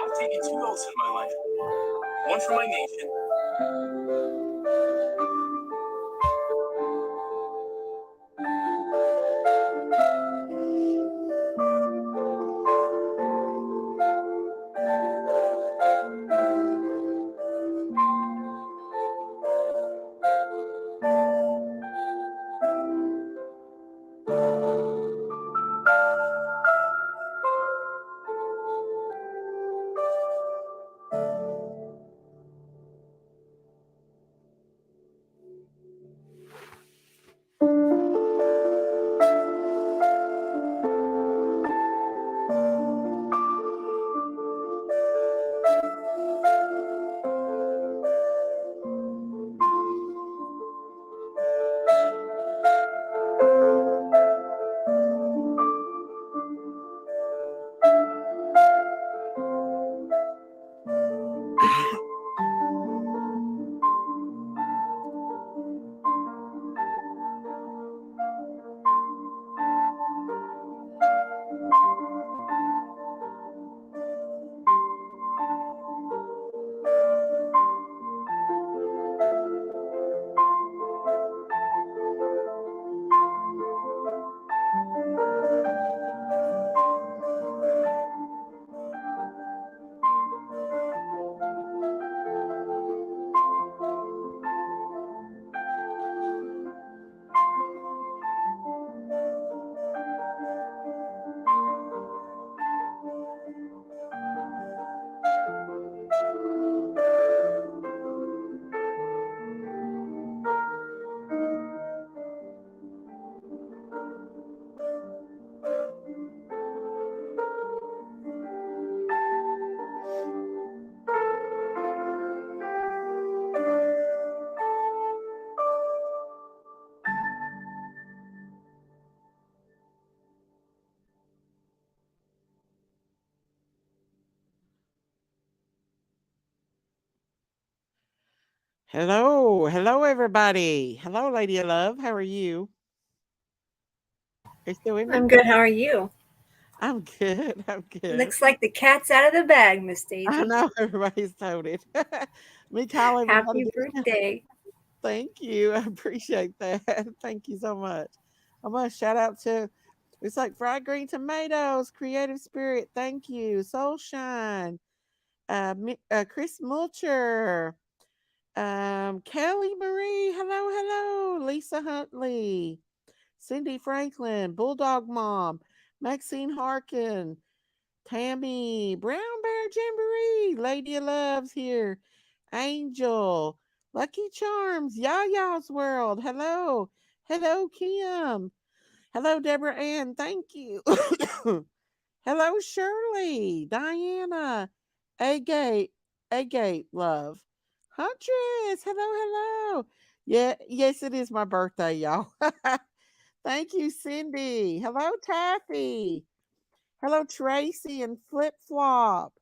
I've taken 2 oaths in my life. One for my nation. Hello, everybody. Hello, Lady of Love. How are you? Are you still with me? I'm good. How are you? I'm good. I'm good. Looks like the cat's out of the bag, Miss I Daisy. know everybody's told it. Me call everybody. Happy birthday. Thank you. I appreciate that. Thank you so much. I'm gonna shout out to it's like fried green tomatoes, creative spirit. Thank you, Soul Shine, Chris Mulcher, Kelly Marie. Hello, hello, Lisa Huntley. Cindy Franklin, Bulldog Mom, Maxine Harkin, Tammy, Brown Bear Jamboree, Lady of Love's here, Angel, Lucky Charms, Yaya's World. Hello. Hello, Kim. Hello, Deborah Ann. Thank you. Hello, Shirley, Diana, Agate, Agate, love. Huntress, hello, hello. Yeah, yes, it is my birthday, y'all. Thank you, Cindy. Hello, Taffy. Hello, Tracy and Flip Flop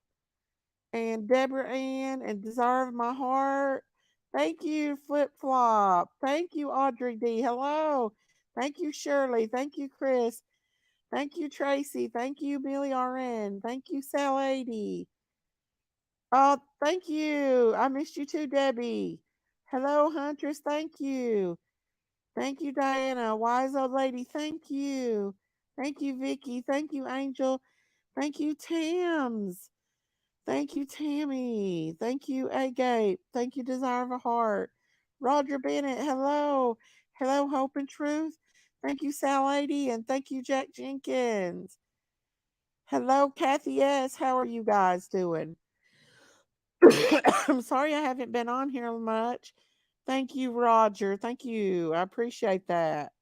and Deborah Ann and Desire of My Heart. Thank you, Flip Flop. Thank you, Audrey D. Hello. Thank you, Shirley. Thank you, Chris. Thank you, Tracy. Thank you, Billy RN. Thank you, Sal 80. Oh, thank you. I missed you too, Debbie. Hello, Huntress. Thank you. Thank you, Diana. Wise old lady. Thank you. Thank you, Vicky. Thank you, Angel. Thank you, Tams. Thank you, Tammy. Thank you, Agate. Thank you, Desire of a Heart. Roger Bennett. Hello. Hello, Hope and Truth. Thank you, Sal 80. And thank you, Jack Jenkins. Hello, Kathy S. How are you guys doing? I'm sorry I haven't been on here much. Thank you, Roger. Thank you. I appreciate that.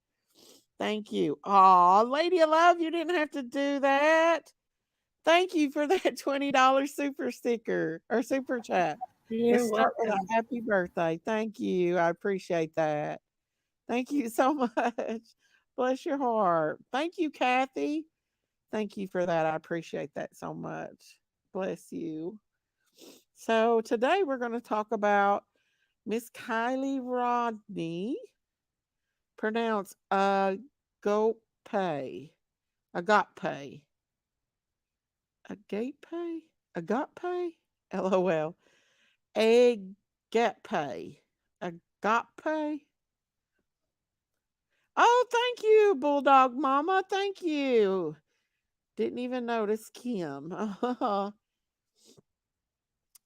Thank you. Aw, Lady of Love, you didn't have to do that. Thank you for that $20 super sticker or super chat. You're Let's start with welcome. a happy birthday. Thank you. I appreciate that. Thank you so much. Bless your heart. Thank you, Kathy. Thank you for that. I appreciate that so much. Bless you. So today we're going to talk about Miss Kiely Rodni, pronounced agape, agape, agape, agape, lol, agape, agape. Oh, thank you, Bulldog Mama. Thank you. Didn't even notice Kim.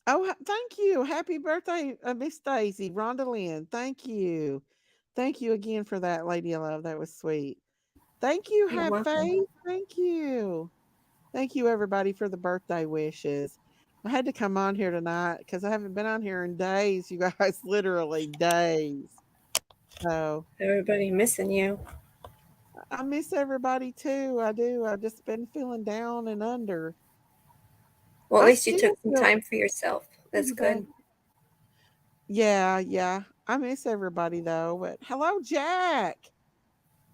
Oh, thank you. Happy birthday, Miss Daisy, Rhonda Lynn. Thank you. Thank you again for that, Lady Love. That was sweet. Thank you, You're Have welcome. Faith. Thank you. Thank you, everybody, for the birthday wishes. I had to come on here tonight because I haven't been on here in days, you guys, literally days. So Everybody missing you. I miss everybody too. I do. I've just been feeling down and under. Well, at I least you still took some feel time for yourself. That's pretty bad. good. Yeah, yeah. I miss everybody though. But hello, Jack.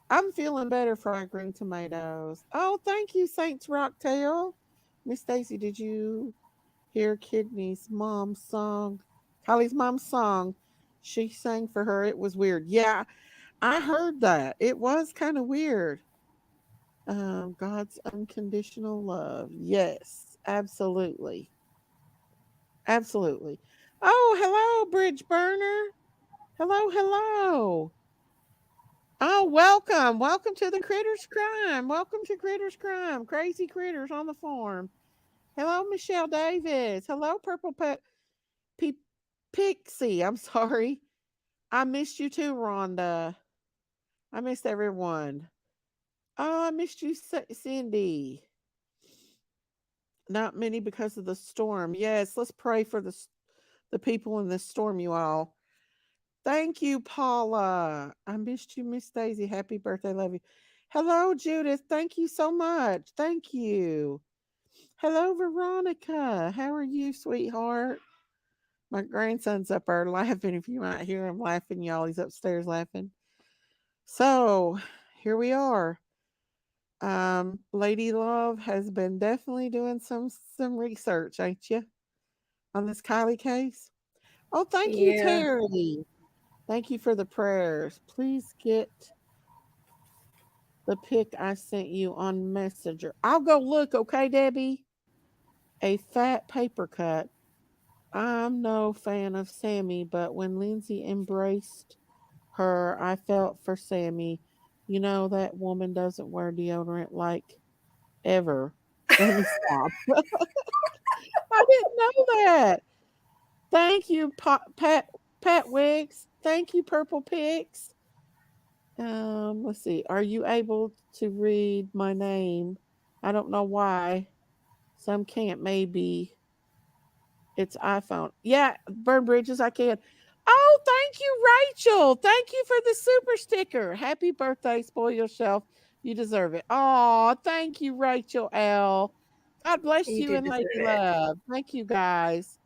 I'm feeling better, fried green tomatoes. Oh, thank you, Saints Rocktail. Miss Stacy, did you hear Kidney's mom's song? Kylie's mom's song. She sang for her. It was weird. Yeah, I heard that. It was kind of weird. God's unconditional love. Yes, absolutely. Absolutely. Oh, hello, Bridge Burner. Hello, hello. Oh, welcome. Welcome to the Critters Crime. Welcome to Critters Crime. Crazy critters on the farm. Hello, Michelle Davis. Hello, Purple Pe- Pixie. I'm sorry. I missed you too, Rhonda. I missed everyone. Oh, I missed you, Cindy. Not many because of the storm. Yes, let's pray for the people in this storm, you all. Thank you, Paula. I missed you, Miss Daisy. Happy birthday. Love you. Hello, Judith. Thank you so much. Thank you. Hello, Veronica. How are you, sweetheart? My grandson's up there laughing. If you might hear him laughing, y'all, he's upstairs laughing. So here we are. Lady Love has been definitely doing some research, ain't you, on this Kylie case? Oh, thank you, Yeah, Terry. Thank you for the prayers. Please get the pic I sent you on Messenger. I'll go look, okay, Debbie? A fat paper cut. I'm no fan of Sammy, but when Lindsay embraced her, I felt for Sammy. You know, that woman doesn't wear deodorant like ever. Let me stop. I didn't know that. Thank you, Pat Wicks. Thank you, Purple Pix. Let's see. Are you able to read my name? I don't know why. Some can't. Maybe it's iPhone. Yeah, Burn Bridges. I can. Oh, thank you, Rachel. Thank you for the super sticker. Happy birthday. Spoil yourself. You deserve it. Oh, thank you, Rachel L. God bless you you do and deserve Lady it. Love. Thank you, guys.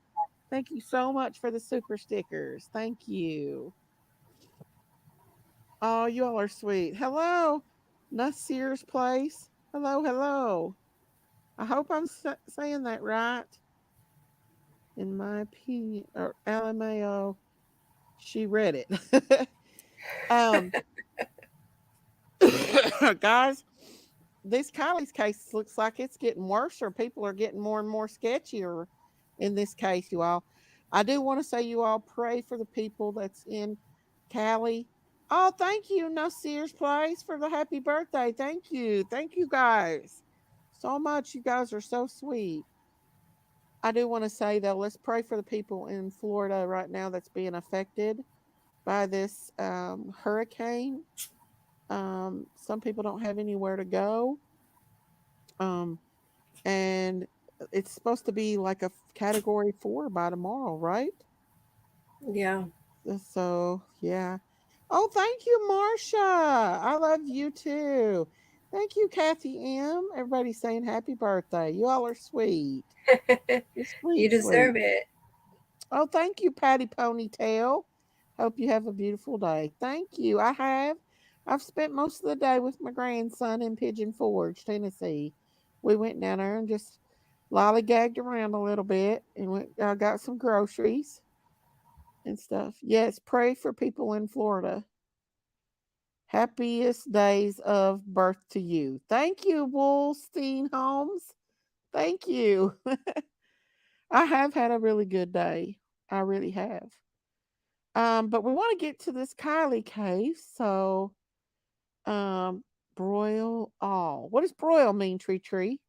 Thank you so much for the super stickers. Thank you. Oh, you all are sweet. Hello, Nasir's place. Hello, hello. I hope I'm saying that right. In my opinion, or LMAO, she read it. um, guys, this Kylie's case looks like it's getting worse, or people are getting more and more sketchier in this case, you all. I do want to say, you all, pray for the people that's in Cali. Oh, thank you, Nasir's Place, for the happy birthday. Thank you. Thank you, guys, so much. You guys are so sweet. I do want to say, though, let's pray for the people in Florida right now that's being affected by this hurricane. Some people don't have anywhere to go. Um, and it's supposed to be like a category 4 by tomorrow, right? Yeah. So yeah. Oh, thank you, Marcia. I love you too. Thank you, Kathy M. Everybody's saying happy birthday. You all are sweet. You're You sweet, sweet. deserve it. Oh, thank you, Patty Ponytail. Hope you have a beautiful day. Thank you. I have. I've spent most of the day with my grandson in Pigeon Forge, Tennessee. We went down there and just lollygagged around a little bit and got some groceries and stuff. Yes, pray for people in Florida. Happiest days of birth to you. Thank you, Woolstein Holmes. Thank you. I have had a really good day. I really have. But we want to get to this Kylie case. So, um, broil all. What does broil mean, Tree Tree?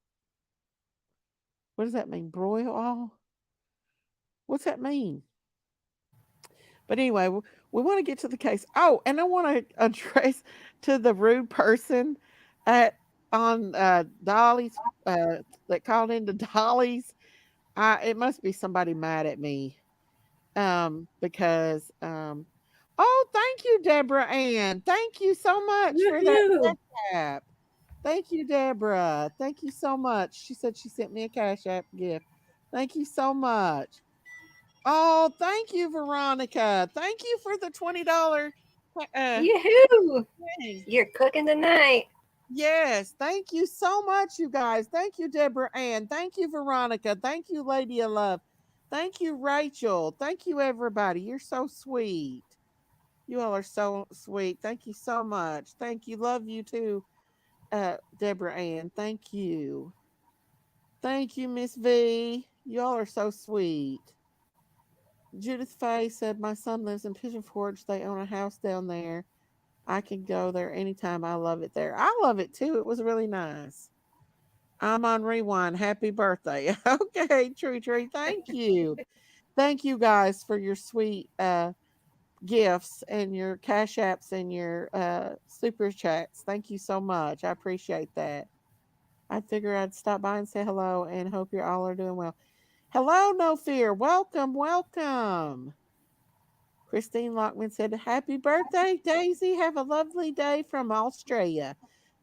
What does that mean? Broil all? What's that mean? But anyway, we want to get to the case. Oh, and I want to address to the rude person at on Dolly's that called into Dolly's. It must be somebody mad at me. Because oh, thank you, Deborah Ann. Thank you so much for that Woohoo! cash app. Thank you, Deborah. Thank you so much. She said she sent me a cash app gift. Thank you so much. Oh, thank you, Veronica. Thank you for the $20 Yoo-hoo! thing. You're cooking tonight. Yes, thank you so much, you guys. Thank you, Deborah Ann. Thank you, Veronica. Thank you, Lady of Love. Thank you, Rachel. Thank you, everybody. You're so sweet. You all are so sweet. Thank you so much. Thank you. Love you too, Deborah Ann. Thank you. Thank you, Miss V. You all are so sweet. Judith Fay said, my son lives in Pigeon Forge. They own a house down there. I can go there anytime. I love it there. I love it too. It was really nice. I'm on rewind. Happy birthday. Okay, Tree Tree. Thank you. Thank you guys for your sweet gifts and your cash apps and your super chats. Thank you so much. I appreciate that. I figured I'd stop by and say hello and hope you all are doing well. Hello, No Fear. Welcome, welcome. Christine Lockman said, happy birthday, Daisy. Have a lovely day from Australia.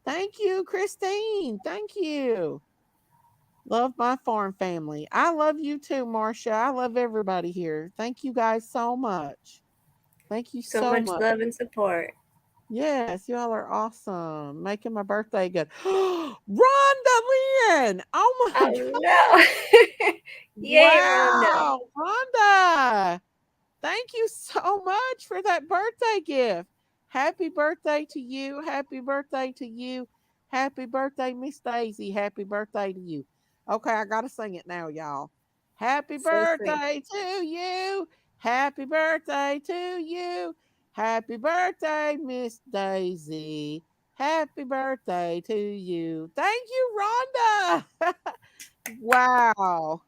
Thank you, Christine. Thank you. Love my farm family. I love you too, Marcia. I love everybody here. Thank you guys so much. Thank you So so much much. love and support. Yes, y'all are awesome. Making my birthday good. Rhonda Lynn. Oh my God. Oh no! Yay, Rhonda! Wow. Rhonda. Thank you so much for that birthday gift. Happy birthday to you. Happy birthday to you. Happy birthday, Miss Daisy. Happy birthday to you. Okay, I got to sing it now, y'all. Happy So sweet. birthday to you. Happy birthday to you. Happy birthday, Miss Daisy. Happy birthday to you. Thank you, Rhonda. Wow.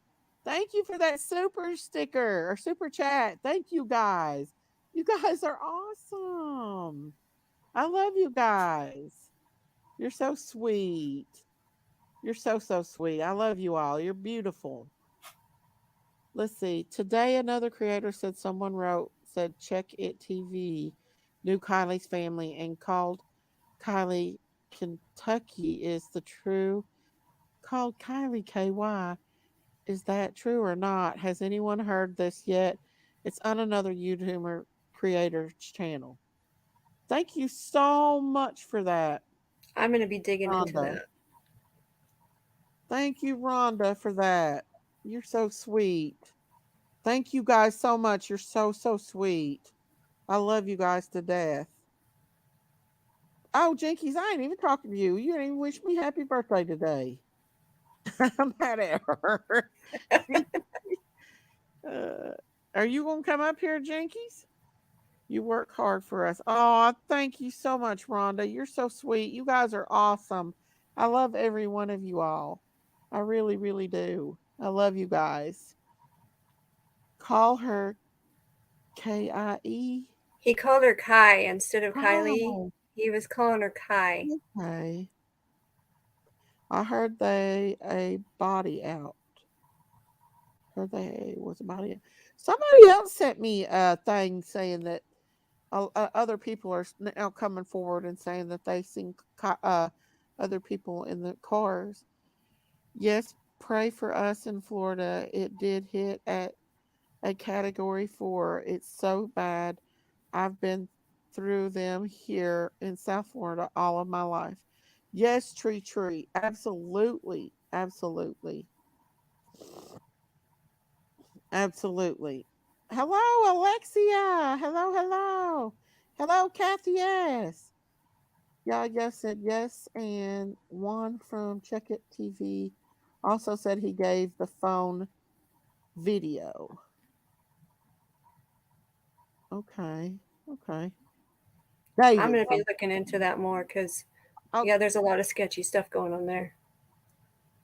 Thank you for that super sticker or super chat. Thank you guys. You guys are awesome. I love you guys. You're so sweet. You're so sweet. I love you all. You're beautiful. Let's see. Today, another creator said someone said, check it TV, knew Kylie's family and called Kylie Kentucky is the true, called Kylie KY. Is that true or not? Has anyone heard this yet? It's on another YouTuber creator's channel. Thank you so much for that, I'm gonna be digging into Rhonda. that. Thank you, Rhonda, for that. You're so sweet. Thank you guys so much. You're so sweet. I love you guys to death. Oh, Jinkies, I ain't even talking to you. You didn't even wish me happy birthday today. I'm mad at her. uh, are you going to come up here, Jinkies? You work hard for us. Oh, thank you so much, Rhonda. You're so sweet. You guys are awesome. I love every one of you all. I really, really do. I love you guys. Call her Kie. He called her Kai instead of Kylie. Oh, He was calling her Kai. okay. I heard they a body out. Heard they was a body out. Somebody else sent me a thing saying that other people are now coming forward and saying that they seen other people in the cars. Yes, pray for us in Florida. It did hit at a category 4. It's so bad. I've been through them here in South Florida all of my life. Yes, tree. Absolutely. Absolutely. Absolutely. Hello, Alexia. Hello. Hello, Kathy S. Yaya said yes, and Juan from Check It TV also said he gave the phone video. Okay. Okay. I'm David. going to be looking into that more because, Oh, yeah, there's a lot of sketchy stuff going on there.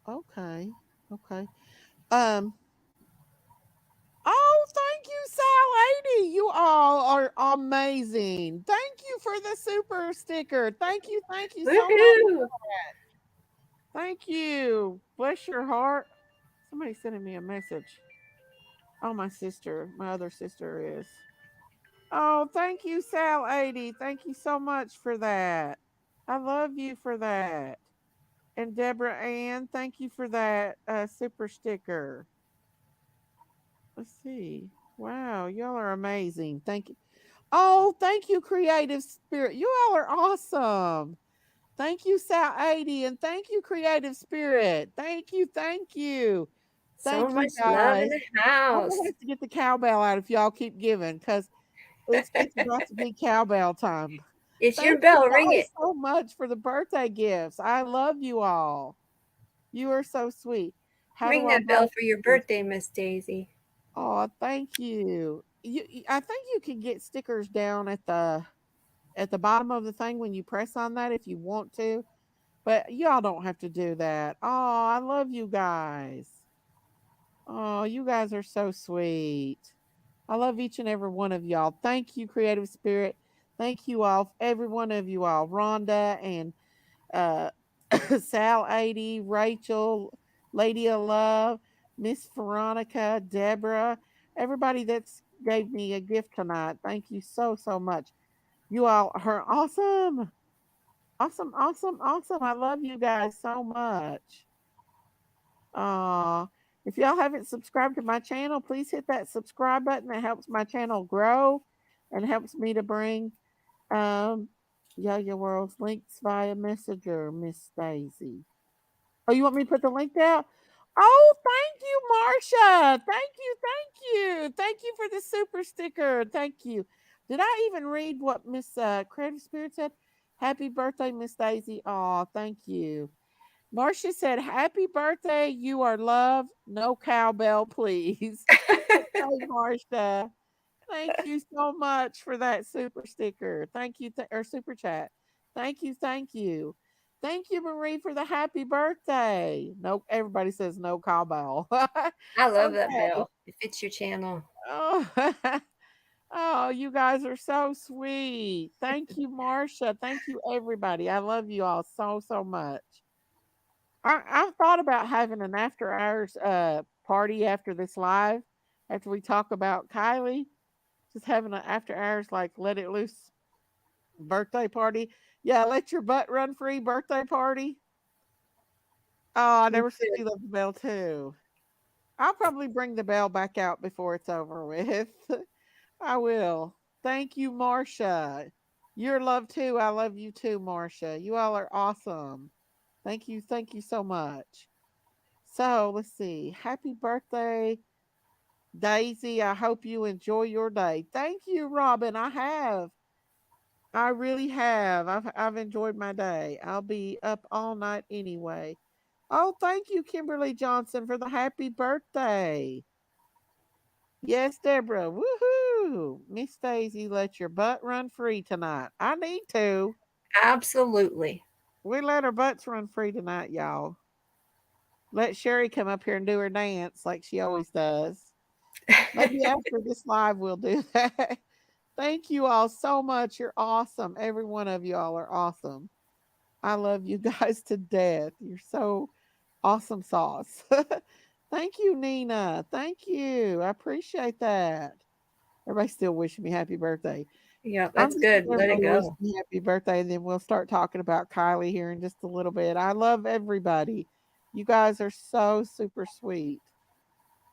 okay. Okay. Um. Oh, thank you, Sal 80. You all are amazing. Thank you for the super sticker. Thank you so much. Woohoo! Thank you. Bless your heart. Somebody sending me a message. Oh, my other sister is. Oh, thank you, Sal 80. Thank you so much for that. I love you for that. And Deborah Ann, thank you for that super sticker. Let's see. Wow, y'all are amazing. Thank you. Oh, thank you, Creative Spirit. You all are awesome. Thank you, Sal 80, and thank you, Creative Spirit. Thank you. So Thank you, much love in guys. the I'm gonna house. have to get the cowbell out if y'all keep giving, because it's about to be cowbell time. It's your Thank you bell. Ring guys it. so much for the birthday gifts. I love you all. You are so sweet. How do Ring I that buy bell for your stickers? birthday, Miss Daisy. Oh, thank you. I think you can get stickers down at the bottom of the thing when you press on that if you want to, but y'all don't have to do that. Oh, I love you guys. Oh, you guys are so sweet. I love each and every one of y'all. Thank you, Creative Spirit. Thank you all, every one of you all. Rhonda and uh, Sal 80, Rachel, Lady of Love, Miss Veronica, Deborah, everybody that's gave me a gift tonight. Thank you so much. You all are awesome. Awesome. I love you guys so much. If y'all haven't subscribed to my channel, please hit that subscribe button. That helps my channel grow and helps me to bring um Yo World's links via Messenger, Miss Daisy. Oh, you want me to put the link down? Oh, thank you, Marcia. Thank you for the super sticker. Thank you. Did I even read what Miss Creative Spirit said? Happy birthday, Miss Daisy. Oh, thank you. Marcia said, Happy birthday. You are loved. No cowbell, please. Okay, Marcia. Thank you so much for that super sticker. Thank you, or super chat. Thank you. Thank you, Marie, for the happy birthday. No, everybody says no cowbell. I love that Okay. bell. It fits your channel. Oh, oh, you guys are so sweet. Thank you, Marcia. Thank you, everybody. I love you all so much. I've thought about having an after hours party after this live, after we talk about Kylie. Just having an after hours, like, let it loose birthday party. Yeah, let your butt run free birthday party. Oh, I You never said should. you love the bell too. I'll probably bring the bell back out before it's over with. I will. Thank you, Marcia. You're loved too. I love you too, Marcia. You all are awesome. Thank you so much. So let's see. Happy birthday, Daisy. I hope you enjoy your day. Thank you, Robin. I have. I really have. I've enjoyed my day. I'll be up all night anyway. Oh, thank you, Kimberly Johnson, for the happy birthday. Yes, Deborah. Woohoo. Miss Daisy, let your butt run free tonight. I need to. Absolutely. We let our butts run free tonight, y'all. Let Sherry come up here and do her dance like she always does. Maybe after this live, we'll do that. Thank you all so much. You're awesome. Every one of you all are awesome. I love you guys to death. You're so awesome sauce. Thank you, Nina. Thank you. I appreciate that. Everybody's still wishing me happy birthday. Yeah, I'm that's just good. gonna Let it everybody wish go. me happy birthday, and then we'll start talking about Kylie here in just a little bit. I love everybody. You guys are so super sweet.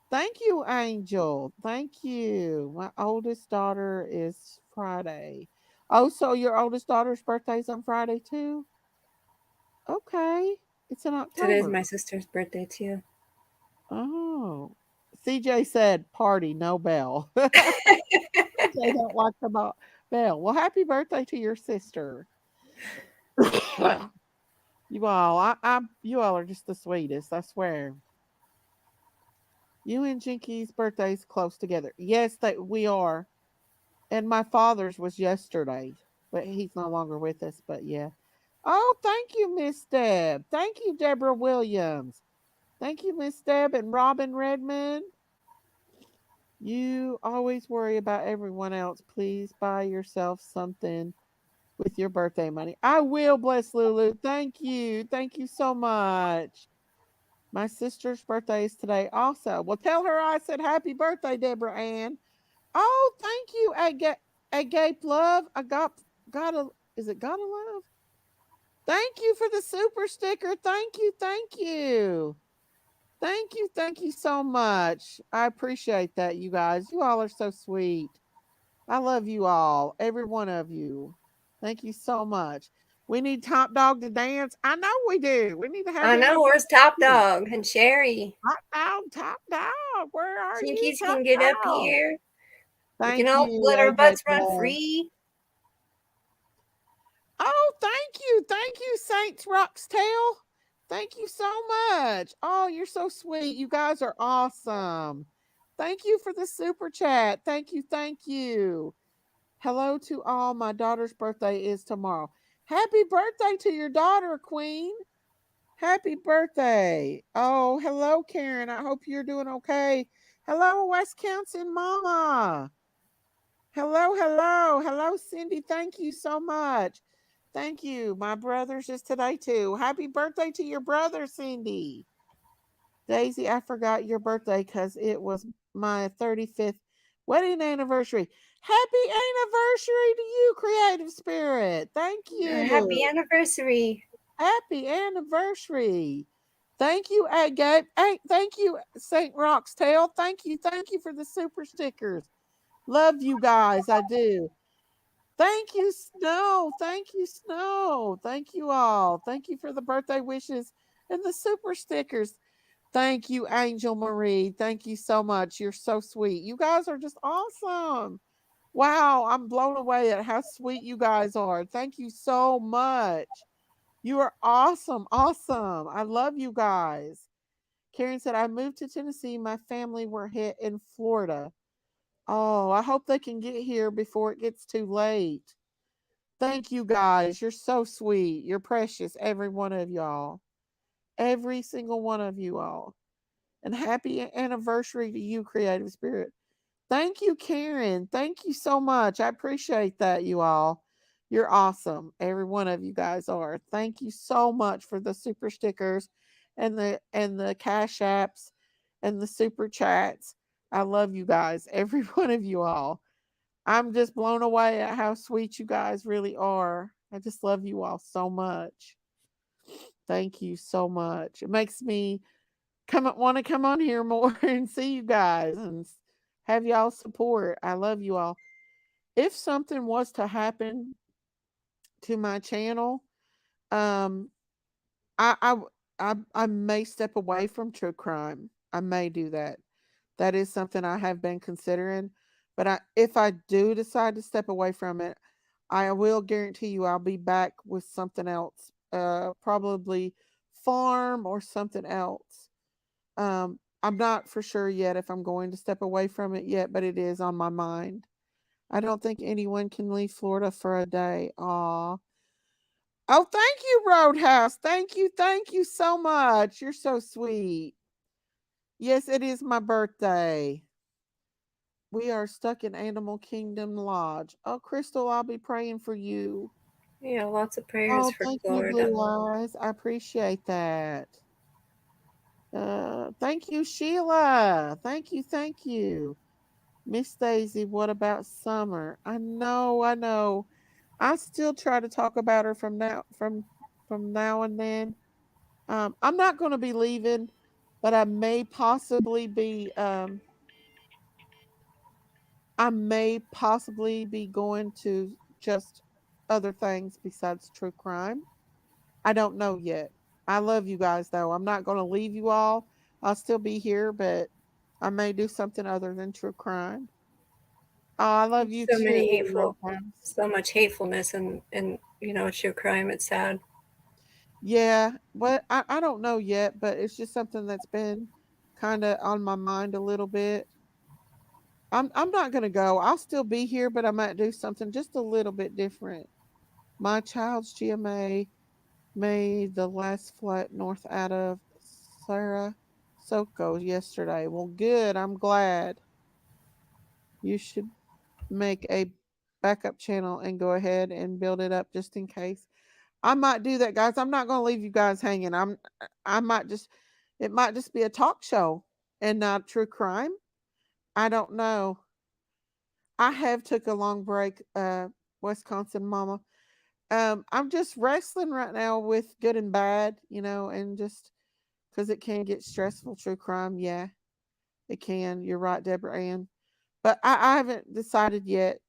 Thank you, Angel. Thank you. My oldest daughter is Friday. Oh, so your oldest daughter's birthday's on Friday too? Okay. It's in Today's October. my sister's birthday too. Oh. CJ said party, no bell. CJ don't like the bell. Well, happy birthday to your sister. You all, you all are just the sweetest, I swear. You and Jinky's birthday's close together. Yes, we are. And my father's was yesterday, but he's no longer with us. But yeah. Oh, thank you, Miss Deb. Thank you, Deborah Williams. Thank you, Miss Deb and Robin Redmond. You always worry about everyone else. Please buy yourself something with your birthday money. I will, bless Lulu. Thank you. Thank you so much. My sister's birthday is today also. Well, tell her I said happy birthday, Deborah Ann. Oh, thank you, Agape Love. I gotta is it gotta love? Thank you for the super sticker. Thank you, thank you. Thank you so much. I appreciate that, you guys. You all are so sweet. I love you all, every one of you. Thank you so much. We need Top Dog to dance. I know we do. We need to have I him know, up where's Top here. Dog and Sherry? Top Dog. Where are you, Jinkies Top can get up Dog? here. We can Thank all you, let our Agape butts run Love. free. Oh, thank you. Thank you, Saints Roxtail. Thank you so much. Oh, you're so sweet. You guys are awesome. Thank you for the super chat. Thank you. Thank you. Hello to all. My daughter's birthday is tomorrow. Happy birthday to your daughter, Queen. Happy birthday. Oh, hello, Karen. I hope you're doing okay. Hello, Wisconsin Mama. Hello, hello, hello, Cindy. Thank you so much. Thank you. My brother's is today too. Happy birthday to your brother, Cindy. Daisy, I forgot your birthday because it was my 35th wedding anniversary. Happy anniversary to you, Creative Spirit. Thank Happy you. anniversary. Happy anniversary. Thank you, Agate. Hey, thank you, St. Roxtail. Thank you for the super stickers. Love you guys. I do. Thank you, Snow. Thank you, Snow. Thank you all. Thank you for the birthday wishes and the super stickers. Thank you, Angel Marie. Thank you so much. You're so sweet. You guys are just awesome. Wow, I'm blown away at how sweet you guys are. Thank you so much. You are awesome. Awesome. I love you guys. Karen said, I moved to Tennessee. My family were hit in Florida. Oh, I hope they can get here before it gets too late. Thank you guys. You're so sweet. You're precious, every one of y'all. Every single one of you all. And happy anniversary to you, Creative Spirit. Thank you, Karen. Thank you so much. I appreciate that, you all. You're awesome. Every one of you guys are. Thank you so much for the super stickers and the cash apps and the super chats. I love you guys, every one of you all. I'm just blown away at how sweet you guys really are. I just love you all so much. Thank you so much. It makes me come want to come on here more and see you guys and have y'all support. I love you all. If something was to happen to my channel, um, I I I may step away from true crime. I may do that. That is something I have been considering. But if I do decide to step away from it, I will guarantee you I'll be back with something else. Probably farm or something else. I'm not for sure yet if I'm going to step away from it yet, but it is on my mind. I don't think anyone can leave Florida for a day. Aw. Oh, thank you, Roadhouse. Thank you so much. You're so sweet. Yes, it is my birthday. We are stuck in Animal Kingdom Lodge. Oh, Crystal, I'll be praying for you. Yeah, lots of prayers Oh, for thank you, Florida. Blue Eyes. I appreciate that. Thank you, Sheila. Thank you. Miss Daisy, what about Summer? I know. I still try to talk about her from now and then. I'm not going to be leaving, but I may possibly be going to just other things besides true crime. I don't know yet. I love you guys though. I'm not going to leave you all. I'll still be here, but I may do something other than true crime. Oh, I love you So many too, hateful, Romance. so much hatefulness and true crime. It's sad. Yeah, but I don't know yet, but it's just something that's been kind of on my mind a little bit. I'm not gonna go. I'll still be here, but I might do something just a little bit different. My child's GMA made the last flight north out of Sarasoko yesterday. Well, good. I'm glad. You should make a backup channel and go ahead and build it up just in case. I might do that, guys. I'm not going to leave you guys hanging. I might just it might just be a talk show and not true crime. I don't know. I have took a long break, Wisconsin mama. I'm just wrestling right now with good and bad, and just because it can get stressful. True crime, yeah, it can. You're right, Deborah Ann. But I haven't decided yet.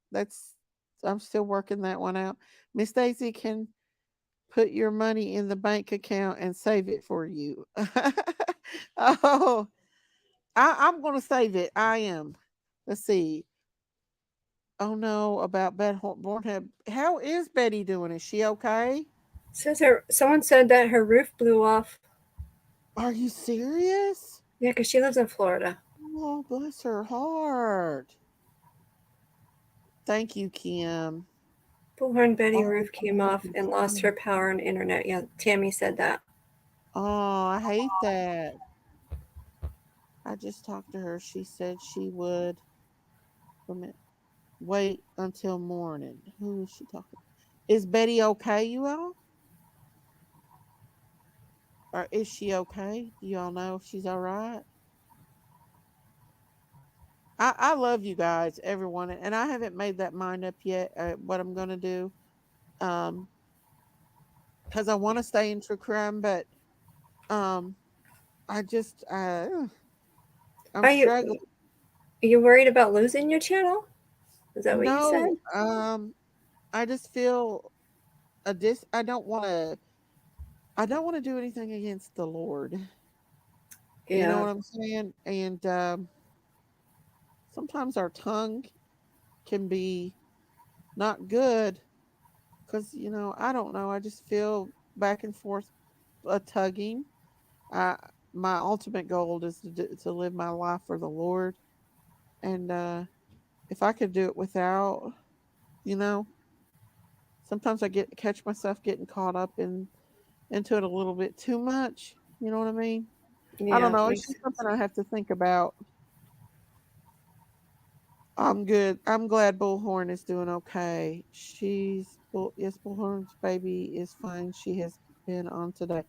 I'm still working that one out. Miss Daisy can put your money in the bank account and save it for you. Oh, I'm going to save it. I am. Let's see. Oh no, about Beth Bornhead. How is Betty doing? Is she okay? Says her. Someone said that her roof blew off. Are you serious? Yeah, because she lives in Florida. Oh, bless her heart. Thank you, Kim. Bullhorn Betty Oh, roof came off and lost her power and internet. Yeah, Tammy said that. I hate that. I just talked to her. She said she would wait, a minute, wait until morning. Who is she talking? Is Betty okay, you all? Or is she okay? Do y'all know if she's all right? I love you guys, everyone, and I haven't made that mind up yet. What I'm gonna do, um, because I want to stay in true crime, but um, I just I'm Are you struggling. are you worried about losing your channel? Is that what you No, said? I just feel a dis. I don't want to. I don't want to do anything against the Lord. You know Yeah, what I'm saying? And sometimes our tongue can be not good because I don't know. I just feel back and forth a tugging. I My ultimate goal is to live my life for the Lord, and if I could do it without, you know, sometimes I get catch myself getting caught up into it a little bit too much. You know what I mean? I don't yeah, know. It's makes just sense. something I have to think about. I'm good. I'm glad Bullhorn is doing okay. Yes, Bullhorn's baby is fine. She has been on today.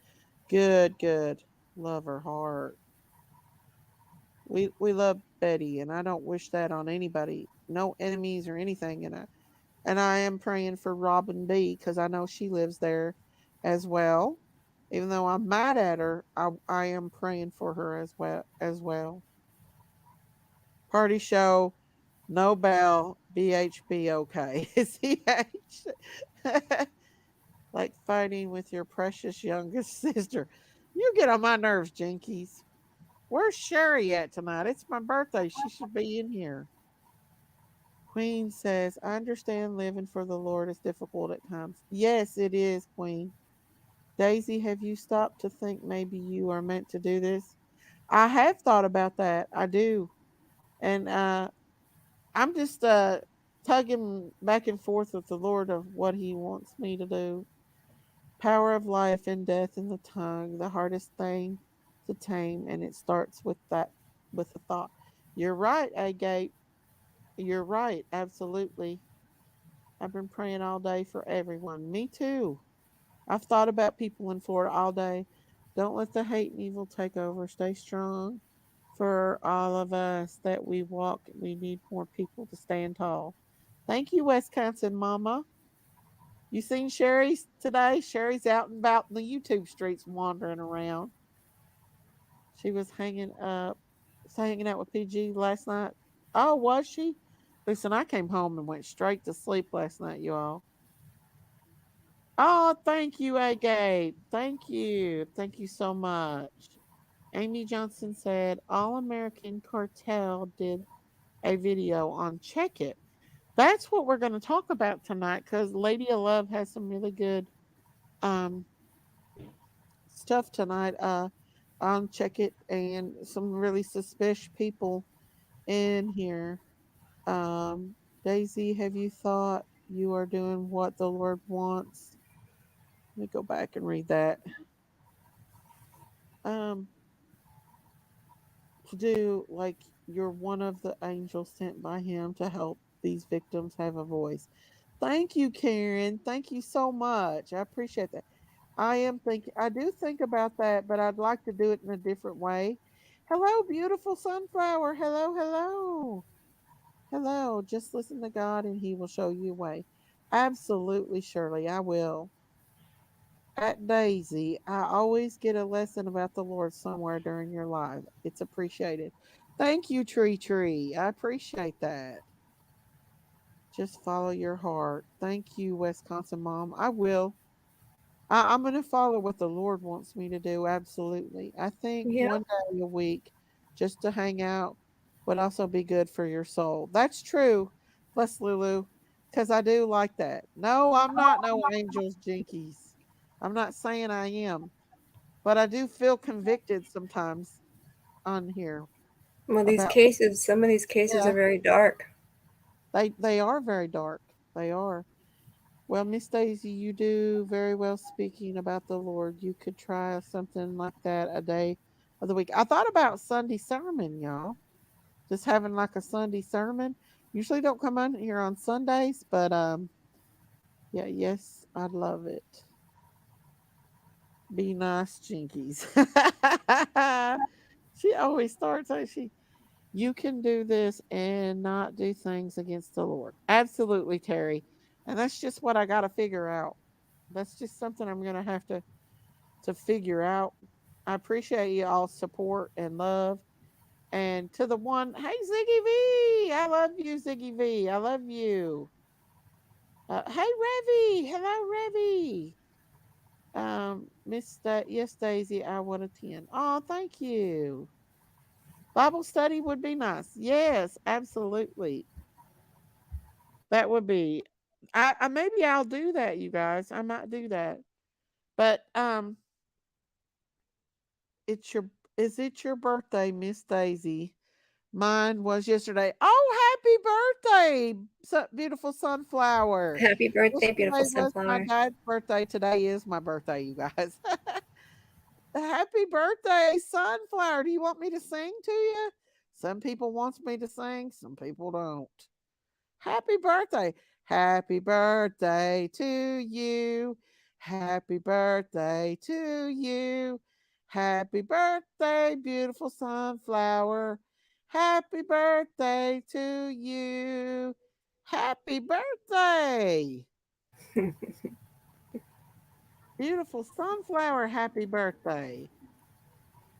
Good, good. Love her heart. We love Betty, and I don't wish that on anybody. No enemies or anything. And I am praying for Robin B because I know she lives there as well. Even though I'm mad at her, I am praying for her as well. Party show, no bell, BHB okay. CH. Like fighting with your precious youngest sister. You get on my nerves, Jinkies. Where's Sherry at tonight? It's my birthday. She should be in here. Queen says, I understand living for the Lord is difficult at times. Yes, it is, Queen. Daisy, have you stopped to think maybe you are meant to do this? I have thought about that. I do. And I'm just tugging back and forth with the Lord of what He wants me to do. Power of life and death in the tongue, the hardest thing to tame, and it starts with the thought. You're right, Agate. You're right, absolutely. I've been praying all day for everyone. Me too. I've thought about people in Florida all day. Don't let the hate and evil take over. Stay strong for all of us that we walk. We need more people to stand tall. Thank you, Wisconsin Mama. You seen Sherry today? Sherry's out and about in the YouTube streets wandering around. She was hanging out with PG last night. Oh, was she? Listen, I came home and went straight to sleep last night, you all. Oh, thank you, Agate. Thank you. Thank you so much. Amy Johnson said All American Cartel did a video on Check It. That's what we're going to talk about tonight because Lady of Love has some really good um, stuff tonight on Check It and some really suspicious people in here. Um, Daisy, have you thought you are doing what the Lord wants? Let me go back and read that. Um, to do like you're one of the angels sent by Him to help these victims have a voice. Thank you, Karen. Thank you so much. I appreciate that. I do think about that, but I'd like to do it in a different way. Hello, beautiful sunflower. Hello, hello. Hello. Just listen to God and He will show you a way. Absolutely, Shirley. I will. At Daisy, I always get a lesson about the Lord somewhere during your life. It's appreciated. Thank you, Tree Tree. I appreciate that. Just follow your heart. Thank you, Wisconsin Mom. I will. I'm going to follow what the Lord wants me to do. Absolutely. I think Yep. one day a week just to hang out would also be good for your soul. That's true. Plus, Lulu, because I do like that. No, I'm not no angels jinkies. I'm not saying I am, but I do feel convicted sometimes on here Well, these about, cases, some of these cases yeah, are very dark. they are very dark. They are. Well, Miss Daisy, you do very well speaking about the Lord. You could try something like that a day of the week. I thought about Sunday sermon, y'all. Just having like a Sunday sermon. Usually don't come on here on Sundays, but yeah, yes, I'd love it. Be nice, Jinkies. She always starts like she you can do this and not do things against the Lord. Absolutely, Terry. And that's just what I gotta figure out. That's just something I'm gonna have to figure out. I appreciate you all support and love. And to the one, hey Ziggy V, I love you, Ziggy V. I love you. Hey Revy, hello Revy. Yes Daisy, I would attend. Oh, thank you. Bible study would be nice. Yes, absolutely. That would be. I maybe I'll do that, you guys. I might do that. But it's your is it your birthday, Miss Daisy? Mine was yesterday. Oh, happy birthday, beautiful sunflower. Happy birthday, beautiful Yesterday was my sunflower. dad's birthday. Today is my birthday, you guys. Happy birthday, sunflower. Do you want me to sing to you? Some people wants me to sing, some people don't. Happy birthday. Happy birthday to you. Happy birthday to you. Happy birthday, beautiful sunflower. Happy birthday to you. Happy birthday. Beautiful sunflower, happy birthday.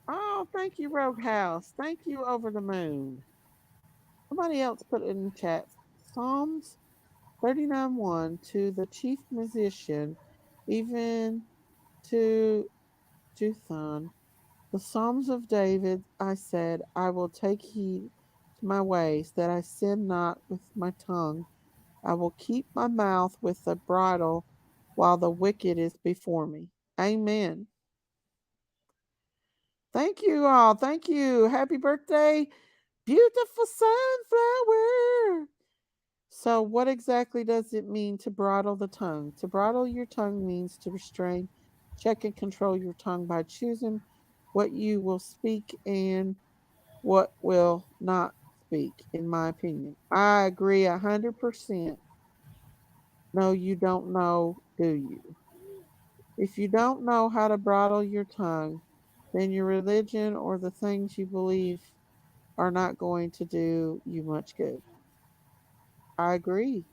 Oh, thank you, Roadhouse. Thank you, Over the Moon. Somebody else put it in the chat. Psalms 39:1 to the chief musician, even to Juthan. The Psalms of David, I said, I will take heed to my ways, that I sin not with my tongue. I will keep my mouth with the bridle while the wicked is before me. Amen. Thank you all. Thank you. Happy birthday, beautiful sunflower. So, what exactly does it mean to bridle the tongue? To bridle your tongue means to restrain, check, and control your tongue by choosing what you will speak and what will not speak, in my opinion. I agree 100%. No, you don't know, do you? If you don't know how to bridle your tongue, then your religion or the things you believe are not going to do you much good. I agree.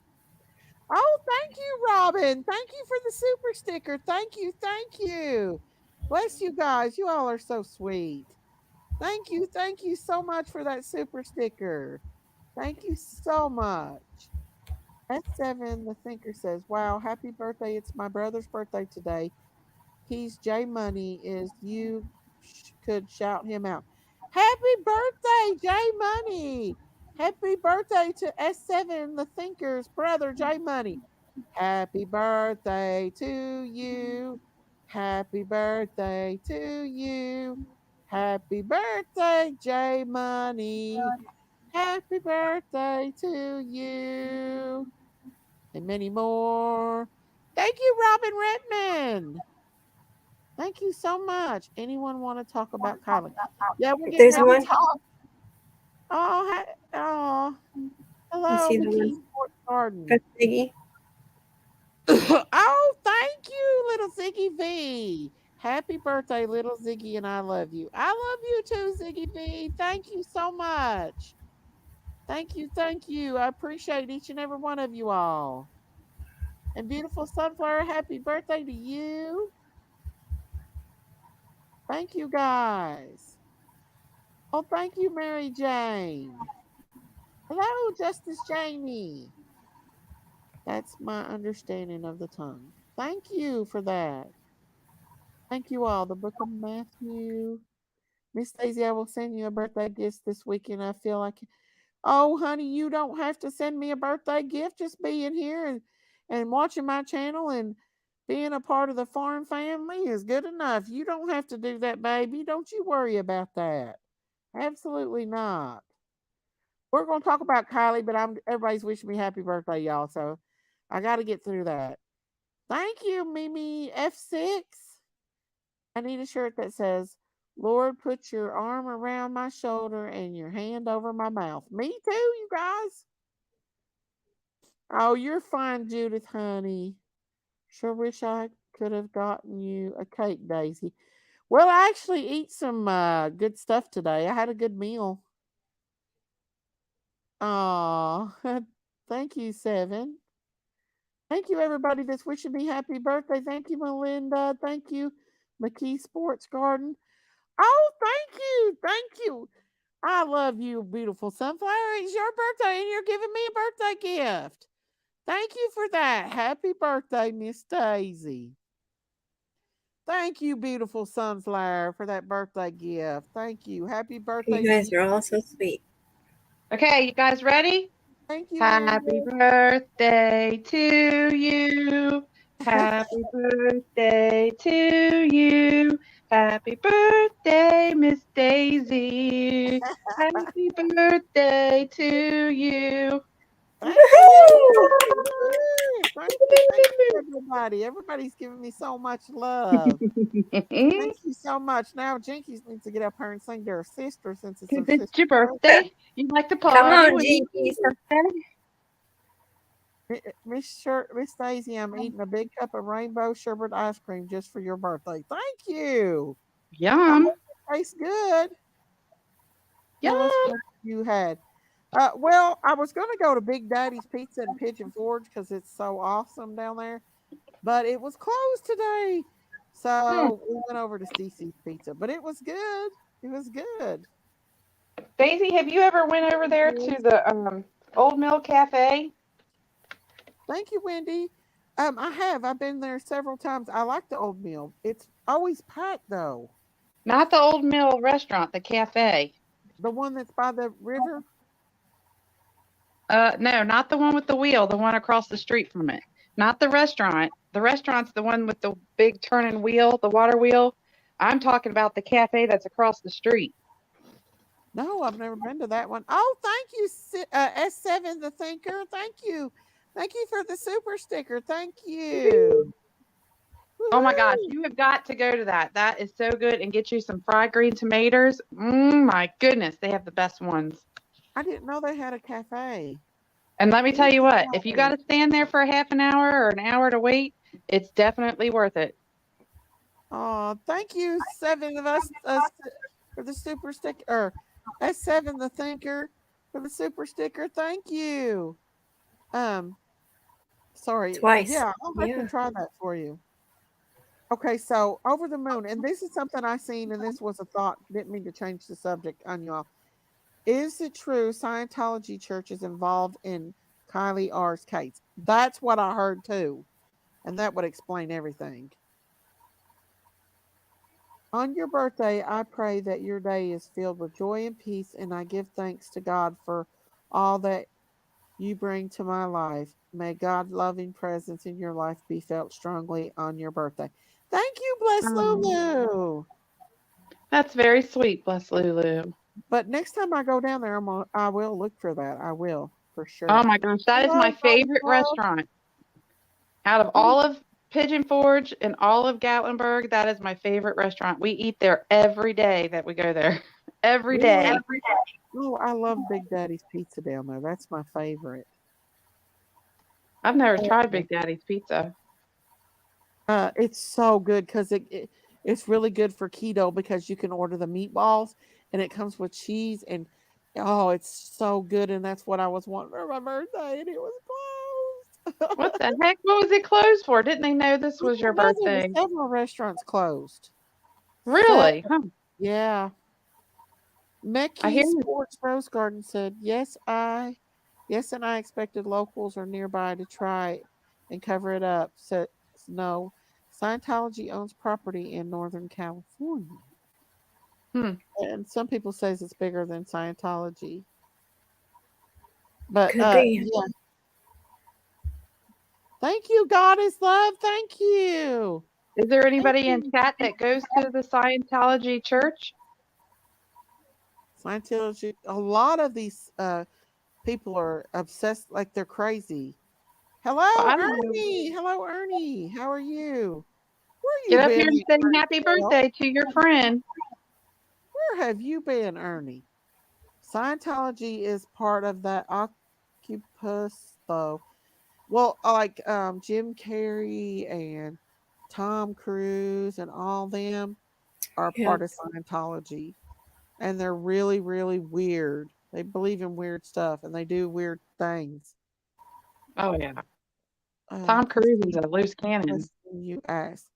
Oh, thank you, Robin. Thank you for the super sticker. Thank you. Thank you. Bless you guys. You all are so sweet. Thank you so much for that super sticker. Thank you so much. S7 the thinker says, "Wow, happy birthday. It's my brother's birthday today. He's J Money is you could shout him out. Happy birthday, J Money. Happy birthday to S7 the thinker's brother J Money. Happy birthday to you. Happy birthday to you. Happy birthday, J Money. Happy birthday to you. And many more. Thank you, Robin Redmond. Thank you so much. Anyone want to talk about Kylie? Yeah, we're getting There's ready one. to. Oh, oh, You hello, see the McKee one Sports Garden. for Ziggy? Oh, thank you, little Ziggy V. Happy birthday, little Ziggy, and I love you. I love you too, Ziggy V. Thank you so much. Thank you, thank you. I appreciate each and every one of you all. And beautiful sunflower, happy birthday to you. Thank you, guys. Oh, thank you, Mary Jane. Hello, Justice Jamie. That's my understanding of the tongue. Thank you for that. Thank you all. The Book of Matthew. Miss Daisy, I will send you a birthday gift this weekend. I feel like, oh, honey, you don't have to send me a birthday gift. Just being here and watching my channel and being a part of the farm family is good enough. You don't have to do that, baby. Don't you worry about that. Absolutely not. We're going to talk about Kylie, but everybody's wishing me happy birthday, y'all. So I got to get through that. Thank you, Mimi F6. I need a shirt that says, Lord, put your arm around my shoulder and your hand over my mouth. Me too, you guys. Oh, you're fine, Judith, honey. Sure wish I could have gotten you a cake, Daisy. Well, I actually eat some good stuff today. I had a good meal. Aw, thank you, Seven. Thank you, everybody that's wishing me happy birthday. Thank you, Melinda. Thank you, McKee Sports Garden. Oh, thank you. Thank you. I love you, beautiful sunflower. It's your birthday, and you're giving me a birthday gift. Thank you for that. Happy birthday, Miss Daisy. Thank you, beautiful sunflower, for that birthday gift. Thank you. Happy birthday You to guys you. are all so sweet. Okay, you guys ready? Thank you, Happy Linda. birthday to you. Happy birthday to you. Happy birthday, Miss Daisy. Happy birthday to you. Thank you. Woohoo! Thank you, everybody. Everybody's giving me so much love. Thank you so much. Now, Jinkies needs to get up here and sing to her sister since it's her Because it's sister's your birthday. You like to Come party on, when it's Jinkies. your birthday. Miss Daisy, I'm eating a big cup of rainbow sherbet ice cream just for your birthday. Thank you. I hope Yum. it tastes good. Tell us Yum. what you had. Well, I was going to go to Big Daddy's Pizza in Pigeon Forge because it's so awesome down there, but it was closed today. Hmm. So we went over to Cece's Pizza, but it was good. It was good. Daisy, have you ever went over there to the Old Mill Cafe? Thank you, Wendy. I have. I've been there several times. I like the old meal. It's always packed though. Not the Old Mill restaurant, the cafe. The one that's by the river. No, not the one with the wheel, the one across the street from it. Not the restaurant. The restaurant's the one with the big turning wheel, the water wheel. I'm talking about the cafe that's across the street. No, I've never been to that one. Oh, thank you, S7 the Thinker. Thank you. Thank you for the super sticker. Thank you. Oh my gosh, Woohoo. you have got to go to that. That is so good and get you some fried green tomatoes. My goodness, they have the best ones. I didn't know they had a cafe. And let me tell you what, if you got Nice. to stand there for a half an hour or an hour to wait, it's definitely worth it. Oh, thank you, seven of us for the super sticker. Or S7 the Thinker for the super sticker. Thank you. Um, sorry. Twice. Yeah, I'll have to Yeah. try that for you. Okay, so over the moon, and this is something I seen, and this was a thought. Didn't mean to change the subject on you all. Is it true Scientology church is involved in Kylie R's case? That's what I heard too, and that would explain everything. On your birthday, I pray that your day is filled with joy and peace, and I give thanks to God for all that you bring to my life. May God's loving presence in your life be felt strongly on your birthday. Thank you, Bless Um, Lulu. that's very sweet, bless Lulu. But next time I go down there, I will look for that. I will for Oh sure. my gosh, that is my Hello, Golden favorite Glove. restaurant. Out of all of Pigeon Forge and all of Gatlinburg, that is my favorite restaurant. We eat there every day that we go there. Every Really? day. Oh, I love Big Daddy's Pizza down there. That's my favorite. I've never tried Uh, Big Daddy's pizza. it's so good because it's really good for keto because you can order the meatballs and it comes with cheese and oh, it's so good and that's what I was wanting for my birthday and it was closed. What the heck? What was it closed for? Didn't they know this I was your don't know. There were birthday? several restaurants closed. Really? Huh. Yeah. I Mecky hear Sports Rose Garden said, yes, and I expected locals or nearby to try and cover it up. Said, no, Scientology owns property in Northern California. hmm. And some people says it's bigger than Scientology. But Could be. yeah, thank you, Goddess Love. Thank you. Is there Thank anybody in you. chat that goes to the Scientology church? Scientology, a lot of these people are obsessed like they're crazy. Well, Hello, I don't know. Ernie. Hello, Ernie. How are you? Where you Get up been here and at, sing Ernie? happy Girl? birthday to your friend. Where have you been, Ernie? Scientology is part of that octopus, though. Well, like Jim Carrey and Tom Cruise and all them are Yeah. part of Scientology, and they're really, really weird. They believe in weird stuff and they do weird things. Oh yeah. Tom Cruise is Christine, a loose what cannon. question you asked?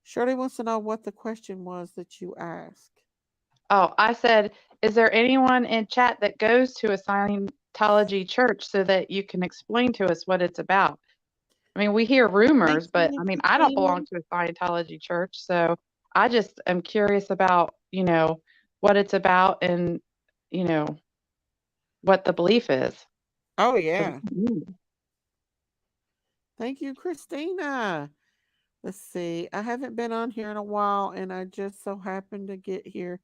Shirley wants to know what the question was that you asked. Oh, I said, is there anyone in chat that goes to a Scientology church so that you can explain to us what it's about? I mean, we hear Thank rumors, but I you, mean, I don't belong Katrina. to a Scientology church, so I just am curious about, what it's about and, you know, what the belief is. Oh, 'Cause yeah. Thank you, Christina. Let's see. I haven't been on here in a while, and I just so happened to get here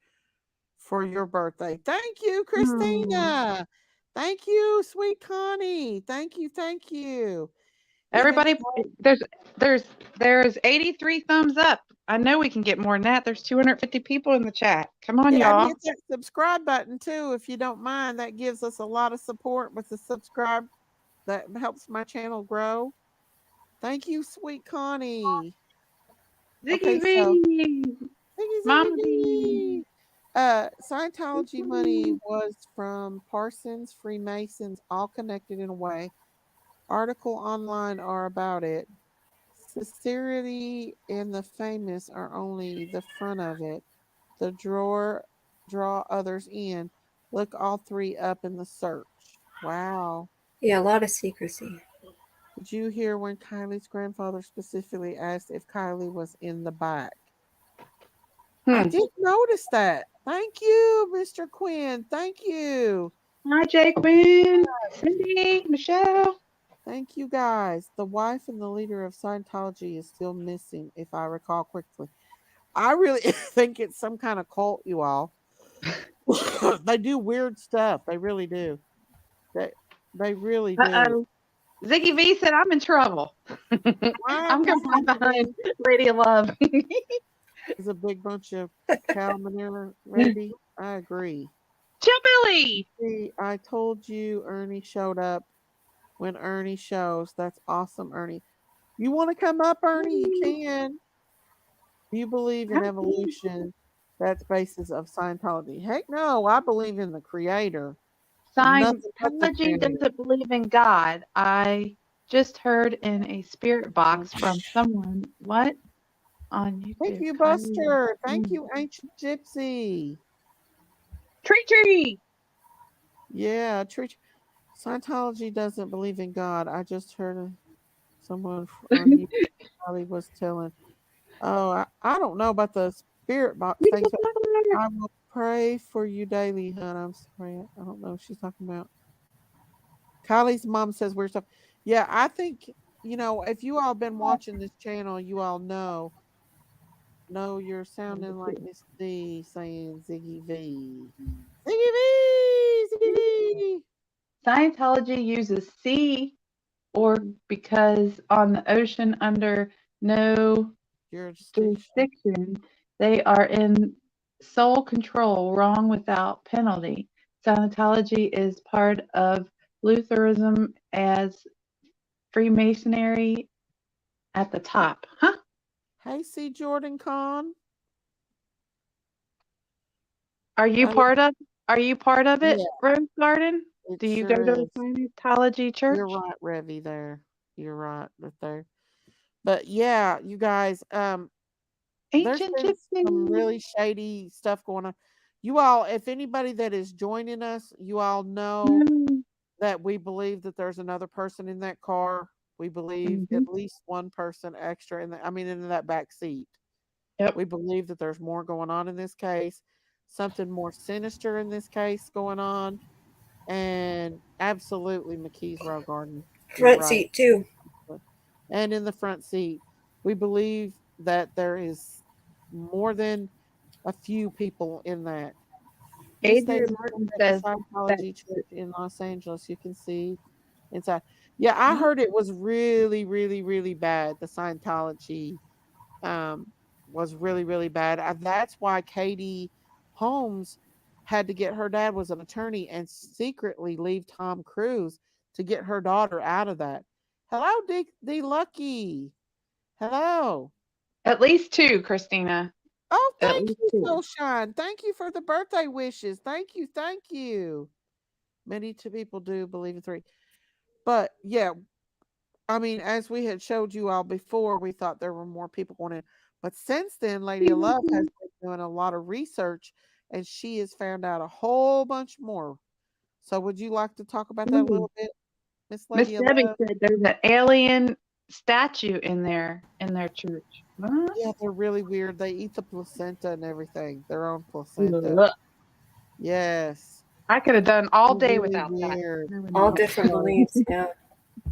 for your birthday. Thank you, Hmm. Christina. Thank you, sweet Connie. Thank you. Thank you. Even Everybody, there's there's 83 thumbs up. I know we can get more than that. There's 250 people in the chat. Come on, yeah, and y'all. hit that subscribe button too if you don't mind. That gives us a lot of support with the subscribe. That helps my channel grow. Thank you, sweet Connie. Ziggy Okay, so V, ziggy Mama ziggy. V. Scientology money was from Parsons, Freemasons, all connected in a way. Article online are about it. Sincerity and the famous are only the front of it. The draw others in. Look all three up in the search. Wow. Yeah, a lot of secrecy. Did you hear when Kylie's grandfather specifically asked if Kylie was in the back? I Hmm. did notice that. Thank you, Mr. Quinn. Thank you. Hi, Jay Quinn, Cindy, Michelle. Thank you, guys. The wife and the leader of Scientology is still missing, if I recall quickly. I really think it's some kind of cult, you all. They do weird stuff. They really do. They, they really do. Uh-oh. Ziggy V said I'm in trouble. Why I'm going to hide behind Ziggy Lady of Love. is a big bunch of cow manure, maybe. I agree. Chillbilly. See, I told you Ernie showed up when Ernie shows. That's awesome, Ernie. You want to come up, Ernie? You can. Do you believe in evolution? That's basis of Scientology. Heck no, I believe in the creator and nothing but the Scientology creator. doesn't believe in God. I just heard in a spirit box from someone. What? on YouTube. Thank you, Kiely Buster. Thank Rodni. you, Ancient Gypsy. Tree. Yeah, Scientology doesn't believe in God. I just heard someone on YouTube probably was telling. Oh, I don't know about the spirit box thing. So I will pray for you daily, hon. I'm sorry. I don't know what she's talking about. Kylie's mom says weird stuff. Yeah, I think, if you all been watching this channel, you all know. No, you're sounding like Miss D saying Ziggy V. Ziggy V! Ziggy V! Scientology uses sea org because on the ocean under no Jurisdiction. jurisdiction, they are in sole control, wrong without penalty. Scientology is part of Lutheranism as Freemasonry at the top. Huh? Hey, C. Jordan Con. Are you part of it, Yeah, Rose Garden? it Do you go sure to a is. Scientology church? You're right, Revy, there. You're right there. But yeah, you guys, there's Ancient been some Gypsy. really shady stuff going on. You all, if anybody that is joining us, you all know that we believe that there's another person in that car. We believe Mm-hmm. at least one person extra in that back seat. Yep. We believe that there's more going on in this case, something more sinister in this case going on. And absolutely, McKee's Row Garden. You're Front right. seat too. And in the front seat, we believe that there is more than a few people in that. Miss Adrian Daisy Martin at the says that Scientology Church in Los Angeles. You can see inside. Yeah, I heard it was really, really, really bad. The Scientology um, was really, really bad. That's why Katie Holmes had to get her dad was an attorney and secretly leave Tom Cruise to get her daughter out of that. Hello, D Lucky. Hello. at least two, Christina. Oh, At thank least you, two. Soulshine. Thank you for the birthday wishes. Thank you. Thank you. Many two people do believe in three. But yeah, I mean, as we had showed you all before, we thought there were more people going in. But since then, Lady of Love has been doing a lot of research and she has found out a whole bunch more. So would you like to talk about that a little bit, Miss Miss Lady of Debbie Love? said there's an alien statue in their church. What? Yeah, they're really weird. They eat the placenta and everything, their own placenta. Ugh. Yes. I could have done all They're day really without that. weird. No, All no. different beliefs. Yeah.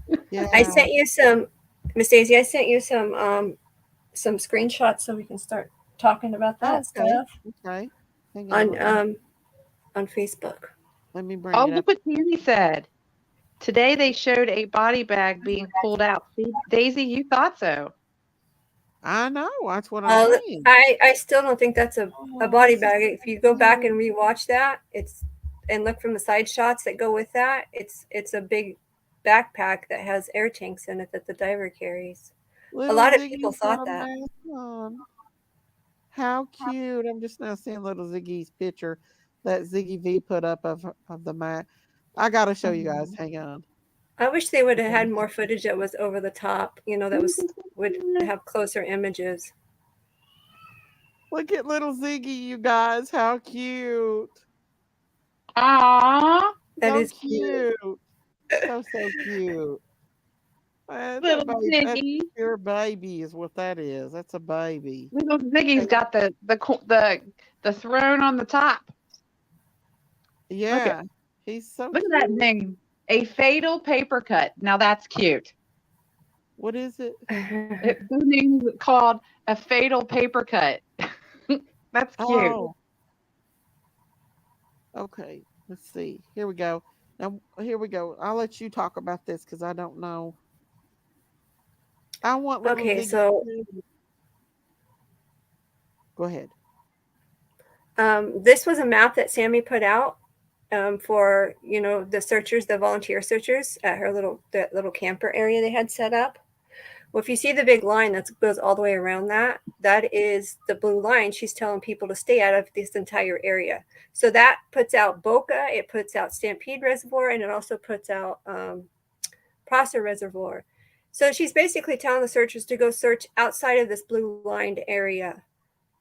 I Yeah. sent you some, Miss Daisy. I sent you some screenshots so we can start talking about Oh, that okay. stuff Okay. Hang on. on Facebook. Let me bring Oh, it up. look what Tammy said. Today they showed a body bag being pulled out. See, Daisy, you thought so. I know. That's what I'm saying. I still don't think that's a body bag. If you go back and rewatch that, and look from the side shots that go with that, it's a big backpack that has air tanks in it that the diver carries. A Little lot of people Ziggy's got thought a that. mask on. How cute. I'm just now seeing little Ziggy's picture that Ziggy V put up of the mask. I got to show you guys. Hang on. I wish they would have had more footage that was over the top, would have closer images. Look at little Ziggy, you guys. How cute. Aww, That So is cute. cute. So cute. little That's Ziggy. pure baby is what that is. That's a baby. Little Ziggy's got the throne on the top. Yeah. He's so Look at cute. that name. A fatal paper cut. Now that's cute. What is it? The name is called a fatal paper cut. That's cute. Oh, okay. Let's see. Here we go. Now, here we go. I'll let you talk about this because I don't know. I want little Okay, Ziggy. so Go ahead. this was a map that Sammy put out for the searchers, the volunteer searchers at that little camper area they had set up. Well, if you see the big line that goes all the way around that is the blue line. She's telling people to stay out of this entire area. So that puts out Boca, it puts out Stampede Reservoir, and it also puts out Prosser Reservoir. So she's basically telling the searchers to go search outside of this blue lined area,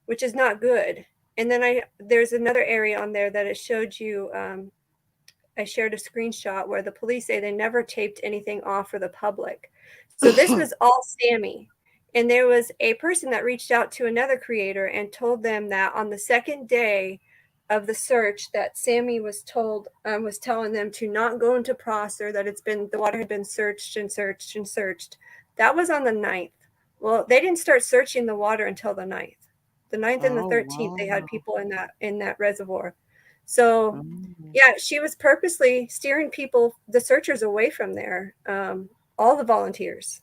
which is not good. And then there's another area on there that it showed you. I shared a screenshot where the police say they never taped anything off for the public. So this was all Sammy. And there was a person that reached out to another creator and told them that on the second day of the search that Sammy was told was telling them to not go into Prosser, that the water had been searched and searched and searched. That was on the 9th. Well, they didn't start searching the water until the 9th. The 9th and the Oh 13th, they had wow. people in that reservoir. So Oh. yeah, she was purposely steering the searchers away from there, all the volunteers.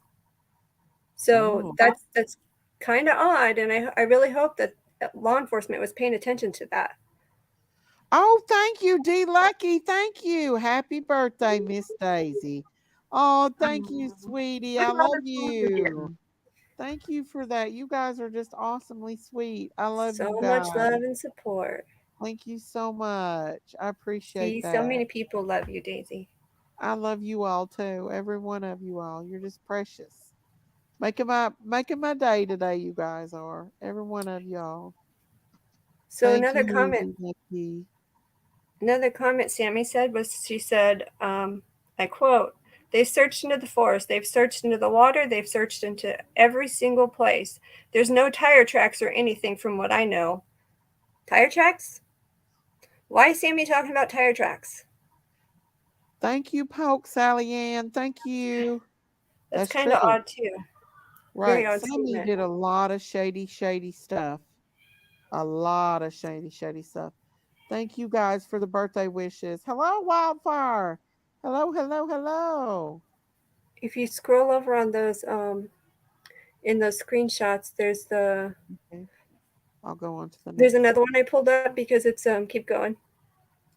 So Oh. that's kind of odd, and I really hope that law enforcement was paying attention to that. Oh, thank you, D Lucky. Thank you. Happy birthday, Miss Daisy. Oh, thank you, sweetie. I love you. Thank you for that. You guys are just awesomely sweet. I love So you much love guys. and support. Thank you so much. I appreciate See, so that. many people love you, Daisy. I love you all too. Every one of you all. You're just precious. Making my day today, you guys are. Every one of y'all. So Thank you, D Lucky. another comment Sammy said was, she said, I quote, "They've searched into the forest, they've searched into the water, they've searched into every single place. There's no tire tracks or anything from what I know." Tire tracks? Why is Sammy talking about tire tracks? Thank you, Poke Sally Ann. Thank you. That's That's kind of true. odd too. Very Right. odd Sammy statement. did a lot of shady stuff. A lot of shady stuff. Thank you guys for the birthday wishes. Hello, Wildfire. Hello. If you scroll over on those in those screenshots, Okay. I'll go on to the there's next. another one I pulled up because it's keep going.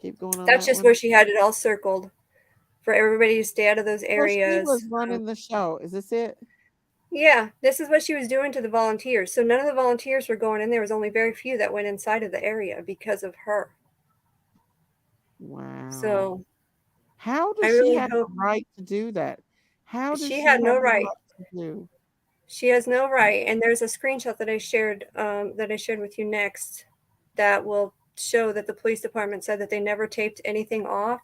Keep going on That's that just where one. she had it all circled for everybody to stay out of those So she was areas. running the show. Is this it? Yeah, this is what she was doing to the volunteers. So none of the volunteers were going in. There was only very few that went inside of the area because of her. Wow. So How I does she really have hope the right to do that? How does she she had no have the right. right to do? She has no right. And there's a screenshot that I shared with you next that will show that the police department said that they never taped anything off.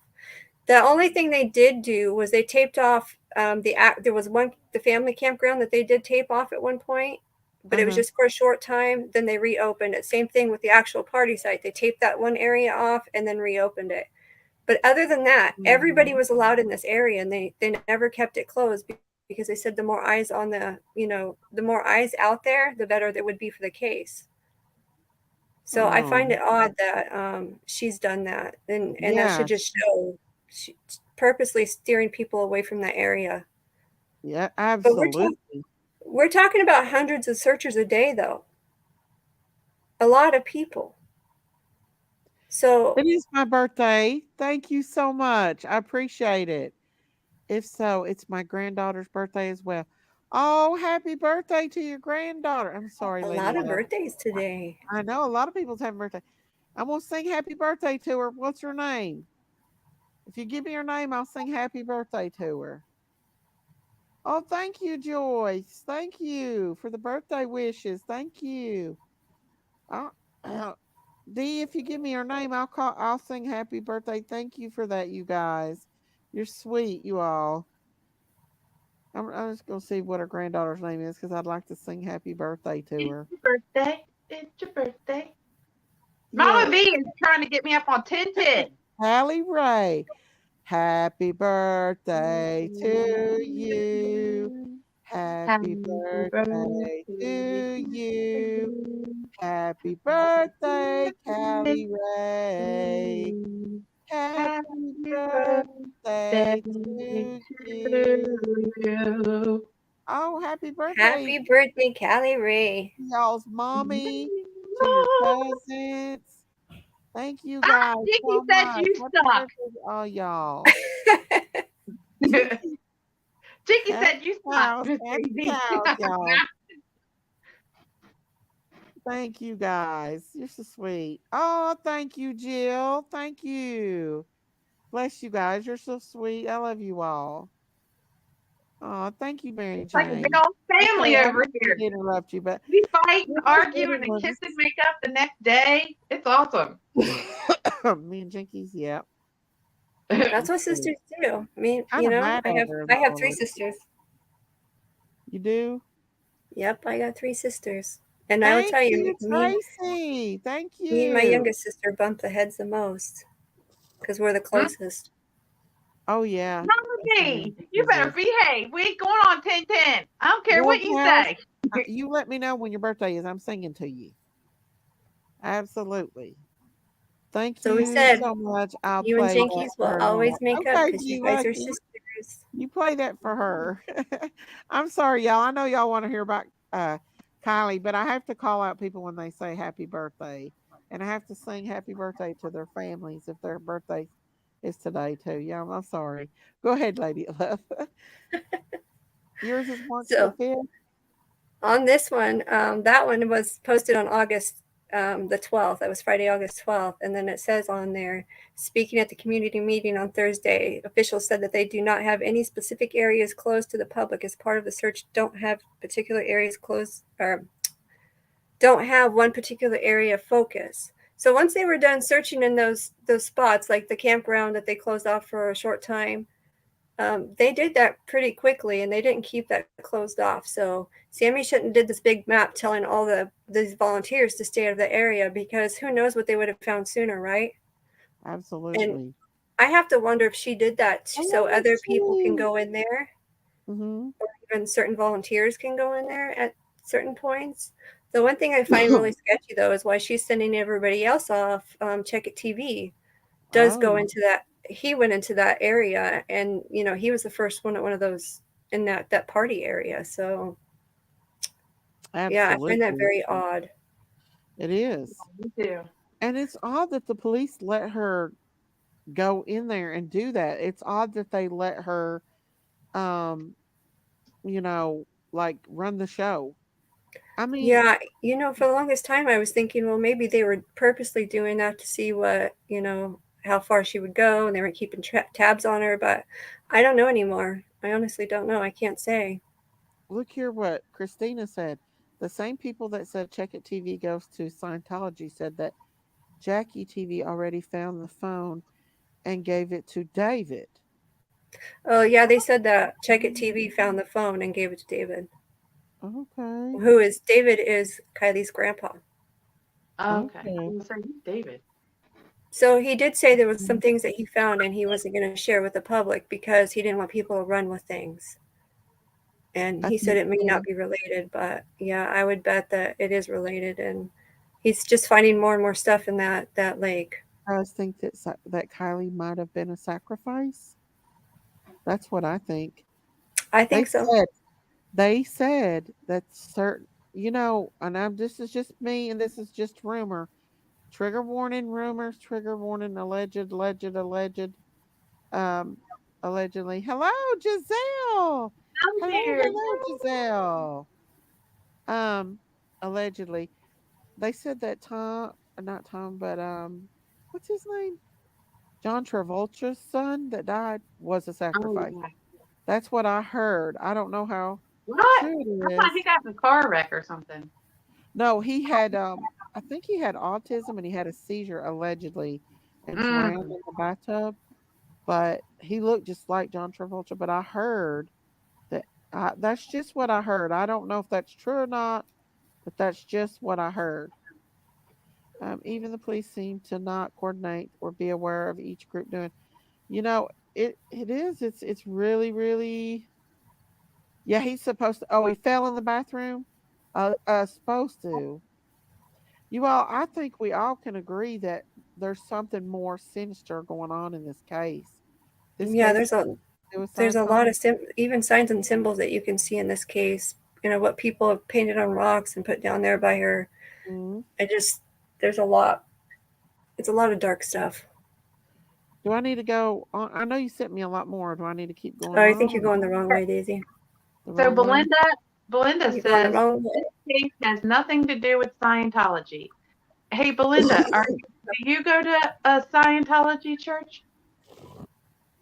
The only thing they did do was they taped off there was the family campground that they did tape off at one point, but it was Uh-huh. just for a short time. Then they reopened it. Same thing with the actual party site. They taped that one area off and then reopened it. But other than that, everybody was allowed in this area, and they never kept it closed because they said the more eyes on the more eyes out there, the better it would be for the case. So I Oh, find it odd that she's done that, and that should yeah. just show she purposely steering people away from that area. Yeah, But absolutely. we're talking about hundreds of searchers a day, though. A lot of people. So It is my birthday. Thank you so much. I appreciate it. If so, it's my granddaughter's birthday as well. Oh, happy birthday to your granddaughter. I'm sorry, a Lady lot of Love. birthdays today. I know a lot of people's having birthday. I'm gonna sing happy birthday to her. What's her name? If you give me her name, I'll sing happy birthday to her. Oh, thank you, Joyce. Thank you for the birthday wishes. Thank you. I'll, D, if you give me her name, I'll sing happy birthday. Thank you for that, you guys. You're sweet, you all. I'm just gonna see what her granddaughter's name is because I'd like to sing happy birthday to It's her. your birthday. It's your birthday. Yeah, Mama V is trying to get me up on 1010. Hallie Ray. Happy birthday to you. Happy Happy birthday to you. birthday. Happy Happy birthday, birthday Callie to Ray. you. Happy Happy birthday birthday to to you. you. Oh, happy birthday, Happy birthday, Callie Ray. y'all's mommy, to your cousins. Thank you Ah, guys Dickie so said much. you Happy suck. birthday to all y'all. Dickie Happy said you suck, cows, Miss happy Daisy. cows, y'all. Thank you guys. You're so sweet. Oh, thank you, Jill. Thank you. Bless you guys. You're so sweet. I love you all. Oh, thank you, Mary It's like a big Jane. old family Okay, I over didn't mean here. to interrupt you, but We fight and we're just argue and little then kiss ones. and make up the next day. It's awesome. Me and Jinkies, yeah. That's what sisters do. I mean, Kind of mad I at have her. I have 3 though. sisters. You do? Yep, I got 3 sisters. And I will Thank tell you, you, Tracy. Thank me and my you. youngest sister bump the heads the most because we're the closest. Oh, yeah. Mommy, you better behave. We ain't going on 10-10. I don't care Well, what you Cass, say. you let me know when your birthday is. I'm singing to you. Absolutely. Thank So we you said so much. I'll you and play that Jinkies for will her always now. make up Okay, because you G guys are Lucky. sisters. You play that for her. I'm sorry, y'all. I know y'all want to hear about Kylie, but I have to call out people when they say happy birthday. And I have to sing happy birthday to their families if their birthday is today, too. Yeah, I'm sorry. Go ahead, Lady Love. Yours is March the So 5th. on this one, that one was posted on August the 12th. That was Friday, August 12th. And then it says on there, speaking at the community meeting on Thursday, officials said that they do not have any specific areas closed to the public as part of the search, don't have particular areas closed, or don't have one particular area of focus. So once they were done searching in those spots, like the campground that they closed off for a short time, they did that pretty quickly, and they didn't keep that closed off. So Sammy shouldn't have did this big map telling all these volunteers to stay out of the area, because who knows what they would have found sooner, right? And Absolutely. I have to wonder if she did that I so love it other people can too. go in there, Mm-hmm. or even certain volunteers can go in there at certain points. The one thing I find really sketchy, though, is why she's sending everybody else off. Check It TV does go Oh, into that. He went into that area, and he was the first one at one of those in that party area. So yeah, I find that absolutely. very odd. It is. Me too. And it's odd that the police let her go in there and do that. It's odd that they let her, um, you know, like run the show. I mean, Yeah, for the longest time I was thinking, well, maybe they were purposely doing that to see what, how far she would go, and they were keeping tabs on her, but I don't know anymore. I honestly don't know. I can't say. look here what Christina said. The same people that said Check It TV goes to Scientology said that Jackie TV already found the phone and gave it to David. Oh, yeah, they said that Check It TV found the phone and gave it to David. Okay. David is Kylie's grandpa. Okay. Okay. I'm sorry, David. So he did say there was some things that he found and he wasn't going to share with the public because he didn't want people to run with things. And I he said think it may not be related, but yeah, I would bet that it is related. And he's just finding more and more stuff in that lake. I guys think that that Kylie might have been a sacrifice. That's what I think. I They think so. said they said that certain, and this is just me, and this is just rumor. Trigger warning, rumors. Trigger warning, alleged. Um, allegedly. Hello, Giselle. I'm here. Hello, Giselle. Um, allegedly, they said that Tom, not Tom, but what's his name? John Travolta's son that died was a Oh, sacrifice. yeah. That's what I heard. I don't know how What? true I it thought he is. got in a car wreck or something. No, he had I think he had autism and he had a seizure allegedly and drowned Mm. in the bathtub. But he looked just like John Travolta. But I heard that that's just what I heard. I don't know if that's true or not, but that's just what I heard. Even the police seem to not coordinate or be aware of each group doing. You know, it is. It's really really. Yeah, he's supposed to. Oh, he fell in the bathroom. Supposed to. You all, I think we all can agree that there's something more sinister going on in this case. This Yeah, case there's a with there's a lot of Scientology. even signs and symbols that you can see in this case. What people have painted on rocks and put down there by her. Mhm. I just there's a lot. It's a lot of dark stuff. Do I need to go on? I know you sent me a lot more. Do I need to keep Oh, going I on think you're or going the wrong way, Daisy. the So wrong way? Belinda You're going the says wrong way. this case has nothing to do with Scientology. Hey, Belinda, do you go to a Scientology church?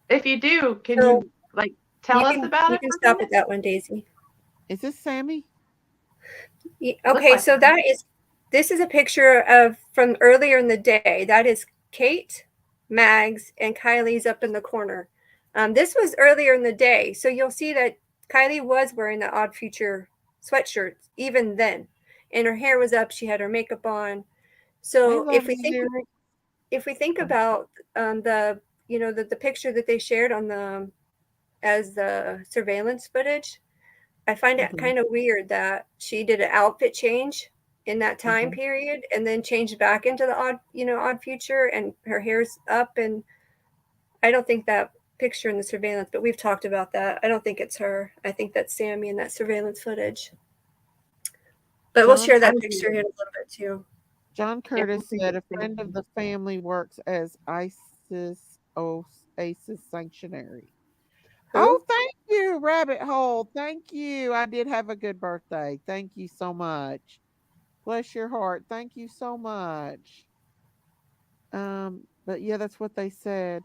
If you do, can So you like tell us about You it can for a stop minute? at that one, Daisy. Is this Sammy? Okay, like so this is a picture of from earlier in the day. That is Kate, Mags, and Kylie's up in the corner. This was earlier in the day, so you'll see that Kiely was wearing the Odd Future sweatshirt even then, and her hair was up. She had her makeup on. I So love you, Derek. if we think about the the picture that they shared on the as the surveillance footage, I find it Mhm, kind of weird that she did an outfit change in that time mhm. period and then changed back into the odd future, and her hair's up. And I don't think that picture in the surveillance, but we've talked about that. I don't think it's her. I think that's Sammy in that surveillance footage. But we'll John share that Curtis, picture in a little bit too. John Yeah, we'll Curtis see said a the friend of thing. the family works as ISIS sanctuary. Oh, Who? thank you, Rabbit Hole. Thank you. I did have a good birthday. Thank you so much. Bless your heart. Thank you so much. But yeah, that's what they said.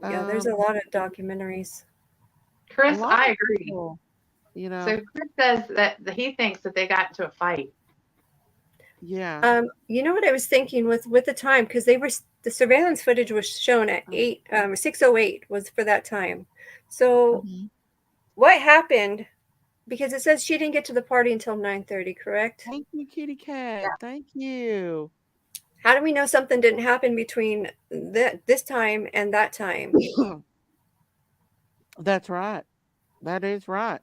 Yeah, there's Um, a lot of documentaries. a Chris, lot I of agree. people, you know, So Chris says that he thinks that they got into a fight. yeah. You know what I was thinking with the time, because the surveillance footage was shown at 6:08 was for that time. So Mhm. what happened? Because it says she didn't get to the party until 9:30, correct? Thank you, kitty cat. Thank you. How do we know something didn't happen between this time and that time? That's right. That is right.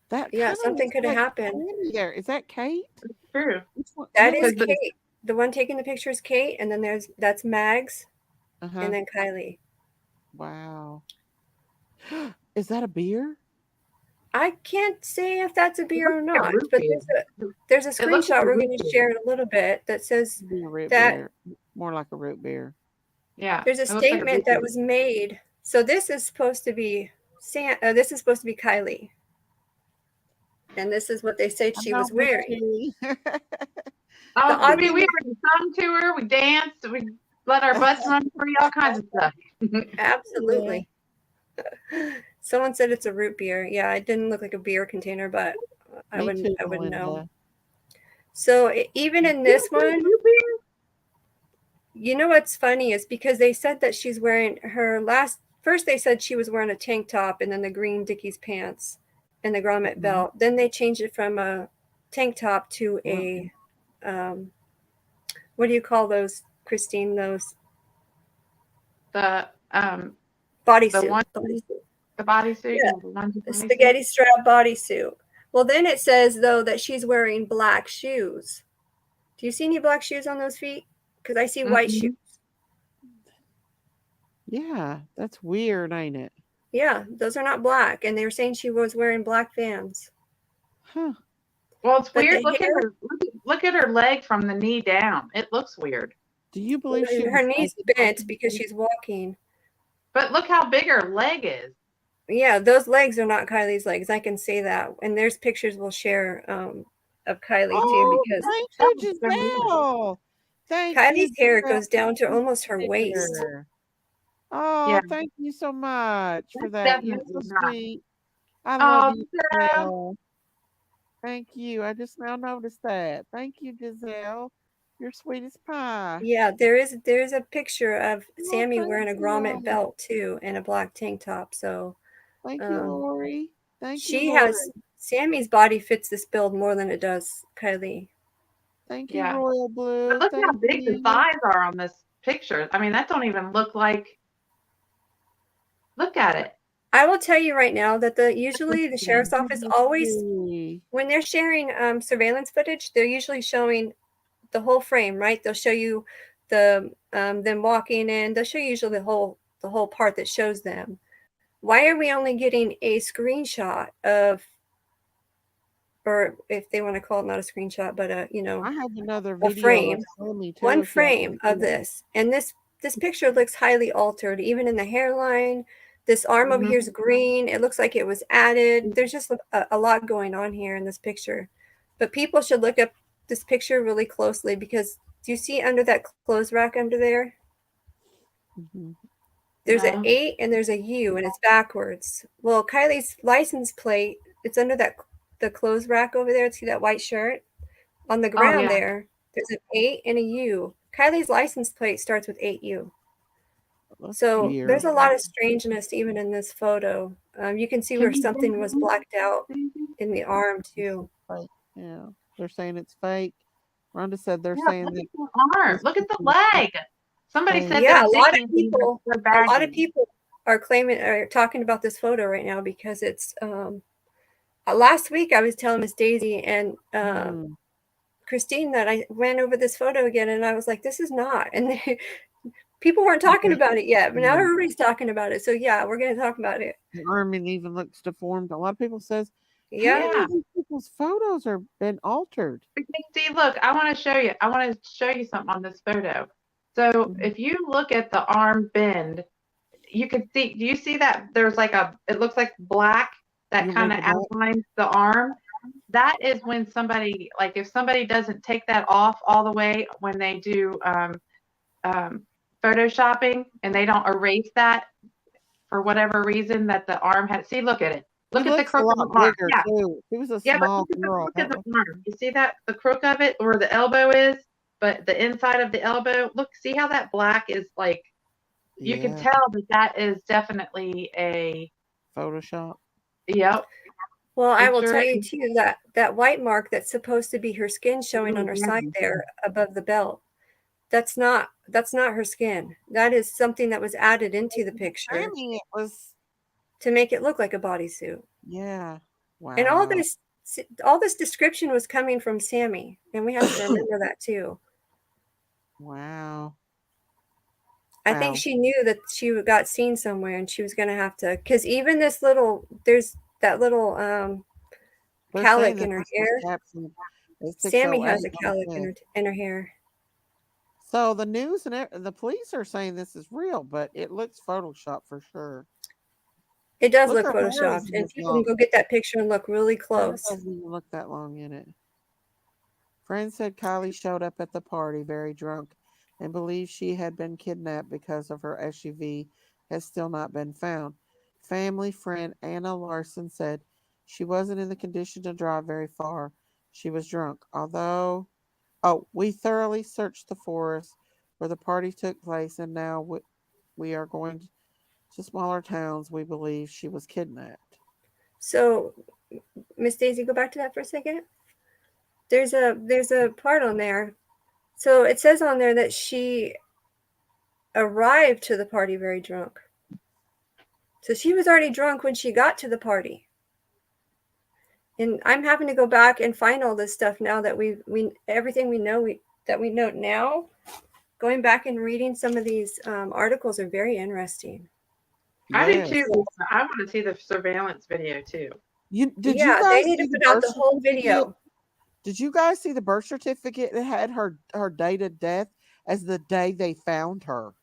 That Yeah, kind of something looks could have like happened. Sammy there. Is that Kate? True. Which one? That Who is is Because it? Kate. The one taking the picture is Kate, and then that's Mags, Uh-huh. and then Kiely. Wow. Is that a beer? I can't say if that's a it beer looks or like a not, root but beer. there's a It looks like screenshot a we're root going to beer. share in a little bit that says Be a root that beer. More like a root beer. Yeah, there's a it looks like a statement root that beer. was made. So this is supposed to be this is supposed to be Kiely, and this is what they said I she know, was Miss wearing. Kitty. The Oh, odd we thing, sung to her, we danced, we let our butts run free, all kinds of stuff. Yeah. absolutely. Someone said it's a root beer. Yeah, it didn't look like a beer container, but Me too, I wouldn't know. Melinda. So even in You this don't think one, root beer? you know what's funny is because they said that she's wearing her last. First, they said she was wearing a tank top and then the green Dickies pants and the grommet Mhm. belt. Then they changed it from a tank top to Well, a um, what do you call those, Christine? Those The bodysuit. one, Bodysuit. the bodysuit, Yeah, yeah, the onesie the bodysuit. spaghetti strap bodysuit. Well, then it says though that she's wearing black shoes. Do you see any black shoes on those feet? Because I see white shoes. Mm-hmm. yeah, that's weird, ain't it? Yeah, those are not black, and they were saying she was wearing black Vans. Huh. Well, it's But the weird. hair, Look at her leg from the knee down. It looks weird. Do you believe she her was knees naked bent walking because through? she's walking. But look how big her leg is. Yeah, those legs are not Kylie's legs. I can say that. And there's pictures we'll share of Kiely too, Oh, because thank That you, was so weird. Giselle. Thank you, Kylie's hair Giselle. goes down to Thank almost her you, waist. dear. Oh, Yeah, thank you so much for that's that. You're definitely so not. sweet. I love Oh, you, Sarah. Giselle. Thank you. I just now noticed that. Thank you, Giselle. You're sweet as pie. Yeah, there's a picture of Oh, Sammy thank wearing a grommet you. belt too and a black tank top. So Thank you, um, Lori. Thank you, she has Lori. Sammy's body fits this build more than it does Kylie. Thank you, Yeah. Royal But Blue. look how Thank big the you. thighs are on this picture. I mean, that don't even look like. Look at it. I will tell you right now that usually the sheriff's office always, Goodness. when they're sharing surveillance footage, they're usually showing the whole frame, right? They'll show you the them walking in. They'll show you usually the whole part that shows them. Why are we only getting a screenshot of, or if they want to call it not a screenshot, but I have another a video of frame, Sammy too one if y'all want frame to of see it. this, and this picture looks highly altered, even in the hairline. This arm over Mm-hmm. here is green. It looks like it was added. There's just a lot going on here in this picture. But people should look up this picture really closely, because do you see under that clothes rack under there? Mhm. There's an No. 8 and there's a U, and it's backwards. Well, Kylie's license plate, it's under the clothes rack over there. See that white shirt? On the Oh ground yeah. there's an 8 and a U. Kylie's license plate starts with 8U. That's So weird. there's a lot of strangeness even in this photo. You can see where Can you something zoom was in, blacked out Daisy? in the arm It's too. fake. Yeah, they're saying it's fake. Rhonda said they're Yeah, saying look that at the arm. this Look at the picture is leg. Somebody fake. said that Yeah, it did came from a a lot of baggie. people are talking about this photo right now because it's last week I was telling Miss Daisy and Hmm. Christine that I ran over this photo again, and I was like, this is not. And people weren't talking Yeah. about it yet, but now Yeah. everybody's talking about it. So yeah, we're going to talk about it. The arm even looks deformed. A lot of people says, how Yeah. many Yeah. of these people's photos are been altered? See, look, I want to show you. I want to show you something on this photo. So Mhm. if you look at the arm bend, you can see, do you see that there's like it looks like black that You kind make of it back? outlines the arm? That is when somebody, like if somebody doesn't take that off all the way when they do um, photoshopping and they don't erase that for whatever reason that the arm had. See, look at it. He Look at the looks a crook of the lot arm. bigger Yeah, too. He was a yeah, but small look at the girl. crook of That the was arm. You see that the crook of it where the elbow is, but the inside of the elbow. Look, see how that black is like. You can yeah, tell that that is definitely a. Photoshop. Yep, Well, I it will sure tell you is. too that that white mark that's supposed to be her skin showing on her side there above the belt. That's not her skin. That is something that was added into the picture Sammy, it was. to make it look like a bodysuit. Yeah. And Wow. all this description was coming from Sammy, and we have to remember that too. Wow. I think Wow. she knew that she got seen somewhere and she was going to have to, because even this little, there's that little They're saying cowlick that in her this was hair. captioned as Sammy has 608 a on cowlick the fifth. in her hair. So the news and the police are saying this is real, but it looks photoshopped for sure. It does Look, look her hair photoshopped, isn't and as people can long. go get that picture and look really Her hair close. doesn't even look that long in it. Friends said Kylie showed up at the party very drunk and believes she had been kidnapped because of her SUV has still not been found. Family friend Anna Larson said she wasn't in the condition to drive very far. She was drunk. We thoroughly searched the forest where the party took place, and now we are going to smaller towns. We believe she was kidnapped. So, Miss Daisy, go back to that for a second. There's a part on there. So it says on there that she arrived to the party very drunk. So she was already drunk when she got to the party. And I'm having to go back and find all this stuff now that we everything that we know now. Going back and reading some of these articles are very interesting. I do Yes. too, Lisa. I want to see the surveillance video too. Did you Yeah, they guys need to see the put out birth the whole certificate? video. Did you guys see the birth certificate that had her date of death as the day they found her?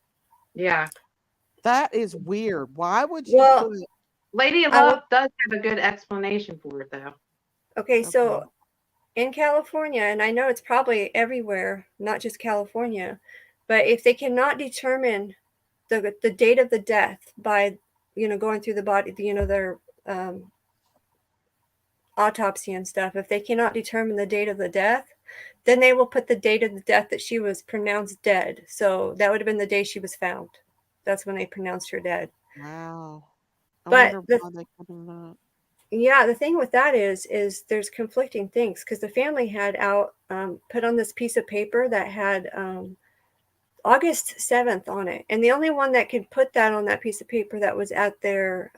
Yeah. That is weird. Why would you Well, put Lady I will. Love does have a good explanation for it though. Okay, so okay? in California, and I know it's probably everywhere, not just California, but if they cannot determine the date of the death by going through the body, their um, autopsy and stuff, if they cannot determine the date of the death, then they will put the date of the death that she was pronounced dead. So that would have been the day she was found. That's when they pronounced her dead. Wow. I But wonder why they put them up. yeah, the thing with that is there's conflicting things because the family had out put on this piece of paper that had August 7th on it, and the only one that could put that on that piece of paper that was at their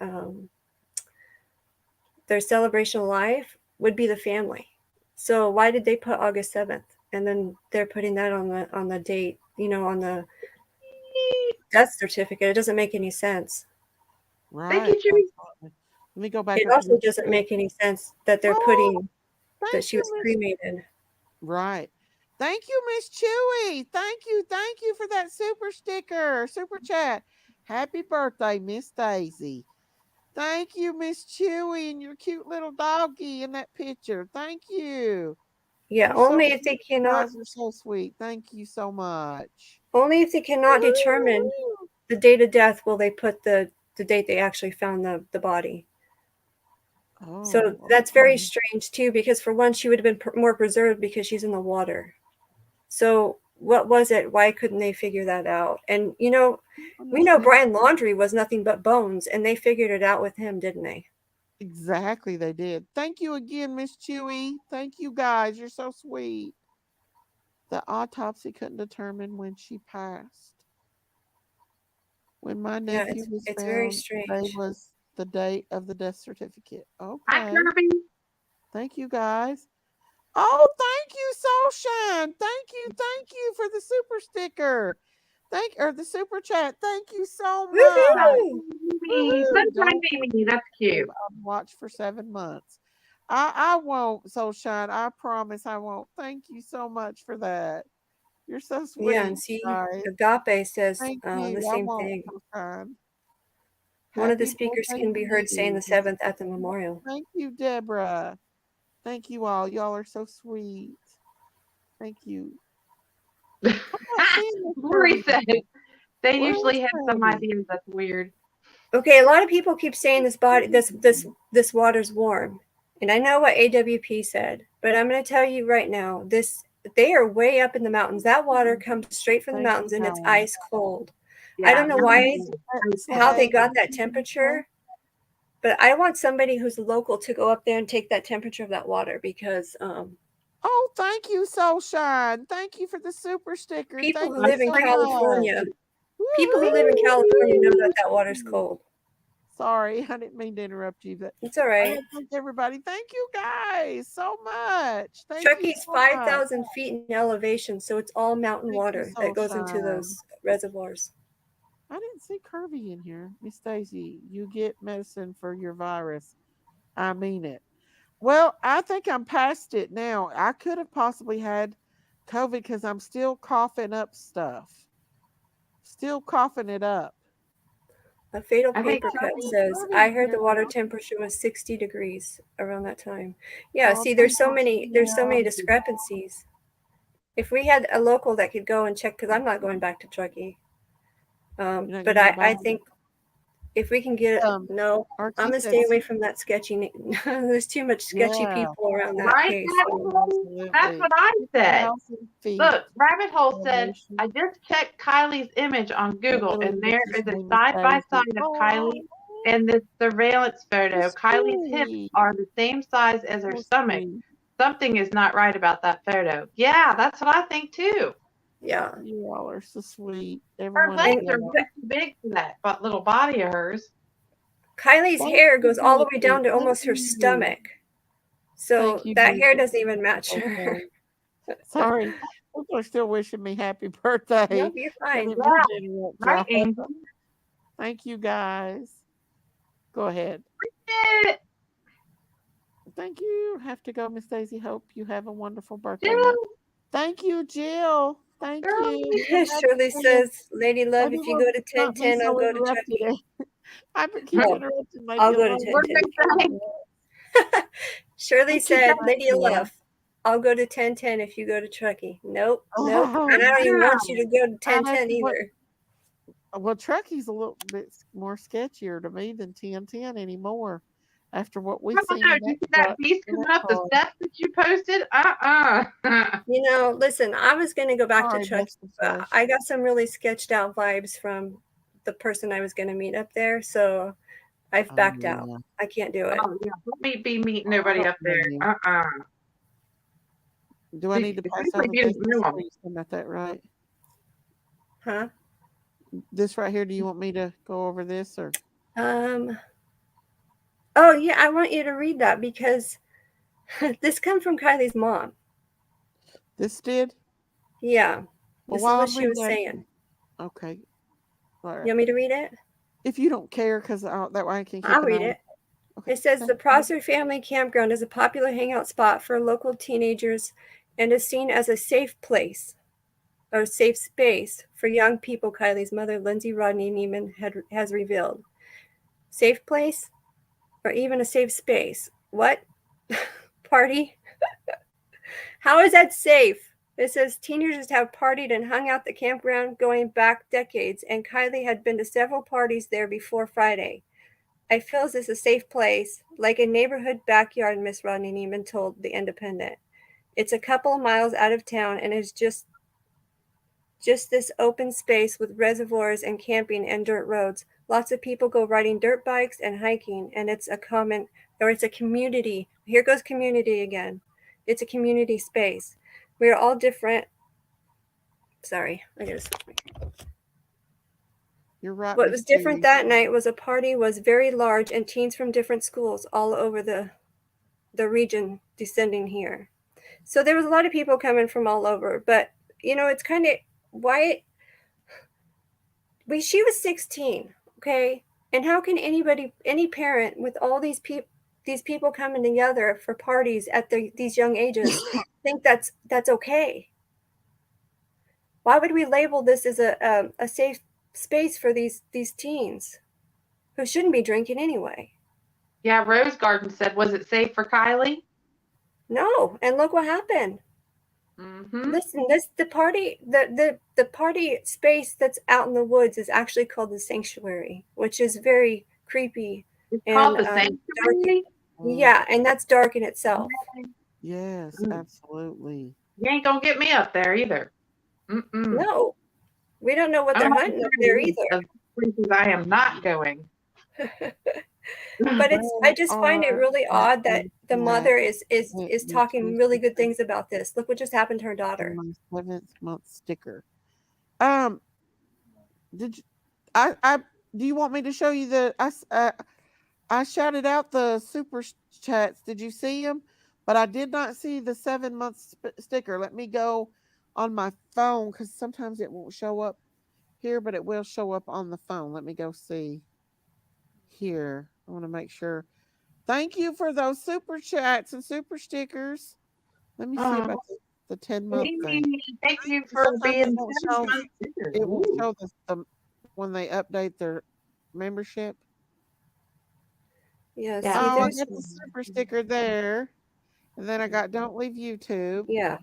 celebration of life would be the family. So why did they put August 7th? And then they're putting that on the date, on the death certificate. It doesn't make any sense. Thank Right. you, Judy. Absolutely. Let me go back It up to also Miss doesn't Chewy. make any sense that they're Oh, putting that thank she you, was Miss. cremated. Right. Thank you, Miss Chewy. Thank you. Thank you for that super sticker, super chat. Happy birthday, Miss Daisy. Thank you, Miss Chewy, and your cute little doggy in that picture. Thank you. Yeah, You're so only if sweet. they You cannot guys are so sweet. Thank you so much. only if they cannot determine Woo-hoo. the date of death will they put the date they actually found the body. So Oh, that's very okay. strange too, because for one, she would have been more preserved because she's in the water. So what was it? Why couldn't they figure that out? And we know Understand. Brian Laundrie was nothing but bones, and they figured it out with him, didn't they? Exactly, they did. Thank you again, Miss Chewy. Thank you guys. You're so sweet. The autopsy couldn't determine when she passed. When my Yeah, nephew was it's very found, today strange. was the date of the death certificate. Hi, Okay. Kirby. Thank you guys. Oh, thank you, Soulshine. Thank you for the super sticker. The super chat. Thank you so much. Woohoo! Mimi, Woohoo! Sunshine Don't Mimi, that's cute. watch for 7 months. I won't, Soulshine. I promise I won't. Thank you so much for that. You're so Yeah, sweet, and see, guys. Agape says Thank the you. I same won't, thing. Soulshine. One of the Happy speakers birthday can to be heard saying the you. 7th at the memorial. Thank you, Deborah. Thank you all. Y'all are so sweet. Thank you. I'm not seeing this Lori Kirby. said they Where usually is have some Kirby? ideas that's weird. Okay, a lot of people keep saying this water's warm, and I know what AWP said, but I'm going to tell you right now, they are way up in the mountains. That water comes straight from the Thank mountains, you, and it's guys. ice cold. I Yeah, don't know Did why, you get that how they swag? got that temperature, but I want somebody who's local to go up there and take that temperature of that water, because Oh, thank you, Soulshine. Thank you for the super sticker. people Thank who you live in so much. California, people who live in California know that that water's Woo-hoo! cold. Sorry, I didn't mean to interrupt you, but It's all I right. want to thank everybody. Thank you guys so much. Thank you Truckee's so much. 5,000 feet in elevation, so it's all mountain Thank you, water that goes into Soulshine. those reservoirs. I didn't see Kirby in here. Miss Stacy, you get medicine for your virus. I mean it. Well, I think I'm past it now. I could have possibly had COVID because I'm still coughing up stuff. Still coughing it up. A fatal I think paper cut Kirby, says, I Kirby's heard here the water now. temperature was 60 degrees around that time. Yeah, Oh, see, thank there's so you. many Yeah. discrepancies. If we had a local that could go and check, because I'm not going back to Truckee. You're not But gonna go I back. think if we can get it, no, I'm Archie gonna said, stay away from that sketchy. There's too much sketchy yeah, people around that right, case. Rabbit Hole? That's absolutely. what I said. 6,000 feet Look, Rabbit Hole said, elevation. I just checked Kylie's image on Google, Really, and there what's his is a name is side by Daisy. side of Oh, Kylie and this surveillance photo. so Kylie's hips sweet. are the same size as her So stomach. sweet. Something is not right about that photo. Yeah, that's what I think too. Yeah. You all are so sweet. Her Everyone is legs And are y'all. way too big for that little body of hers. Kylie's Thank hair you, goes all the way down to Thank almost her you. stomach. So Thank you, that hair Daisy. doesn't even match her. Okay. Sorry. People are still wishing me happy birthday. No, you're I fine. didn't Yeah, mean to interrupt right, y'all. Angel? Thank you guys. Go ahead. Thank you. Have to go, Miss Daisy. Hope you have a wonderful birthday Jill, month. Thank you, Jill. Thank girl, you. Come back Shirley again. says, Lady Love, if you Everyone, go to not me 1010, I'll so go to interrupted. Chucky. I keep Oh, interrupting Lady I'll go to Alone. what did 1010. I say? Shirley Thank you, said, guys. Lady Yeah. Love, I'll go to 1010 if you go to Truckee. Nope, nope. Oh, And I don't even Yeah, want you to go to I 1010 what, either. well, Truckiee's a little bit more sketchier to me than 1010 anymore. After what we've I don't seen know. in Did you that, see that beast in coming that up the car. steps that you posted? Listen, I was going to go back to Sorry, Chuckee, bless the but flesh. I got some really sketched out vibes from the person I was going to meet up there. So I've backed out. Yeah. I can't do it. Oh, yeah. Let me be meeting nobody up there. Do I need to It's pass usually over be this? in the middle. You got that right. Huh? This right here. Do you want me to go over this or? Oh yeah, I want you to read that because this comes from Kylie's mom. This did? Yeah. Well, This is while what I'm she was reading that, saying. okay. All right. You want me to read it? If you don't care, because that way I can keep I'll an read eye. it. Okay. It says the Thank you. Prosser Family Campground is a popular hangout spot for local teenagers and is seen as a safe place or safe space for young people, Kylie's mother, Lindsay Rodney Neiman, has revealed. Safe place or even a safe space? What? Party? How is that safe? It says teenagers have partied and hung out the campground going back decades, and Kiely had been to several parties there before Friday. I feel this a safe place, like a neighborhood backyard, Miss Rodney Neiman told The Independent. It's a couple of miles out of town and is just this open space with reservoirs and camping and dirt roads. Lots of people go riding dirt bikes and hiking, and it's a community. Here goes community again. It's a community space. We are all different. Sorry, I gotta switch my. You're right. What Miss was different Chewy. that night was a party was very large and teens from different schools all over the region descending here. So there was a lot of people coming from all over, but it's kind of why she was 16, okay? And how can any parent with all these people coming together for parties at these young ages think that's okay? Why would we label this as a safe space for these teens who shouldn't be drinking anyway? Yeah, Rose Garden said, was it safe for Kiely? No, and look what happened. Mm-hmm. Listen, the party space that's out in the woods is actually called the sanctuary, which is very creepy. It's and called the dark. sanctuary. Yeah, and that's dark in itself. Yes, absolutely. You ain't gonna get me up there either. Mm-mm. No, we don't know what they're hunting up there either. Of places I am not going. But I just find it really odd that the mother is talking really good things about this. Look what just happened to her daughter. My 7th month sticker. Did you, I do you want me to show you the I shouted out the super chats. Did you see them? But I did not see the 7-month sticker. Let me go on my phone because sometimes it won't show up here, but it will show up on the phone. Let me go see here. I want to make sure. Thank you for those super chats and super stickers. Let me see about the 10-month thing. Thank you for being. It won't show the when they update their membership. Yes. Yeah, I got the super sticker there. And then I got Don't Leave YouTube. Yeah.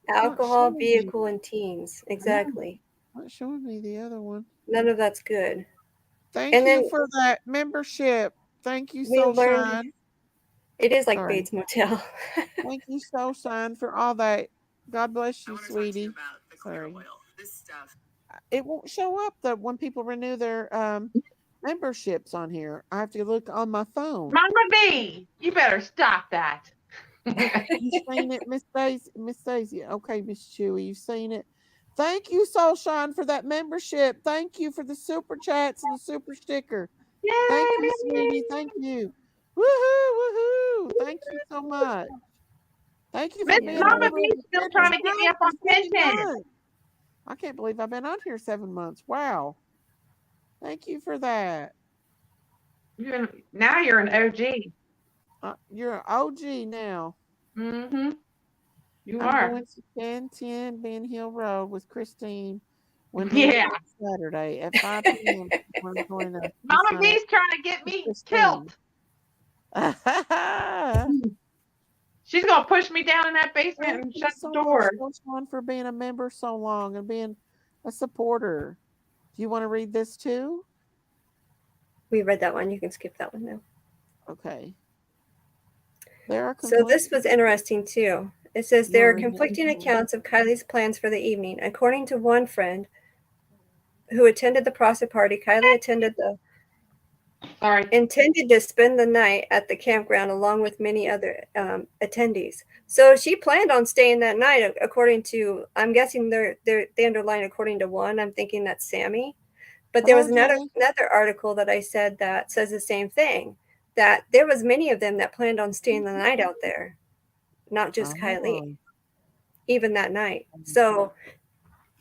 Alcohol, vehicle, and teens. Exactly. Not showing me the other one. None of that's good. Thank you for that membership. Thank you, Soul Shine. It is like Bates Motel. Thank you, Soul Shine, for all that. God bless you, sweetie. Sorry. This stuff. It won't show up when people renew their memberships on here. I have to look on my phone. Mama B, you better stop that. You seen it, Miss Daisy? Miss Daisy. Okay, Miss Chewy, you've seen it. Thank you, Soul Shine, for that membership. Thank you for the super chats and the super sticker. Yay, thank you, sweetie. Thank you. Woohoo, woohoo. Thank you so much. Thank you for being Mama B's still trying to get me up on pension. I can't believe I've been on here 7 months. Wow. Thank you for that. Now you're an OG. You're an OG now. Mm-hmm. I'm going to 1010 Ben Hill Road with Christine. Saturday at 5 p.m. Mama B's trying to get me killed. She's gonna push me down in that basement and shut the door. Thanks for being a member so long and being a supporter. Do you want to read this too? We read that one. You can skip that one now. Okay. So this was interesting too. It says there are conflicting accounts of Kiely's plans for the evening. According to one friend who attended the Prosit party, Kiely intended to spend the night at the campground along with many other attendees. So she planned on staying that night, according to, I'm guessing they underline according to one. I'm thinking that's Sammy. But there was another article that I said that says the same thing, that there was many of them that planned on staying the night out there, not just Kiely, even that night. So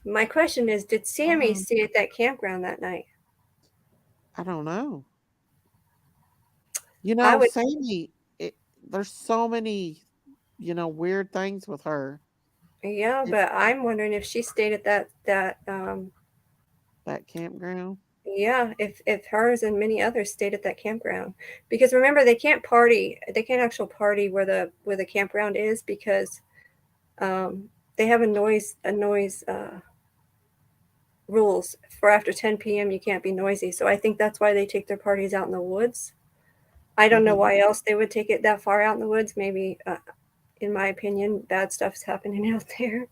my question is, did Sammy stay at that campground that night? I don't know. Sammy, there's so many, weird things with her. Yeah, but I'm wondering if she stayed at that campground. Yeah, if hers and many others stayed at that campground, because remember they can't actually party where the campground is because they have a noise rules for after 10 p.m. you can't be noisy. So I think that's why they take their parties out in the woods. I don't know why else they would take it that far out in the woods. Maybe, in my opinion, bad stuff's happening out there.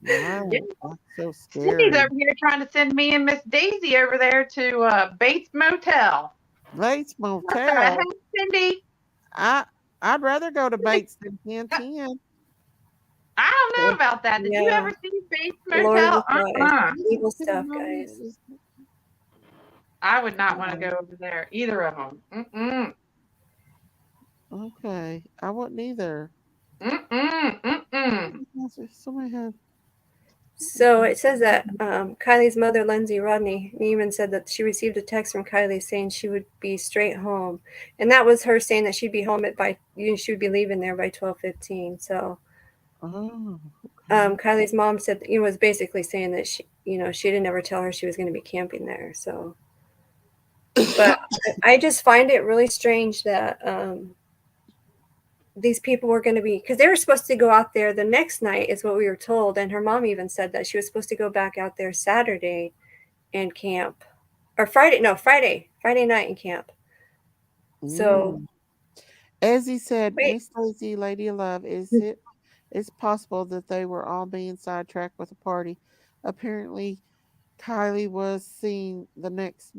Wow, Yeah. that's so Cindy's scary. over here trying to send me and Miss Daisy over there to Bates Motel. Bates What the Motel. heck, Cindy? I'd rather go to Bates than 1010. I don't know about that. Did you Yeah, ever see Bates Lord of the Motel? Flies. Uh-uh. Evil stuff, guys. I would not want to go over there. Either of them. Mm-mm. Okay, I wouldn't either. Mm-mm. Mm-mm. Somebody had. So it says that Kylie's mother, Lindsay Rodni, Neiman, said that she received a text from Kylie saying she would be straight home, and that was her saying that she'd be home she would be leaving there by 12:15. So Oh, okay. Kylie's mom said was basically saying that she didn't ever tell her she was going to be camping there. So, but I just find it really strange that these people were going to be, because they were supposed to go out there the next night is what we were told, and her mom even said that she was supposed to go back out there Saturday and camp, or Friday night and camp. So as he said, wait, Miss Daisy, Lady of Love, it's possible that they were all being sidetracked with a party. Apparently, Kylie was seen the next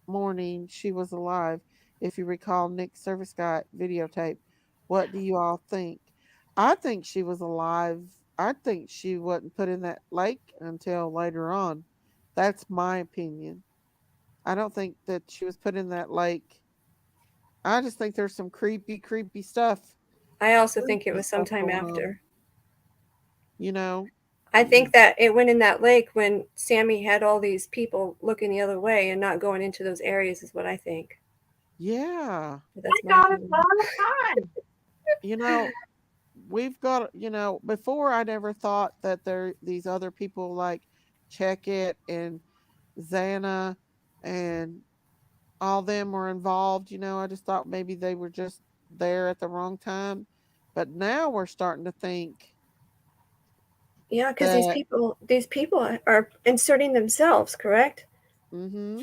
morning. She was alive. If you recall, Nick Service got videotape. What do you all think? I think she was alive. I think she wasn't put in that lake until later on. That's my opinion. I don't think that she was put in that lake. I just think there's some creepy stuff. I also think it Creepy was stuff sometime going on. after. You know? I think that it went in that lake when Sammy had all these people looking the other way and not going into those areas is what I think. Yeah. But that's Thank my God it's opinion. all the time. You know, we've got, before I never thought that these other people like Check It and Xana and all them were involved. I just thought maybe they were just there at the wrong time. But now we're starting to think Yeah, because that, these people are inserting themselves, correct? mm-hmm.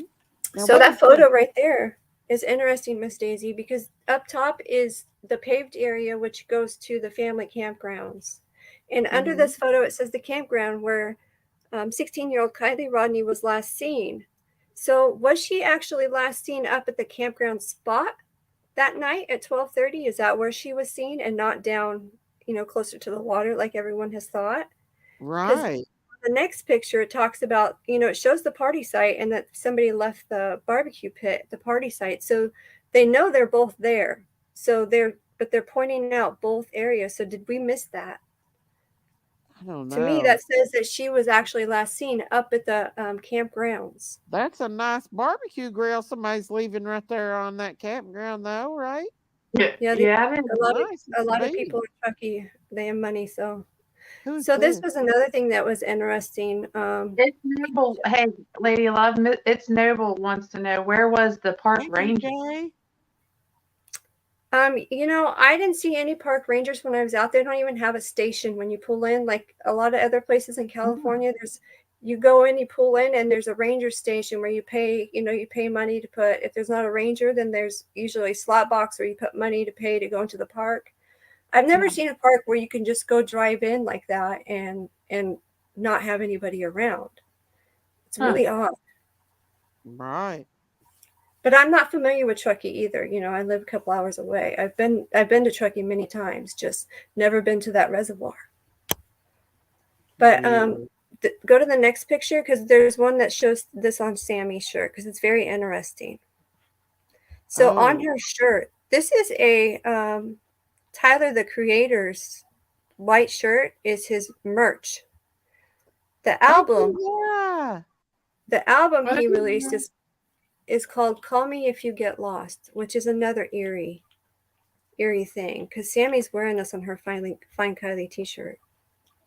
Now, So what that is this? photo right there is interesting, Miss Daisy, because up top is the paved area which goes to the family campgrounds. And under Mm-hmm. this photo, it says the campground where 16-year-old Kiely Rodni was last seen. So was she actually last seen up at the campground spot that night at 12:30? Is that where she was seen and not down, closer to the water like everyone has thought? Because Right. the next picture, it talks about, it shows the party site and that somebody left the barbecue pit, the party site. So they know they're both there. So they're pointing out both areas. So did we miss that? I don't To me, know. that says that she was actually last seen up at the campgrounds. That's a nice barbecue grill somebody's leaving right there on that campground, though, right? Yeah, Yeah, it is. Nice a to lot of be. people in Truckee, they have money. So Who's this this? was another thing that was interesting. It's Noble. Hey, Lady Love, it's Noble wants to know, where was the park Thank you, ranger? Jay. I didn't see any park rangers when I was out there. They don't even have a station when you pull in. Like a lot of other places in California, you go in, you pull in, and there's a ranger station where you pay money to put. If there's not a ranger, then there's usually a slot box where you put money to pay to go into the park. I've never seen a park where you can just go drive in like that and not have anybody around. It's really odd. Right. But I'm not familiar with Truckee either. I live a couple hours away. I've been to Truckee many times, just never been to that reservoir. But Yeah. go to the next picture because there's one that shows this on Sammy's shirt because it's very interesting. So on Oh. her shirt, this is a Tyler the Creator's white shirt is his merch. The Thank album, you, yeah. What he is released it? is called "Call Me If You Get Lost," which is another eerie thing because Sammy's wearing this on her Fine Kylie t-shirt.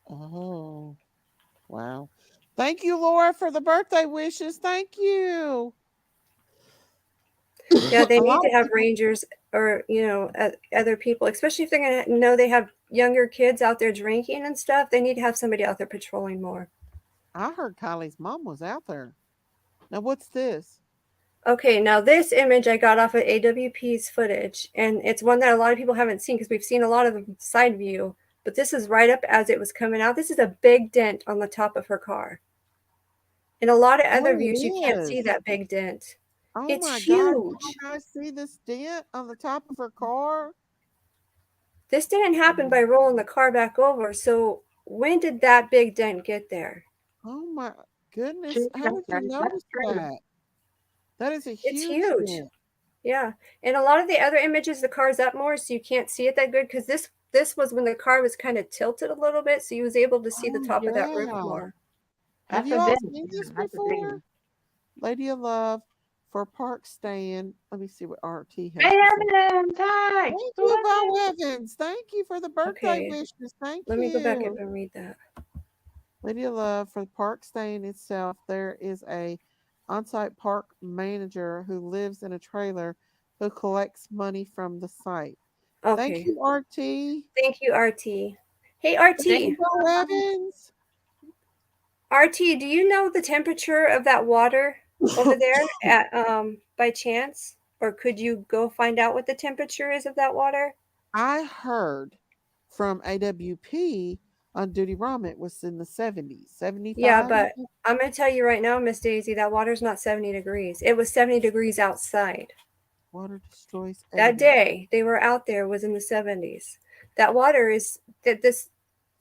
Oh. Wow. Thank you, Laura, for the birthday wishes. Thank you. Yeah, they A need lot to of have people. rangers or other people, especially if they're going to know they have younger kids out there drinking and stuff. They need to have somebody out there patrolling more. I heard Kylie's mom was out there. Now, what's this? Okay, now this image I got off of AWP's footage, and it's one that a lot of people haven't seen because we've seen a lot of the side view, but this is right up as it was coming out. This is a big dent on the top of her car. In a lot of other Oh, it views, you can't see is. that big dent. Oh It's my God. Can huge. you guys see this dent on the top of her car? This didn't happen by rolling the car back over, so when did that big dent get there? Oh my goodness. She's How got did you that. That's notice true. that? That is a It's huge huge. dent. Yeah, and a lot of the other images, the car's up more, so you can't see it that good because this was when the car was kind of tilted a little bit, so you was able to see the Oh, top of that roof yeah. more. Have That's you a all dent. seen Yeah, this that's a big before? one. Lady of Love for park stand. Let me see what RT has Hey, to say. Evans, hi. Thank you, Bo Evans. Thank you for the birthday Okay, wishes. Thank let me go back up you. and read that. Lady of Love for the park staying itself. There is a on-site park manager who lives in a trailer who collects money from the site. Thank Okay, you, RT. thank you, RT. Hey, Thank Thank you, RT. Bo Evans. RT, do you know the temperature of that water over there at by chance? Or could you go find out what the temperature is of that water? I heard from AWP on Duty Rum it was in the 70s, Yeah, 75. but I'm going to tell you right now, Miss Daisy, that water's not 70 degrees. It was 70 degrees outside. Water destroys That evidence. day they were out there was in the 70s. That water is that this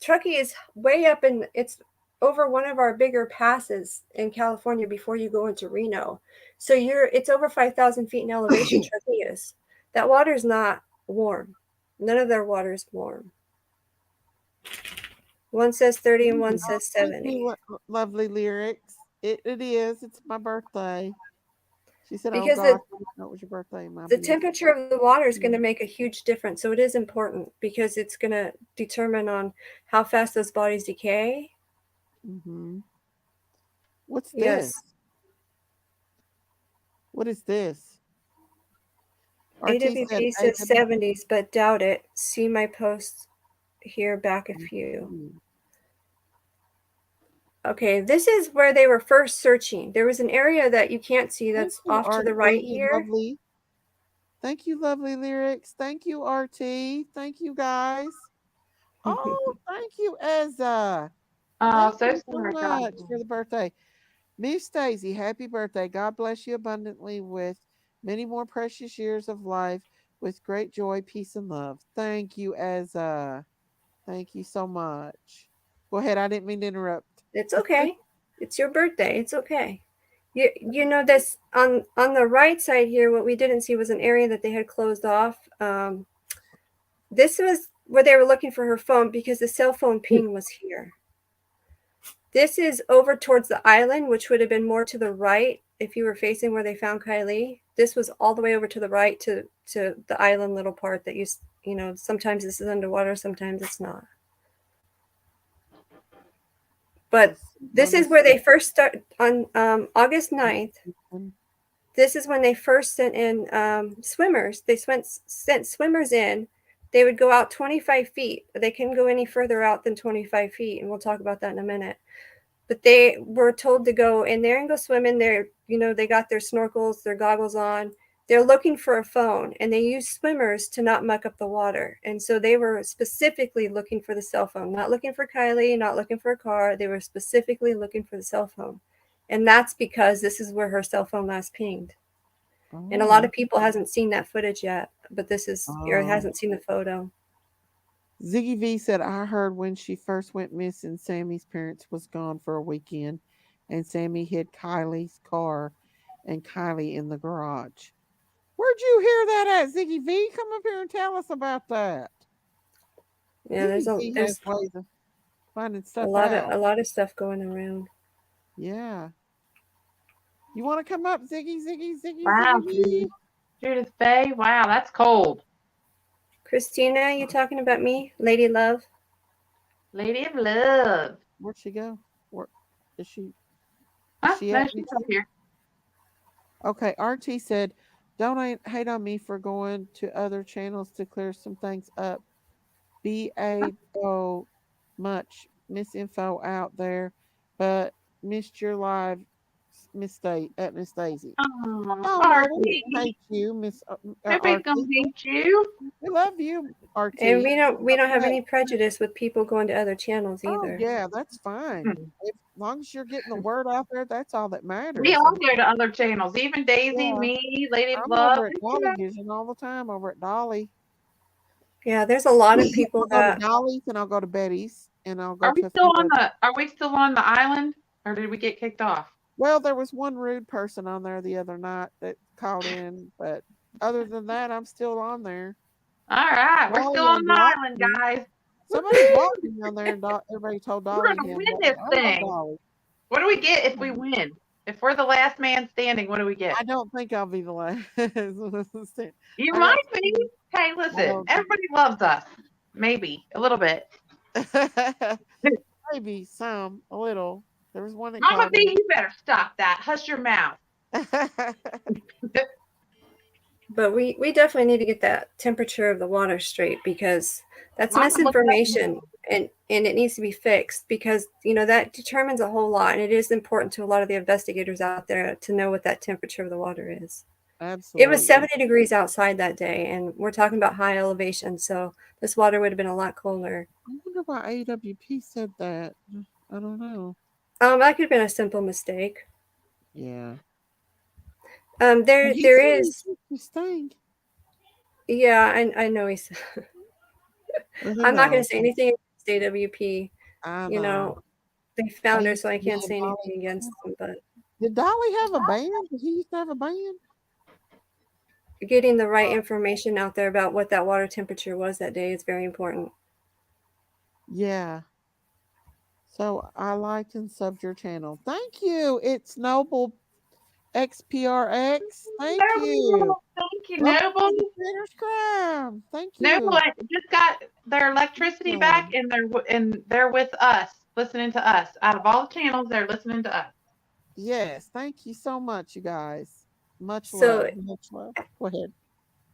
Truckee is way up in it's over one of our bigger passes in California before you go into Reno. So it's over 5,000 feet in elevation. Truckee is. That water is not warm. None of their water is warm. One says 30 and one says Thank 70. you, lovely lyrics. It is. It's my birthday. She said, "Oh Because gosh, I didn't know it was your birthday, my the beautiful." temperature of the water is going to make a huge difference. So it is important because it's going to determine on how fast those bodies decay. Mm-hmm. What's Yes. this? What is this? RT said AWP says 70s, but doubt it. See my post here back a few. Okay, this is where they were first searching. There was an area that you can't see Thank that's you, off to the RT. right here. Lovely. Thank you, lovely lyrics. Thank you, RT. Thank you, guys. Oh, thank you, Ezra. Oh, Thank so you so sorry, God. much for the birthday. Miss Stacy, happy birthday. God bless you abundantly with many more precious years of life with great joy, peace, and love. Thank you, Ezra. Thank you so much. Go ahead. I didn't mean to interrupt. It's okay. It's your birthday. It's okay. You know this on the right side here. What we didn't see was an area that they had closed off. This was where they were looking for her phone because the cell phone ping was here. This is over towards the island, which would have been more to the right if you were facing where they found Kiely. This was all the way over to the right to the island little part that sometimes this is underwater, sometimes it's not. But this is where they first start on August 9th. This is when they first sent in swimmers. They sent swimmers in. They would go out 25 feet. They couldn't go any further out than 25 feet, and we'll talk about that in a minute. But they were told to go in there and go swim in there. They got their snorkels, their goggles on. They're looking for a phone, and they use swimmers to not muck up the water. And so they were specifically looking for the cell phone, not looking for Kiely, not looking for a car. They were specifically looking for the cell phone. And that's because this is where her cell phone last pinged. And a lot of people hasn't seen that footage yet, but or hasn't seen the photo. Ziggy V said, I heard when she first went missing, Sammy's parents was gone for a weekend, and Sammy hid Kylie's car and Kiely in the garage. Where'd you hear that at, Ziggy V? Come up here and tell us about that. Yeah, there's ways of finding stuff out. A lot of stuff going around. Yeah. You want to come up, Ziggy? Wow, Ziggy? Judith Faye. Wow, that's cold. Christina, you talking about me? Lady Love? Lady of Love. Where'd she go? Where is she? Huh? No, she's up here. Okay, RT said, Don't hate on me for going to other channels to clear some things up. BA though much misinfo out there, but missed your live, Miss Daisy. Oh, Oh no, we Artie. didn't hate you, Miss Nobody's gonna RT. hate you. We love you, And RT. we don't have Okay. any prejudice with people going to other channels Oh either. yeah, that's fine. Hmm. As long as you're getting the word out there, that's all that We matters. I all mean, go to other channels, even Daisy, yeah, me, Lady of I'm Love. over at Dolly Vision all the time. Over at Dolly, Yeah, there's a lot of people I'll go to that Dolly's and I'll go to Betty's and I'll go Are we to a still few on other. the island, or did we get kicked off? Well, there was one rude person on there the other night that called in, but other than that, I'm still on there. All right, we're Dolly still on ain't the blocked island, me. guys. Somebody blocked me on there, and everybody told We're Dolly gonna again. win But this I love thing. Dolly. What do we get if we win? If we're the last man standing, what do we get? I don't think I'll be the last. You I got might be. Hey, I listen, don't everybody loves us. Maybe a little bit. maybe some, a little. There was one that Mama called B, in. you better stop that. Hush your mouth. but we definitely need to get that temperature of the water straight, because that's Mama looked up. misinformation, and it needs to be fixed, because that determines a whole lot, and it is important to a lot of the investigators out there to know what that temperature of the water is. It was Absolutely. 70 degrees outside that day, and we're talking about high elevation, so this water would have been a lot colder. I wonder why AWP said that. I don't know. That could have been a simple mistake. Yeah. There He there said he is, took this thing. yeah, I know he's. Well, who I'm not going to knows? say anything against AWP. I You know. know, they found her, Thanks, so I can't man, say Dolly. anything against them. But Did Dolly have a band? Did he used to have a band? getting the right information out there about what that water temperature was that day is very important. Yeah. So I liked and subbed your channel. Thank you. It's Noble XPRX. Thank you. Noble, thank you, Welcome Noble. to the Creator's Crime. Thank Noble you. just got their electricity back, Awesome. and they're with us, listening to us. Out of all the channels, they're listening to us. Yes. Thank you so much, you guys. Much So love. Much love. Go ahead.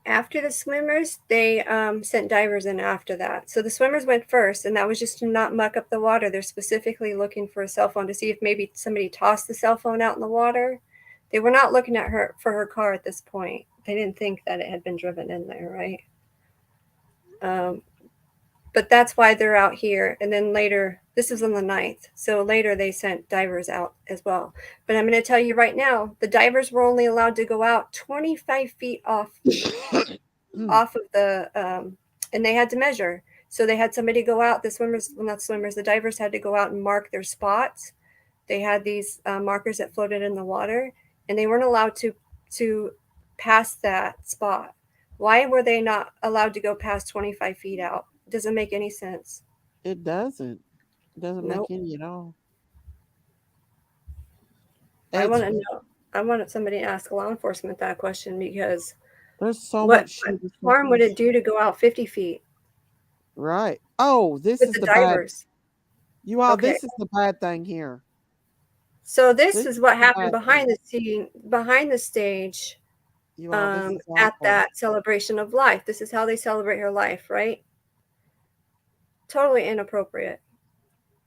after the swimmers, they sent divers in after that. So the swimmers went first, and that was just to not muck up the water. They're specifically looking for a cell phone to see if maybe somebody tossed the cell phone out in the water. They were not looking at her for her car at this point. They didn't think that it had been driven in there, right? But that's why they're out here. And then later, this is on the 9th. So later they sent divers out as well. But I'm going to tell you right now, the divers were only allowed to go out 25 feet off of the, and they had to measure. So they had somebody go out, the swimmers, well, not swimmers, the divers had to go out and mark their spots. They had these markers that floated in the water, and they weren't allowed to pass that spot. Why were they not allowed to go past 25 feet out? Doesn't make any sense. It doesn't. It doesn't make Nope. any at all. I want It's to know. I want somebody to ask law enforcement that question, because there's so what much shit that's harm would making it do to go out 50 feet right. Oh, this with is the the bad. divers? You all, Okay. this is the bad thing here. So this This is is what the happened bad behind thing. the scene, behind the stage, You all, this is at awful. that celebration of life. This is how they celebrate her life, right? Totally inappropriate.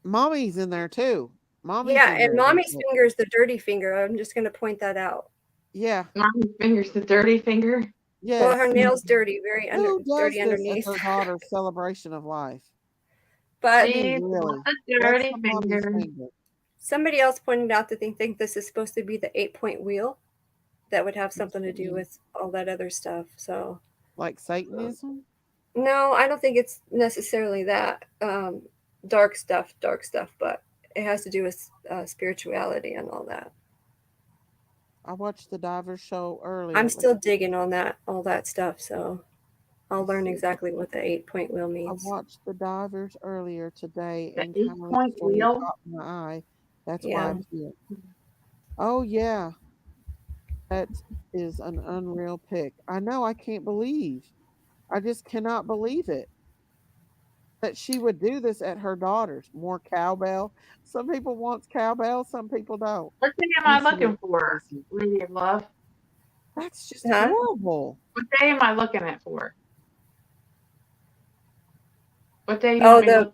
Mommy's in there too. Mommy's Yeah, in and there. mommy's finger is the dirty finger. I'm just going to point that out. Yeah. Mommy's finger's the dirty finger. Well, her Yes. nail's dirty, Who does dirty this at underneath. their daughter's celebration of life? I But mean, She's really. got the That's dirty the mommy's finger. finger. somebody else pointed out that they think this is supposed to be the 8-point wheel that would have something to do with all that other stuff. So, Like Satanism? no, I don't think it's necessarily that dark stuff, but it has to do with spirituality and all that. I watched the Diver show earlier. I'm still digging on all that stuff, so I'll learn see. exactly what the 8-point wheel I means. watched the Divers earlier today The and kind of 8-point started wheel. caught my eye. That's why Yeah. I'm here. Oh yeah. That is an unreal pick. I know, I can't believe. I just cannot believe it. That she would do this at her daughter's. More cowbell. Some people want cowbell, some people don't. What thing am I Listen, looking for, Stacy. Lady of Love? That's just Huh? horrible. What day am I looking at for? What day you Oh, want me to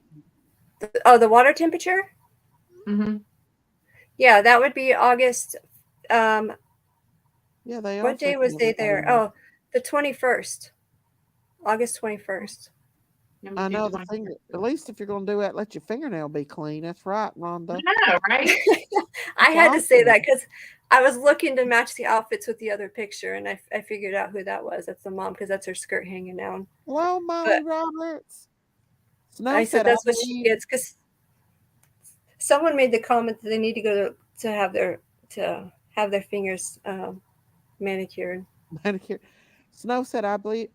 look? the water temperature? Mm-hmm. Yeah, that would be August. Yeah, they are. What day was they there? Oh, the 21st. August 21st. I know the finger. At least if you're going to do that, let your fingernail be clean. That's right, Rhonda. Yeah, right? I had to say awesome. that because I was looking to match the outfits with the other picture, and I figured out who that was. That's the mom because that's her skirt hanging down. Hello, Molly Roberts. Snow I said said, that's I what she believe. gets because someone made the comment that they need to go to have their fingers manicured. Manicure. Snow said, I believe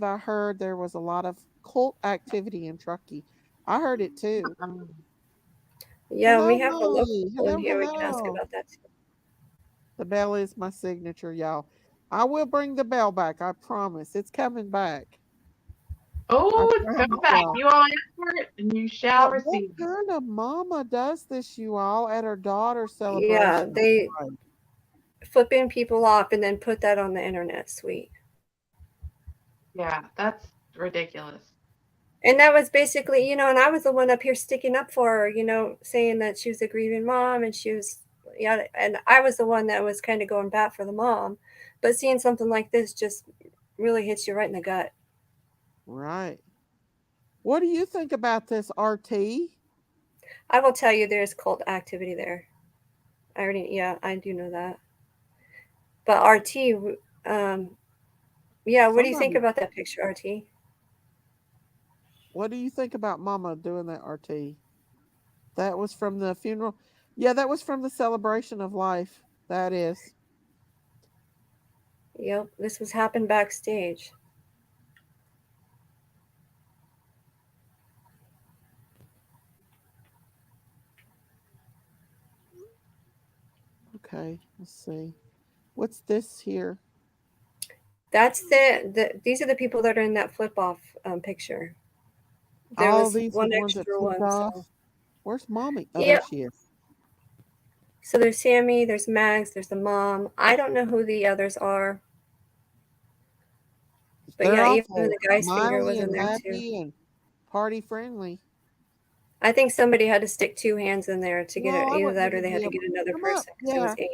I heard there was a lot of cult activity in Truckee. I heard it too. Yeah, Hello, we have a local Molly. one Hello, here. We can ask hello. about that too. The bell is my signature, y'all. I will bring the bell back. I promise. It's coming back. Oh, it's promise coming back. y'all. You all ask for it, and you shall But what receive. kind of mama does this, you all, at her daughter's Yeah, celebration? they flipping people off and then put that on the internet. Sweet. Yeah, that's ridiculous. And that was basically, and I was the one up here sticking up for her, saying that she was a grieving mom and she was, yeah, and I was the one that was kind of going bat for the mom. But seeing something like this just really hits you right in the gut. Right. What do you think about this, RT? I will tell you there's cult activity there. I do know that. But RT, yeah, what do you think about that picture, RT? What do you think about Mama doing that, RT? That was from the funeral. Yeah, that was from the celebration of life. That is. Yep, this was happened backstage. Okay, let's see. What's this here? That's these are the people that are in that flip off picture. There All was these one ones that extra flipped one. off. So. Where's Mommy? Oh, Yeah. there she is. So there's Sammy, there's Max, there's the mom. I don't know who the others are. But They're yeah, even awful the guy's finger smiley was in and there happy too. and party friendly. I think somebody had to stick two hands in there to get it. No, I Either wouldn't that or even they be had to able get to another come up. person because there was Yeah,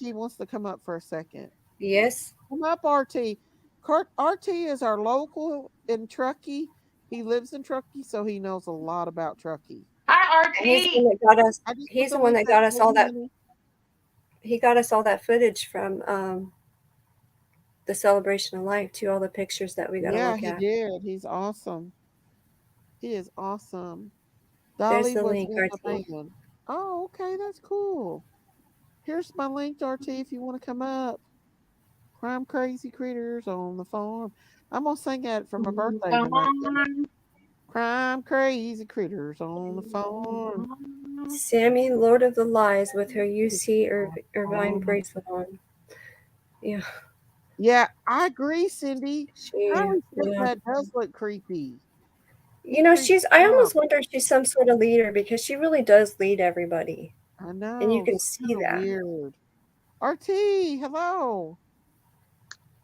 8. RT wants to come up for a second. Yes. Come up, RT. RT is our local in Truckee. He lives in Truckee, so he knows a lot about Truckee. Hi, And he's the RT. one that got us. I just put He's the the one link that there got us for all you, that. honey. He got us all that footage from the celebration of life too. All the pictures that we got to Yeah, look he at. did. He's awesome. He is awesome. There's Dolly the was link, in the RT. band. Oh, okay, that's cool. Here's my link to RT if you want to come up. Crime Crazy Critters on the Farm. I'm gonna sing at it for my birthday Come tonight. on. Crime Crazy Critters on the Farm. Sammy, Lord of the Lies, with her UC Irvine bracelet on. Yeah. Yeah, I agree, Cindy. Holy shit, Yeah. that does look creepy. I almost wonder if she's some sort of leader because she really does lead everybody. I know. And you can It's see that. weird. RT, hello.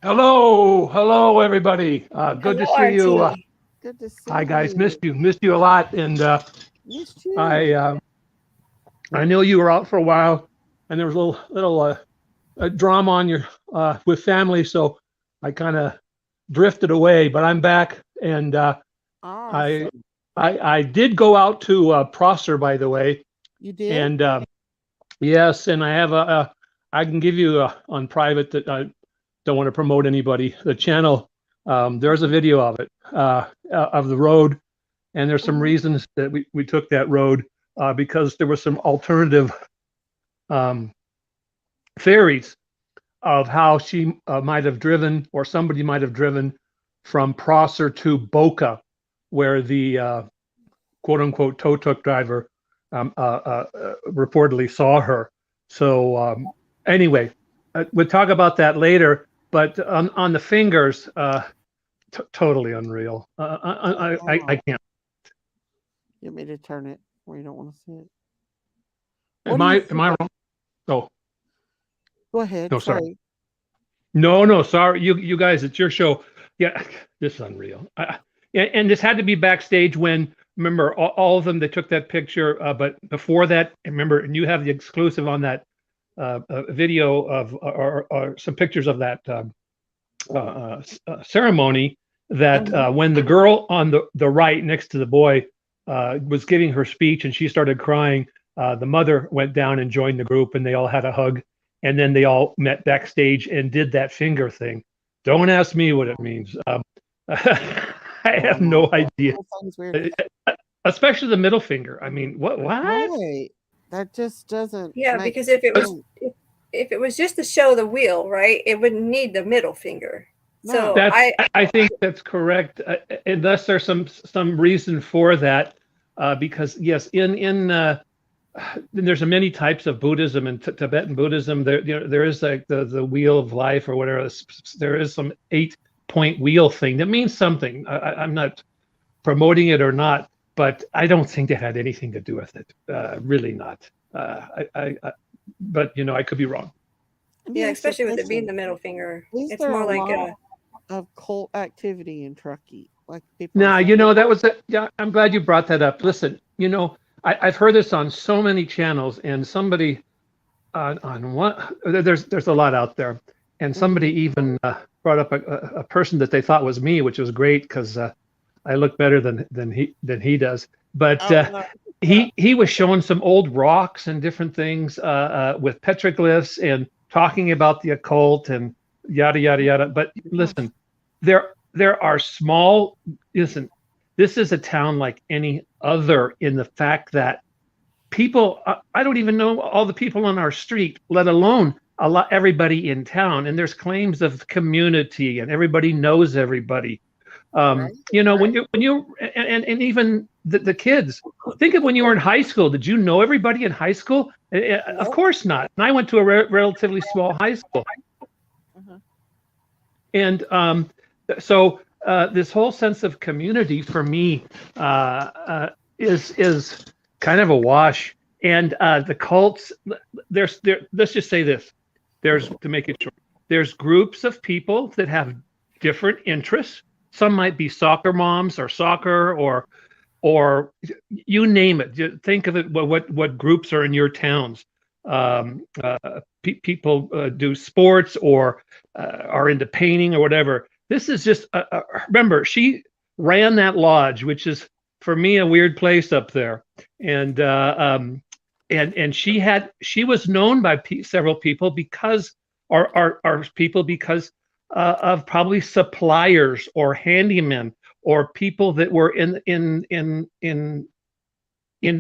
Hello, everybody. Good to see you. RT. Good to see Hi, guys. you. Missed you a lot, and Missed you. I know you were out for a while, and there was a little drama on your with family, so I kind of drifted away. But I'm back, and Awesome. I did go out to Prosser, by the way. You did? And yes, and I have I can give you on private that I don't want to promote anybody. The channel, there's a video of it, of the road, and there's some reasons that we took that road because there was some alternative theories of how she might have driven, or somebody might have driven from Prosser to Boca, where the quote unquote tow truck driver reportedly saw her. So anyway, we'll talk about that later. But on the fingers, totally unreal. I can't. You want me to turn it where you don't want to see it? Am I wrong? Oh, Go ahead. no, sorry. No, sorry, you guys, it's your show. Yeah, this is unreal. And this had to be backstage when, remember, all of them, they took that picture. But before that, remember, and you have the exclusive on that video of, or some pictures of that ceremony, that when the girl on the right next to the boy was giving her speech and she started crying, the mother went down and joined the group and they all had a hug. And then they all met backstage and did that finger thing. Don't ask me what it means. I have no idea. That sounds weird. Especially the middle finger. I mean, what? Right. That just doesn't. Yeah, make because if it was sense. if it was just to show the wheel, right, it wouldn't need the middle finger. So I think that's correct, unless there's some reason for that, because yes, there's many types of Buddhism and Tibetan Buddhism. There is like the wheel of life or whatever. There is some 8-point wheel thing that means something. I'm not promoting it or not, but I don't think it had anything to do with it. Really not. But I could be wrong. yeah, especially with it being the middle finger, it's there more a like lot a of cult activity in Truckee, like people. Now, that was yeah. I'm glad you brought that up. Listen, I've heard this on so many channels, and somebody on what there's a lot out there, and somebody even brought up a person that they thought was me, which was great because I look better than he does. But he was showing some old rocks and different things with petroglyphs and talking about the occult and yada yada yada. But listen, there are small. Listen, this is a town like any other in the fact that people, I don't even know all the people on our street, let alone everybody in town. And there's claims of community and everybody knows everybody. Right. When you and even the kids, think of when you were in high school. Did you know everybody in high school? Of course not. And I went to a relatively small high school. And so this whole sense of community for me is kind of a wash. And the cults, let's just say this. To make it short, there's groups of people that have different interests. Some might be soccer moms or soccer or you name it. Think of it. What groups are in your towns? People do sports or are into painting or whatever. This is just remember, she ran that lodge, which is for me a weird place up there, and she was known by several people because of probably suppliers or handymen or people that were in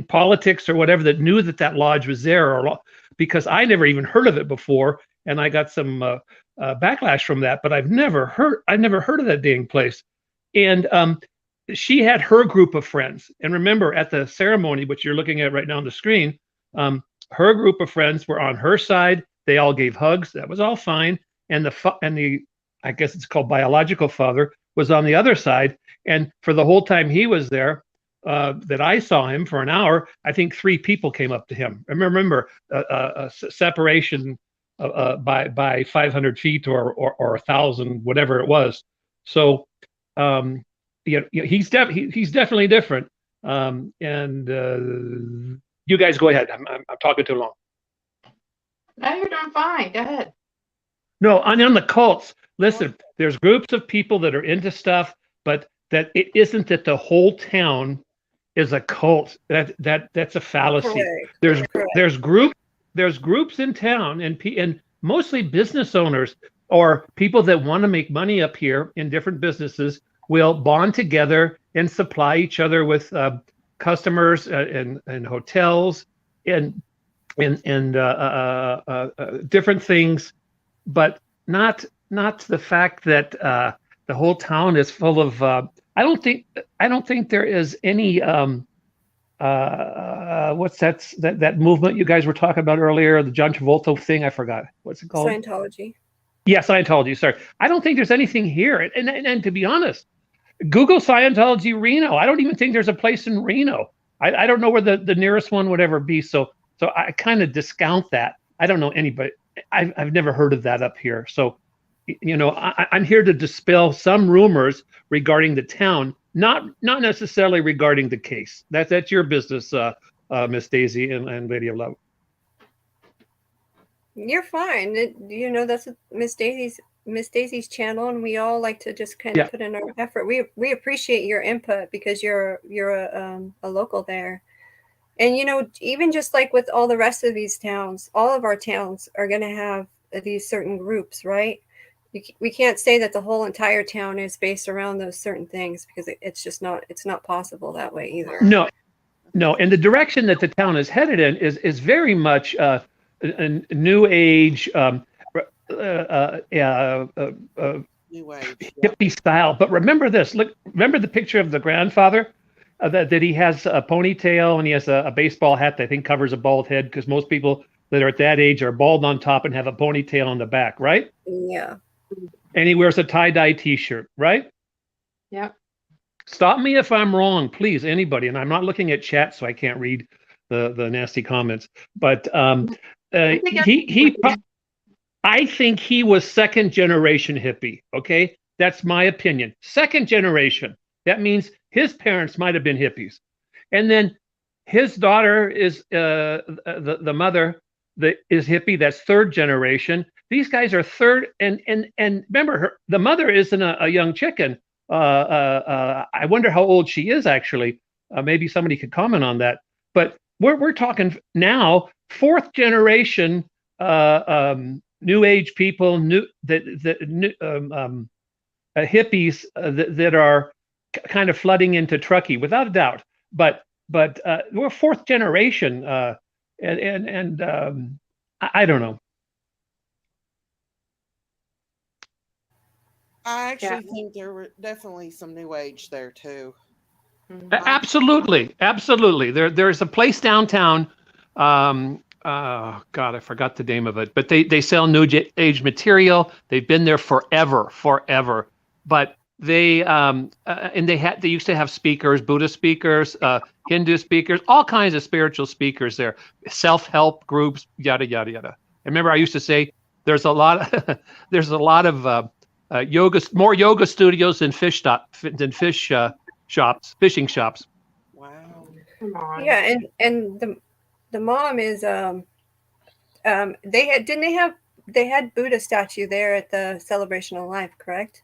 politics or whatever that knew that lodge was there, or because I never even heard of it before, and I got some backlash from that. But I've never heard of that dang place. And she had her group of friends, and remember at the ceremony, which you're looking at right now on the screen, her group of friends were on her side. They all gave hugs. That was all fine. And the I guess it's called biological father was on the other side. And for the whole time he was there, that I saw him for an hour, I think 3 people came up to him. Remember, a separation by 500 feet or 1,000, whatever it was. So he's definitely different. And you guys go ahead. I'm talking too long. No, you're doing fine. Go ahead. No, on the cults. Listen, there's groups of people that are into stuff, but that it isn't that the whole town is a cult. That's a fallacy. Correct. There's groups in town and mostly business owners or people that want to make money up here in different businesses will bond together and supply each other with customers and hotels and different things, but not the fact that the whole town is full of. I don't think there is any. What's that movement you guys were talking about earlier? The John Travolta thing. I forgot. What's it called? Scientology. Yeah, Scientology. Sorry, I don't think there's anything here. And to be honest, Google Scientology Reno. I don't even think there's a place in Reno. I don't know where the nearest one would ever be. So I kind of discount that. I don't know anybody. I've never heard of that up here. So I'm here to dispel some rumors regarding the town, not necessarily regarding the case. That's your business, Miss Daisy and Lady of Love. You're fine. That's Miss Daisy's channel, and we all like to just kind of put in our effort. We appreciate your input because you're a local there. And even just like with all the rest of these towns, all of our towns are going to have these certain groups, right? We can't say that the whole entire town is based around those certain things because it's not possible that way either. No, and the direction that the town is headed in is very much a new age, New age. hippie style. But remember this. Remember the picture of the grandfather that he has a ponytail and he has a baseball hat that I think covers a bald head, because most people that are at that age are bald on top and have a ponytail on the back, right? Yeah. And he wears a tie-dye T-shirt, right? Yep. Stop me if I'm wrong, please, anybody. And I'm not looking at chat, so I can't read the nasty comments. But I think he was second generation hippie. Okay, that's my opinion. Second generation. That means his parents might have been hippies, and then his daughter is the mother that is hippie. That's third generation. These guys are third, and remember, the mother isn't a young chicken. I wonder how old she is actually. Maybe somebody could comment on that. But we're talking now fourth generation new age people, hippies that are kind of flooding into Truckee, without a doubt. But we're fourth generation, and I don't know. I actually think there were definitely some new age there too. Absolutely. There's a place downtown. God, I forgot the name of it, but they sell new age material. They've been there forever. But they used to have speakers, Buddhist speakers, Hindu speakers, all kinds of spiritual speakers there, self-help groups, yada yada yada. And remember, I used to say there's a lot of more yoga studios than fishing shops. Wow. Come on. Yeah, and the mom is they had Buddha statue there at the Celebration of Life, correct?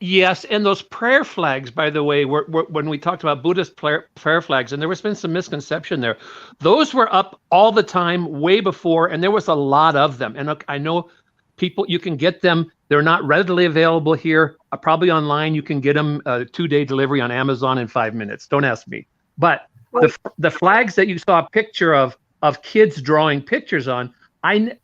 Yes, and those prayer flags, by the way, were when we talked about Buddhist prayer flags, and there was been some misconception there. Those were up all the time, way before, and there was a lot of them. And I know people, you can get them. They're not readily available here. Probably online, you can get them 2-day delivery on Amazon in 5 minutes. Don't ask me. But the flags that you saw a picture of kids drawing pictures on, I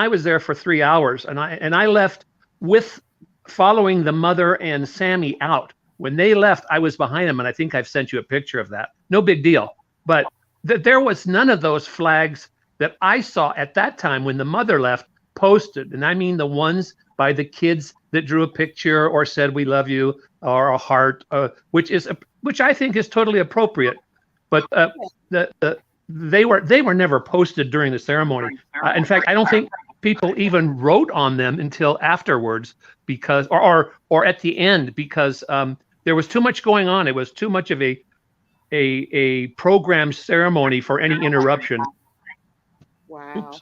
was there for 3 hours, and I left with following the mother and Sammy out. When they left, I was behind them, and I think I've sent you a picture of that. No big deal. But there was none of those flags that I saw at that time when the mother left posted, and I mean the ones by the kids that drew a picture or said "we love you" or a heart, which I think is totally appropriate. But they were never posted during the ceremony. In fact, I don't think people even wrote on them until afterwards, because or at the end, because there was too much going on. It was too much of a programmed ceremony for any interruption. Wow. Oops.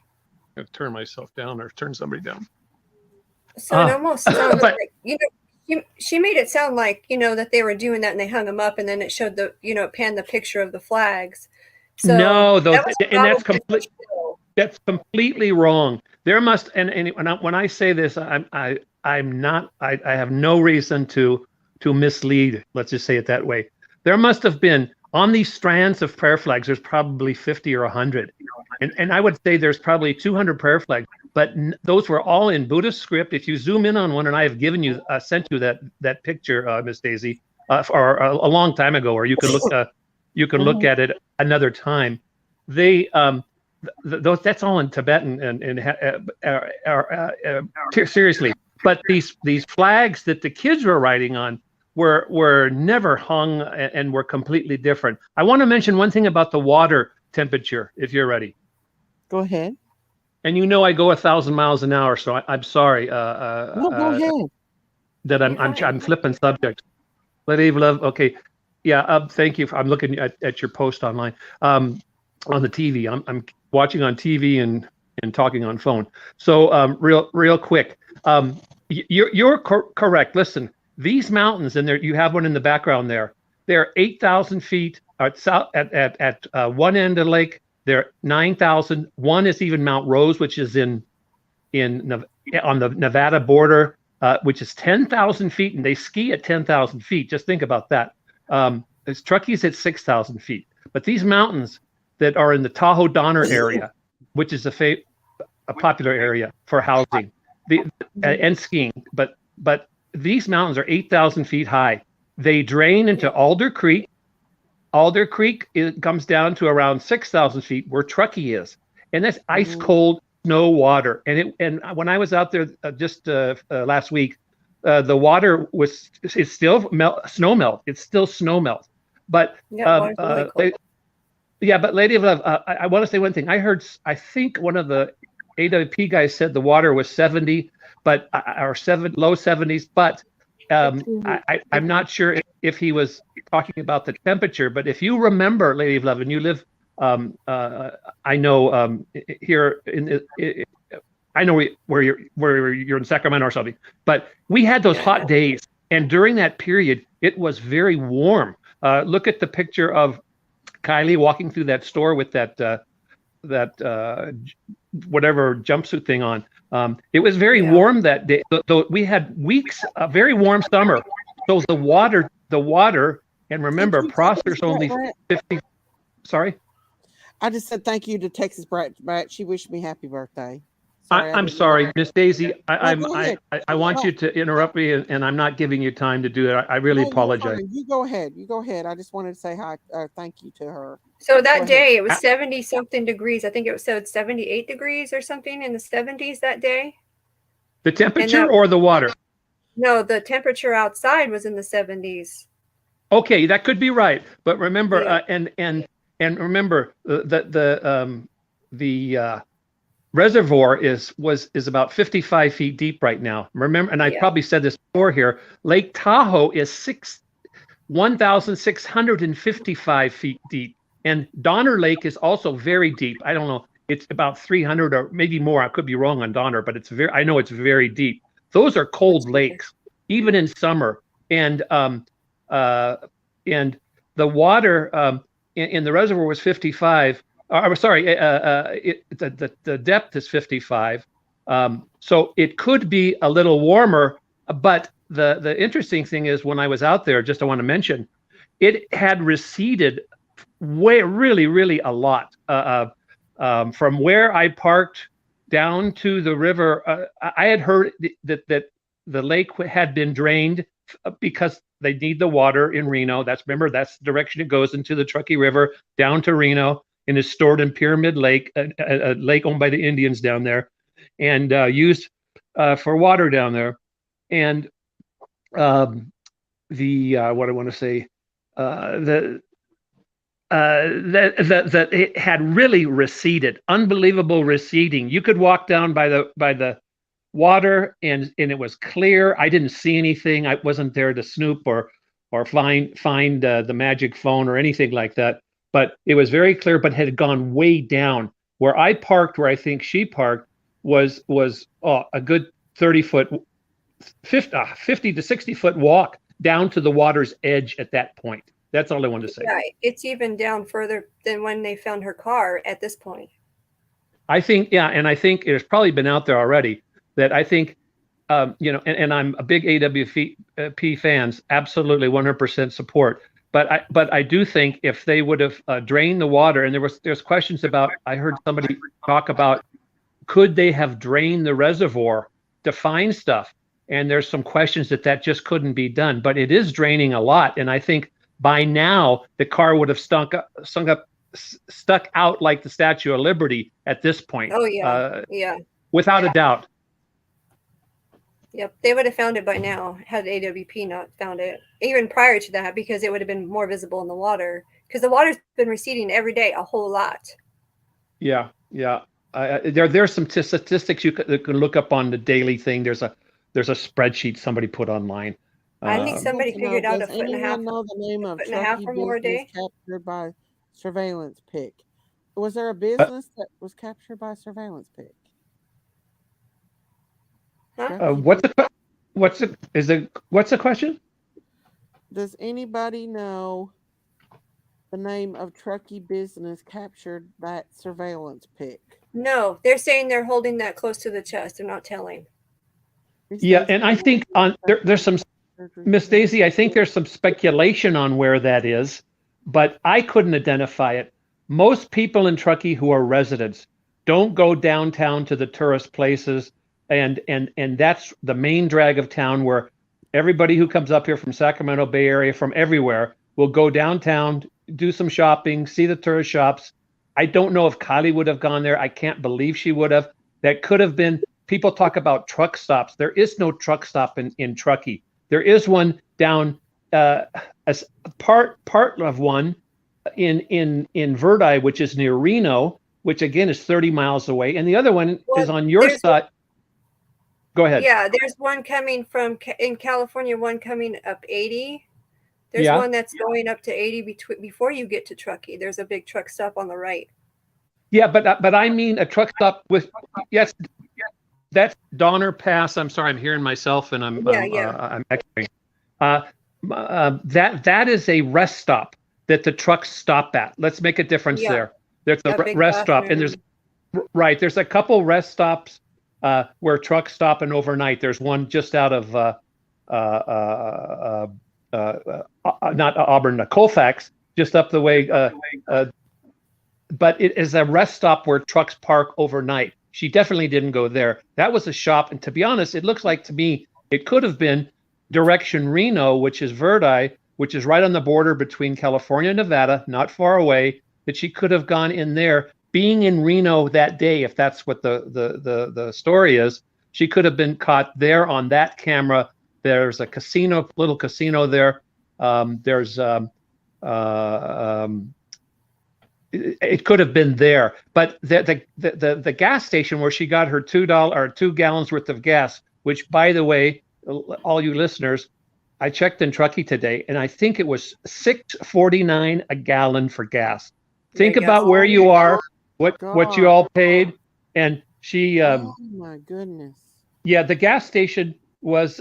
I have to turn myself down or turn somebody down. So it almost sounds like, she made it sound like, that they were doing that and they hung them up, and then it showed it panned the picture of the flags. So no, that's completely wrong. There must, and when I say this, I have no reason to mislead. Let's just say it that way. There must have been, on these strands of prayer flags, there's probably 50 or 100. And I would say there's probably 200 prayer flags, but those were all in Buddhist script. If you zoom in on one, and I have sent you that picture, Miss Daisy, or a long time ago, or you can look at it another time. They that's all in Tibetan and seriously. But these flags that the kids were writing on were never hung and were completely different. I want to mention one thing about the water temperature, if you're ready. Go ahead. And I go 1,000 miles an hour, so I'm sorry. No, go ahead. That You're fine. I'm flipping subjects. Lady of Love. Okay. Yeah. Thank you. I'm looking at your post online. On the TV. I'm watching on TV and talking on phone. So real quick. You're correct. Listen, these mountains, and there you have one in the background there. They're 8,000 feet at one end of the lake. They're 9,000. One is even Mount Rose, which is on the Nevada border, which is 10,000 feet, and they ski at 10,000 feet. Just think about that. Truckee's at 6,000 feet. But these mountains that are in the Tahoe Donner area, which is a popular area for housing, and skiing. But these mountains are 8,000 feet high. They drain into Alder Creek. Alder Creek comes down to around 6,000 feet where Truckee is, and that's ice cold snow water. And when I was out there just last week, the water it's still snow melt. It's still snow melt. But really cool. But Lady of Love, I want to say one thing. I think one of the AWP guys said the water was 70, but or low 70s. But I'm not sure if he was talking about the temperature. But if you remember, Lady of Love, and you live, I know here I know where you're in Sacramento or something. But we had those hot days, and during that period, it was very warm. Look at the picture of Kiely walking through that store with that whatever jumpsuit thing on. It was very warm that day. Though we had weeks, a very warm summer. So the water, and remember, Prosper's only 50. Sorry, I just said thank you to Texas Brat. She wished me happy birthday. I'm sorry, Miss Daisy. I want you to interrupt me, and I'm not giving you time to do that. I really apologize. You go ahead. You go ahead. I just wanted to say hi, thank you to her. So that day it was 70 something degrees. I think it said 78 degrees or something in the 70s that day. The temperature or the water? No, the temperature outside was in the 70s. Okay, that could be right. But remember, and remember that the reservoir is about 55 feet deep right now. Remember, and I probably said this before here, Lake Tahoe is 1,655 feet deep. And Donner Lake is also very deep. I don't know, it's about 300 or maybe more. I could be wrong on Donner, but I know it's very deep. Those are cold lakes, even in summer. And the water in the reservoir was 55. The depth is 55. So it could be a little warmer, but the interesting thing is when I was out there, I want to mention, it had receded really a lot from where I parked down to the river. I had heard that the lake had been drained because they need the water in Reno. That's the direction it goes into the Truckee River down to Reno, and is stored in Pyramid Lake, a lake owned by the Indians down there, and used for water down there. And what I want to say, that it had really receded, unbelievable receding. You could walk down by the water and it was clear. I didn't see anything. I wasn't there to snoop or find the magic phone or anything like that. But it was very clear, but had gone way down. Where I parked, where I think she parked, was a good 50 to 60 foot walk down to the water's edge at that point. That's all I wanted to say. Right. It's even down further than when they found her car at this point. I think, and I think it's probably been out there already. That I think, and I'm a big AWP fans, absolutely 100% support. But I do think if they would have drained the water, and there's questions about, I heard somebody talk about, could they have drained the reservoir to find stuff? And there's some questions that just couldn't be done. But it is draining a lot, and I think by now the car would have stuck out like the Statue of Liberty at this point. Oh yeah, without a doubt. Yep, they would have found it by now had AWP not found it, even prior to that, because it would have been more visible in the water, because the water's been receding every day a whole lot. Yeah. There's some statistics you can look up on the daily thing. There's a spreadsheet somebody put online. I think somebody Want to know, figured out a does foot and a half, anyone know the name of foot and a half Truckee or more a business day. captured by surveillance pic? Was there a business that was captured by surveillance pic? Huh? Truckee what's business. what's the question? Does anybody know the name of Truckee business captured that surveillance pic? No, they're saying they're holding that close to the chest. They're not telling. Yeah, and I think there's some, Miss Daisy, I think there's some speculation on where that is, but I couldn't identify it. Most people in Truckee who are residents don't go downtown to the tourist places, and that's the main drag of town, where everybody who comes up here from Sacramento Bay Area, from everywhere, will go downtown, do some shopping, see the tourist shops. I don't know if Kiely would have gone there. I can't believe she would have. That could have been. People talk about truck stops. There is no truck stop in Truckee. There is one down as part of one in Verdi, which is near Reno, which again is 30 miles away, and the other one is on your side. Go ahead. Yeah, there's one coming from in California, one coming up 80. There's one that's going up to 80 before you get to Truckee. There's a big truck stop on the right. Yeah, but I mean a truck stop with, yes, that's Donner Pass. I'm sorry, I'm hearing myself, and I'm echoing. That is a rest stop that the trucks stop at. Let's make a difference there. There's a rest stop, and there's a couple rest stops where trucks stop and overnight. There's one just out of not Auburn, Colfax, just up the way. But it is a rest stop where trucks park overnight. She definitely didn't go there. That was a shop, and to be honest, it looks like to me it could have been direction Reno, which is Verdi, which is right on the border between California and Nevada, not far away. That she could have gone in there. Being in Reno that day, if that's what the story is, she could have been caught there on that camera. There's a casino, little casino there. It could have been there, but the gas station where she got her $2 or 2 gallons worth of gas, which, by the way, all you listeners, I checked in Truckee today, and I think it was $6.49 a gallon for gas. Think about where you are, what you all paid, and she. Oh my goodness. Yeah, the gas station was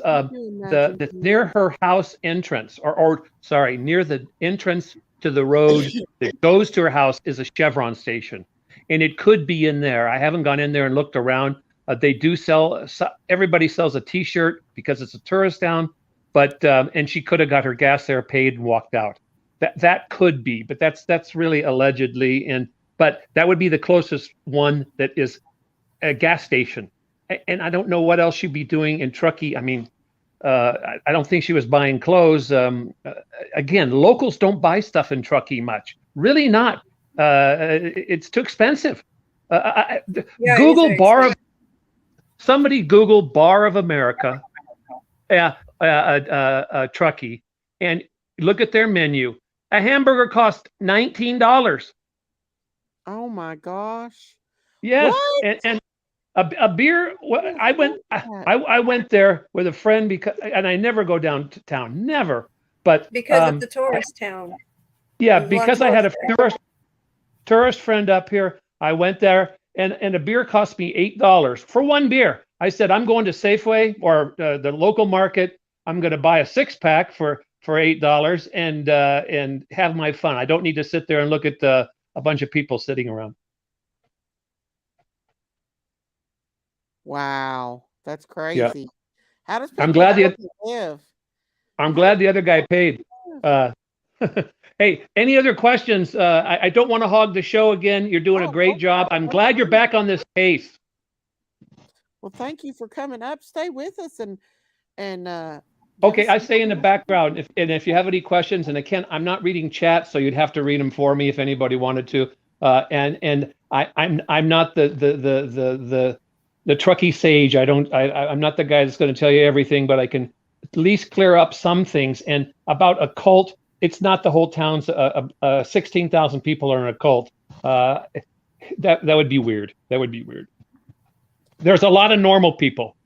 near her house entrance, or sorry, near the entrance to the road that goes to her house is a Chevron station, and it could be in there. I haven't gone in there and looked around. They do sell. Everybody sells a T-shirt because it's a tourist town, but and she could have got her gas there, paid, and walked out. That could be, but that's really allegedly. But that would be the closest one that is a gas station, and I don't know what else she'd be doing in Truckee. I mean. I don't think she was buying clothes. Again, locals don't buy stuff in Truckee much. Really not. It's too expensive. Google bar. Somebody Google Bar of America, Truckee, and look at their menu. A hamburger costs $19. Oh my gosh. Yes, what? and a beer. I went there with a friend and I never go downtown, never. But because of the tourist town. Yeah, because I had a tourist friend up here. I went there, and a beer cost me $8 for one beer. I said, I'm going to Safeway or the local market. I'm going to buy a 6-pack for $8 and have my fun. I don't need to sit there and look at a bunch of people sitting around. Wow, that's crazy. Yeah. How does I'm glad live? I'm glad the other guy paid. Hey, any other questions? I don't want to hog the show again. You're doing a great job. I'm glad you're back on this case. Well, thank you for coming up. Stay with us and okay, I stay in the background. If you have any questions, and again, I'm not reading chat, so you'd have to read them for me if anybody wanted to. And I'm not the Truckee sage. I'm not the guy that's going to tell you everything, but I can at least clear up some things. And about a cult, it's not the whole town's 16,000 people are in a cult. that would be weird. That would be weird. There's a lot of normal people.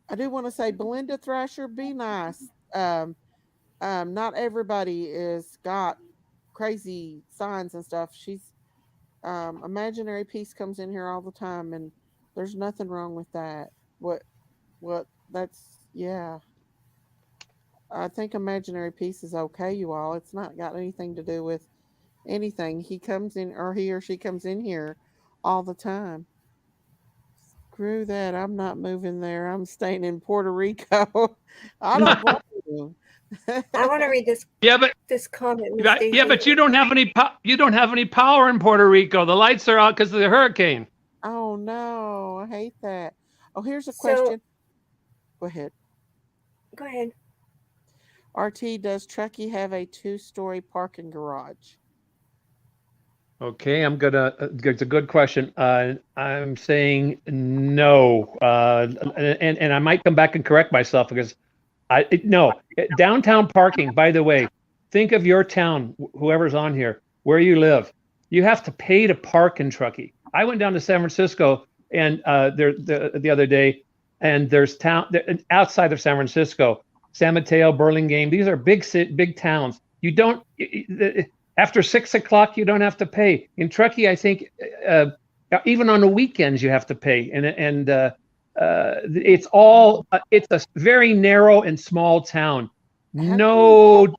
I do want to say, Belinda Thrasher, be nice. Not everybody is got crazy signs and stuff. She's imaginary peace comes in here all the time, and there's nothing wrong with that. What that's yeah. I think imaginary peace is okay, you all. It's not got anything to do with anything. He comes in, or he or she comes in here all the time. Screw that. I'm not moving there. I'm staying in Puerto Rico. I don't blame you. I want to read Yeah, but this comment. Miss yeah, Daisy. but you don't have any power in Puerto Rico. The lights are out because of the hurricane. Oh no, I hate that. Oh, here's a So- question. Go ahead. Go ahead. RT, does Truckee have a 2-story parking garage? Okay, it's a good question. I'm saying no, and I might come back and correct myself because no. Downtown parking, by the way, think of your town, whoever's on here, where you live. You have to pay to park in Truckee. I went down to San Francisco and the other day, and there's outside of San Francisco, San Mateo, Burlingame. These are big towns. You don't. After 6 o'clock, you don't have to pay. In Truckee, I think even on the weekends you have to pay, and it's a very narrow and small town. No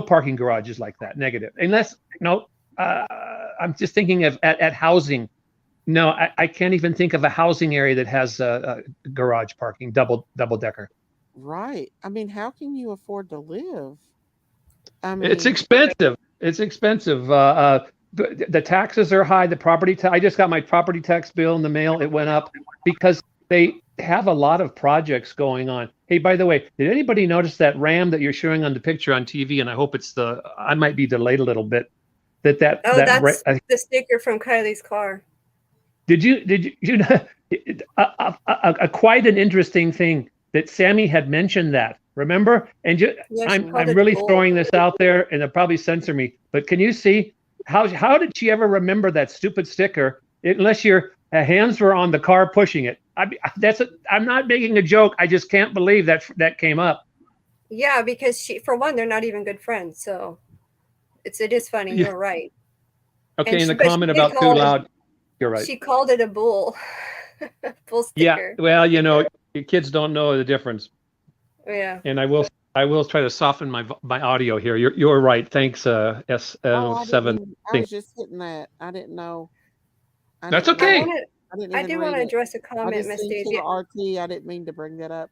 parking garages like that. Negative. Unless I'm just thinking of at housing. No, I can't even think of a housing area that has garage parking, double decker. Right. I mean, how can you afford to live? I mean, It's expensive. It's expensive. The taxes are high. The property I just got my property tax bill in the mail. It went up because they have a lot of projects going on. Hey, by the way, did anybody notice that ram that you're showing on the picture on TV? And I hope I might be delayed a little bit. That's the sticker from Kylie's car. Did you know quite an interesting thing that Sammy had mentioned that? Remember? And I'm really throwing this out there, and they'll probably censor me. But can you see how did she ever remember that stupid sticker? Unless your hands were on the car pushing it. I'm not making a joke. I just can't believe that came up. Yeah, because for one, they're not even good friends. So it is funny. Yeah. You're right. Okay, and the comment about too loud. You're right. She called it a bull. Bull sticker. Yeah. Well, kids don't know the difference. Yeah. And I will try to soften my audio here. You're right. Thanks, S7. I was just hitting that. I didn't know. That's okay. I did want to address a comment, Miss Daisy. RT. I didn't mean to bring that up.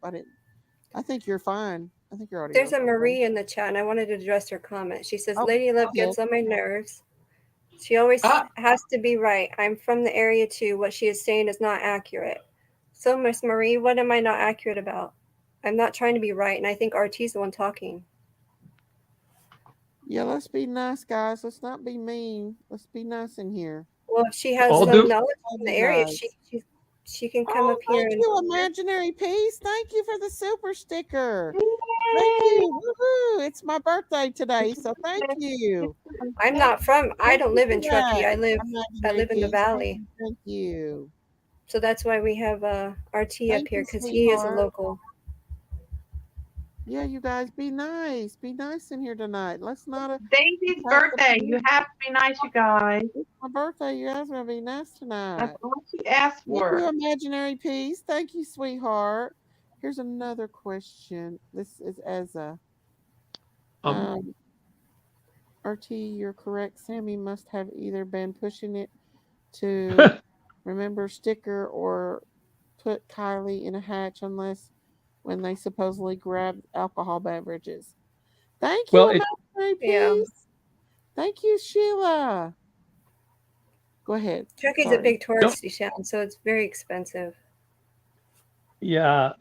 I think you're fine. I think you're already. There's a Marie in the chat, and I wanted to address her comment. She says, "Lady Love gets on my nerves. She always has to be right. I'm from the area too. What she is saying is not accurate. So, Miss Marie, what am I not accurate about? I'm not trying to be right, and I think RT's the one talking." Yeah, let's be nice, guys. Let's not be mean. Let's be nice in here. Well, if she has some knowledge in the area, she can come up here. Thank you, Imaginary Peace. Thank you for the super sticker. Thank you. Woohoo! It's my birthday today, so thank you. I don't live in Truckee. I live in the valley. Thank you. So that's why we have RT up here, because he is a local. Yeah, you guys, be nice. Be nice in here tonight. Let's not. Daisy's birthday. You have to be nice, you guys. It's my birthday. You guys are gonna be nice tonight. That's what she asked for. Thank you, Imaginary Peace. Thank you, sweetheart. Here's another question. This is Eza. RT, you're correct. Sammy must have either been pushing it to remember sticker or put Kiely in a hatch unless when they supposedly grabbed alcohol beverages. Thank you, Imaginary Peace. Thank you, Sheila. Go ahead. Truckee's a big touristy town, so it's very expensive. Yeah,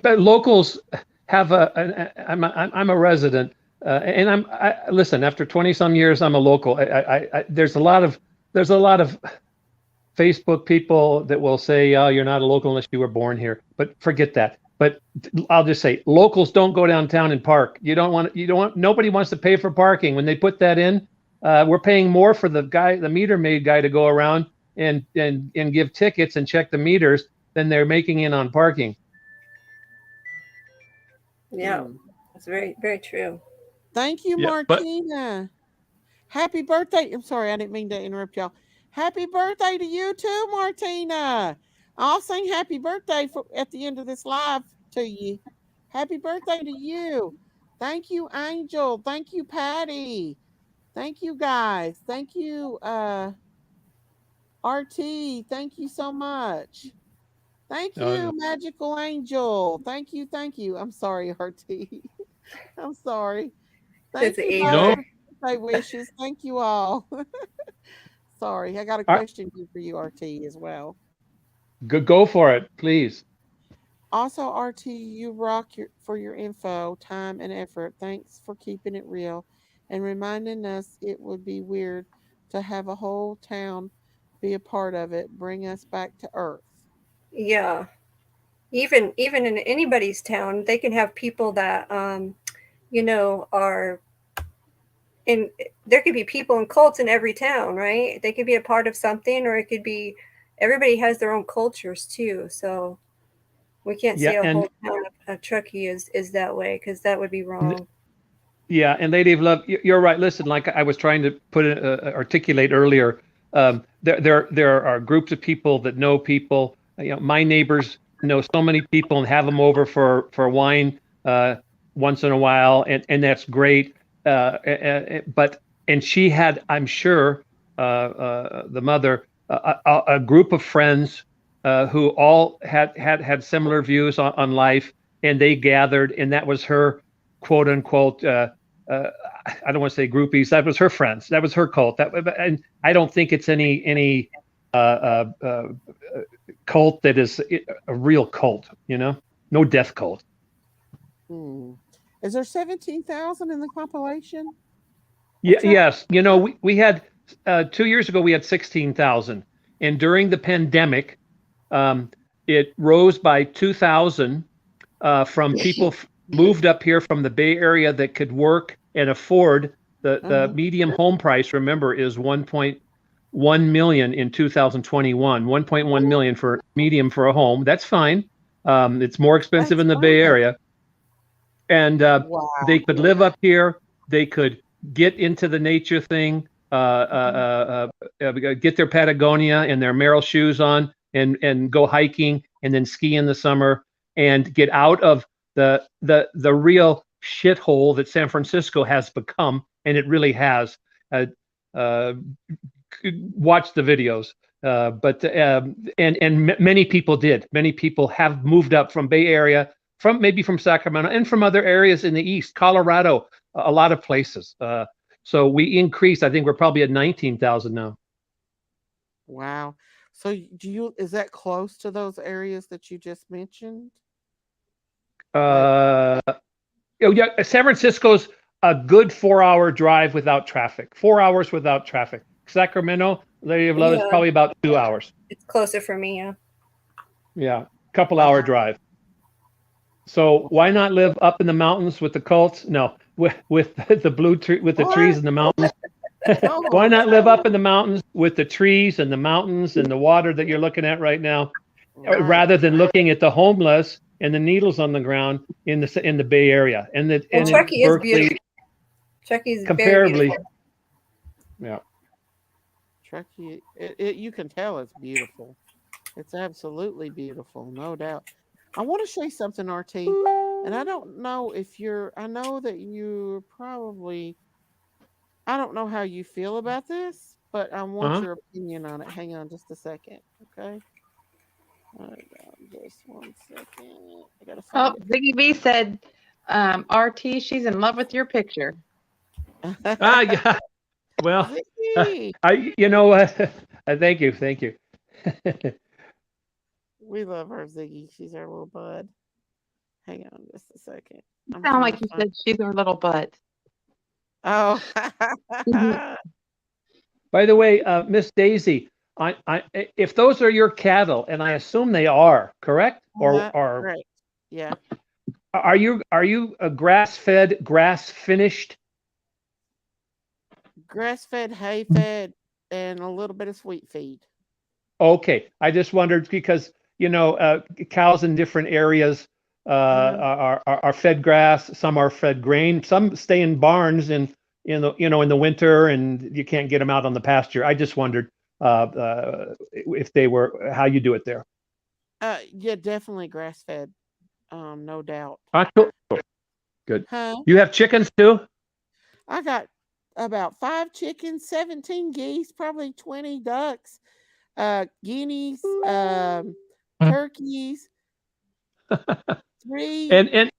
but locals have I'm a resident, and listen. After 20 some years, I'm a local. There's a lot of Facebook people that will say, "Oh, you're not a local unless you were born here." But forget that. But I'll just say, locals don't go downtown and park. Nobody wants to pay for parking. When they put that in, We're paying more for the meter maid guy to go around and give tickets and check the meters than they're making in on parking. Yeah, that's very, very true. Thank you, Yeah, but Martina. Happy birthday. I'm sorry, I didn't mean to interrupt y'all. Happy birthday to you too, Martina. I'll sing happy birthday at the end of this live to you. Happy birthday to you. Thank you, Angel. Thank you, Patty. Thank you, guys. Thank you, RT. Thank you so much. Thank you, Magical Angel. Thank you. Thank you. I'm sorry, RT. I'm sorry. Thank It's you Angel. guys No. for birthday wishes. Thank you all. Sorry, I got a Uh, question for you, RT, as well. go for it, please. Also, RT, you rock for your info, time, and effort. Thanks for keeping it real and reminding us it would be weird to have a whole town be a part of it. Bring us back to earth. Yeah. Even in anybody's town, they can have people that are in. There could be people in cults in every town, right? They could be a part of something, or it could be everybody has their own cultures too. So we can't say Yeah, a and whole town of Truckee is that way, because that would be wrong. yeah, and Lady of Love, you're right. Listen, like I was trying to articulate earlier, there are groups of people that know people. My neighbors know so many people and have them over for wine once in a while, and that's great. But she had, I'm sure, the mother, a group of friends who all had similar views on life, and they gathered, and that was her quote unquote. I don't want to say groupies. That was her friends. That was her cult. And I don't think it's any cult that is a real cult. No death cult. Is there 17,000 in the compilation? Yes. We had 2 years ago we had 16,000, and during the pandemic, it rose by 2,000 from people moved up here from the Bay Area that could work and afford the medium home price. Remember, is 1.1 million in 2021. 1.1 million for medium for a home. That's fine. It's more expensive in the Bay Area, and they could live up here. They could get into the nature thing. Get their Patagonia and their Merrell shoes on, and go hiking, and then ski in the summer, and get out of the real shithole that San Francisco has become, and it really has. Watch the videos, but many people did. Many people have moved up from Bay Area, maybe from Sacramento, and from other areas in the East, Colorado, a lot of places. So we increased. I think we're probably at 19,000 now. Wow. So is that close to those areas that you just mentioned? Yeah, San Francisco's a good 4-hour drive without traffic. 4 hours without traffic. Sacramento, Lady of Love, is probably about 2 hours. It's closer for me, yeah. Yeah, couple-hour drive. So why not live up in the mountains with the cults? No, with the blue tree, with the trees and the mountains. Why not live up in the mountains with the trees and the mountains and the water that you're looking at right now, rather than looking at the homeless and the needles on the ground in the Bay Area and Truckee is beautiful. Truckee is comparably. very beautiful. Yeah. Truckee, you can tell it's beautiful. It's absolutely beautiful, no doubt. I want to say something, RT, and I don't know if I know that you're probably, I don't know how you feel about this, but I want your opinion on it. Hang on just a second, okay? Hold on just 1 second. I gotta find it. Ziggy B said, RT, she's in love with your picture. Yeah. Well, thank you. We love her, Ziggy. She's our little bud. Hang on just a second. You sound like you said she's our little bud. Oh. By the way, Miss Daisy, if those are your cattle, and I assume they are, correct? Right. Yeah. Are you a grass-fed, grass-finished? Grass-fed, hay-fed, and a little bit of sweet feed. Okay, I just wondered because cows in different areas are fed grass. Some are fed grain. Some stay in barns in the winter, and you can't get them out on the pasture. I just wondered if they were how you do it there. Yeah, definitely grass-fed. No doubt. Cool. Good. Huh? You have chickens too? I got about 5 chickens, 17 geese, probably 20 ducks, guineas, turkeys, 3. And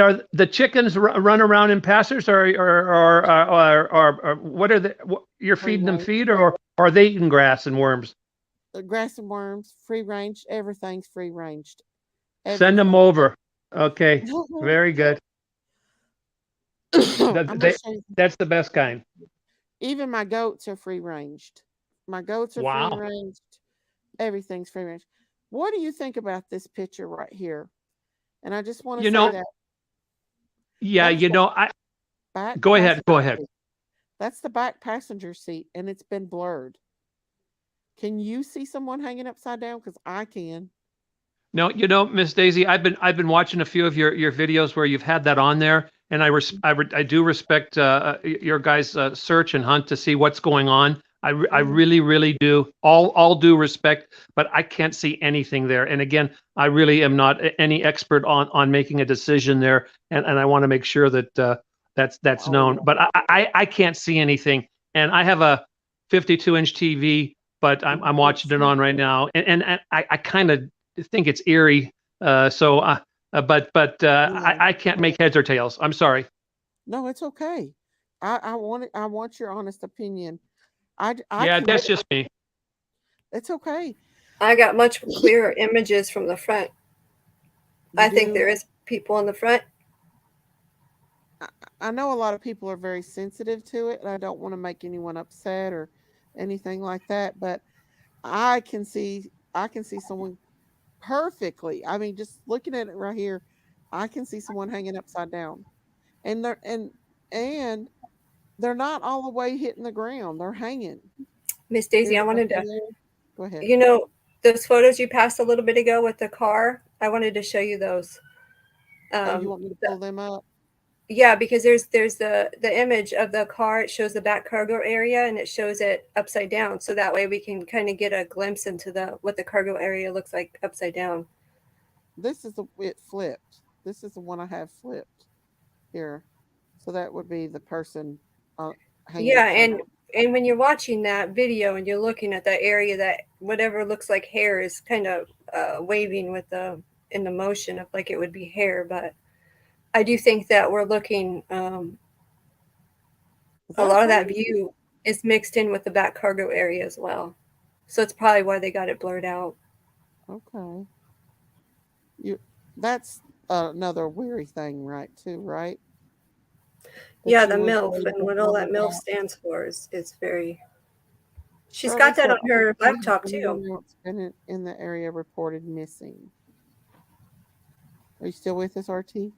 are the chickens run around in pastures, or what are you're feeding them range. feed, or are they eating grass and worms? Grass and worms, free range. Everything's free ranged. Send them over. Okay, very good. That's the best kind. Even my goats are free ranged. My goats are free ranged. Everything's free ranged. What do you think about this picture right here? And I just want to say that. Yeah, go ahead. Seat. That's the back passenger seat, and it's been blurred. Can you see someone hanging upside down? Because I can. No, Miss Daisy, I've been watching a few of your videos where you've had that on there, and I do respect your guys' search and hunt to see what's going on. I really, really do. All due respect, but I can't see anything there. And again, I really am not any expert on making a decision there, and I want to make sure that that's known. But I can't see anything, and I have a 52-inch TV, but I'm watching it on right now, and I kind of think it's eerie. I can't make heads or tails. I'm sorry. No, it's okay. I want your honest opinion. That's just me. It's okay. I got much clearer images from the front. I think there is people in the front. I know a lot of people are very sensitive to it, and I don't want to make anyone upset or anything like that, but I can see someone perfectly. I mean, just looking at it right here, I can see someone hanging upside down. And they're not all the way hitting the ground. They're hanging. Miss Daisy, I wanted to go ahead. Those photos you passed a little bit ago with the car, I wanted to show you those. You want me to pull them up? Yeah, because there's the image of the car. It shows the back cargo area, and it shows it upside down. So that way we can kind of get a glimpse into what the cargo area looks like upside down. This is it flipped. This is the one I have flipped here. So that would be the person hanging and when you're watching that video and you're looking at that area, that whatever looks like hair is kind of waving in the motion of like it would be hair, but I do think that we're looking a lot of that view is mixed in with the back cargo area as well. So it's probably why they got it blurred out. Okay. That's another weary thing, right? Yeah, the MILF and what all that MILF stands for is very. She's got that on her laptop too. In the area reported missing. Are you still with us, RT?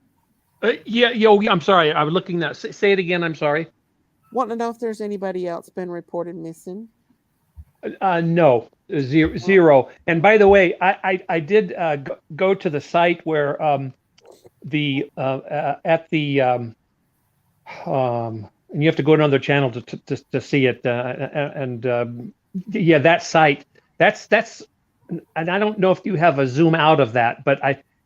Yeah, I'm sorry. I was looking that. Say it again. I'm sorry. Want to know if there's anybody else been reported missing? No, zero. And by the way, I did go to the site where and you have to go to another channel to see it. That site. That's. And I don't know if you have a zoom out of that, but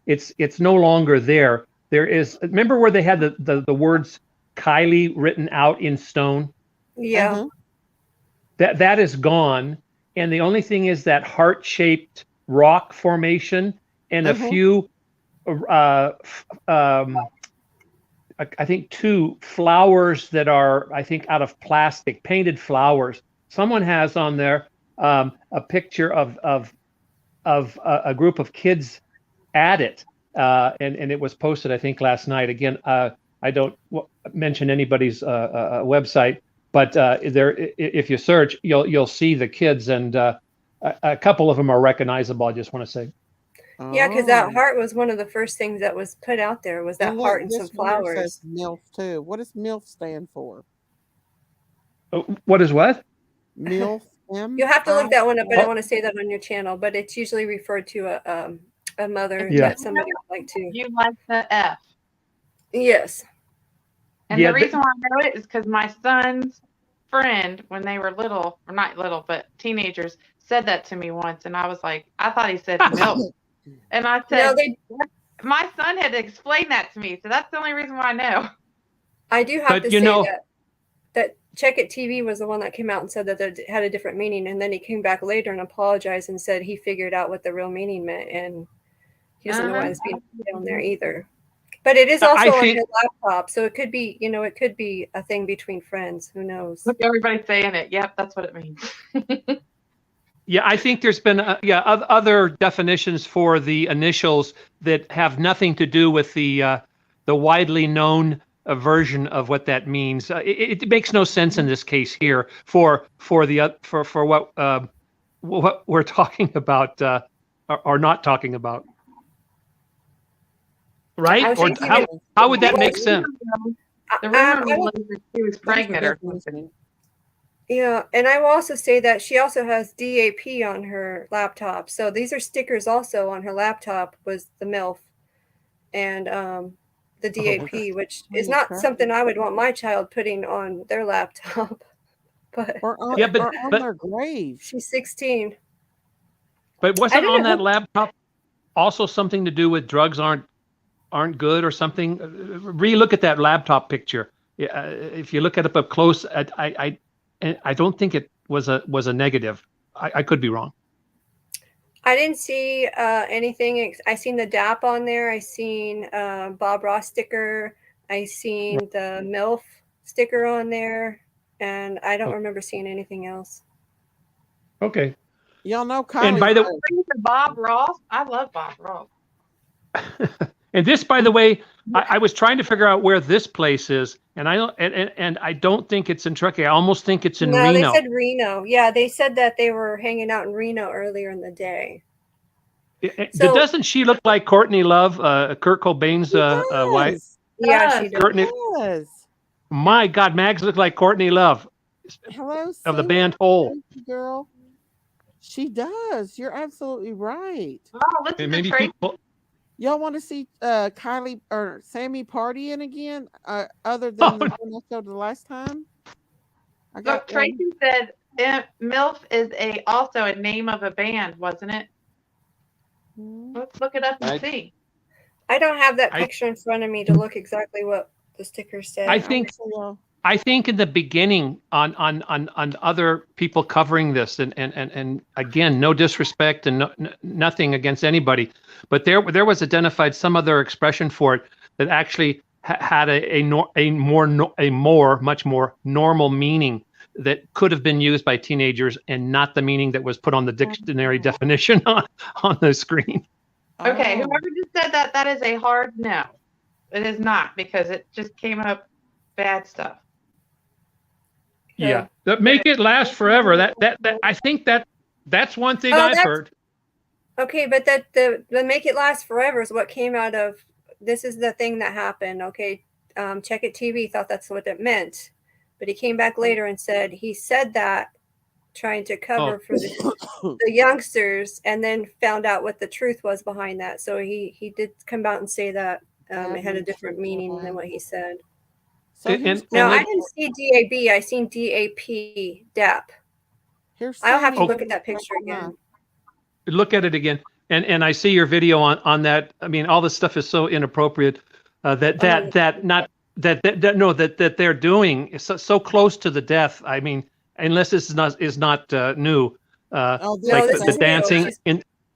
it's no longer there. There is. Remember where they had the words Kiely written out in stone? Yeah. Uh-huh. That is gone, and the only thing is that heart-shaped rock formation and a few, I think 2 flowers that are, I think, out of plastic, painted flowers. Someone has on there a picture of a group of kids at it, and it was posted, I think, last night. Again, I don't mention anybody's website. But if you search, you'll see the kids, and a couple of them are recognizable. I just want to say. Yeah, because that heart was one of the first things that was put out there. Was that heart and some flowers? Says MILF too. What does MILF stand for? What is what? MILF. You'll have to look that one up. I Oh. don't want to say that on your channel, but it's usually referred to a mother Yeah. that somebody would like to. You like the F. Yes. And Yeah, the reason why I know it is because my son's friend, when they were little, or not little, but teenagers, said that to me once. And I was like, I thought he said milk. And I said, my son had to explain that to me. So that's the only reason why I know. I do have to say that Check It TV was the one that came out and said that it had a different meaning. And then he came back later and apologized and said he figured out what the real meaning meant. And he doesn't know why it's being put down there either. But it is also on your laptop, so it could be, it could be a thing between friends. Who knows? Look, everybody's saying it. Yep, that's what it means. Yeah, I think there's been other definitions for the initials that have nothing to do with the widely known version of what that means. It makes no sense in this case here for what we're talking about or not talking about. Right? Or how would that make sense? The rumor was that she was pregnant or something. Yeah, and I will also say that she also has DAP on her laptop. So these are stickers also on her laptop was the MILF and the DAP, which is not something I would want my child putting on their laptop. But on their grave. She's 16. But wasn't on that laptop also something to do with drugs aren't good or something? Re-look at that laptop picture. If you look at it up close, I don't think it was a negative. I could be wrong. I didn't see anything. I seen the DAP on there. I seen Bob Ross sticker. I seen the MILF sticker on there, and I don't remember seeing anything else. Okay. Y'all know Kiely. And by the way, Bob Ross, I love Bob Ross. And this, by the way, I was trying to figure out where this place is, and I don't think it's in Truckee. I almost think it's in Reno. No, they said Reno. Yeah, they said that they were hanging out in Reno earlier in the day. So, doesn't she look like Courtney Love, Kurt Cobain's wife? Yeah, she does. My God, Mags look like Courtney Love. Hello, of the band Hole. Girl, she does. You're absolutely right. Oh, listen maybe to people. Y'all want to see Kiely or Sammy partying again? Other than the one I showed the last time? Look, Tracy said MILF is also a name of a band, wasn't it? Let's look it up and see. I don't have that picture in front of me to look exactly what the sticker said. I think in the beginning on other people covering this and again, no disrespect and nothing against anybody, but there was identified some other expression for it that actually had a much more normal meaning that could have been used by teenagers and not the meaning that was put on the dictionary definition on the screen. Okay, whoever just said that is a hard no. It is not, because it just came up bad stuff. Yeah, that make it last forever. That I think that's one thing I've heard. Okay, but that the make it last forever is what came out of. This is the thing that happened. Okay, Check It TV thought that's what it meant, but he came back later and said he said that trying to cover for the youngsters, and then found out what the truth was behind that. So he did come out and say that it had a different meaning than what he said. So I didn't see DAB. I seen DAP. I'll have to look at that picture again. Look at it again, and I see your video on that. I mean, all this stuff is so inappropriate that they're doing is so close to the death. I mean, unless this is not new, like the dancing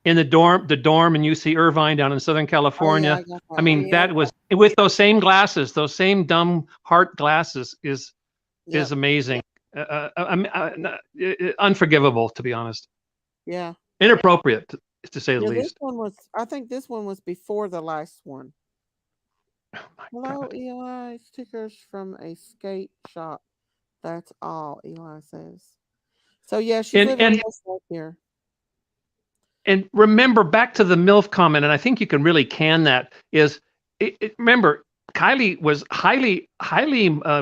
in the dorm in UC Irvine down in Southern California. I mean, that was with those same glasses, those same dumb heart glasses is amazing. Unforgivable, to be honest. Yeah. Inappropriate, to say the least. I think this one was before the last one. Oh Hello, God. Eli. Stickers from a skate shop. That's all Eli says. So yeah, she's living right here. And remember, back to the MILF comment, and I think you can really can that, is remember, Kiely was highly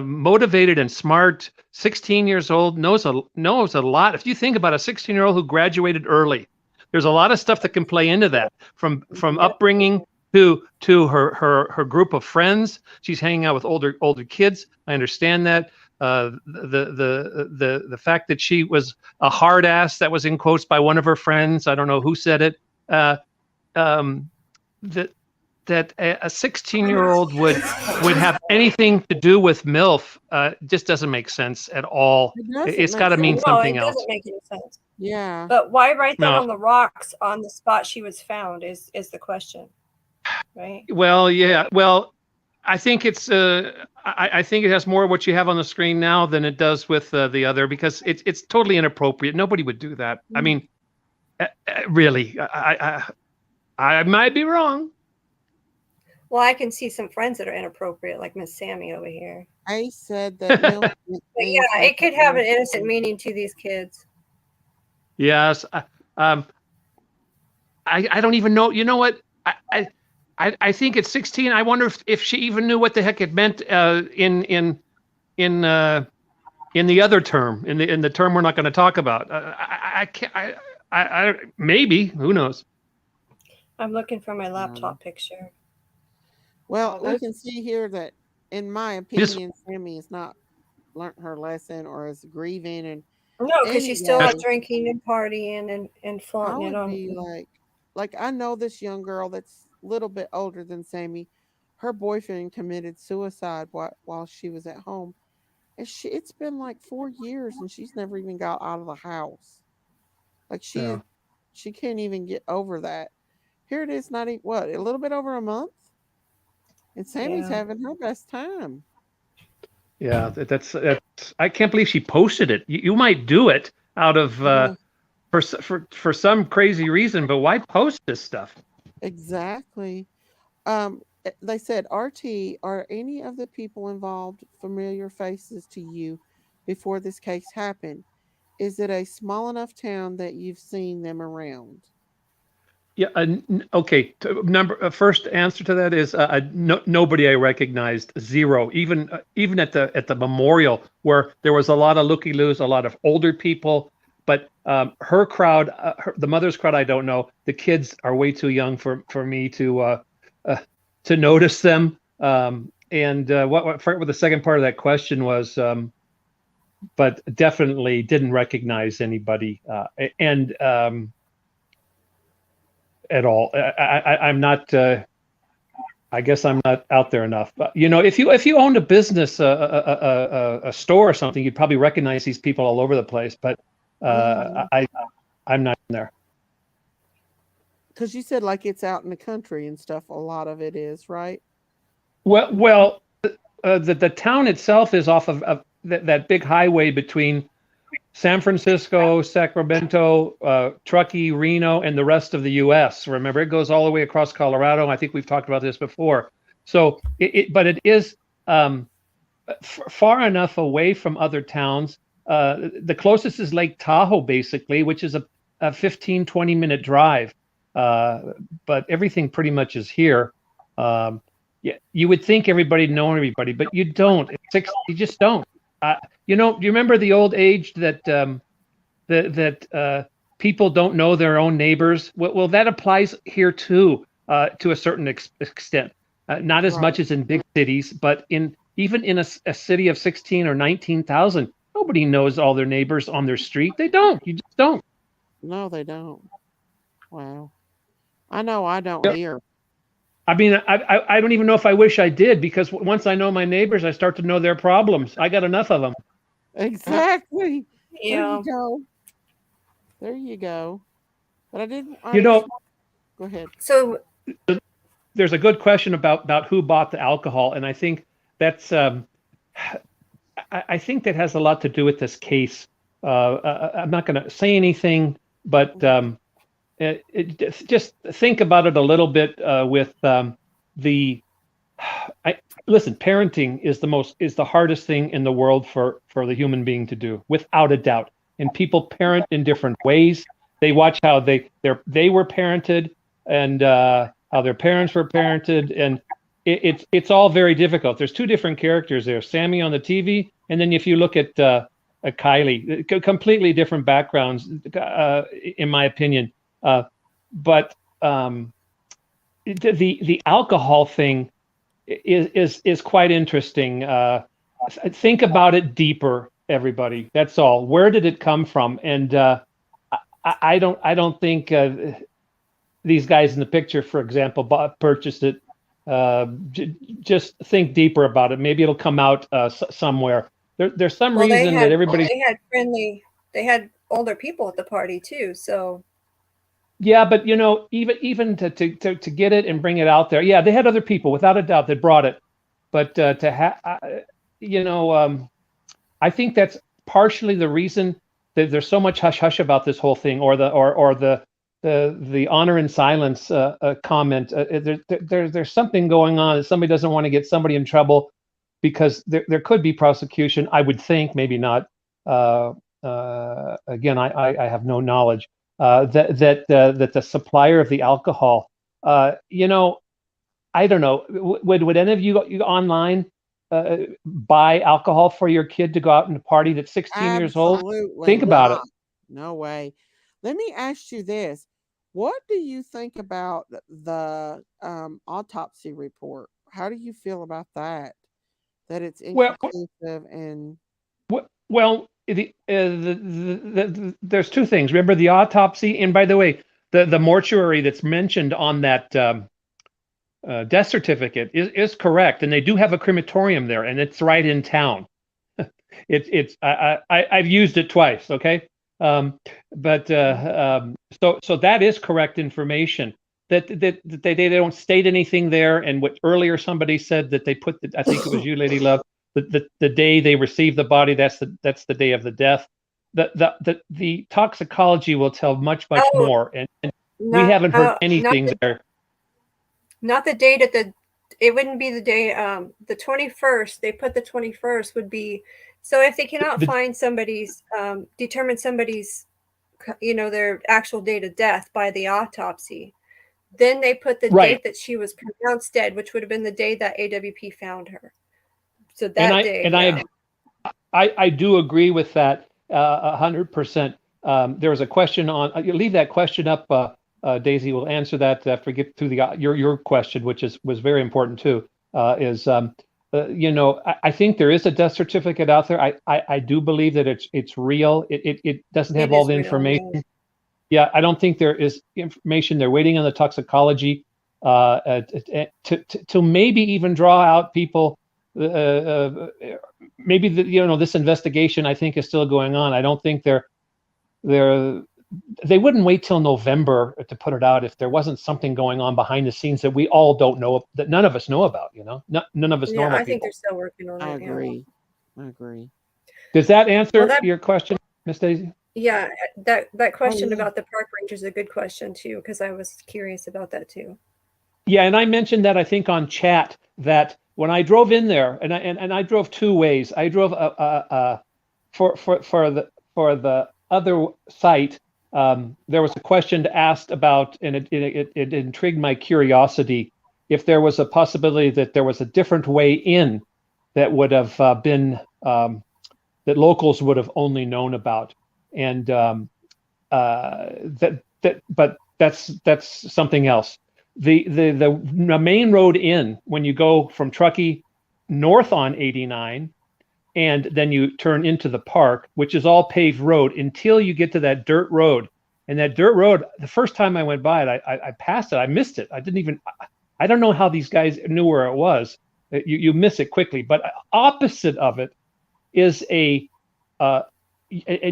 motivated and smart. 16 years old, knows a lot. If you think about a 16-year-old who graduated early, there's a lot of stuff that can play into that, from upbringing to her group of friends. She's hanging out with older kids. I understand that. The fact that she was a hard ass, that was in quotes by one of her friends. I don't know who said it. That a 16-year-old would have anything to do with MILF just doesn't make sense at all. It's got to mean something else. No, it doesn't make any sense. Yeah. But why write that No. on the rocks on the spot she was found is the question, right? Well, yeah. Well, I think it's I think it has more of what you have on the screen now than it does with the other, because it's totally inappropriate. Nobody would do that. I mean, really, I might be wrong. Well, I can see some friends that are inappropriate, like Miss Sammy over here. I said that. But yeah, it could have an innocent meaning to these kids. Yes. I don't even know. You know what? I think at 16, I wonder if she even knew what the heck it meant in the other term, in the term we're not going to talk about. I can't. I maybe, who knows? I'm looking for my laptop picture. Well, we can see here that, in my opinion, Sammy has not learned her lesson or is grieving, and no, because she's still out drinking and partying and flaunting it on. I would be like I know this young girl that's a little bit older than Sammy. Her boyfriend committed suicide while she was at home, and it's been like 4 years, and she's never even got out of the house. Like she can't even get over that. Here it is, not even a little bit over a month. And Sammy's having her best time. Yeah, that's. I can't believe she posted it. You might do it out of for some crazy reason, but why post this stuff? Exactly. They said, RT, are any of the people involved familiar faces to you before this case happened? Is it a small enough town that you've seen them around? Yeah. Okay. First answer to that is nobody I recognized. Zero. Even at the memorial, where there was a lot of looky-loos, a lot of older people, but her crowd, the mother's crowd, I don't know. The kids are way too young for me to notice them. And what the second part of that question was, but definitely didn't recognize anybody. At all. I'm not. I guess I'm not out there enough. But if you owned a business, a store or something, you'd probably recognize these people all over the place. But I'm not in there. Because you said like it's out in the country and stuff. A lot of it is, right? Well, the town itself is off of that big highway between San Francisco, Sacramento, Truckee, Reno, and the rest of the U.S. Remember, it goes all the way across Colorado. I think we've talked about this before. So, but it is far enough away from other towns. The closest is Lake Tahoe, basically, which is a 15, 20-minute drive. But everything pretty much is here. Yeah, you would think everybody know everybody, but you don't. You just don't. Do you remember the old age that people don't know their own neighbors? Well, that applies here too, to a certain extent. Not as much as in big cities, but even in a city of 16 or 19,000, nobody knows all their neighbors on their street. They don't. You just don't. No, they don't. Wow. I know I don't here. I mean, I don't even know if I wish I did, because once I know my neighbors, I start to know their problems. I got enough of them. Exactly. Yeah. There you go. But I didn't. Go ahead. So there's a good question about who bought the alcohol, and I think that's I think that has a lot to do with this case. I'm not going to say anything, but just think about it a little bit with listen, parenting is the hardest thing in the world for the human being to do, without a doubt. And people parent in different ways. They watch how they were parented, and how their parents were parented, and it's all very difficult. There's two different characters there, Sammy on the TV, and then if you look at Kiely, completely different backgrounds, in my opinion. But the alcohol thing is quite interesting. Think about it deeper, everybody. That's all. Where did it come from? And I don't think these guys in the picture, for example, purchased it. Just think deeper about it. Maybe it'll come out somewhere. There's some reason that everybody. They had older people at the party too. So. Yeah, but even to get it and bring it out there, yeah, they had other people without a doubt that brought it, but to have, I think that's partially the reason that there's so much hush hush about this whole thing, or the honor and silence comment. There's something going on that somebody doesn't want to get somebody in trouble, because there could be prosecution. I would think, maybe not. Again, I have no knowledge. That the supplier of the alcohol, I don't know. Would any of you online buy alcohol for your kid to go out and party that's 16 years old? Absolutely Think about not. it. No way. Let me ask you this. What do you think about the autopsy report? How do you feel about that? That it's inconclusive and well, there's two things. Remember the autopsy, and by the way, the mortuary that's mentioned on that death certificate is correct, and they do have a crematorium there, and it's right in town. I've used it twice. Okay, so that is correct information. That they don't state anything there, and what earlier somebody said that they put I think it was you, Lady Love. The day they receive the body, that's the day of the death. The toxicology will tell much more, and we haven't heard anything there. Not the date it wouldn't be the day. The 21st. They put the 21st would be. So if they cannot find somebody's, determine somebody's, their actual date of death by the autopsy, then they put the date that she was pronounced dead, which would have been the day that AWP found her. So that day, I do agree with that 100%. There was a question on. You leave that question up, Daisy. Will answer that after we get through your question, which was very important too. I think there is a death certificate out there. I do believe that it's real. It doesn't have all the information. Yeah, I don't think there is information. They're waiting on the toxicology to maybe even draw out people. Maybe this investigation I think is still going on. I don't think they wouldn't wait till November to put it out if there wasn't something going on behind the scenes that we all don't know, that none of us know about. None of us normal people. I think they're still working on it. I agree. Does that answer your question, Miss Daisy? Yeah, that question about the park ranger is a good question too, because I was curious about that too. Yeah, and I mentioned that I think on chat that when I drove in there, and I drove two ways. I drove for the other site. There was a question asked about, and it intrigued my curiosity, if there was a possibility that there was a different way in that would have been that locals would have only known about, and but that's something else. The main road in, when you go from Truckee north on 89, and then you turn into the park, which is all paved road until you get to that dirt road. And that dirt road, the first time I went by it, I passed it. I missed it. I don't know how these guys knew where it was. You miss it quickly. But opposite of it is and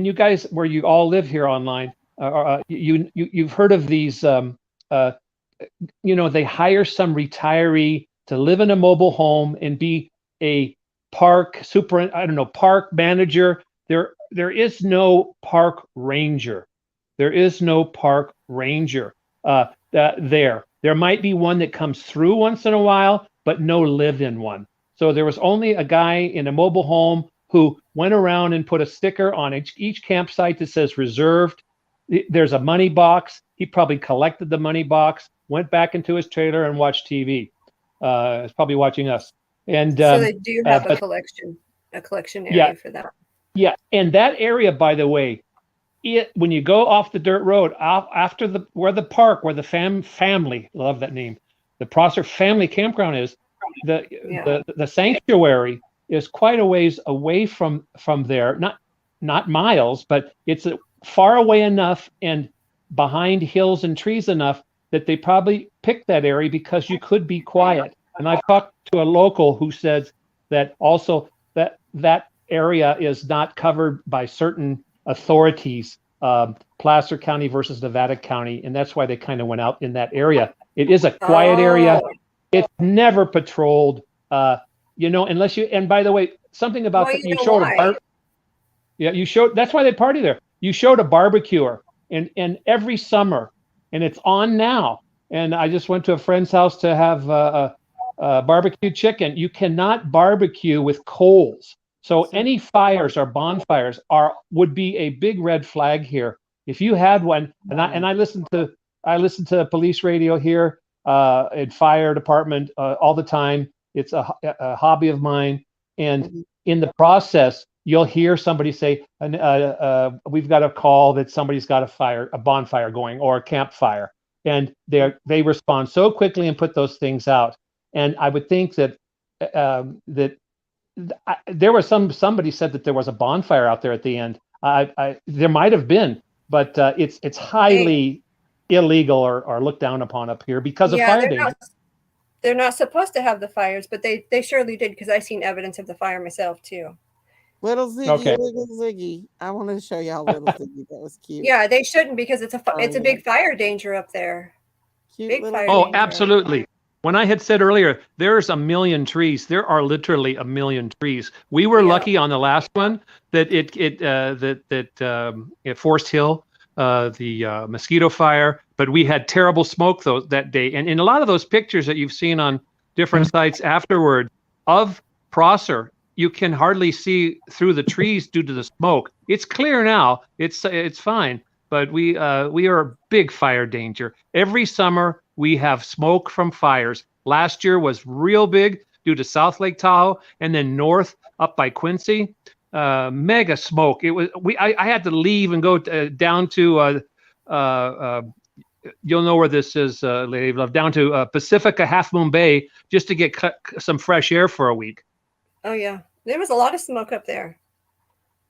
you guys, where you all live here online, you've heard of these. They hire some retiree to live in a mobile home and be a park manager. There is no park ranger. There is no park ranger there. There might be one that comes through once in a while, but no live-in one. So there was only a guy in a mobile home who went around and put a sticker on each campsite that says reserved. There's a money box. He probably collected the money box, went back into his trailer and watched TV. is probably watching us. And So they do have a but collection yeah, area for that. yeah, and that area, by the way, when you go off the dirt road after where the family, love that name, the Prosser family campground is, the sanctuary is quite a ways away from there, not miles, but it's far away enough and behind hills and trees enough that they probably picked that area because you could be quiet. And I've talked to a local who says that also that area is not covered by certain authorities, Placer County versus Nevada County, and that's why they kind of went out in that area. It is a quiet area. It's never patrolled, unless you. And by the way, something about Well, that you you know showed why. you showed. That's why they party there. You showed a barbecuer, and every summer, and it's on now. And I just went to a friend's house to have barbecue chicken. You cannot barbecue with coals. So any fires or bonfires would be a big red flag here. If you had one, and I listen to police radio here, and fire department all the time. It's a hobby of mine, and in the process, you'll hear somebody say, "We've got a call that somebody's got a bonfire going or a campfire," and they respond so quickly and put those things out. And I would think that there was somebody said that there was a bonfire out there at the end. There might have been, but it's highly illegal or looked down upon up here because of fire danger. They're not supposed to have the fires, but they surely did, because I've seen evidence of the fire myself too. Little Ziggy, little Ziggy. I wanted to show y'all little Ziggy. That was cute. Yeah, they shouldn't, because it's a big fire danger up there. Cute big little fire Oh, danger. absolutely. When I had said earlier, there's a million trees. There are literally a million trees. We were lucky on the last one that at Forest Hill, the mosquito fire, but we had terrible smoke that day. And in a lot of those pictures that you've seen on different sites afterward of Prosser, you can hardly see through the trees due to the smoke. It's clear now. It's fine. But we are a big fire danger. Every summer we have smoke from fires. Last year was real big due to South Lake Tahoe, and then north up by Quincy, mega smoke. It was I had to leave and go down to you'll know where this is, Lady of Love, down to Pacifica Half Moon Bay just to get some fresh air for a week. Oh yeah, there was a lot of smoke up there.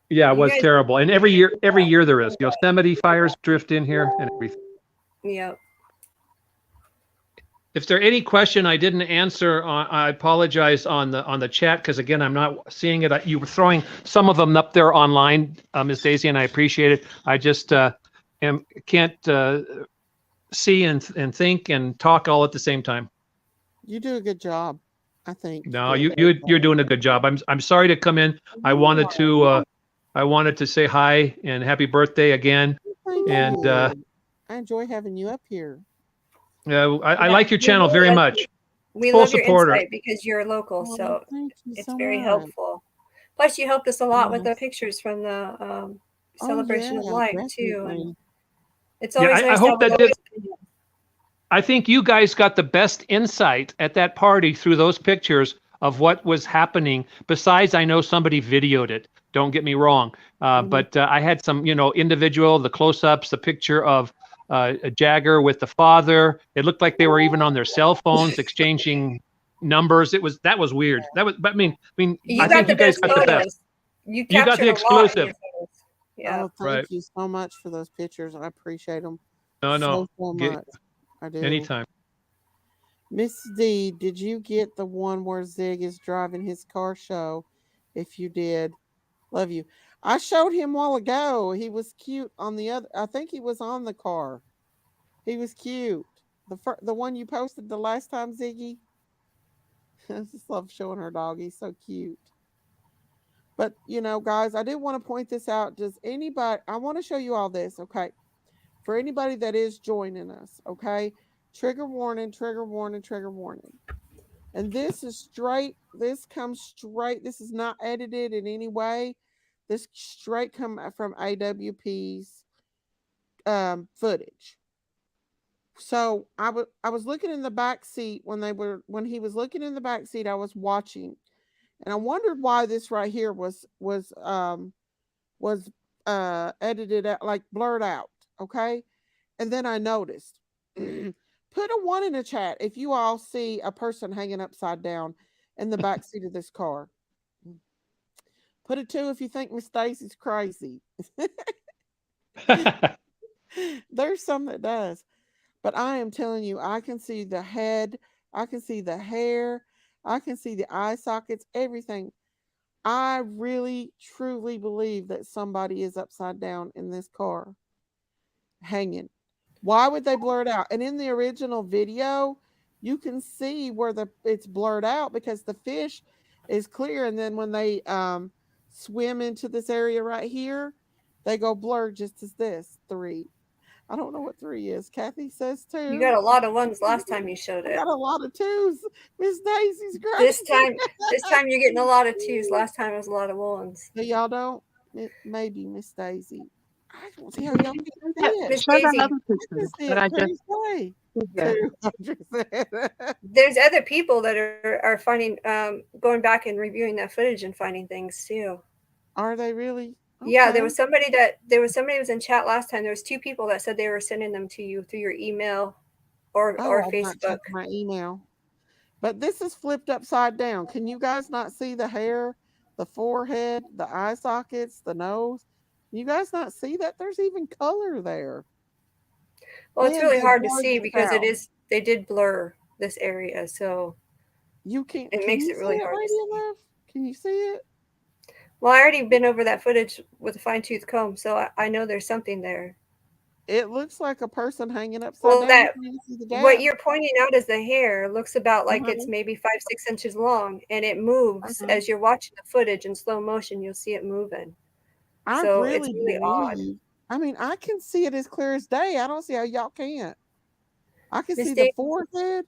Yeah, it was terrible. And every year there is. Yosemite fires drift in here and everything. Yeah. If there any question I didn't answer, I apologize on the chat, because again, I'm not seeing it. You were throwing some of them up there online, Ms. Daisy, and I appreciate it. I just can't see and think and talk all at the same time. You do a good job, I think. No, you're doing a good job. I'm sorry to come in. I wanted to say hi and happy birthday again. And I enjoy having you up here. I like your channel very much. We love your insight because you're local, so it's very helpful. Plus, you helped us a lot with the pictures from the celebration of life too. And it's always nice. I hope that I think you guys got the best insight at that party through those pictures of what was happening. Besides, I know somebody videoed it. Don't get me wrong, but I had some, individual, the close-ups, the picture of a Jagger with the father. It looked like they were even on their cell phones exchanging numbers. That was weird. I think you guys got the best. You got the exclusive. Yeah. Oh, thank you so much for those pictures. I appreciate them. No, so much. I do. Anytime. Miss D, did you get the one where Zig is driving his car show? If you did, love you. I showed him a while ago. He was cute on the other. I think he was on the car. He was cute. The one you posted the last time, Ziggy. I just love showing her dog. He's so cute. But guys, I did want to point this out. Does anybody? I want to show you all this. Okay, for anybody that is joining us. Okay, trigger warning. Trigger warning. Trigger warning. And this is straight. This comes straight. This is not edited in any way. This straight come from AWP's footage. So I was looking in the back seat when he was looking in the back seat. I was watching, and I wondered why this right here was edited out, like blurred out. Okay, and then I noticed. Put a 1 in the chat if you all see a person hanging upside down in the back seat of this car. Put a 2 if you think Miss Stacy's crazy. There's some that does. But I am telling you, I can see the head, I can see the hair, I can see the eye sockets, everything. I really truly believe that somebody is upside down in this car hanging. Why would they blur it out? And in the original video, you can see where it's blurred out because the fish is clear, and then when they swim into this area right here, they go blurred just as this 3. I don't know what 3 is. Kathy says 2. You got a lot of 1s last time you showed I it. got a lot of 2s. Miss Daisy's crazy. This time you're getting a lot of 2s. Last time it was a lot of 1s. So y'all don't? Maybe Miss Daisy. I don't see how y'all can see it. Miss Show that Daisy, other picture that I just. there's other people that are finding, going back and reviewing that footage and finding things too. Are they really? Okay. Yeah, there was somebody who was in chat last time. There was 2 people that said they were sending them to you through your email or Facebook. My email. But this is flipped upside down. Can you guys not see the hair, the forehead, the eye sockets, the nose? You guys not see that? There's even color there. Well, it's really hard to see because they did blur this area, so you can't. It makes it really hard to see. Can you see it? Well, I already been over that footage with a fine-tooth comb, so I know there's something there. It looks like a person hanging upside down. What you're pointing out is the hair looks about like it's maybe 5-6 inches long, and it moves as you're watching the footage in slow motion. You'll see it moving. So it's really odd. I mean, I can see it as clear as day. I don't see how y'all can't. I can see the forehead.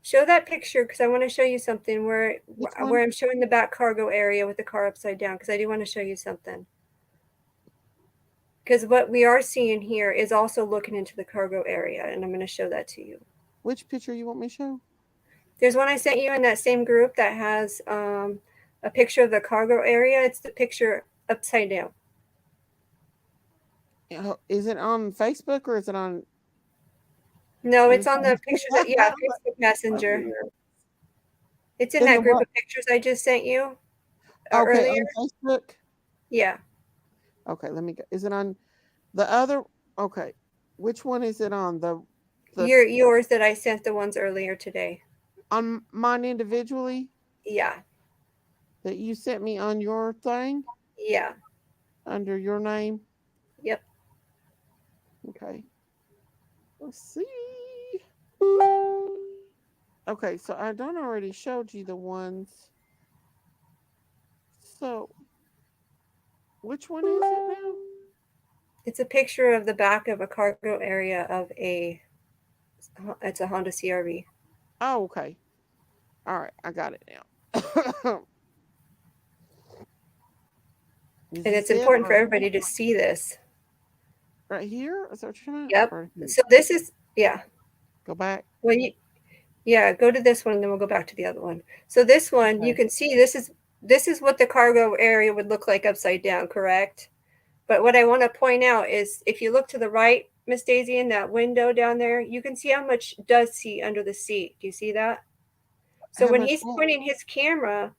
Show that picture because I want to show you something where I'm showing the back cargo area with the car upside down because I do want to show you something. Because what we are seeing here is also looking into the cargo area, and I'm going to show that to you. Which picture you want me to show? There's one I sent you in that same group that has a picture of the cargo area. It's the picture upside down. Is it on Facebook or is it on? No, it's on the picture Facebook Messenger. It's in that group of pictures I just sent you earlier. On Facebook? Yeah. Okay, let me go. Is it on the other? Okay. Which one is it on? Yours that I sent the ones earlier today. On mine individually? Yeah. That you sent me on your thing? Yeah. Under your name? Yep. Okay. Let's see. Okay, so I done already showed you the ones. So, which one is it now? It's a picture of the back of a cargo area of it's a Honda CRV. Oh, okay. All right, I got it now. And it's important for everybody to see this. Right here? Is that what you're talking about? Yep. So this is, Go back. Go to this one, and then we'll go back to the other one. So this one, you can see this is what the cargo area would look like upside down, correct? But what I want to point out is if you look to the right, Miss Daisy, in that window down there, you can see how much does see under the seat. Do you see that? So when he's pointing his camera,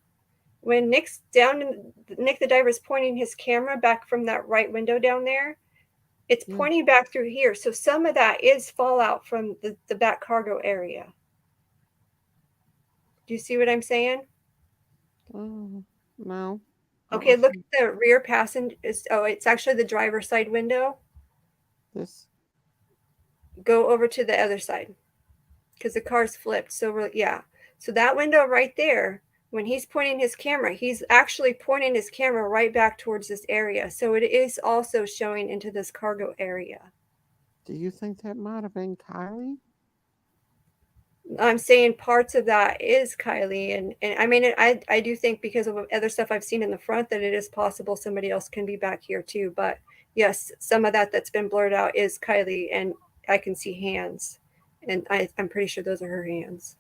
when Nick the diver is pointing his camera back from that right window down there, it's pointing back through here. So some of that is fallout from the back cargo area. Do you see what I'm saying? No. Okay, look at the rear passenger. It's actually the driver's side window. This. Go over to the other side because the car's flipped. So so that window right there, when he's pointing his camera, he's actually pointing his camera right back towards this area. So it is also showing into this cargo area. Do you think that might have been Kiely? I'm saying parts of that is Kiely. And I mean, I do think because of other stuff I've seen in the front that it is possible somebody else can be back here too. But yes, some of that's been blurred out is Kiely. And I can see hands, and I'm pretty sure those are her hands.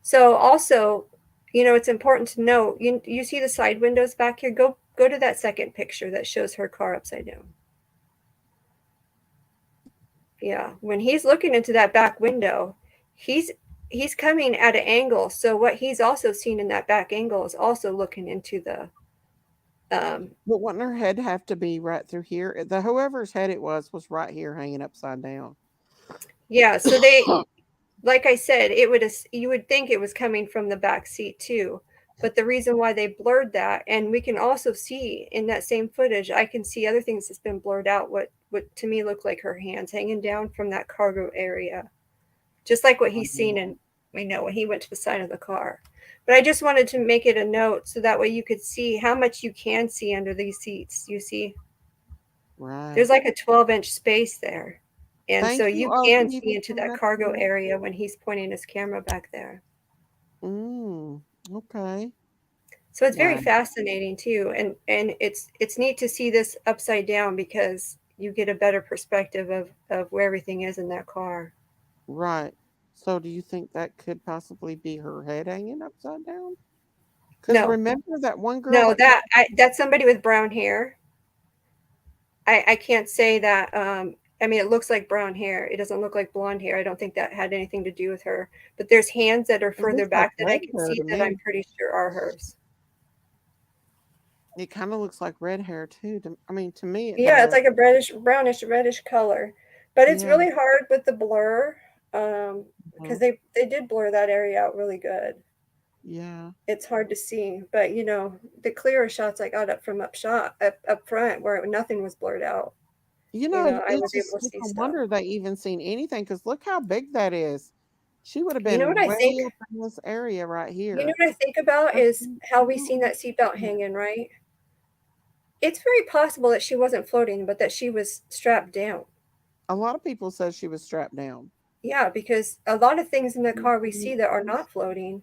So also, it's important to note, you see the side windows back here. Go to that second picture that shows her car upside down. Yeah, when he's looking into that back window, he's coming at an angle. So what he's also seen in that back angle is also looking into the But wouldn't her head have to be right through here? The whoever's head it was right here hanging upside down. yeah, so they like I said, you would think it was coming from the back seat too. But the reason why they blurred that, and we can also see in that same footage, I can see other things that's been blurred out, what to me look like her hands hanging down from that cargo area. Just like what he's seen in, when he went to the side of the car. But I just wanted to make it a note so that way you could see how much you can see under these seats. You see, Right. there's like a 12-inch space there. And Thank so you you all can for see even into coming that up cargo here. area when he's pointing his camera back there. Okay. So it's very Wow. fascinating too. And it's neat to see this upside down because you get a better perspective of where everything is in that car. Right. So do you think that could possibly be her head hanging upside down? Because No, remember that one girl no, that that's somebody with brown hair. I can't say that. I mean, it looks like brown hair. It doesn't look like blonde hair. I don't think that had anything to do with her. But there's hands that are it further looks like back that I red can hair see to that I'm me. pretty sure are hers. It kind of looks like red hair too. I mean, to me it Yeah, it's does. like a brownish, reddish color. But it's Yeah. really hard with the blur because Mhm. they did blur that area out really good. Yeah. It's hard to see, but the clearer shots I got up front where nothing was blurred out. I It's was just able to it's see a stuff. wonder they even seen anything. Because look how big that is. She would have You know been what I think? way up in this area right You know here. what I think about That's is how we seen that seatbelt hanging, right? It's very possible that she wasn't floating, but that she was strapped down. A lot of people said she was strapped down. Yeah, because a lot of things in the car we see that are not floating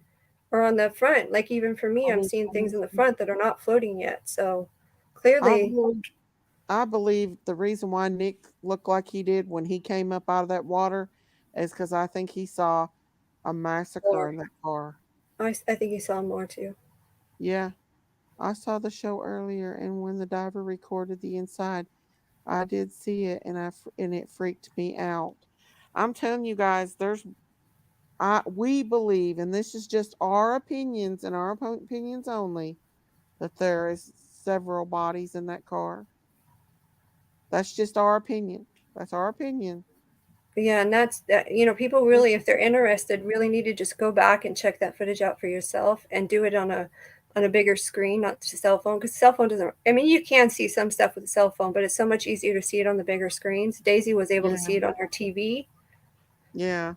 are on the front. Like even for me, I'm seeing things in the front that are not floating yet. So I clearly, believe, I believe the reason why Nick looked like he did when he came up out of that water is because I think he saw a massacre more. in that car. I think you saw more too. Yeah, I saw the show earlier, and when the diver recorded the inside, I did see it, and it freaked me out. I'm telling you guys, we believe, and this is just our opinions and our opinions only, that there is several bodies in that car. That's just our opinion. That's our opinion. Yeah, and that's that. People really, if they're interested, really need to just go back and check that footage out for yourself and do it on a bigger screen, not the cell phone, because cell phone doesn't. I mean, you can see some stuff with a cell phone, but it's so much easier to see it on the bigger screens. Daisy was able to Yeah, see it on her TV, yeah.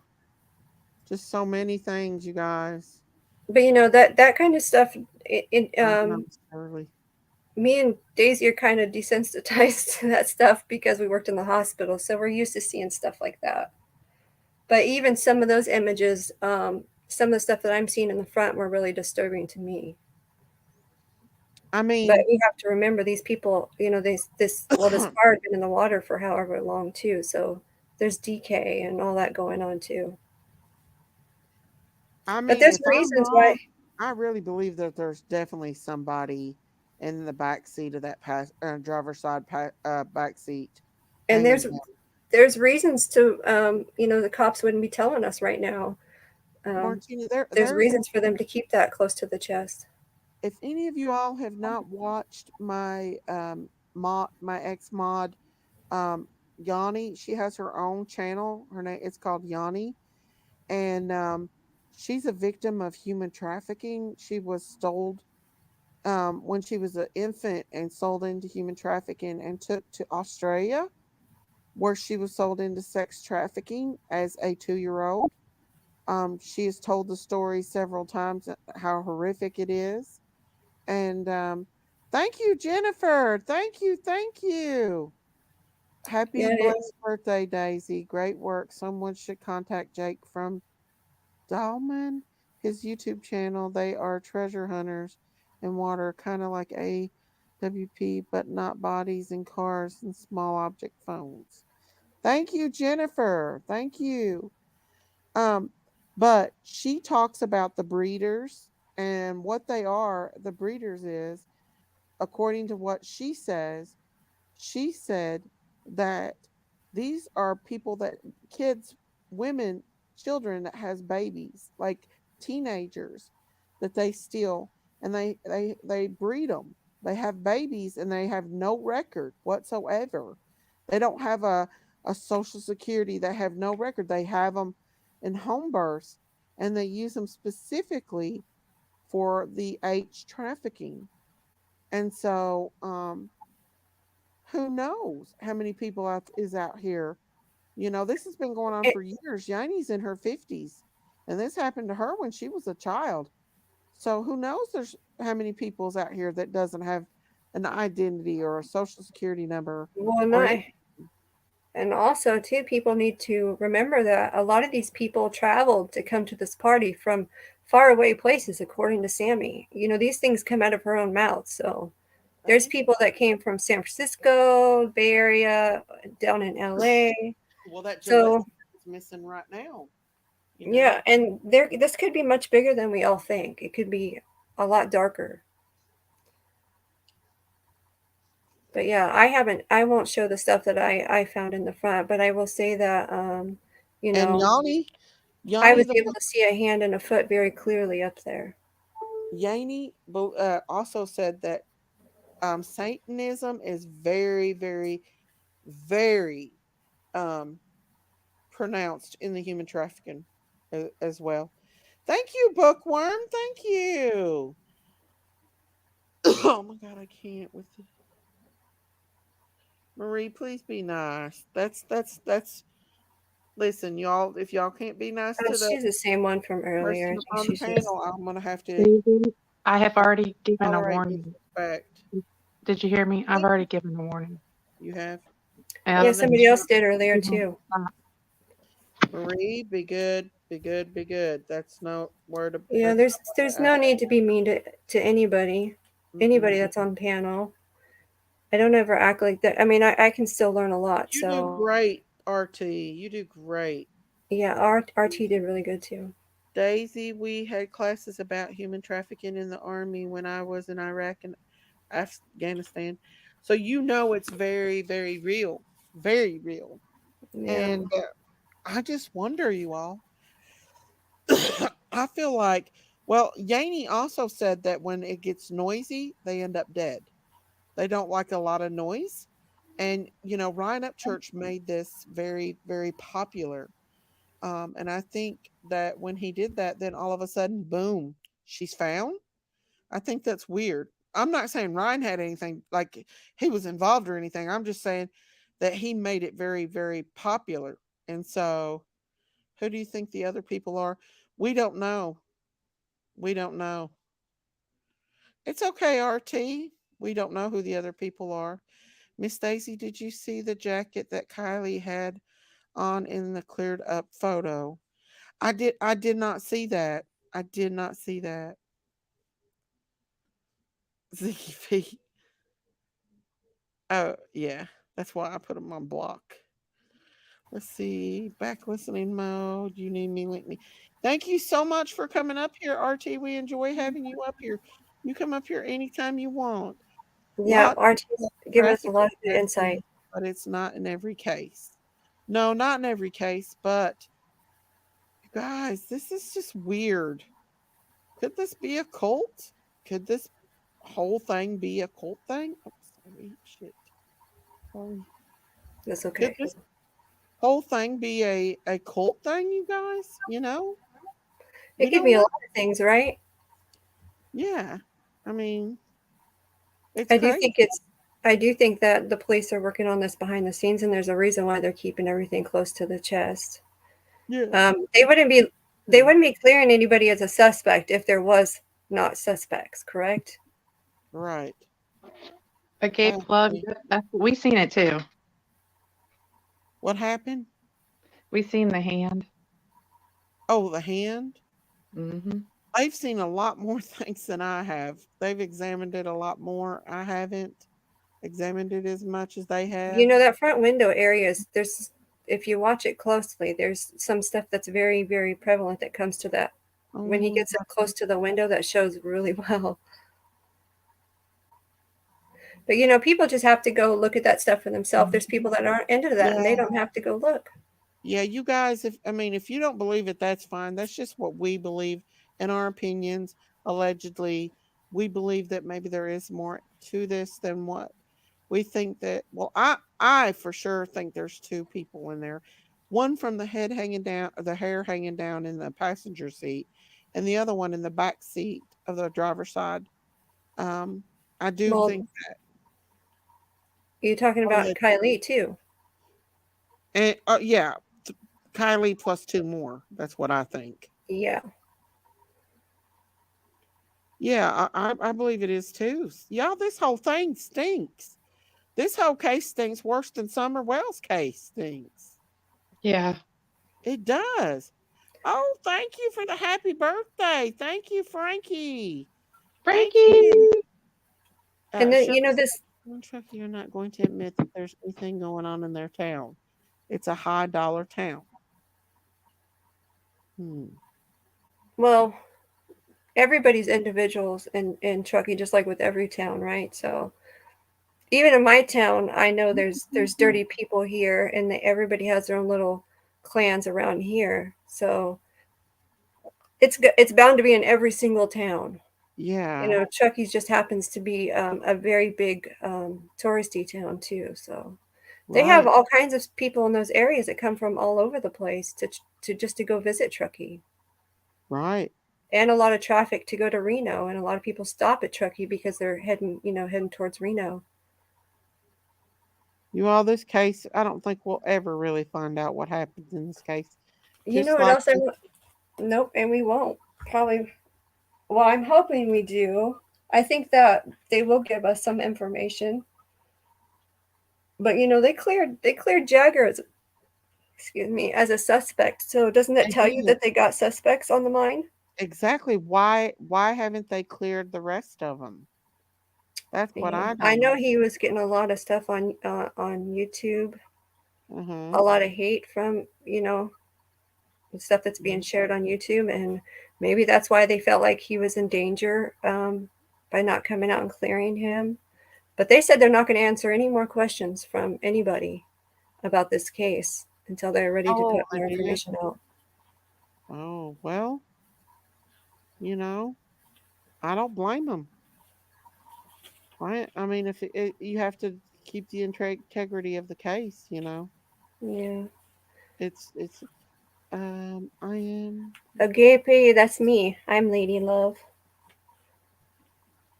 Just so many things, you guys. but that kind of stuff. I know, Shirley. Me and Daisy are kind of desensitized to that stuff because we worked in the hospital, so we're used to seeing stuff like that. But even some of those images, some of the stuff that I'm seeing in the front were really disturbing to me. I But mean, we have to remember these people, this car had been in the water for however long too. So there's decay and all that going on too. I But mean, there's if I'm reasons why, wrong, I really believe that there's definitely somebody in the back seat of that driver's side back seat and hanging down. there's reasons to, the cops wouldn't be telling us right now. Martina, There's there's reasons for them to keep that close to the chest. if any of you all have not watched my ex mod Yanni, she has her own channel. Her name it's called Yanni, and she's a victim of human trafficking. She was sold when she was an infant and sold into human trafficking and took to Australia, where she was sold into sex trafficking as a 2-year old. She has told the story several times how horrific it is. And thank you, Jennifer. Thank you. Thank you. Happy Yeah, blessed birthday, Daisy. Great work. Someone should contact Jake from Dahlman, his YouTube channel. They are treasure hunters in water, kind of like AWP, but not bodies and cars and small object phones. Thank you, Jennifer. Thank you. Um, but she talks about the breeders and what they are. The breeders is, according to what she says, she said that these are people that kids, women, children that has babies, like teenagers, that they steal and they breed them. They have babies and they have no record whatsoever. They don't have a social security. They have no record. They have them in home births and they use them specifically for the H trafficking. And so who knows how many people is out here. This has been going on It, for years. Yanni's in her 50s, and this happened to her when she was a child. So who knows there's how many people's out here that doesn't have an identity or a social security number well, or not, and also too, people need to remember that a lot of these people traveled to come to this party from far away places, according to Sammy. These things come out of her own mouth. So there's people that came from San Francisco, Bay Area, down in LA. well, that Gillette So is missing right now. yeah, and this could be much bigger than we all think. It could be a lot darker. But yeah, I won't show the stuff that I found in the front, but I will say that you And know, I Yanni was the able to see a hand and a foot very clearly up there. Yanni also said that Satanism is very, very, very um, pronounced in the human trafficking as well. Thank you, Bookworm. Thank you. Oh my God, I can't with the Marie. Please be nice. That's. Listen, y'all. If y'all can't be nice Oh, to the she's the same one from earlier. I person think on the she's just panel, I'm gonna have to David, I have already given a tolerate warning. disrespect. Did you hear me? I've already given a warning. You have. yeah. Yep. Well, Somebody else did earlier too. Marie, be good, be good, be good. That's no word. Yeah, That's there's no need to be mean to anybody. mm-mm. Anybody that's on panel. I don't ever act like that. I mean, I can still learn a lot. You do So great, RT. You do great. yeah, RT did really good too. Daisy, we had classes about human trafficking in the army when I was in Iraq and Afghanistan. So it's very, very real, very real. Yeah. And I just wonder, you all. I feel like, well, Yaney also said that when it gets noisy, they end up dead. They don't like a lot of noise. And, Ryan Upchurch made this very, very popular. And I think that when he did that, then all of a sudden, boom, she's found. I think that's weird. I'm not saying Ryan had anything like he was involved or anything. I'm just saying that he made it very, very popular. And so, who do you think the other people are? We don't know. We don't know. It's okay, RT. We don't know who the other people are. Miss Stacy, did you see the jacket that Kylie had on in the cleared up photo? I did not see that. I did not see that. ZV. Oh, yeah. That's why I put them on block. Let's see. Back listening mode. You need me, link me. Thank you so much for coming up here, RT. We enjoy having you up here. You come up here anytime you want. Yeah, Lot RT's of given us a traffic lot of good dead insight. people, but it's not in every case. No, not in every case, but you guys, this is just weird. Could this be a cult? Could this whole thing be a cult thing? Oh, sorry. Shit. Sorry. That's Could okay. this whole thing be a cult thing, you guys? It You could know be a what? lot of things, right? Yeah. I mean, it's I do think crazy. it's I do think that the police are working on this behind the scenes, and there's a reason why they're keeping everything close to the chest. Yeah. They wouldn't be clearing anybody as a suspect if there was not suspects, correct? Right. Okay, I plug. agree. We seen it too. What happened? We seen the hand. Oh, the hand. Hmm. They've seen a lot more things than I have. They've examined it a lot more. I haven't examined it as much as they have. That front window area is if you watch it closely, there's some stuff that's very, very prevalent that comes to that. When he gets up close to the window, that shows really well. But you know, people just have to go look at that stuff for themselves. There's people that aren't into that, and they don't have to go look. Yeah, you guys, if you don't believe it, that's fine. That's just what we believe in our opinions. Allegedly, we believe that maybe there is more to this than what we think that. Well, I for sure think there's two people in there. One from the head hanging down, the hair hanging down in the passenger seat, and the other one in the back seat of the driver's side. I do Well, think that. you're talking about Kylie too. And yeah, Kylie plus two more. That's what I think. Yeah. Yeah, I believe it is too. Y'all, this whole thing stinks. This whole case stinks worse than Summer Wells' case stinks. Yeah. It does. Oh, thank you for the happy birthday. Thank you, Frankie. Thank Frankie. you. And then, Sure, you know, this, Chucky, you're not going to admit that there's anything going on in their town. It's a high dollar town. well, everybody's individuals in Truckee, just like with every town, right? So even in my town, I know there's dirty people here, and everybody has their own little clans around here. So it's bound to be in every single town. Yeah. You know, Truckee's just happens to be a very big touristy town too. So they have all kinds of people in those areas that come from all over the place to just to go visit Truckee. Right. And a lot of traffic to go to Reno, and a lot of people stop at Truckee because they're heading towards Reno. You all, this case, I don't think we'll ever really find out what happens in this case. You know what else? Nope, and we won't probably. Well, I'm hoping we do. I think that they will give us some information. But you know, they cleared Jagger as a suspect. So doesn't that tell you that they got suspects on the mind? Exactly. Why haven't they cleared the rest of them? That's what I don't I know he was getting a lot of stuff on YouTube. A lot of hate from, the stuff that's being shared on YouTube, and maybe that's why they felt like he was in danger by not coming out and clearing him. But they said they're not going to answer any more questions from anybody about this case until they're ready to put more information out. Oh, well, I don't blame them. Right? I mean, if you have to keep the integrity of the case, Yeah. It's I am Agape, that's me. I'm Lady Love.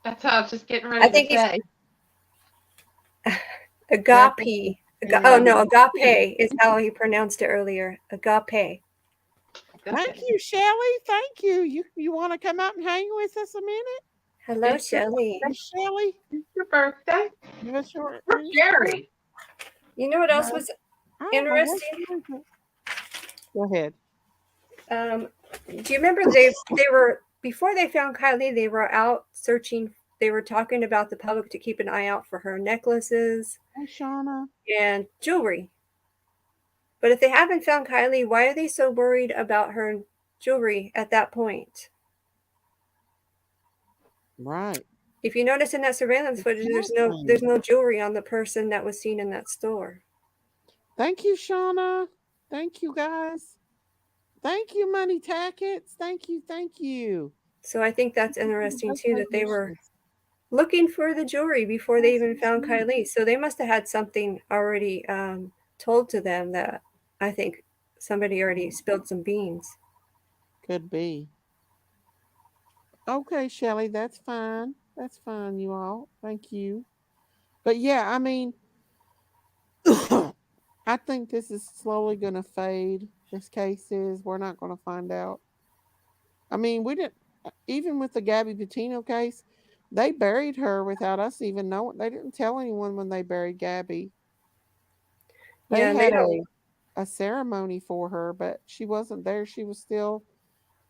That's how I was just getting ready to say. Agape. Oh no, agape is how he pronounced it earlier. Agape. Thank you, Shelly. Thank you. You want to come out and hang with us a minute? Hello, Shelly. Shelly. It's your birthday. For Jerry. You know what else was interesting? Go ahead. Do you remember they were, before they found Kylie, they were out searching. They were talking about the public to keep an eye out for her necklaces and jewelry. But if they haven't found Kylie, why are they so worried about her jewelry at that point? Right. If you notice in that surveillance footage, there's no jewelry on the person that was seen in that store. Thank you, Shauna. Thank you, guys. Thank you, Money Tackets. Thank you. So I think that's interesting too, that they were looking for the jewelry before they even found Kylie. So they must have had something already told to them that I think somebody already spilled some beans. Could be. Okay, Shelly, that's fine. That's fine, you all. Thank you. But yeah, I mean, I think this is slowly going to fade. This case is. We're not going to find out. I mean, we didn't, even with the Gabby Petito case, they buried her without us even knowing. They didn't tell anyone when they buried Gabby. They had a ceremony for her, but she wasn't there. She was still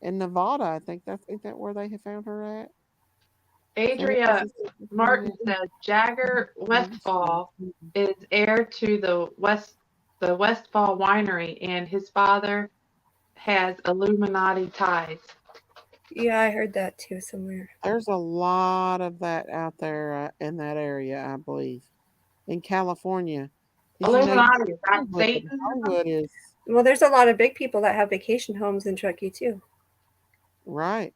in Nevada. I think isn't that where they have found her at? Adria Martin said Jagger Westfall is heir to the the Westfall Winery, and his father has Illuminati ties. Yeah, I heard that too somewhere. There's a lot of that out there in that area, I believe, in California. 'Cause you know, Illuminati is that Hollywood, Satan? Hollywood is Well, there's a lot of big people that have vacation homes in Truckee too. right.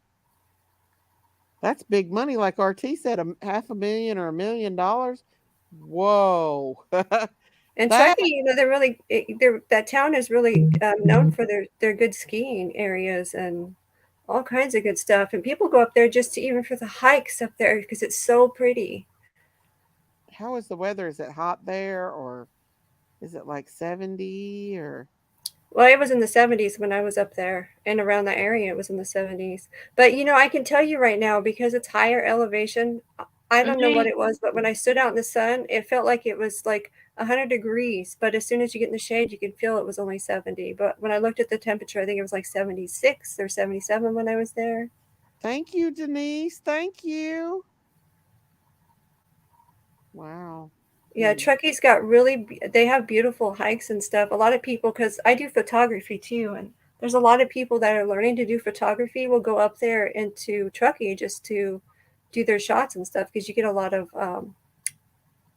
That's big money, like RT said, $500,000 or $1 million. Whoa. And That Truckee, you know, that town is really known for their good skiing areas and all kinds of good stuff. And people go up there just to even for the hikes up there because it's so pretty. how is the weather? Is it hot there, or is it like 70 or Well, it was in the 70s when I was up there and around that area. It was in the 70s. But, you know, I can tell you right now because it's higher elevation. I don't know what it was, but when I stood out in the sun, it felt like it was like 100 degrees. But as soon as you get in the shade, you can feel it was only 70. But when I looked at the temperature, I think it was like 76 or 77 when I was there. Thank you, Denise. Thank you. Wow. Yeah, Truckee's got they have beautiful hikes and stuff. A lot of people, because I do photography too, and there's a lot of people that are learning to do photography will go up there into Truckee just to do their shots and stuff because you get a lot of,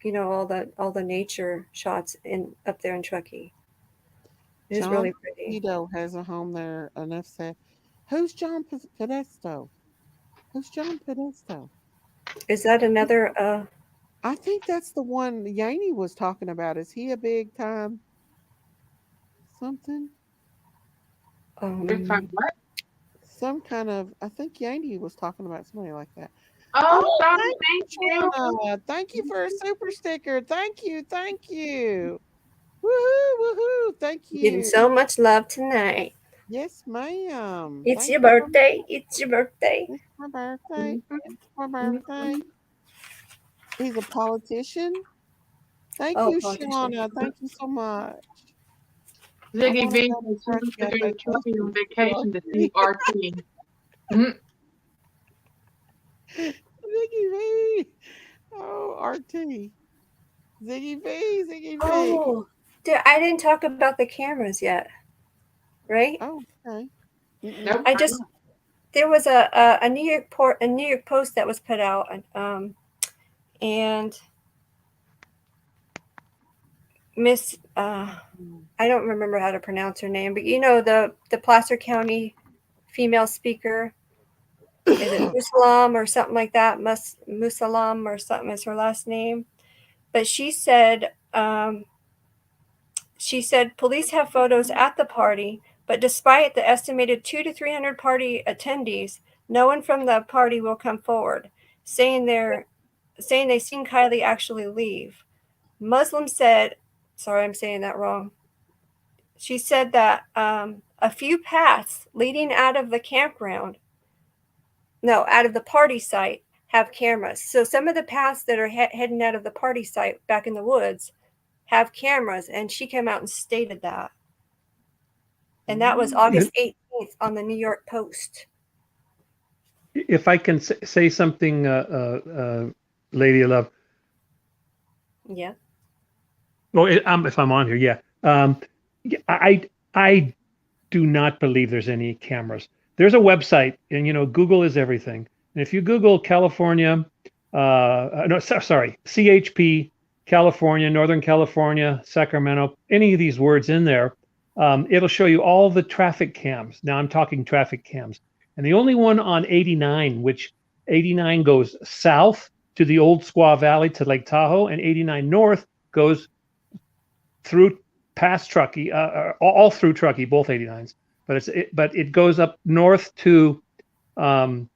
you know, all the nature shots up there in Truckee. It is John really pretty. Pedro has a home there. Enough said. Who's John Pedesto? Who's John Pedesto? Is that another? I think that's the one Yaney was talking about. Is he a big time something? Big time what? Some kind of, I think Yaney was talking about somebody like that. Oh, Donna, thank you. Shauna. Thank you for a super sticker. Thank you. Thank you. Woohoo, woohoo. Thank you. Getting so much love tonight. Yes, ma'am. It's Thank your you so birthday. much. It's your birthday. It's my birthday. It's my birthday. He's a politician. Thank you, Politician. Shauna. Thank you so much. Ziggy B go to says he wants to go Truckee. I to Truckee on think vacation to see RT. Ziggy V. Oh, RT. Ziggy V. Ziggy V. Oh, I didn't talk about the cameras yet, right? Oh, okay. Nope. There was a New York Post that was put out, and Miss I don't remember how to pronounce her name, but you know the Placer County female speaker, is it Musalam or something like that? Musalam or something is her last name. But she said police have photos at the party, but despite the estimated 200 to 300 party attendees, no one from the party will come forward, saying they seen Kiely actually leave. Muslim said, sorry, I'm saying that wrong. She said that a few paths leading out of the out of the party site have cameras. So some of the paths that are heading out of the party site back in the woods have cameras, and she came out and stated that. And that was August 18th on the New York Post. If I can say something, Lady of Love. Yeah. Well, if I'm on here, yeah. I do not believe there's any cameras. There's a website, and you know, Google is everything. And if you Google California, CHP, California, Northern California, Sacramento, any of these words in there, it'll show you all the traffic cams. Now I'm talking traffic cams. And the only one on 89, which 89 goes south to the old Squaw Valley to Lake Tahoe, and 89 north goes through past Truckee, all through Truckee, both 89s. But it goes up north to ends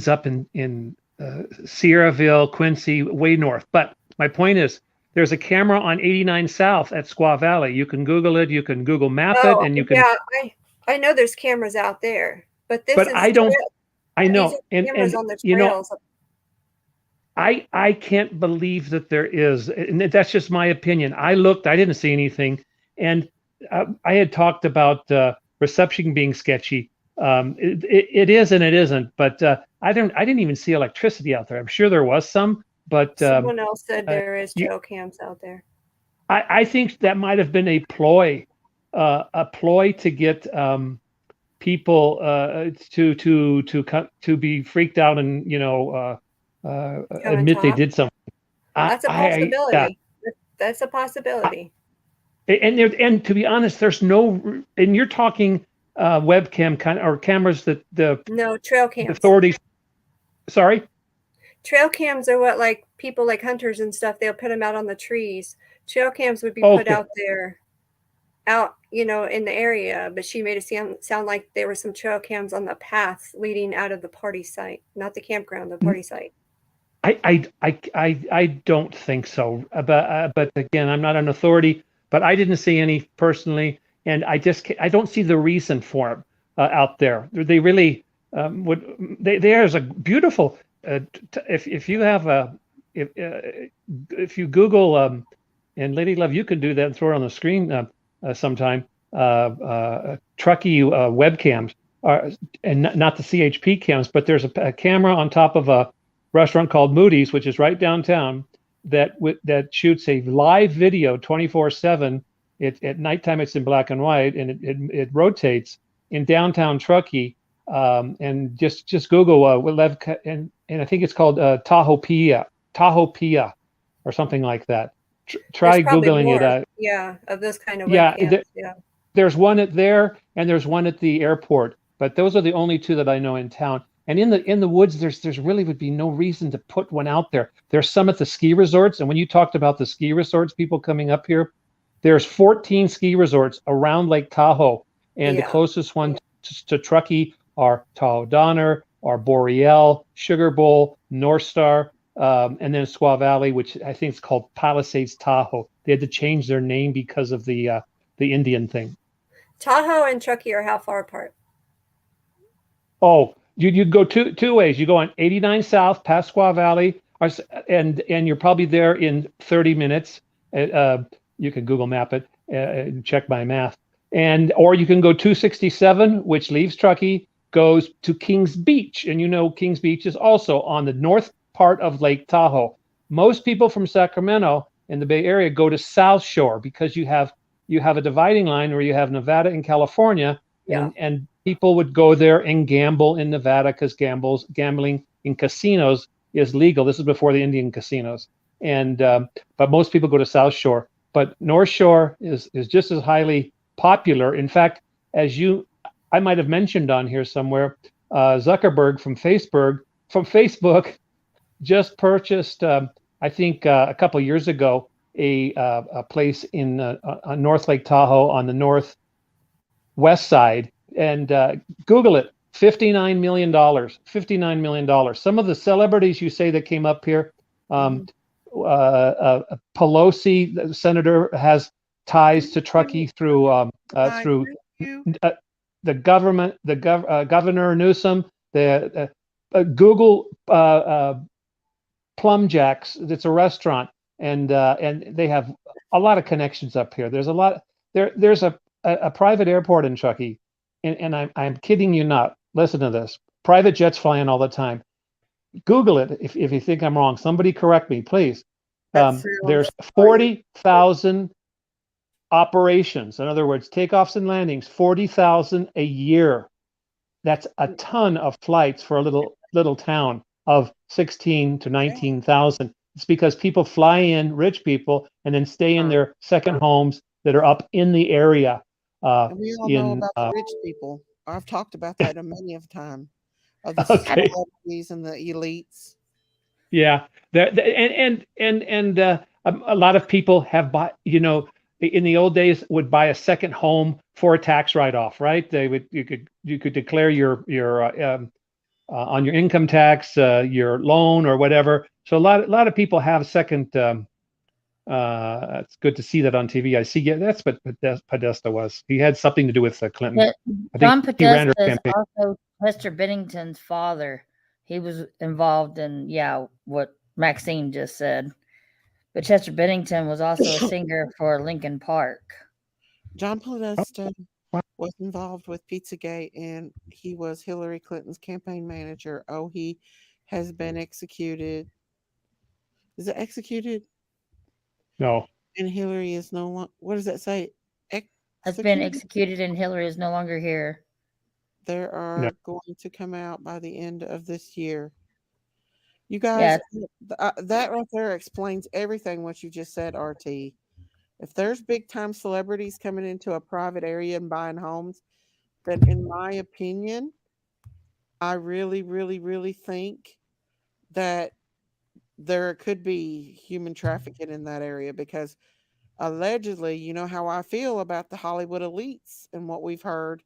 up in Sierraville, Quincy, way north. But my point is, there's a camera on 89 South at Squaw Valley. You can Google it, you can Google map it, and you can. Yeah, I know there's cameras out there, but this but is. I don't. I know, these are cameras on the you know, trails. I can't believe that there is, and that's just my opinion. I looked, I didn't see anything, and I had talked about reception being sketchy. It is and it isn't, but I didn't even see electricity out there. I'm sure there was some, but Someone else said there is trail cams out there. I think that might have been a ploy to get people to be freaked out and Come and admit they talk. did something. That's a Yeah. possibility. That's a possibility. And to be honest, there's no, and you're talking webcam kind or cameras that the No, trail cams. authorities. Sorry. Trail cams are what, like, people like hunters and stuff, they'll put them out on the trees. Trail cams would be put Okay. out there, out, in the area, but she made it sound like there were some trail cams on the path leading out of the party site, not the campground, the party site. I don't think so. But again, I'm not an authority, but I didn't see any personally, and I don't see the reason for them out there. They really would. There's a beautiful. If you have a if you Google and Lady Love, you can do that and throw it on the screen sometime. Truckee webcams are, and not the CHP cams, but there's a camera on top of a restaurant called Moody's, which is right downtown, that shoots a live video 24/7. At nighttime it's in black and white, and it rotates in downtown Truckee. And just Google and I think it's called Tahoe Pia, or something like that. Try There's probably Googling more, it. yeah, of those kind of Yeah, webcams. Yeah. there's one at there, and there's one at the airport, but those are the only two that I know in town. And in the woods, there's really would be no reason to put one out there. There's some at the ski resorts, and when you talked about the ski resorts, people coming up here, there's 14 ski resorts around Lake Tahoe, and the Yeah. closest one to Truckee are Tahoe Donner, or Boreal, Sugar Bowl, North Star, and then Squaw Valley, which I think is called Palisades Tahoe. They had to change their name because of the Indian thing. Tahoe and Truckee are how far apart? Oh, you'd go two ways. You go on 89 South past Squaw Valley, and you're probably there in 30 minutes. You can Google Map it and check my math. Or you can go 267, which leaves Truckee, goes to Kings Beach, and Kings Beach is also on the north part of Lake Tahoe. Most people from Sacramento in the Bay Area go to South Shore because you have a dividing line where you have Nevada and California. Yeah. And people would go there and gamble in Nevada because gambling in casinos is legal. This is before the Indian casinos, but most people go to South Shore. But North Shore is just as highly popular. In fact, I might have mentioned on here somewhere, Zuckerberg from Facebook just purchased, I think a couple of years ago, a place in North Lake Tahoe on the northwest side, and Google it. $59 million. $59 million. Some of the celebrities you say that came up here, Pelosi, the senator, has ties to Truckee through the government, Governor Newsom, the Google Plum Jacks. It's a restaurant, and they have a lot of connections up here. There's a lot. There's a private airport in Truckee, and I'm kidding you not. Listen to this. Private jets fly in all the time. Google it if you think I'm wrong. Somebody correct me, please. There's 40,000 operations. In other words, takeoffs and landings, 40,000 a year. That's a ton of flights for a little town of 16 to 19,000. It's because people fly in, rich people, and then stay in their second homes that are up in the area. And we all know about the rich people. I've talked about that many of times. Of the celebrities and the elites. Yeah, and a lot of people have bought. In the old days, would buy a second home for a tax write-off, right? You could declare your on your income tax, your loan or whatever. So a lot of people have second. It's good to see that on TV. I see. Yeah, that's what Podesta was. He had something to do with Clinton. John Podesta is also Chester Bennington's father. He was involved in what Maxine just said. But Chester Bennington was also a singer for Linkin Park. John Podesta was involved with Pizzagate, and he was Hillary Clinton's campaign manager. Oh, he has been executed. Is it executed? No. And Hillary is no longer. What does that say? Has been Executed? executed and Hillary is no longer here. They are going to come out by the end of this year. You guys, that right there explains everything what you just said, RT. If there's big time celebrities coming into a private area and buying homes, then in my opinion, I really, really, really think that there could be human trafficking in that area because allegedly, you know how I feel about the Hollywood elites and what we've heard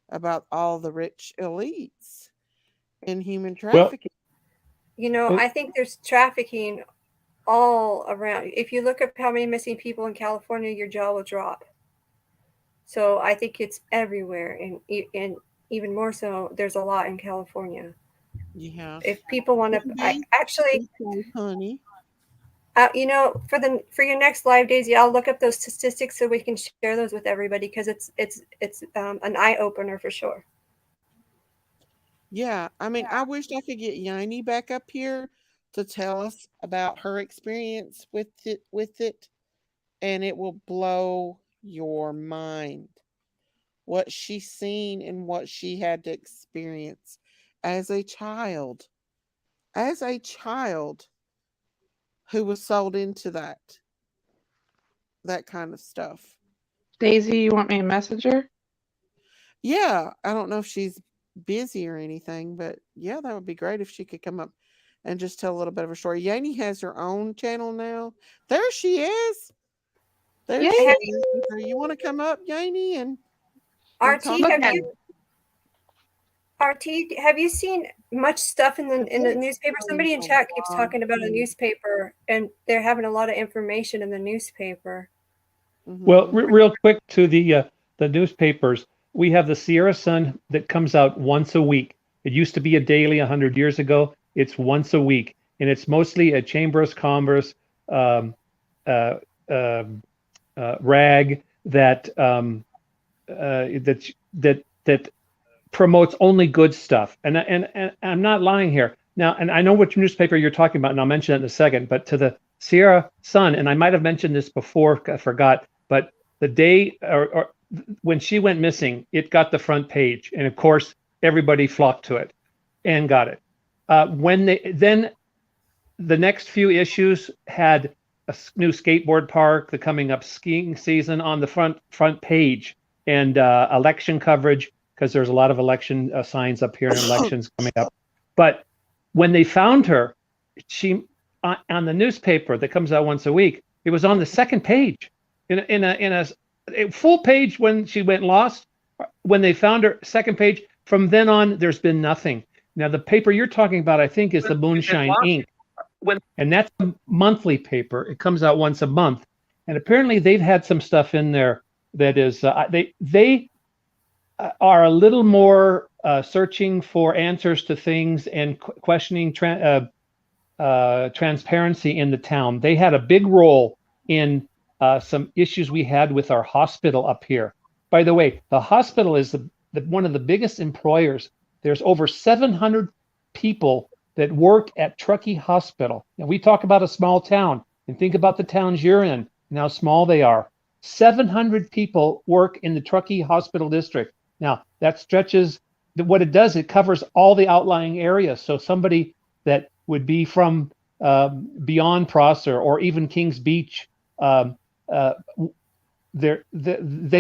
about all the rich elites in human Well, trafficking. You know, I think there's trafficking all around. If you look up how many missing people in California, your jaw will drop. So I think it's everywhere, and even more so, there's a lot in California. Yeah. If people want to, I actually, honey. you know, for your next live days, yeah, I'll look up those statistics so we can share those with everybody because it's an eye opener for sure. Yeah, I mean, I wish I could get Yaini back up here to tell us about her experience with it, and it will blow your mind what she's seen and what she had to experience as a child. As a child who was sold into that kind of stuff. Daisy, you want me to message her? Yeah, I don't know if she's busy or anything, but yeah, that would be great if she could come up and just tell a little bit of her story. Yanni has her own channel now. There she is. There Yay! she is. You want to come up, Yanni, and RT, talk have you seen much stuff in the newspaper? Somebody in chat keeps talking about a newspaper, and they're having a lot of information in the newspaper. Well, real quick to the newspapers, we have the Sierra Sun that comes out once a week. It used to be a daily 100 years ago. It's once a week, and it's mostly a Chamber of Commerce rag that that promotes only good stuff. And I'm not lying here. Now, and I know which newspaper you're talking about, and I'll mention it in a second, but to the Sierra Sun, and I might have mentioned this before, I forgot, but the day or when she went missing, it got the front page. And of course, everybody flocked to it and got it. When then the next few issues had a new skateboard park, the coming up skiing season on the front page, and election coverage, because there's a lot of election signs up here and elections coming up. But when they found her, she on the newspaper that comes out once a week, it was on the second page in a full page when she went lost. When they found her, second page. From then on, there's been nothing. Now the paper you're talking about, I think, is the Moonshine Ink. And that's a monthly paper. It comes out once a month, and apparently they've had some stuff in there that is they are a little more searching for answers to things and questioning transparency in the town. They had a big role in some issues we had with our hospital up here. By the way, the hospital is one of the biggest employers. There's over 700 people that work at Truckee Hospital. Now, we talk about a small town, and think about the towns you're in and how small they are. 700 people work in the Truckee Hospital District. Now, that stretches, what it does, it covers all the outlying areas. So somebody that would be from beyond Prosser or even Kings Beach, they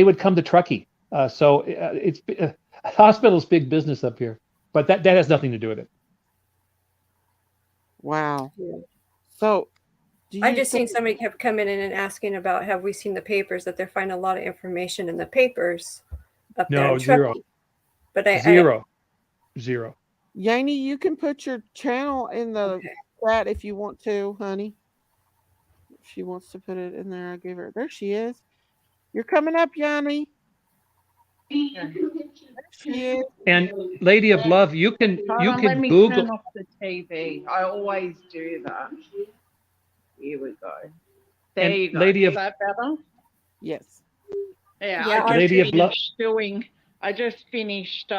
would come to Truckee. So it's hospital's big business up here, but that has nothing to do with it. Wow. Yeah. So I just seen somebody kept coming in and asking about, have we seen the papers, that they're finding a lot of information in the papers up there in zero. Truckee. But Zero. Yanni, you can put your channel in the chat if you want to, honey. If she wants to put it in there, I'll give her. There she is. You're coming up, Yanni. There she is. And Lady of Love, you can let me Google. turn off the TV. I always do that. Here we go. There you go. Is that better? Yes. Yeah, I just finished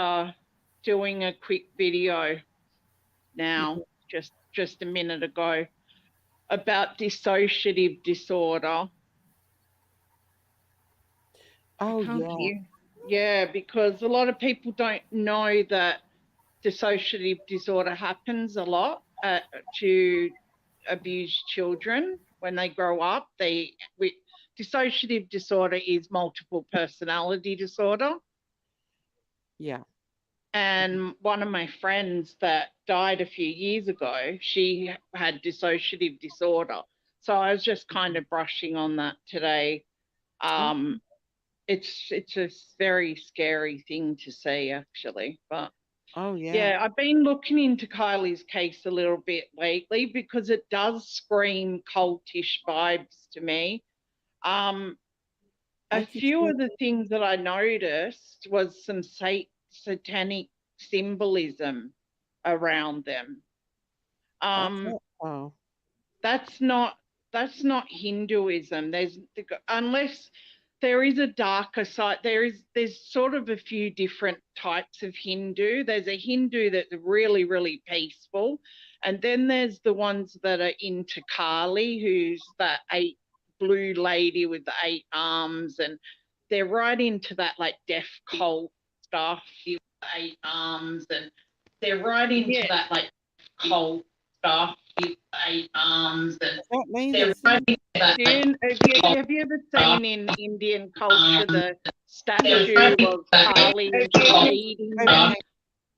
doing a quick video now, just a minute ago, about dissociative disorder Oh, can't yeah. hear. Yeah, because a lot of people don't know that dissociative disorder happens a lot to abused children when they grow up. Dissociative disorder is multiple personality disorder. Yeah. And one of my friends that died a few years ago, she had dissociative disorder. So I was just kind of brushing on that today. It's a very scary thing to see, actually. But Oh, yeah. yeah, I've been looking into Kiely's case a little bit lately because it does scream cultish vibes to me. A Thank you few so of the things that I noticed was some satanic symbolism around them. Oh, That's not Hinduism. Unless there is a darker side. There's sort of a few different types of Hindu. There's a Hindu that's really, really peaceful, and then there's the ones that are into Kali, who's that blue lady with the 8 arms, and they're right into that like deaf cult stuff. 8 arms, and they're right into that like cult stuff. 8 arms, and that means they're it's right into that. Have you ever seen in Indian culture the statue of Kali and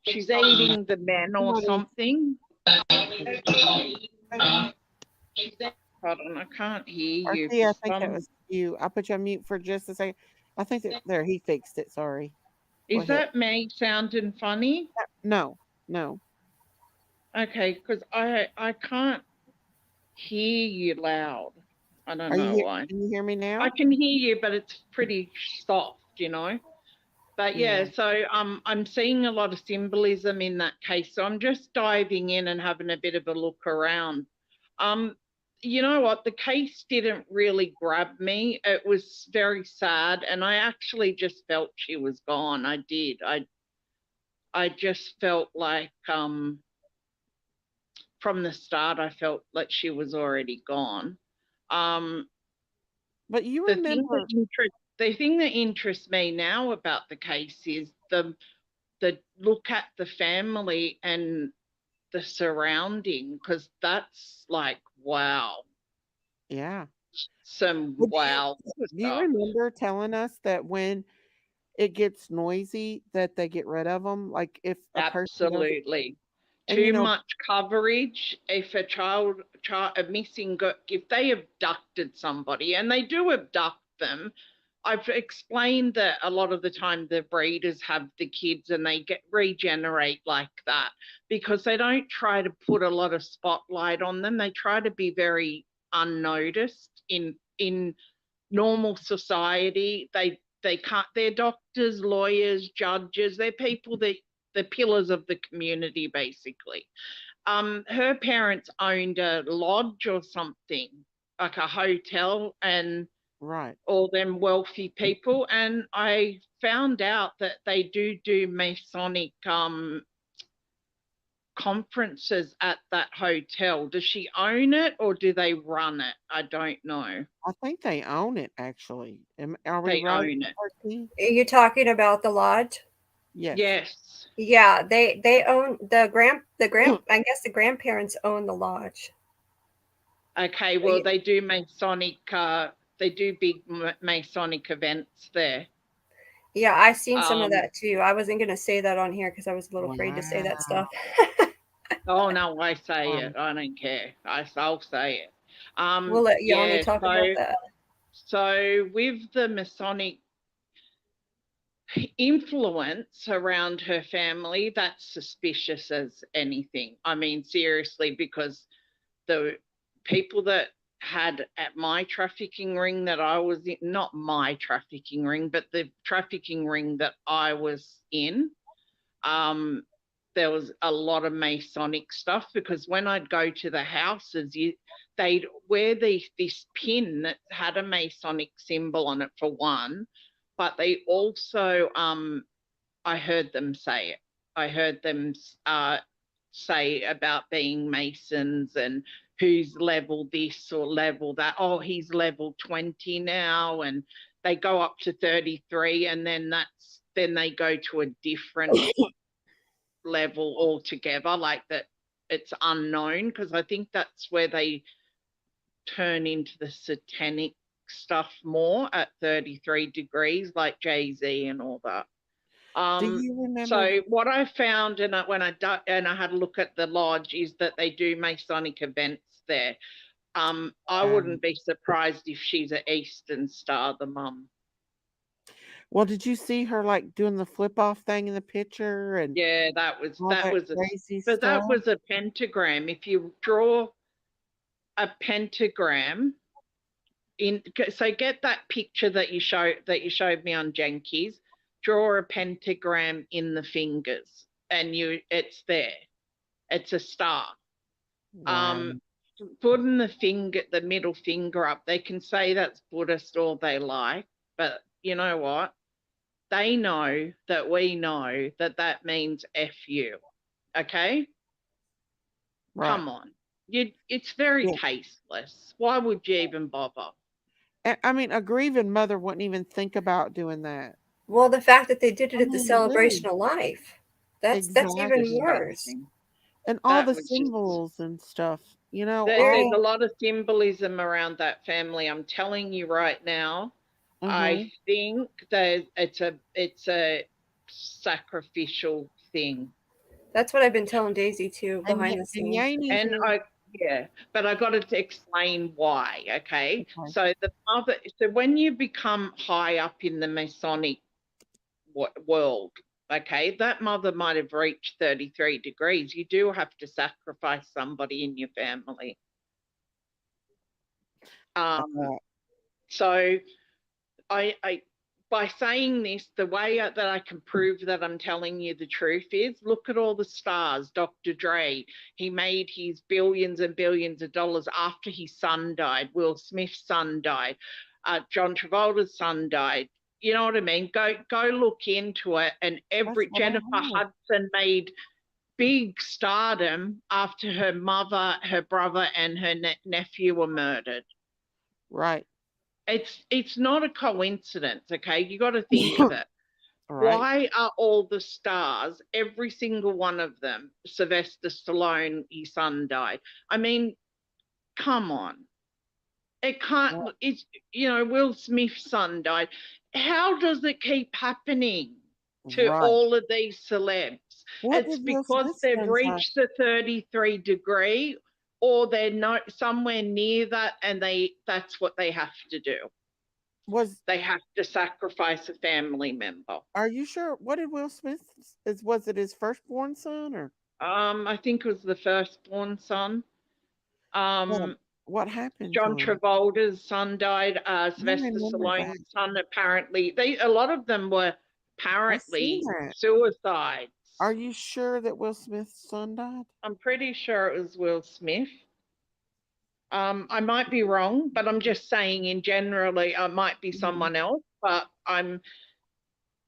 she's eating the men or something? Hold on, I can't hear you. RC, I think that was you. I'll put you on mute for just a second. I think that there, he fixed it. Sorry. Is that me sounding funny? No. Okay, because I can't hear you loud. I don't know why. Can you hear me now? I can hear you, but it's pretty soft, But yeah, so I'm seeing a lot of symbolism in that case. So I'm just diving in and having a bit of a look around. You know what? The case didn't really grab me. It was very sad, and I actually just felt she was gone. I did. I just felt like from the start, I felt like she was already gone. But you remember the thing that interests me now about the case is the look at the family and the surrounding, because that's like, wow. Yeah. Some wow. Do you remember telling us that when it gets noisy that they get rid of them? Like if a Absolutely. Too much coverage. If a child missing, if they abducted somebody, and they do abduct them, I've explained that a lot of the time the breeders have the kids and they regenerate like that because they don't try to put a lot of spotlight on them. They try to be very unnoticed in normal society. They can't. They're doctors, lawyers, judges. They're people that the pillars of the community, basically. Her parents owned a lodge or something, like a hotel, and all them wealthy people. And I found out that they do Masonic conferences at that hotel. Does she own it or do they run it? I don't know. I think they own it, actually. Are we they right? own it. Are you talking about the lodge? Yes. Yeah, they own I guess the grandparents own the lodge. Okay, well, they do Masonic, they do big Masonic events there. Yeah, I've seen some of that too. I wasn't going to say that on here because I was a little afraid to say that stuff. Oh, no, I say it. I don't care. I'll say it. We'll let Yanni talk about that. So with the Masonic influence around her family, that's suspicious as anything. I mean, seriously, because the people that had at my trafficking ring that I was in, not my trafficking ring, but the trafficking ring that I was in, there was a lot of Masonic stuff, because when I'd go to the houses, they'd wear this pin that had a Masonic symbol on it, for one, but they also, I heard them say it. I heard them say about being Masons and who's level this or level that. Oh, he's level 20 now, and they go up to 33, and then they go to a different level altogether, like that it's unknown, because I think that's where they turn into the satanic stuff more at 33 degrees, like Jay-Z and all that. Do you remember? So what I found, and when I had a look at the lodge, is that they do Masonic events there. I wouldn't be surprised if she's an Eastern Star, the mum. Well, did you see her like doing the flip off thing in the picture? And yeah, that was crazy but stuff? that was a pentagram. If you draw a pentagram so get that picture that you showed me on Jenkies, draw a pentagram in the fingers, and it's there. It's a star. Wow. Putting the middle finger up, they can say that's Buddhist all they like, but you know what? They know that we know that means F you. Okay? Right. Come on. It's very tasteless. Why would you even bother? I mean, a grieving mother wouldn't even think about doing that. Well, the fact that they did it at the celebration of life, that's even worse. And all the symbols and stuff, you know. There's a lot of symbolism around that family. I'm telling you right now. I think that it's a sacrificial thing. That's what I've been telling Daisy too, behind the scenes. But I got to explain why. Okay, so when you become high up in the Masonic world, okay, that mother might have reached 33 degrees. You do have to sacrifice somebody in your family. So I by saying this, the way that I can prove that I'm telling you the truth is, look at all the stars. Dr. Dre, he made his billions and billions of dollars after his son died. Will Smith's son died. John Travolta's son died. You know what I mean? Go look into it. And Jennifer Hudson made big stardom after her mother, her brother, and her nephew were murdered. Right. It's not a coincidence, okay? You got to think of it. Right. Why are all the stars, every single one of them, Sylvester Stallone, his son died? I mean, come on. It can't, it's, Will Smith's son died. How does it keep happening to all of these celebs? It's because they've reached the 33 degree, or they're somewhere near that, and that's what they have to do. They have to sacrifice a family member. Are you sure? What did Will Smith, was it his firstborn son, or? I think it was the firstborn son. What happened? John Travolta's son died. Sylvester Stallone's son, apparently. A lot of them were apparently suicides. Are you sure that Will Smith's son died? I'm pretty sure it was Will Smith. I might be wrong, but I'm just saying in generally, I might be someone else, but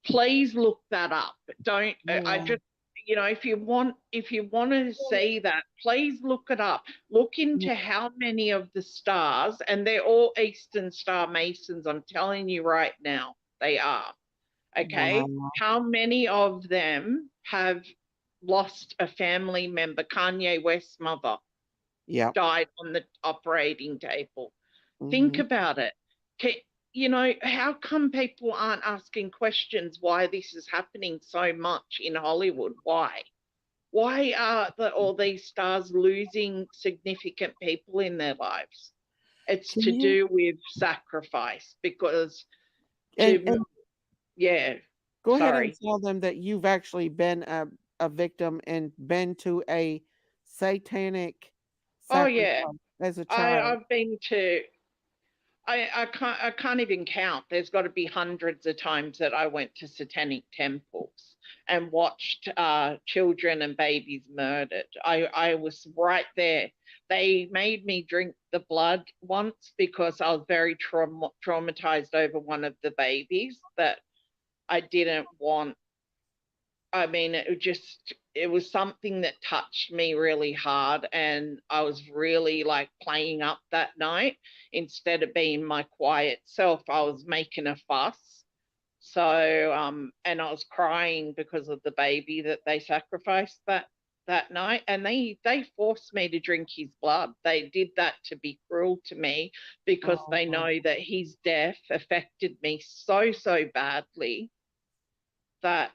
please look that up. Don't, I just, if you want to see that, please look it up. Look into how many of the stars, and they're all Eastern Star Masons, I'm telling you right now, they are. Okay. Wow. How many of them have lost a family member? Kanye West's mother died on the operating table. Think about it. How come people aren't asking questions why this is happening so much in Hollywood? Why are all these stars losing significant people in their lives? It's to do with sacrifice, because Go ahead and tell them that you've actually been a victim and been to a satanic sacrifice as a child. I've been to, I can't even count. There's got to be hundreds of times that I went to satanic temples and watched children and babies murdered. I was right there. They made me drink the blood once because I was very traumatized over one of the babies that I didn't want. I mean, it just it was something that touched me really hard, and I was really like playing up that night. Instead of being my quiet self, I was making a fuss. So and I was crying because of the baby that they sacrificed that night, and they forced me to drink his blood. They did that to be cruel to me, because they know that his death affected me so badly that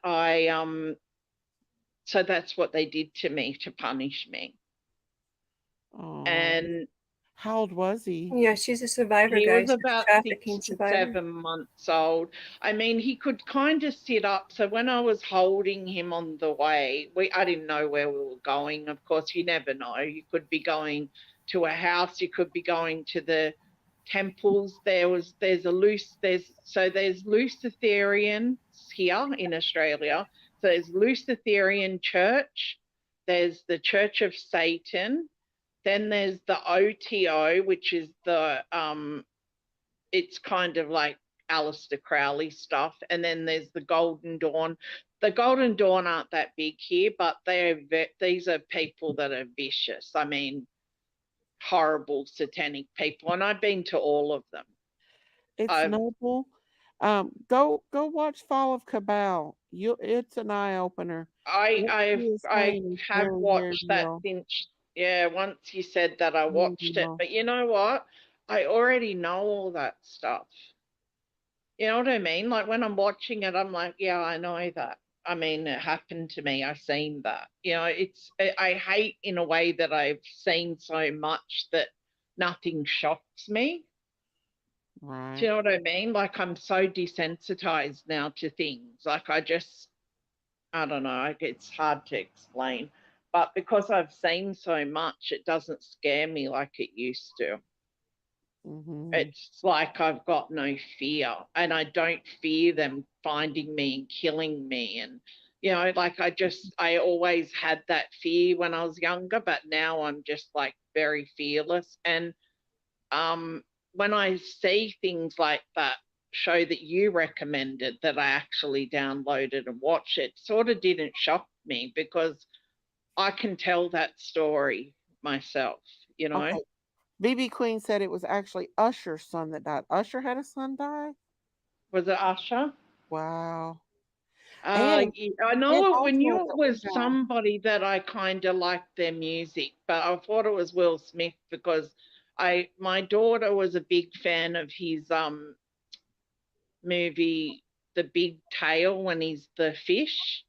so that's what they did to me to punish me. Oh. And how old was he? Yeah, she's a survivor, he guys. was about Trafficking 6 to survivor. 7 months old. I mean, he could kind of sit up. So when I was holding him on the way, I didn't know where we were going. Of course, you never know. You could be going to a house. You could be going to the temples. There's Luciferians here in Australia. So there's Luciferian Church. There's the Church of Satan. Then there's the OTO, which is the it's kind of like Aleister Crowley stuff. And then there's the Golden Dawn. The Golden Dawn aren't that big here, but these are people that are vicious. I mean, horrible satanic people, and I've been to all of them. It's noble. Go watch Fall of Cabal. It's an eye opener. I have watched that real. since, yeah, once you said that, I watched it. But you know what? I already know all that stuff. You know what I mean? Like when I'm watching it, I'm like, yeah, I know that. I mean, it happened to me. I've seen that. You know, I hate in a way that I've seen so much that nothing shocks me. Right. Do you know what I mean? Like I'm so desensitized now to things. Like I don't know. It's hard to explain. But because I've seen so much, it doesn't scare me like it used to. Mm-hmm. It's like I've got no fear, and I don't fear them finding me and killing me. And, you know, like I always had that fear when I was younger, but now I'm just like very fearless. And when I see things like that show that you recommended that I actually downloaded and watched, it sort of didn't shock me because I can tell that story myself, you know. Okay. BB Queen said it was actually Usher's son that died. Usher had a son die? Was it Usher? Wow. I know also knew at it the was opera. somebody that I kind of liked their music, but I thought it was Will Smith because my daughter was a big fan of his movie The Big Tail when he's the fish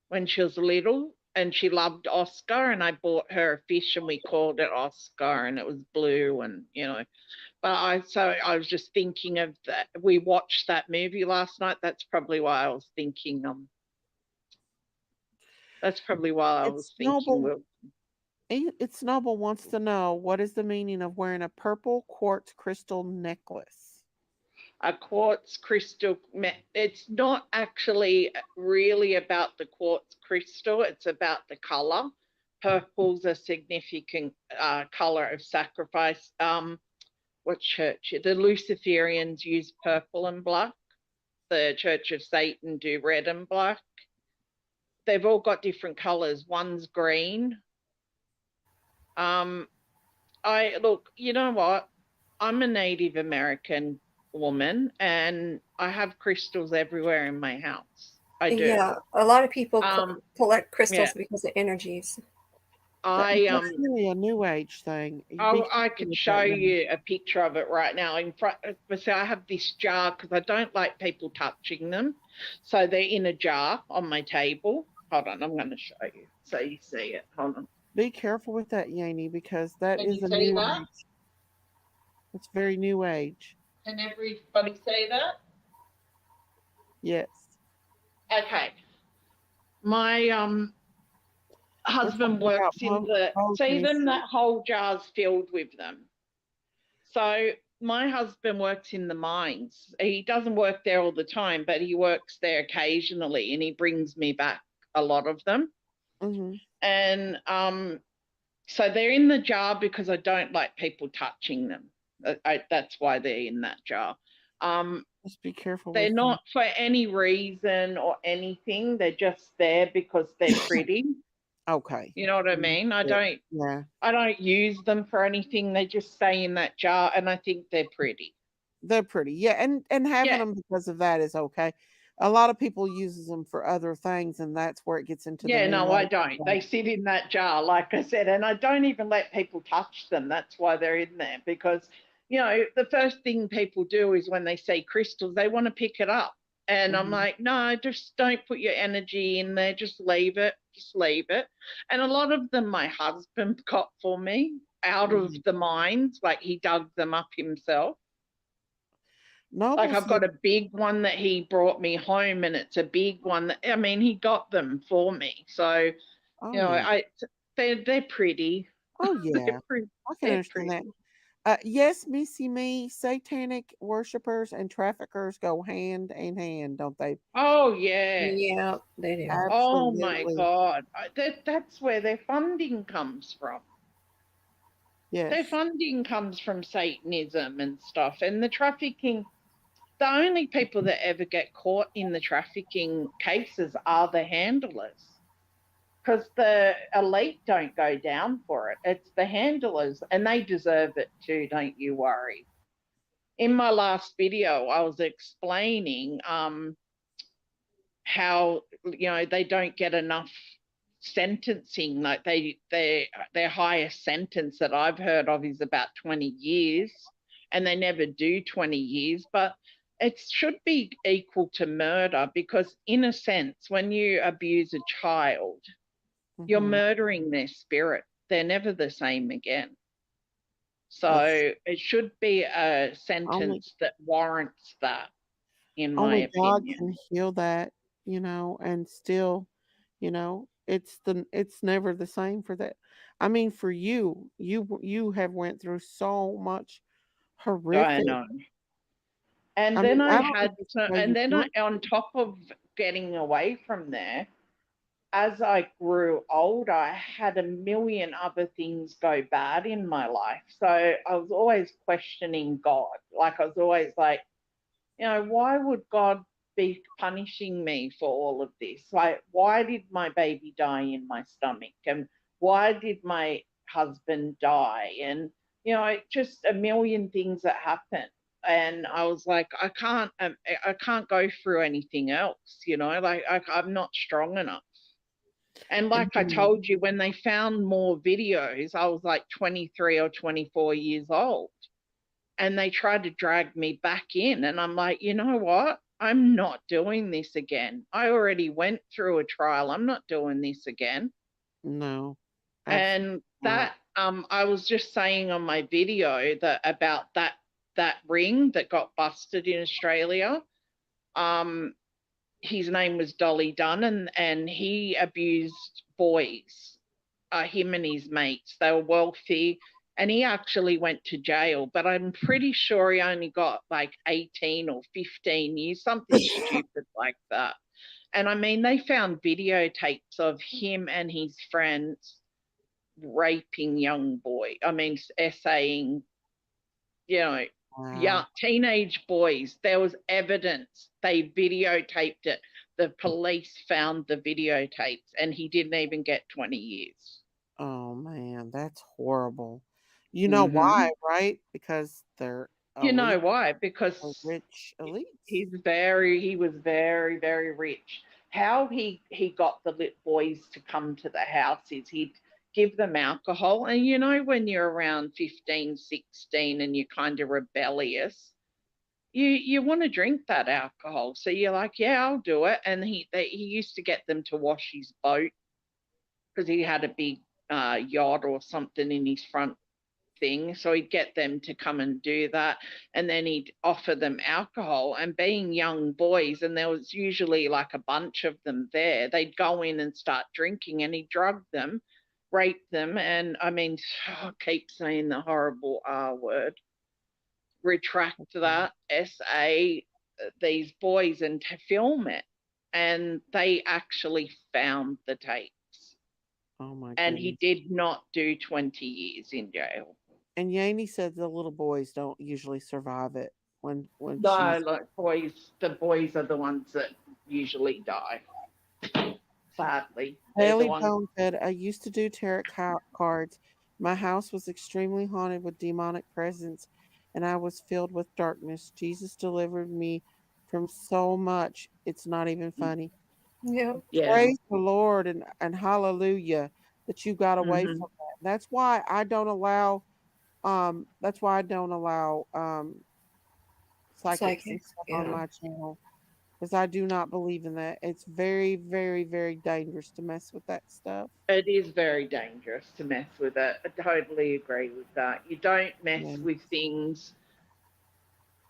when she was little, and she loved Oscar, and I bought her a fish and we called it Oscar, and it was blue, and you know. But I was just thinking of that. We watched that movie last night. That's probably why I was thinking that's probably why I was thinking. Noble. It's Noble wants to know, what is the meaning of wearing a purple quartz crystal necklace? A quartz crystal, it's not actually really about the quartz crystal, it's about the color. Purple's a significant color of sacrifice. What church? The Luciferians use purple and black. The Church of Satan do red and black. They've all got different colors. One's green. Look, you know what? I'm a Native American woman and I have crystals everywhere in my house. I do. Yeah, a lot of people collect crystals because of energies. That's really a new age thing. I could show you a picture of it right now. In front, so I have this jar because I don't like people touching them. So they're in a jar on my table. Hold on, I'm going to show you so you see it. Hold on. Be careful with that, Yanni, because that is a new age. It's very new age. Can everybody say that? Yes. Okay. My husband works in the, see them, that whole jar's filled with them. So my husband works in the mines. He doesn't work there all the time, but he works there occasionally and he brings me back a lot of them. Mm-hmm. And so they're in the jar because I don't like people touching them. That's why they're in that jar. Just be careful They're with them. not for any reason or anything. They're just there because they're pretty. Okay. You know what I mean? Yeah. I don't use them for anything. They just stay in that jar, and I think they're pretty. They're pretty. Yeah, and having Yeah. them because of that is okay. A lot of people uses them for other things, and that's where it gets into the Yeah, new no, I age don't. stuff. They sit in that jar, like I said, and I don't even let people touch them. That's why they're in there, because, you know, the first thing people do is when they see crystals, they want to pick it up. And I'm Mhm. like, no, just don't put your energy in there. Just leave it. Just leave it. And a lot of them my husband got for me out of Mhm. the mines, like he dug them up himself. Like Noble I've got said, a big one that he brought me home, and it's a big one that, I mean, he got them for me. So, oh you know, yeah, they're pretty. oh yeah, pretty. I can They're understand pretty. that. Yes, Missy Me, satanic worshippers and traffickers go hand in hand, don't they? Oh yeah. Yeah, they do. Oh my Absolutely. God. That's where their funding comes from. Their Yes. funding comes from Satanism and stuff. And the trafficking, the only people that ever get caught in the trafficking cases are the handlers. Because the elite don't go down for it. It's the handlers, and they deserve it too, don't you worry. In my last video, I was explaining how, you know, they don't get enough sentencing. Like their highest sentence that I've heard of is about 20 years, and they never do 20 years. But it should be equal to murder, because in a sense, when you abuse a child, you're Mhm. murdering their spirit. They're never the same again. That's So it should be a only sentence that warrants that, in my only God opinion. can heal that, and still, it's never the same for that. I mean, for you have went through so much I horrific. know. And I then mean, I I don't had know just to, how and you then function. on top of getting away from there, as I grew older, I had a million other things go bad in my life. So I was always questioning God. Like I was always like, you know, why would God be punishing me for all of this? Like, why did my baby die in my stomach? And why did my husband die? And, you know, just a million things that happened. And I was like, I can't go through anything else, like I'm not strong enough. And And like I told you, when they found more videos, I was like 23 or 24 years old, and they tried to drag me back in. And I'm like, you know what? I'm not doing this again. I already went through a trial. I'm not doing this again. No, absolutely And not. I was just saying on my video that about that ring that got busted in Australia. His name was Dolly Dunn, and he abused boys, him and his mates. They were wealthy, and he actually went to jail, but I'm pretty sure he only got like 18 or 15 years, something stupid like that. And I mean, they found videotapes of him and his friends raping young boys. I mean, essaying, young Wow. teenage boys. There was evidence. They videotaped it. The police found the videotapes, and he didn't even get 20 years. Oh man, that's horrible. You know Mm-hmm. why, right? Because they're You know elite, why? or Because rich elites. he was very, very rich. How he got the boys to come to the house is he'd give them alcohol. And when you're around 15, 16 and you're kind of rebellious, you want to drink that alcohol. So you're like, yeah, I'll do it. And he used to get them to wash his boat, because he had a big yacht or something in his front thing. So he'd get them to come and do that. And then he'd offer them alcohol. And being young boys, and there was usually like a bunch of them there, they'd go in and start drinking, and he drugged them, raped them. And I mean, I keep saying the horrible R word. Retract that, these boys, and to film it. And they actually found the tapes. Oh my And he goodness. did not do 20 years in jail. And Yaney said the little boys don't usually survive it. when No, she's like the boys are the ones that usually die. Sadly, they're the Haley ones. Bone said, I used to do tarot cards. My house was extremely haunted with demonic presence, and I was filled with darkness. Jesus delivered me from so much, it's not even funny. Yeah. Yeah. Praise the Lord and hallelujah that you got away Mhm. from that. That's why I don't allow psychics and Psychics. stuff on Yeah. my channel because I do not believe in that. It's very, very, very dangerous to mess with that stuff. It is very dangerous to mess with it. I totally agree with that. You don't mess Yeah. with things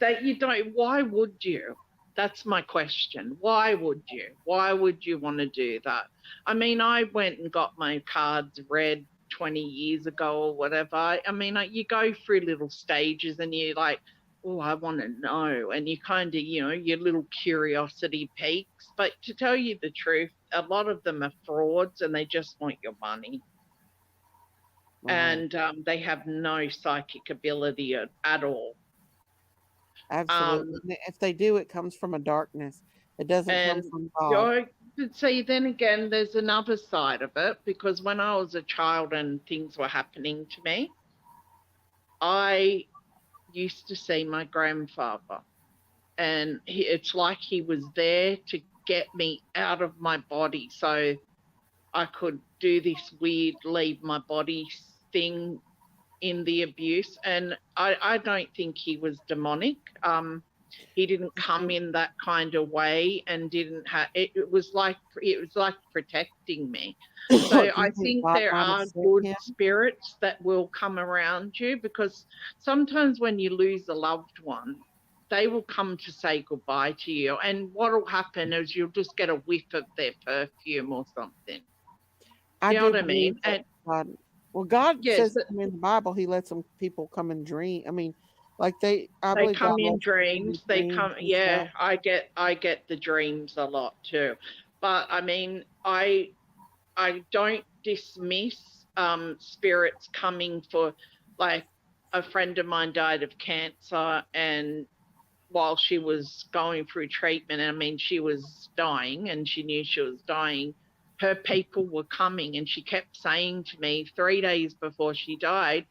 that you don't. Why would you? That's my question. Why would you? Why would you want to do that? I mean, I went and got my cards read 20 years ago or whatever. I mean, you go through little stages and you're like, oh, I want to know. And you kind of, your little curiosity peaks. But to tell you the truth, a lot of them are frauds and they just want your money. Right. And they have no psychic ability at all. Absolutely. If they do, it comes from a darkness. It doesn't come And from God. see, then again, there's another side of it because when I was a child and things were happening to me, I used to see my grandfather, and it's like he was there to get me out of my body so I could do this weird leave my body thing in the abuse. And I don't think he was demonic. He didn't come in that kind of way and didn't have it was like protecting me. So Do you I think think God there might have are sent good him? spirits that will come around you because sometimes when you lose a loved one, they will come to say goodbye to you. And what will happen is you'll just get a whiff of their perfume or something. I You know do what I believe mean? that And God. Well, God yes, says in the Bible, He lets some people come and dream. I mean, like I they believe God come in lets them come in dreams. They dreams come, and yeah, stuff. I get the dreams a lot too. But I mean, I don't dismiss spirits coming for, like, a friend of mine died of cancer, and while she was going through treatment, I mean, she was dying and she knew she was dying, her people were coming, and she kept saying to me 3 days before she died,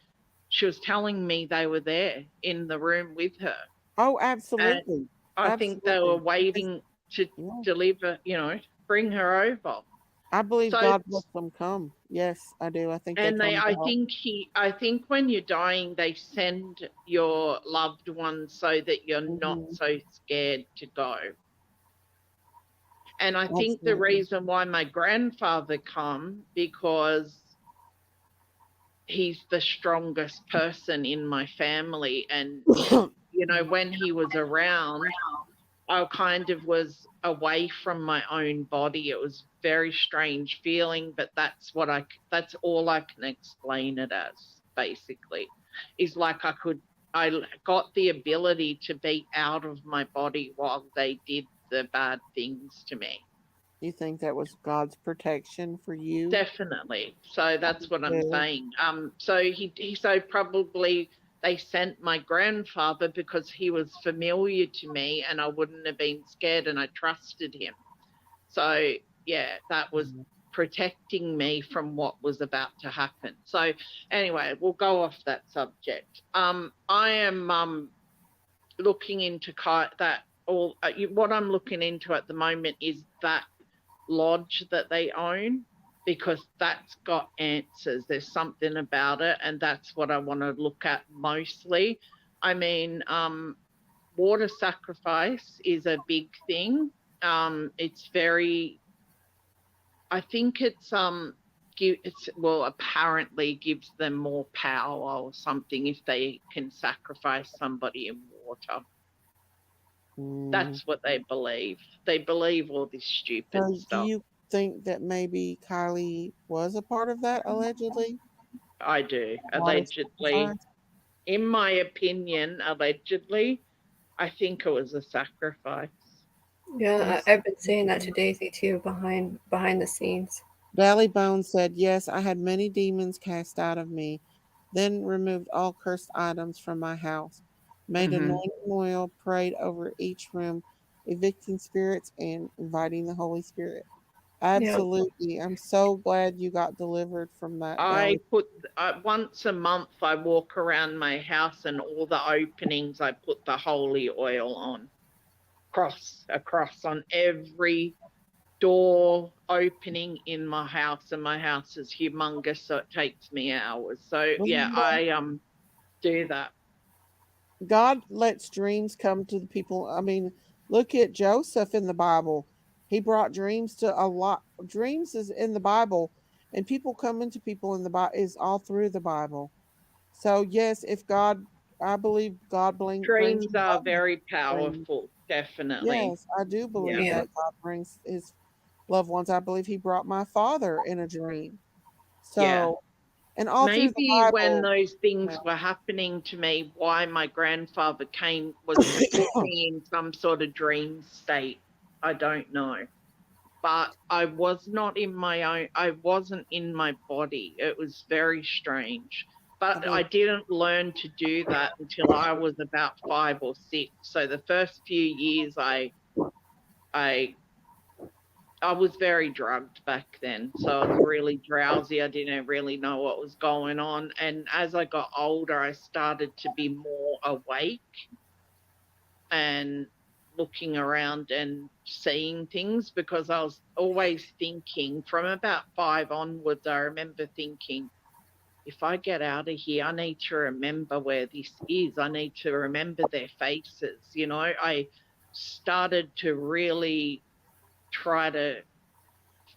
she was telling me they were there in the room with her. Oh, And absolutely, I think they were absolutely. Because waiting to yeah, deliver, bring her over. I believe So, God lets them come. Yes, I do. I think they and come to help. I think when you're dying, they send your loved ones so that you're not Hmm. so scared to go. And I think the Absolutely. reason why my grandfather come, because he's the strongest person in my family. And, when he was around, I kind of was away from my own body. It was very strange feeling, but that's all I can explain it as, basically. Is like I got the ability to be out of my body while they did the bad things to me. You think that was God's protection for you? Definitely. So that's what I'm Yeah. saying. So so probably they sent my grandfather because he was familiar to me and I wouldn't have been scared and I trusted him. So yeah, that was protecting me from what was about to happen. So anyway, we'll go off that subject. I am looking into that all. What I'm looking into at the moment is that lodge that they own, because that's got answers. There's something about it, and that's what I want to look at mostly. I mean, water sacrifice is a big thing. It's very, I think apparently gives them more power or something if they can sacrifice somebody in water. That's what they believe. They believe all this stupid So, do stuff. you think that maybe Kylie was a part of that allegedly? I do, Water allegedly. sacrifice? In my opinion, allegedly, I think it was a sacrifice. Yeah, I've been saying that to Daisy too, behind the scenes. Dally Bone said, yes, I had many demons cast out of me, then removed all cursed items from my house. made Mm-hmm. anointing oil, prayed over each room, evicting spirits and inviting the Holy Spirit. Absolutely. I'm so glad you got delivered from that I belly. put once a month, I walk around my house and all the openings, I put the holy oil on across on every door opening in my house, and my house is humongous, so it takes me hours. So yeah, Belinda, I do that. God lets dreams come to the people. I mean, look at Joseph in the Bible. He brought dreams to a lot. Dreams is in the Bible, and people coming to people in the Bible is all through the Bible. So yes, if God, I believe God brings Dreams you are home in very dreams. powerful, definitely. Yes, I do Yeah. believe that God brings His loved ones. I believe He brought my father in a dream. Yeah. So, and all through the Maybe when Bible. those things were happening to me, why my grandfather came was to put me in some sort of dream state. I don't know. But I was not in my own, I wasn't in my body. It was very strange. But I didn't learn to do that until I was about 5 or 6. So the first few years I was very drugged back then. So I was really drowsy. I didn't really know what was going on. And as I got older, I started to be more awake and looking around and seeing things, because I was always thinking from about 5 onwards. I remember thinking, if I get out of here, I need to remember where this is. I need to remember their faces. You know, I started to really try to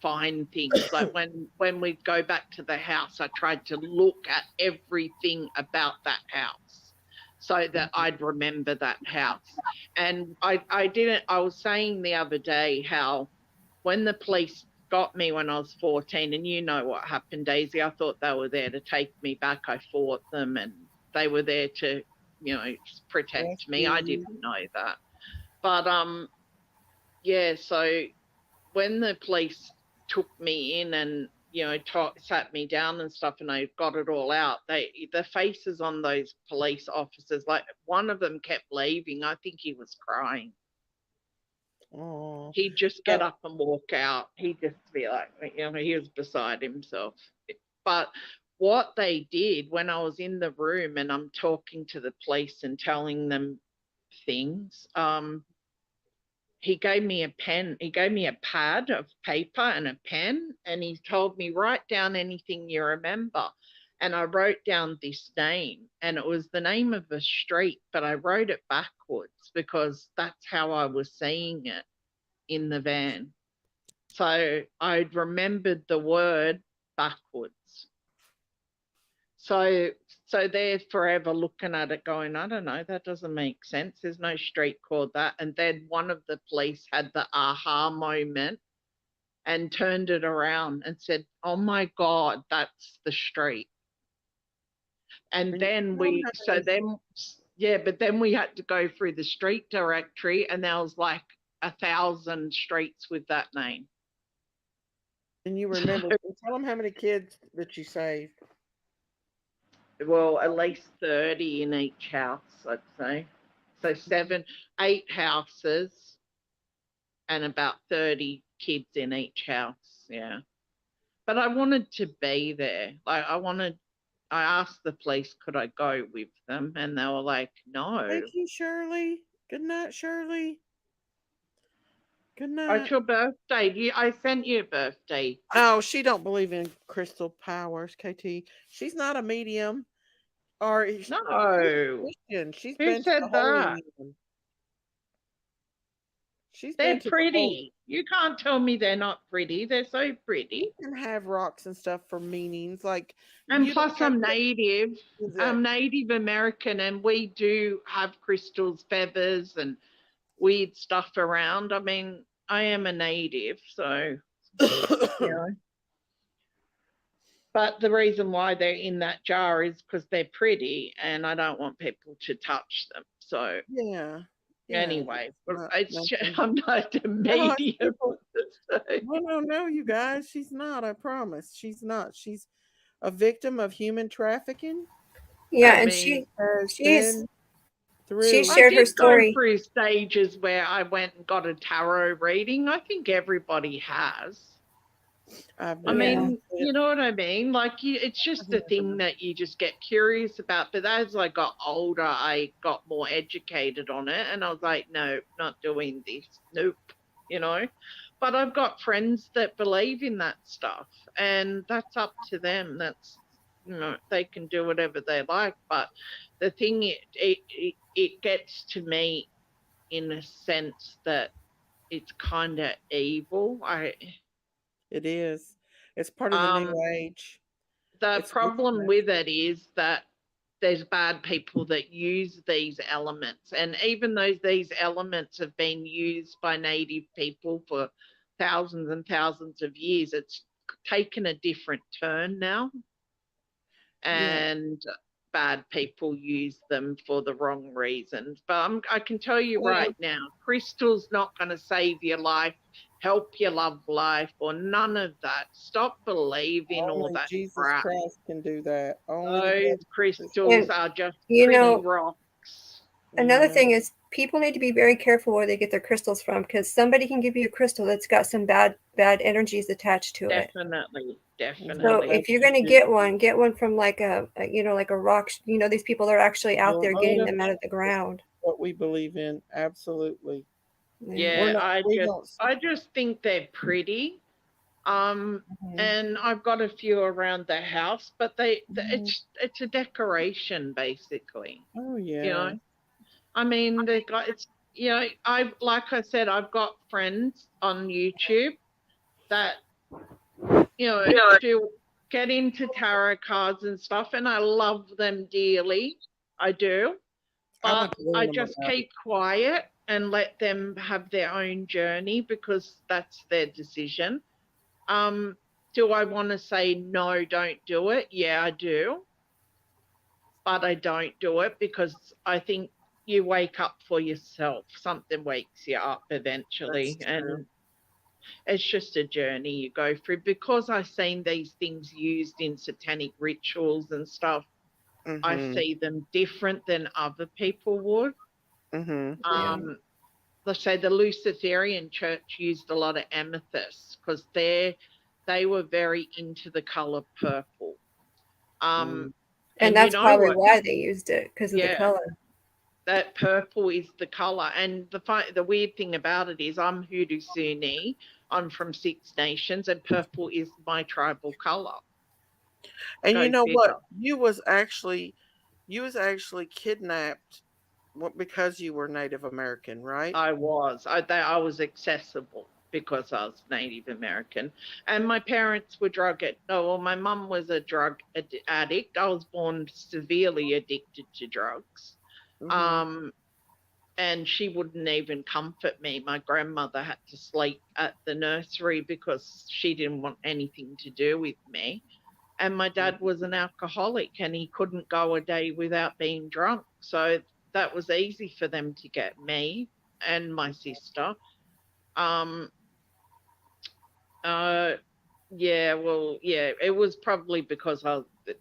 find things. Like when we go back to the house, I tried to look at everything about that house so that I'd remember that house. And I was saying the other day how when the police got me when I was 14, and you know what happened, Daisy, I thought they were there to take me back. I fought them and they were there to, you know, protect me. I didn't know that. But yeah, so when the police took me in and, you know, sat me down and stuff, and I got it all out, the faces on those police officers, like one of them kept leaving. I think he was crying. Oh, He'd just get up and walk out. He'd just be like, you know, he was beside himself. But what they did when I was in the room and I'm talking to the police and telling them things, he gave me a pen. He gave me a pad of paper and a pen, and he told me, write down anything you remember. And I wrote down this name, and it was the name of a street, but I wrote it backwards because that's how I was seeing it in the van. So I'd remembered the word backwards. So they're forever looking at it going, I don't know, that doesn't make sense. There's no street called that. And then one of the police had the aha moment and turned it around and said, oh my God, that's the street. And then but then we had to go through the street directory, and there was like 1,000 streets with that name. And you remember, tell them how many kids that you saved. Well, at least 30 in each house, I'd say. So 8 houses and about 30 kids in each house. Yeah. But I wanted to be there. Like I asked the police, could I go with them? And they were like, no. Thank you, Shirley. Good night, Shirley. Good Oh, night. it's your birthday. I sent you a birthday. Oh, she don't believe in crystal powers, KT. She's not a medium. Or No. Christian. She's Who been to said the Holy that? Land. She's They're been to the Holy. pretty. You can't tell me they're not pretty. They're so You pretty. can have rocks and stuff for meanings. Like And you don't plus, have I'm to Native. use it. I'm Native American, and we do have crystals, feathers, and weird stuff around. I mean, I am a Native, so you know. But the reason why they're in that jar is because they're pretty, and I don't want people to touch them. So Yeah. anyway, Nothing. I'm not a medium. No, you guys. She's not. I promise. She's not. She's a victim of human trafficking. Yeah, I and mean, she's She through. shared her I did go story. through stages where I went and got a tarot reading. I think everybody has. I've I never Yeah. mean, it. you know what I mean? Like, it's just a thing that you just get curious about. But as I got older, I got more educated on it, and I was like, no, not doing this. Nope, you know. But I've got friends that believe in that stuff, and that's up to them. That's, you know, they can do whatever they like. But the thing, it gets to me in a sense that it's kind of evil. It is. It's part of the new um. age. The It's problem witchcraft. with it is that there's bad people that use these elements. And even though these elements have been used by native people for thousands and thousands of years, it's taken a different turn now. Yeah. And bad people use them for the wrong reasons. But I can tell you Well, right now, crystal's not going to save your life, help your love life, or none of that. Stop believing all only that Jesus crap. Christ can do that. Only the Those blood of Jesus crystals And are just you pretty know, rocks. another Yeah. thing is people need to be very careful where they get their crystals from, because somebody can give you a crystal that's got some bad energies attached to it. Definitely, So definitely. if you're going to get one from like a you know, like a rock. You know, these people are actually out there getting them out of the ground. What we believe in, absolutely. Yeah, We don't. I just think they're pretty. Mhm. And I've got a few around the house, but Mhm. it's a decoration basically. Oh You yeah. know, I mean, they got it's you know, like I said, I've got friends on YouTube that, you know, do get into tarot cards and stuff, and I love them dearly. I do. I But want to I learn them just about it. keep quiet and let them have their own journey because that's their decision. Do I want to say no, don't do it? Yeah, I do. But I don't do it because I think you wake up for yourself. Something wakes you up eventually. That's true. And it's just a journey you go through. Because I've seen these things used in satanic rituals and stuff, I Mhm. see them different than other people would. Mhm. Yeah. Let's say the Luciferian church used a lot of amethysts because they were very into the color purple. Mm. And And you that's know probably what? why they used it, because of the Yeah, color. that purple is the color. And the weird thing about it is I'm Hoodoo Sunni. I'm from Six Nations, and purple is my tribal color. And you Go know figure. what? You was actually kidnapped because you were Native American, right? I was. I was accessible because I was Native American, and my parents were well, my mum was a drug addict. I was born severely addicted to drugs, Mhm. and she wouldn't even comfort me. My grandmother had to sleep at the nursery because she didn't want anything to do with me. And my dad was an alcoholic, and he couldn't go a day without being drunk. So that was easy for them to get me and my sister. Um, uh, yeah, well, yeah, it was probably because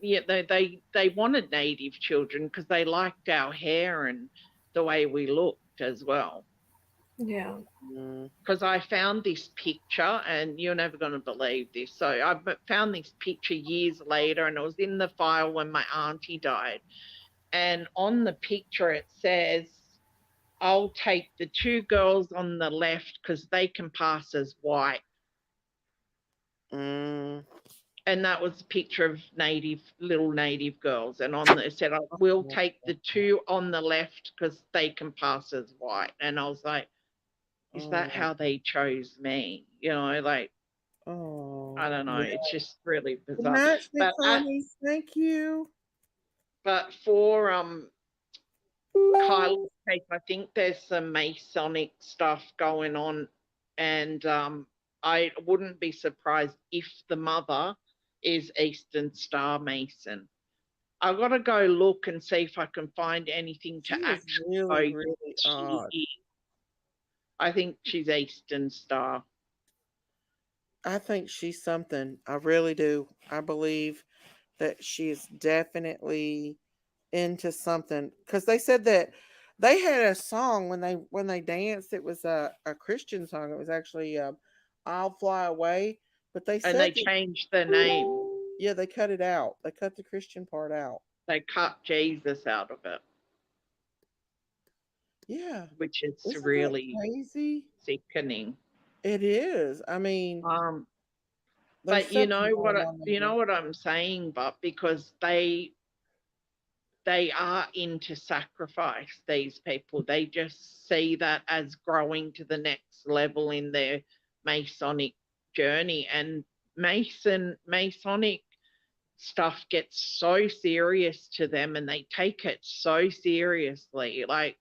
yeah, they wanted native children because they liked our hair and the way we looked as well. Yeah. Mm. Because I found this picture, and you're never going to believe this. So I found this picture years later, and it was in the file when my auntie died. And on the picture, it says, I'll take the two girls on the left because they can pass as white. Mm. And that was a picture of little native girls. And on it said, I will take the two on the left because they can pass as white. And I was like, is that Oh. how they chose me? You know, like, Oh. I don't know. Yeah. It's just really Good bizarre. night, sweet But Connie. Thank you. for Kylie's case, I think there's some Masonic stuff going on, and I wouldn't be surprised if the mother is Eastern Star Mason. I've got to go look and see if I can find anything She to is actually go. really, really She odd. is. I think she's Eastern Star. I think she's something. I really do. I believe that she is definitely into something because they said that They had a song when they danced. It was a Christian song. It was actually "I'll Fly Away," but they And they said that, changed the name. yeah, they cut it out. They cut the Christian part out. They cut Jesus out of it, Yeah, which is isn't that really crazy? sickening. It is. I mean, there's But something going on you there. know what I'm saying, but because they are into sacrifice, these people. They just see that as growing to the next level in their Masonic journey. And Masonic stuff gets so serious to them and they take it so seriously. Like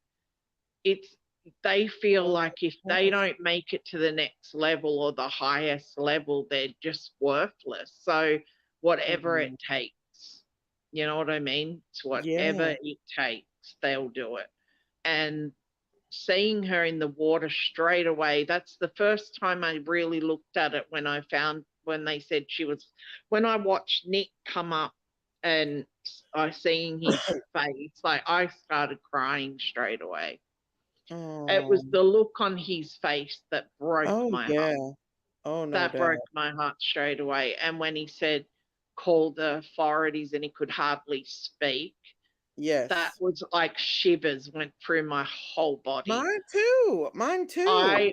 it's they feel like if they don't make it to the next level or the highest level, they're just worthless. So whatever it takes, you know what I mean? It's whatever Yeah. it takes, they'll do it. And seeing her in the water straight away, that's the first time I really looked at it when they said she was, when I watched Nick come up and I seen his face, like I started crying straight away. It was Oh. the look on his face that broke Oh my heart. yeah. Oh no That doubt. broke my heart straight away. And when he said, call the authorities and he could hardly speak, Yes. that was like shivers went through my whole body. Mine too. Mine too. I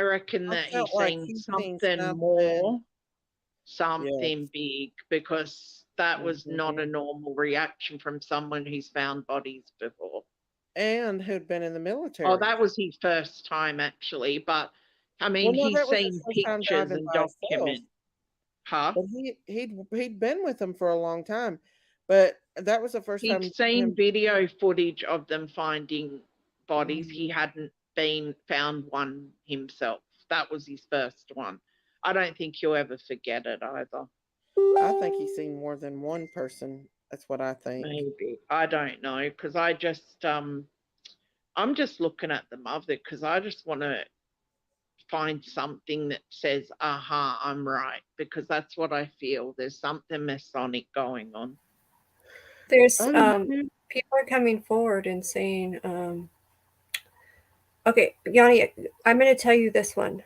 reckon I that felt he's like seen he's seen something more, something Yes. big, because that was not a Mhm. normal reaction from someone who's found bodies before. And who'd been in the Oh, military. that was his first time actually, but I Well, mean, no, he's that was his seen first time pictures driving and by himself. documents. Huh? But he'd been with them for a long time. But that was the first He'd time seen him. video footage of them finding bodies. Mhm. He hadn't been found one himself. That was his first one. I don't think he'll ever forget it either. I think he's seen more than one person. That's what I think. Maybe. I don't know, because I'm just looking at the mother because I just want to find something that says, aha, I'm right, because that's what I feel. There's something Masonic going on. There's I do too. people are coming forward and saying, okay, Yanni, I'm going to tell you this one.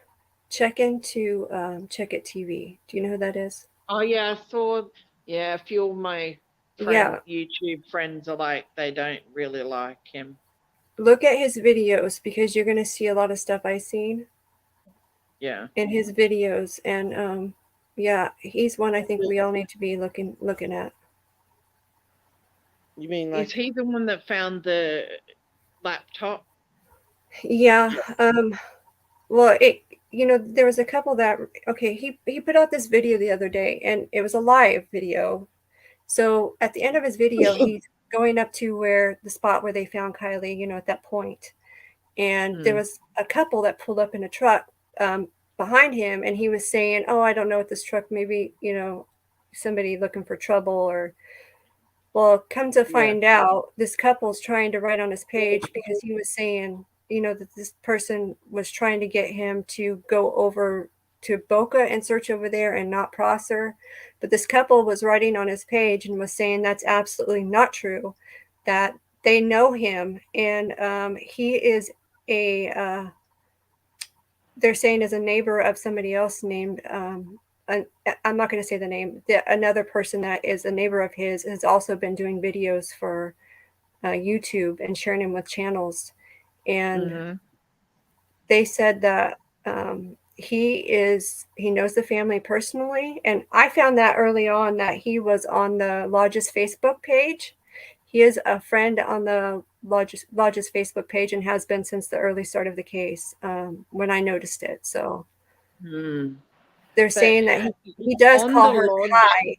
Check into Check It TV. Do you know who that is? Oh yeah, I saw. Yeah, a few of my Yeah. YouTube friends are like, they don't really like him. Look at his videos because you're going to see a lot of stuff I've seen. Yeah. In his videos, and yeah, he's one I think we all need to be looking at. You mean like Is he the one that found the laptop? Yeah. Well, there was a couple that, okay, he put out this video the other day and it was a live video. So at the end of his video, he's going up to where the spot where they found Kiely, at that point. And there was a couple that pulled up in a truck behind him, and he was saying, "Oh, I don't know what this truck, maybe, somebody looking for trouble or." Well, come to find out, this couple's trying to write on his page because he was saying, that this person was trying to get him to go over to Boca and search over there and not Prosser. But this couple was writing on his page and was saying that's absolutely not true, that they know him. And he is they're saying is a neighbor of somebody else named, I'm not going to say the name. Another person that is a neighbor of his has also been doing videos for YouTube and sharing them with channels. And they said that he knows the family personally. And I found that early on that he was on the Lodge's Facebook page. He is a friend on the Lodge's Facebook page and has been since the early start of the case when I noticed it. So they're saying that he does call her Kai.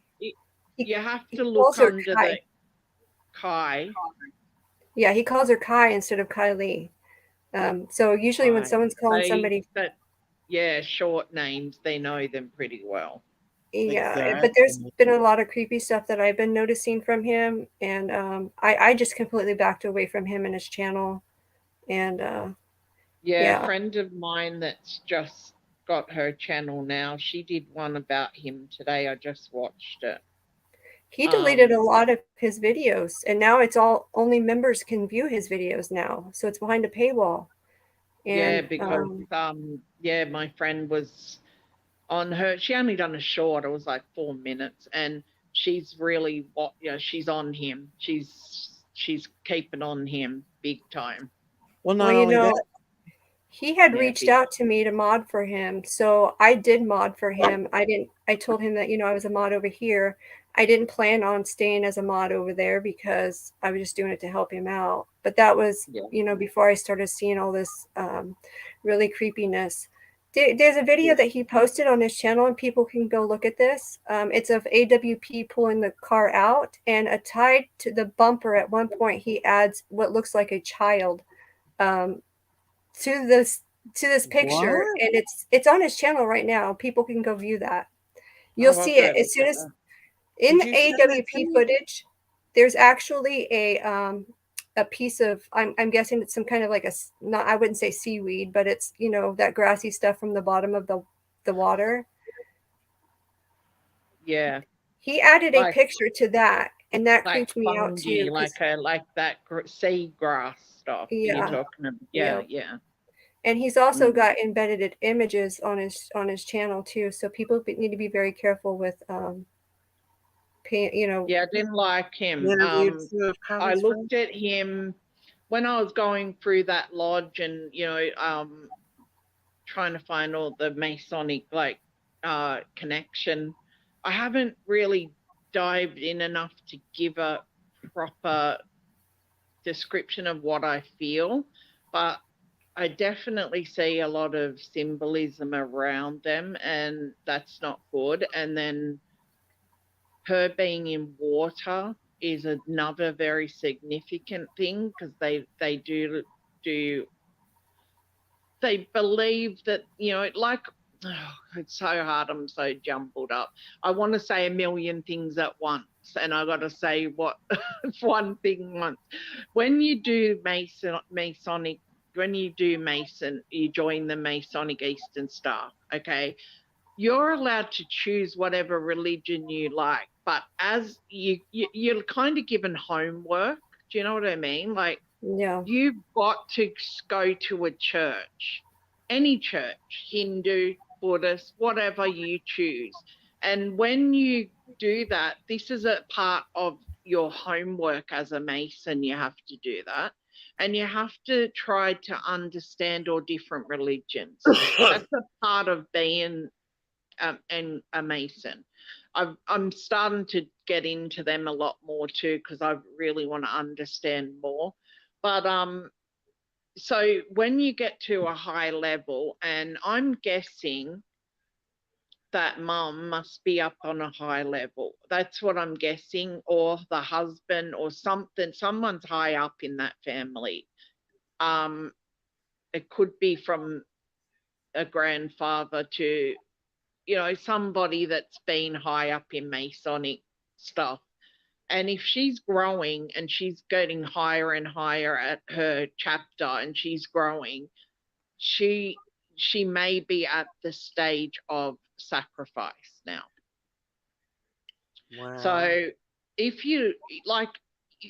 You have to look under the Kai. Yeah, he calls her Kai instead of Kiely. So usually when someone's calling somebody, short names, they know them pretty well. Yeah, but there's been a lot of creepy stuff that I've been noticing from him, and I just completely backed away from him and his channel. And a friend of mine that's just got her channel now, she did one about him today. I just watched it. He deleted a lot of his videos, and now it's all only members can view his videos now. So it's behind a paywall. And, yeah, because yeah, my friend was on her. She only done a short. It was like 4 minutes, and she's really she's on him. She's keeping on him big time. Well, not only that. He had reached out to me to mod for him, so I did mod for him. I told him that, I was a mod over here. I didn't plan on staying as a mod over there because I was just doing it to help him out. But that was, before I started seeing all this really creepiness. There's a video that he posted on his channel, and people can go look at this. It's of AWP pulling the car out, and tied to the bumper at one point, he adds what looks like a child. To this picture, and it's on his channel right now. People can go view that. You'll see it as soon as in the AWP footage. There's actually a piece of I'm guessing it's some kind of like I wouldn't say seaweed, but it's that grassy stuff from the bottom of the water. Yeah, he added a picture to that, and that creeps me out too. Like that sea grass stuff. Yeah, you're talking about. Yeah. And he's also got embedded images on his channel too, so people need to be very careful with Yeah, I didn't like him. I looked at him when I was going through that lodge and trying to find all the Masonic connection. I haven't really dived in enough to give a proper description of what I feel, but I definitely see a lot of symbolism around them, and that's not good. And then her being in water is another very significant thing, because they believe that, it's so hard, I'm so jumbled up. I want to say a million things at once, and I got to say one thing once. When you do Masonic, when you do Mason, you join the Masonic Eastern Star, okay? You're allowed to choose whatever religion you like, but as you're kind of given homework. Do you know what I mean? Like, you've got to go to a church, any church, Hindu, Buddhist, whatever you choose. And when you do that, this is a part of your homework as a Mason. You have to do that. And you have to try to understand all different religions. That's a part of being a Mason. I'm starting to get into them a lot more too, because I really want to understand more. But so when you get to a high level, and I'm guessing that mum must be up on a high level. That's what I'm guessing, or the husband or something. Someone's high up in that family. It could be from a grandfather to, somebody that's been high up in Masonic stuff. And if she's growing and she's getting higher and higher at her chapter, and she's growing, she may be at the stage of sacrifice now. Wow. So if you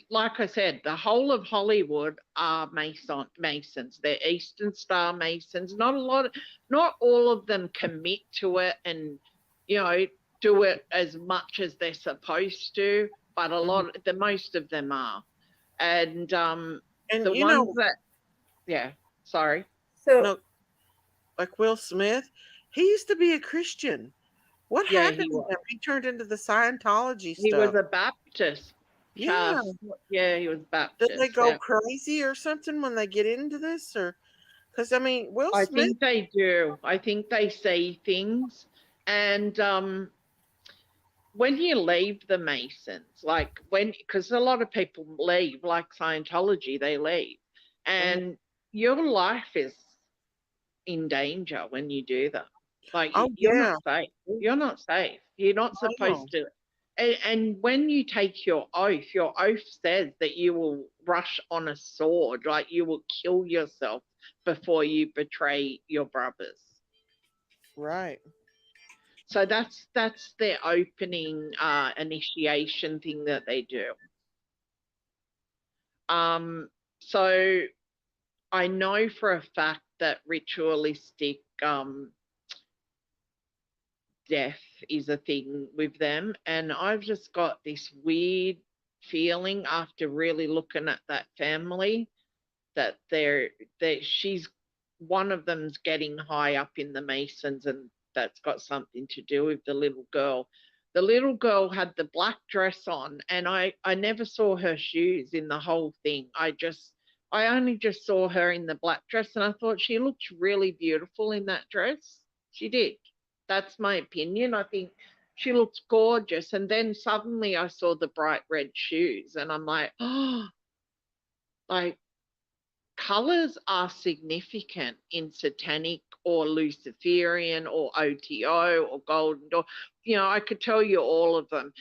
like I said, the whole of Hollywood are Masons. They're Eastern Star Masons. Not all of them commit to it and, do it as much as they're supposed to, but most of them are. And the ones that, sorry. So, like Will Smith, he used to be a Christian. What happened to him? He turned into the Scientology stuff. He was a Baptist. Yeah. He was Baptist. Did they go crazy or something when they get into this? Or because Will Smith, I think they do. I think they see things. And when you leave the Masons, because a lot of people leave, like Scientology, they leave. And your life is in danger when you do that. You're not safe. You're not safe. You're not supposed to. And when you take your oath says that you will rush on a sword, you will kill yourself before you betray your brothers. Right. So that's their opening initiation thing that they do. So I know for a fact that ritualistic death is a thing with them, and I've just got this weird feeling after really looking at that family that she's one of them's getting high up in the Masons, and that's got something to do with the little girl. The little girl had the black dress on, and I never saw her shoes in the whole thing. I only just saw her in the black dress, and I thought she looked really beautiful in that dress. She did. That's my opinion. I think she looked gorgeous. And then suddenly I saw the bright red shoes, and I'm like, oh, like, colors are significant in satanic or Luciferian or OTO or Golden Dawn. You know, I could tell you all of them.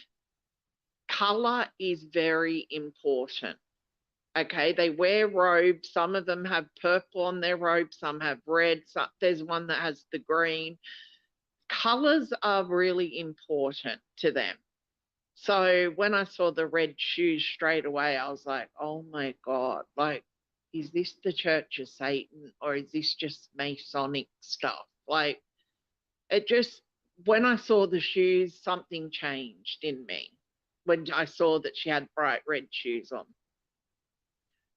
Color is very important. Okay, they wear robes. Some of them have purple on their robes, some have red. There's one that has the green. Colors are really important to them. So when I saw the red shoes straight away, I was like, oh my God, like, is this the Church of Satan, or is this just Masonic stuff? Like, it just, when I saw the shoes, something changed in me. When I saw that she had bright red shoes on,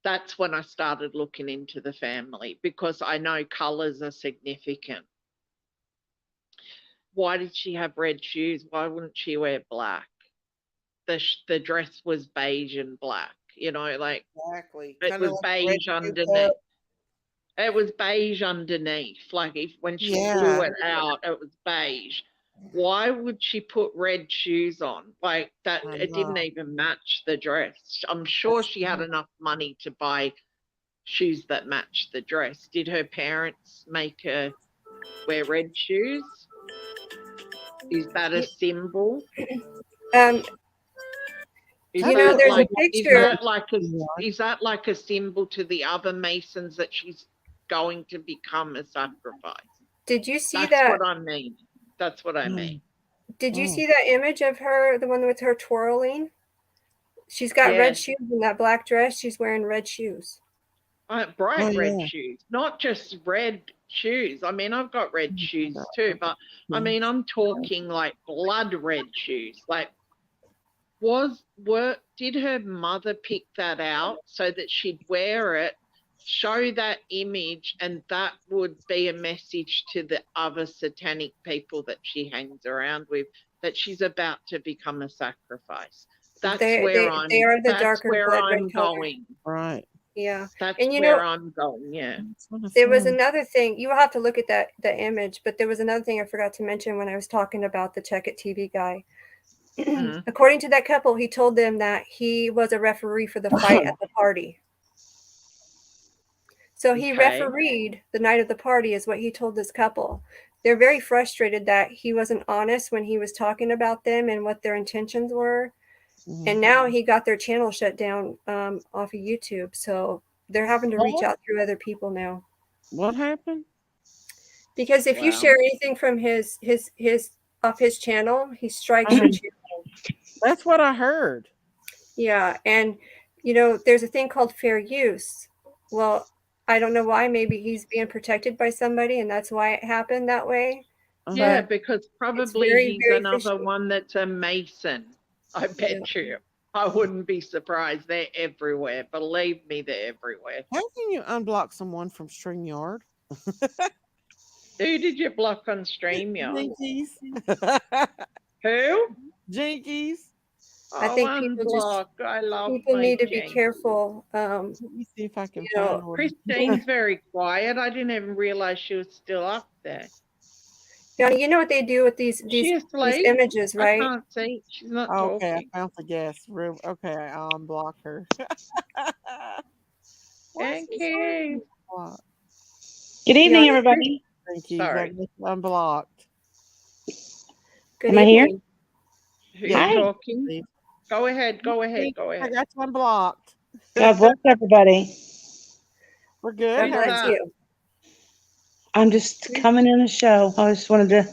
that's when I started looking into the family, because I know colors are significant. Why did she have red shoes? Why wouldn't she wear black? The dress was beige and black, you know, like, Exactly. it was beige underneath. It was beige underneath. Like, when she blew it out, it was beige. Why would she put red shoes on? Like, that, it didn't even match the dress. I'm sure she had enough money to buy shoes that matched the dress. Did her parents make her wear red shoes? Is that a symbol? Is there's a picture. Is that like a symbol to the other Masons that she's going to become a sacrifice? Did you see that? That's what I mean. That's what I mean. Did you see that image of her, the one with her twirling? She's got red shoes in that black dress. She's wearing red shoes. Bright red shoes, not just red shoes. I mean, I've got red shoes too, but I mean, I'm talking like blood red shoes. Like, did her mother pick that out so that she'd wear it, show that image, and that would be a message to the other satanic people that she hangs around with, that she's about to become a sacrifice? That's where I'm going. Right. Yeah. That's where I'm going. Yeah. There was another thing. You will have to look at the image, but there was another thing I forgot to mention when I was talking about the Check It TV guy. According to that couple, he told them that he was a referee for the fight at the party. So he refereed the night of the party, is what he told this couple. They're very frustrated that he wasn't honest when he was talking about them and what their intentions were. And now he got their channel shut down off of YouTube. So they're having to reach out through other people now. What happened? Because if you share anything from his off his channel, he strikes your channel. That's what I heard. Yeah, and there's a thing called fair use. Well, I don't know why. Maybe he's being protected by somebody, and that's why it happened that way. Yeah, because probably he's another one that's a Mason. I bet you. I wouldn't be surprised. They're everywhere. Believe me, they're everywhere. How can you unblock someone from StreamYard? Who did you block on StreamYard? Jinkies. Who? Jinkies. I think people need to be careful. Let me see if I can find one. Christine's very quiet. I didn't even realize she was still up there. You know what they do with these images, right? I can't see. She's not talking. Okay, I found the guest room. Okay, I'll unblock her. Thank you. Good evening, everybody. Thank you. Sorry. Unblocked. Am I here? Who's talking? Go ahead. I got you unblocked. God bless everybody. We're good. God bless you. I'm just coming in the show. I just wanted to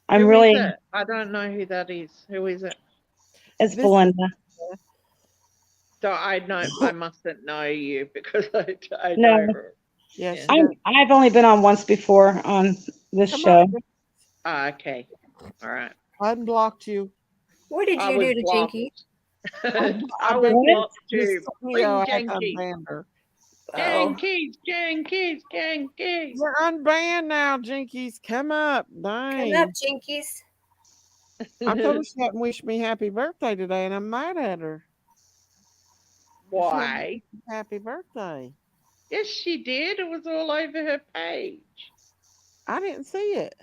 I'm Who really, is it? I don't know who that is. Who is it? it's This- Belinda. So I mustn't know you because I No. don't. Yeah, Yeah. she does. I've only been on once before on this Come show. on, Ah, okay. All right. I unblocked you. What did I you was do to blocked. Jinky? I was What? blocked Miss too. Cleo Bring had Janky. unbanned her. Oh, Jankies. You're unbanned now, Jinkies. Come up. come Dang. up, Jinkies. I told her she hadn't wished me happy birthday today, and I'm mad at her. She hadn't Why? wished me happy birthday. Yes, she did. It was all over her page. I didn't see it.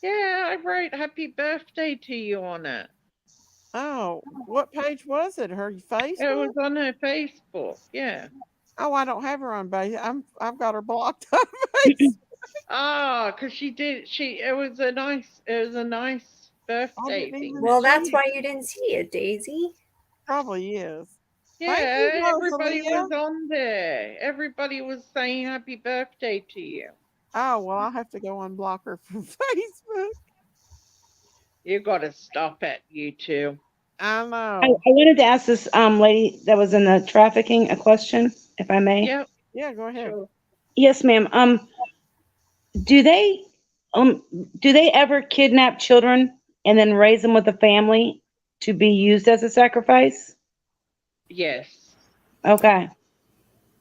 Yeah, I wrote happy birthday to you on it. Oh, what page was it? Her It Facebook? was on her Facebook. Yeah. Oh, I don't have her on base. I've got her blocked on Facebook. Ah, because she did. It was a nice birthday didn't thing. even- Well, that's why you didn't see it, Daisy. Probably is. Yeah, Thank you, everybody Rosalia. was on there. Everybody was saying happy birthday to you. Oh, well, I'll have to go unblock her from Facebook. You got to stop it, you two. I I know. wanted to ask this lady that was in the trafficking a question, if I may. Yep. Yeah, go ahead. Sure. Yes, ma'am. Do they ever kidnap children and then raise them with a family to be used as a sacrifice? Yes. Okay.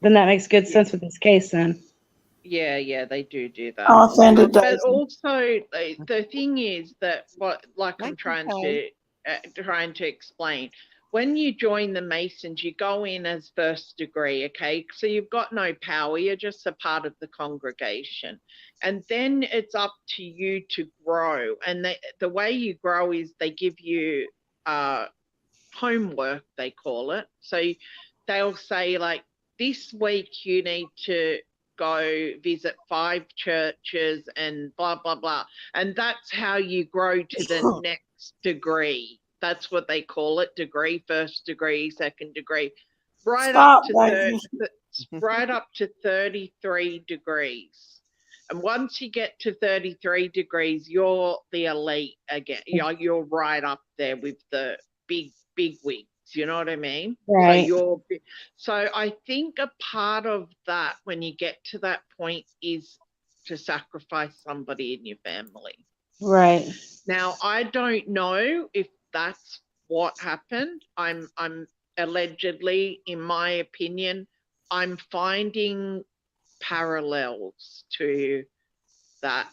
Then that makes good sense with this case then. Yeah, they do that. Oh, offended But Daisy. also, the thing is that I'm Thank you, trying Kay. to explain. When you join the Masons, you go in as first degree, okay? So you've got no power. You're just a part of the congregation. And then it's up to you to grow. And the way you grow is they give you homework, they call it. So they'll say, like, this week you need to go visit 5 churches and blah, blah, blah. And that's how you grow to the next degree. That's what they call it, degree, first degree, second degree, right up to 33 degrees. And once you get to 33 degrees, you're the elite again. You're right up there with the big wigs. You know what I mean? Right. So I think a part of that when you get to that point is to sacrifice somebody in your family. Right. Now, I don't know if that's what happened. I'm allegedly, in my opinion, I'm finding parallels to that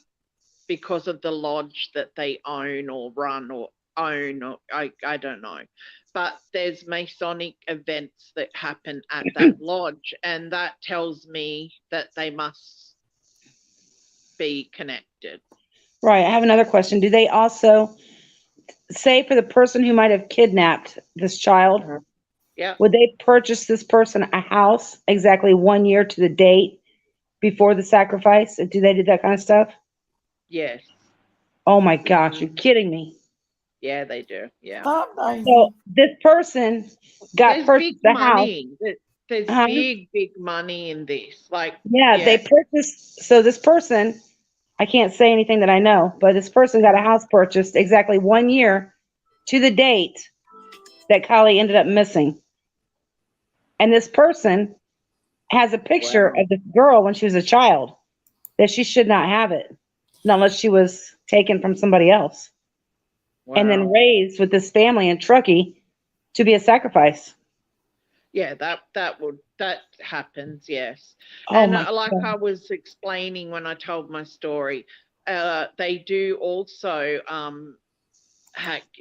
because of the lodge that they own or run or own, or I don't know. But there's Masonic events that happen at that lodge, and that tells me that they must be connected. Right. I have another question. Do they also say for the person who might have kidnapped this child, Yeah. would they purchase this person a house exactly 1 year to the date before the sacrifice? Do they do that kind of stuff? Yes. Oh my gosh, you're kidding me. Yeah, they do. Yeah. So this person got There's purchased big the house. money. There's Uh-huh. big money in this. Like, Yeah, they purchased. So this person, I can't say anything that I know, but this person got a house purchased exactly 1 year to the date that Kylie ended up missing. And this person has a picture of this girl when she was a child, that she should not have it unless she was taken from somebody else. And then raised with this family in Truckee to be a sacrifice. Yeah, that happens, yes. Oh And my like God. I was explaining when I told my story, they do also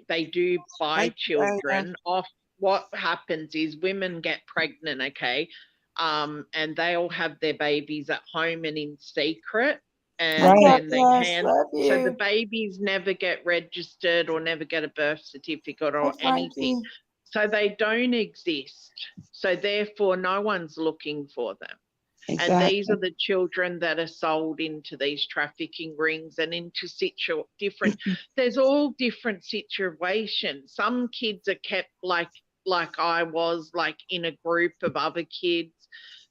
they do buy children off. What happens is women get pregnant, okay, and they all have their babies at home and in secret, and then they can. So the babies never get registered or never get a birth certificate or anything. So they don't exist. So therefore, no one's looking for them. Exactly. And these are the children that are sold into these trafficking rings and into different, there's all different situations. Some kids are kept like I was, like in a group of other kids.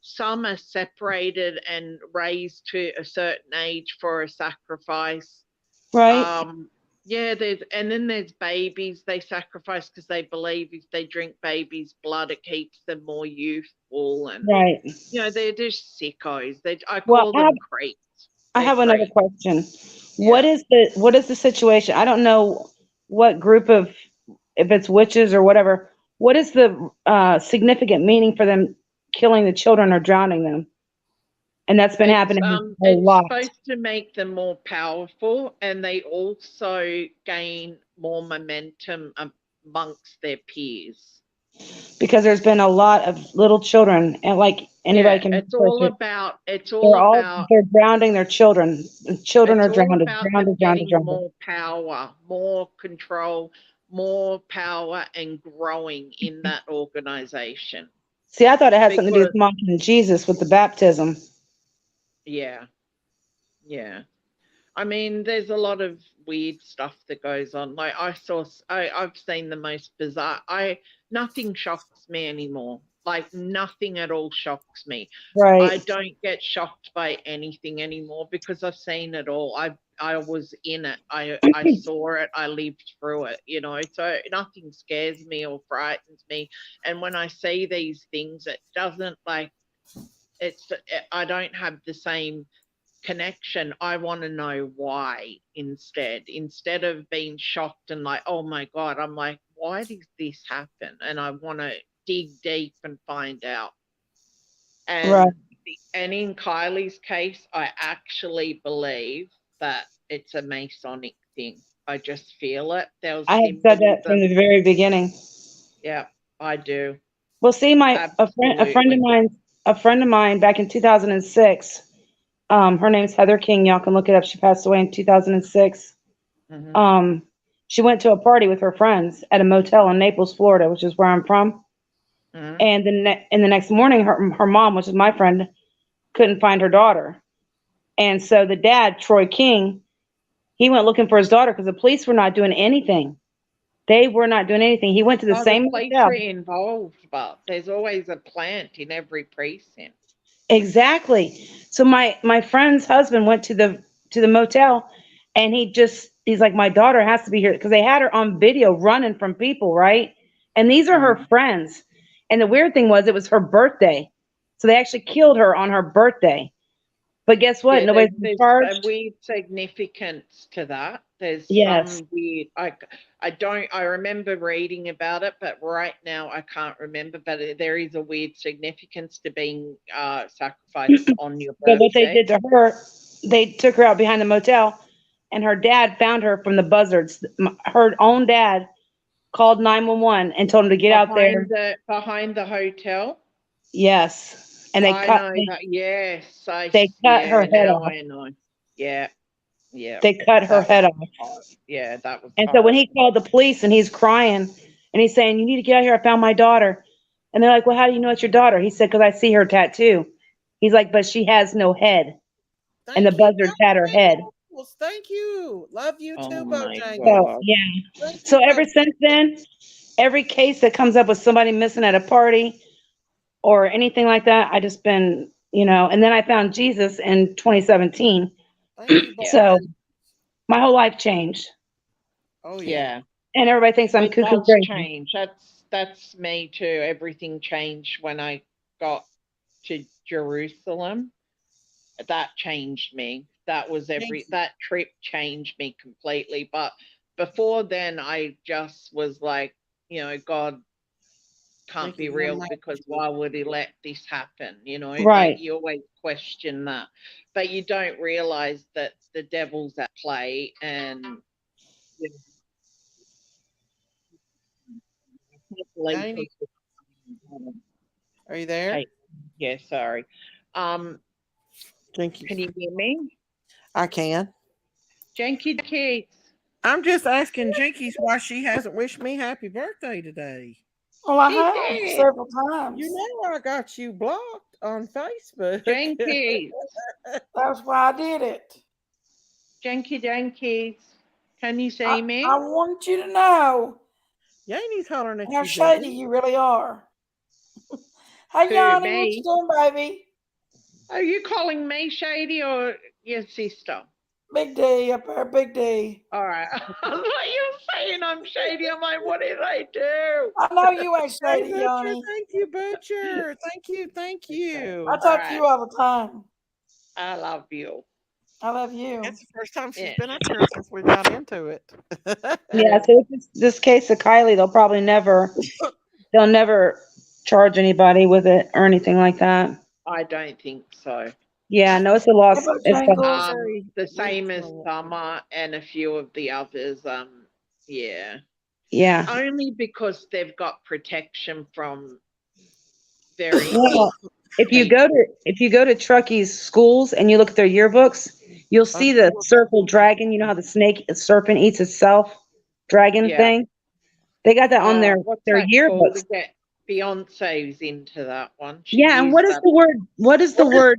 Some are separated and raised to a certain age for a sacrifice. Right. Yeah, there's babies they sacrifice because they believe if they drink babies' blood, it keeps them more youthful, and Right. they're just sickos. I Well, call them creeps. I have another Creeps. question. Yeah. What is the situation? I don't know what group of, if it's witches or whatever. What is the significant meaning for them killing the children or drowning them? And that's been happening a It's lot supposed to make them more powerful, and they also gain more momentum amongst their peers. because there's been a lot of little children, and like anybody Yeah, can it's research all it. about They're drowning their children. The children it's are all drowned, about drowned, them drowned, getting drowned. more power, more control, more power, and growing in that organization. See, I thought it had something to do Because with mocking Jesus with the baptism. yeah, yeah. I mean, there's a lot of weird stuff that goes on. Like I've seen the most bizarre. Nothing shocks me anymore. Like nothing at all shocks me. I Right. don't get shocked by anything anymore because I've seen it all. I was in it. I saw it. I lived through it. So nothing scares me or frightens me. And when I see these things, it doesn't I don't have the same connection. I want to know why instead of being shocked and like, oh my God, I'm like, why did this happen? And I want to dig deep and find out. Right. And in Kylie's case, I actually believe that it's a Masonic thing. I just feel it. There was I had said that from symbolism. the very beginning. Yeah, I do. Well, see, Absolutely. a friend of mine back in 2006. Her name's Heather King. Y'all can look it up. She passed away in 2006. Mhm. She went to a party with her friends at a motel in Naples, Florida, which is where I'm from. Mhm. And the next morning, her mom, which is my friend, couldn't find her daughter. And so the dad, Troy King, he went looking for his daughter because the police were not doing anything. They were not doing anything. He went to the Oh, the same police motel. are involved, but there's always a plant in every precinct. Exactly. So my friend's husband went to the motel, and he's like, my daughter has to be here because they had her on video running from people, right? And these are her Mhm. friends. And the weird thing was it was her birthday. So they actually killed her on her birthday. But guess what? Yeah, Nobody's been there's a charged. weird significance to that. There's Yes. some weird. I remember reading about it, but right now I can't remember. But there is a weird significance to being sacrificed on your So what they birthday. did to her, they took her out behind the motel, and her dad found her from the buzzards. Her own dad called 911 and told him to get out there. Behind the hotel. Yes, and I know that. Yes, they cut her head now off. I know. Yeah, yeah. They cut her That was head off. yeah, that was And so when he horrible. called the police and he's crying and he's saying, "You need to get out here. I found my daughter." And they're like, "Well, how do you know it's your daughter?" He said, "Because I see her tattoo." He's like, "But she has no head, and the Thank you, buzzards had her head." Bojangles. Thank you. Love you Oh too, my Bojangles. So God. yeah. Thank So you, ever since then, every case that comes up with somebody missing at a party or anything like that, I just been, and then I found Jesus in 2017. Thank you, Yeah. So Bojangles. my whole life changed. Oh yeah. Yeah. And everybody thinks I'm It cuckoo does crazy. change. That's me too. Everything changed when I got to Jerusalem. That changed me. Thanks. That trip changed me completely. But before then I just was like, God can't be Thinking I'm real not because you. why would he let this happen? Like Right. you always question that. But you don't realize that the devil's at play and you Janie, know, are you there? hey, yeah, sorry. Um, Thank you. can you hear me? I can. Janky Keith. I'm just asking Jinkies why she hasn't wished me happy birthday today. Well, I She have did. several times. You know I got you blocked on Facebook. Janky. That's why I did it. Janky. Can you see I me? want you to know Janie's hollering at how you, shady Janie. you really are. Hey, Who, Yanni, what you me? doing, baby? Are you calling me shady or your sister? Big D up there, Big D. All right. I thought you were saying I'm shady. I'm like, what did I do? I know you ain't Hey, shady, Butcher, Yanni. thank you, Butcher. Thank you. I talk All to right. you all the time. I love you. I love you. That's the first time she's Yeah. been up here since we got into it. Yeah, so this case of Kylie, they'll never charge anybody with it or anything like that. I don't think so. Yeah, no, it's a loss. Hey, It's a, Bojangles. The same as Summer and a few of the others. Yeah. yeah. Only because they've got protection from very Well, if you go to Truckie's schools and you look at their yearbooks, you'll see the circle dragon. You know how the serpent eats itself, dragon Yeah. thing. They got that on what's their that called yearbooks. again? Beyonce's into that one. She Yeah, and used what is that. the word? What is the word?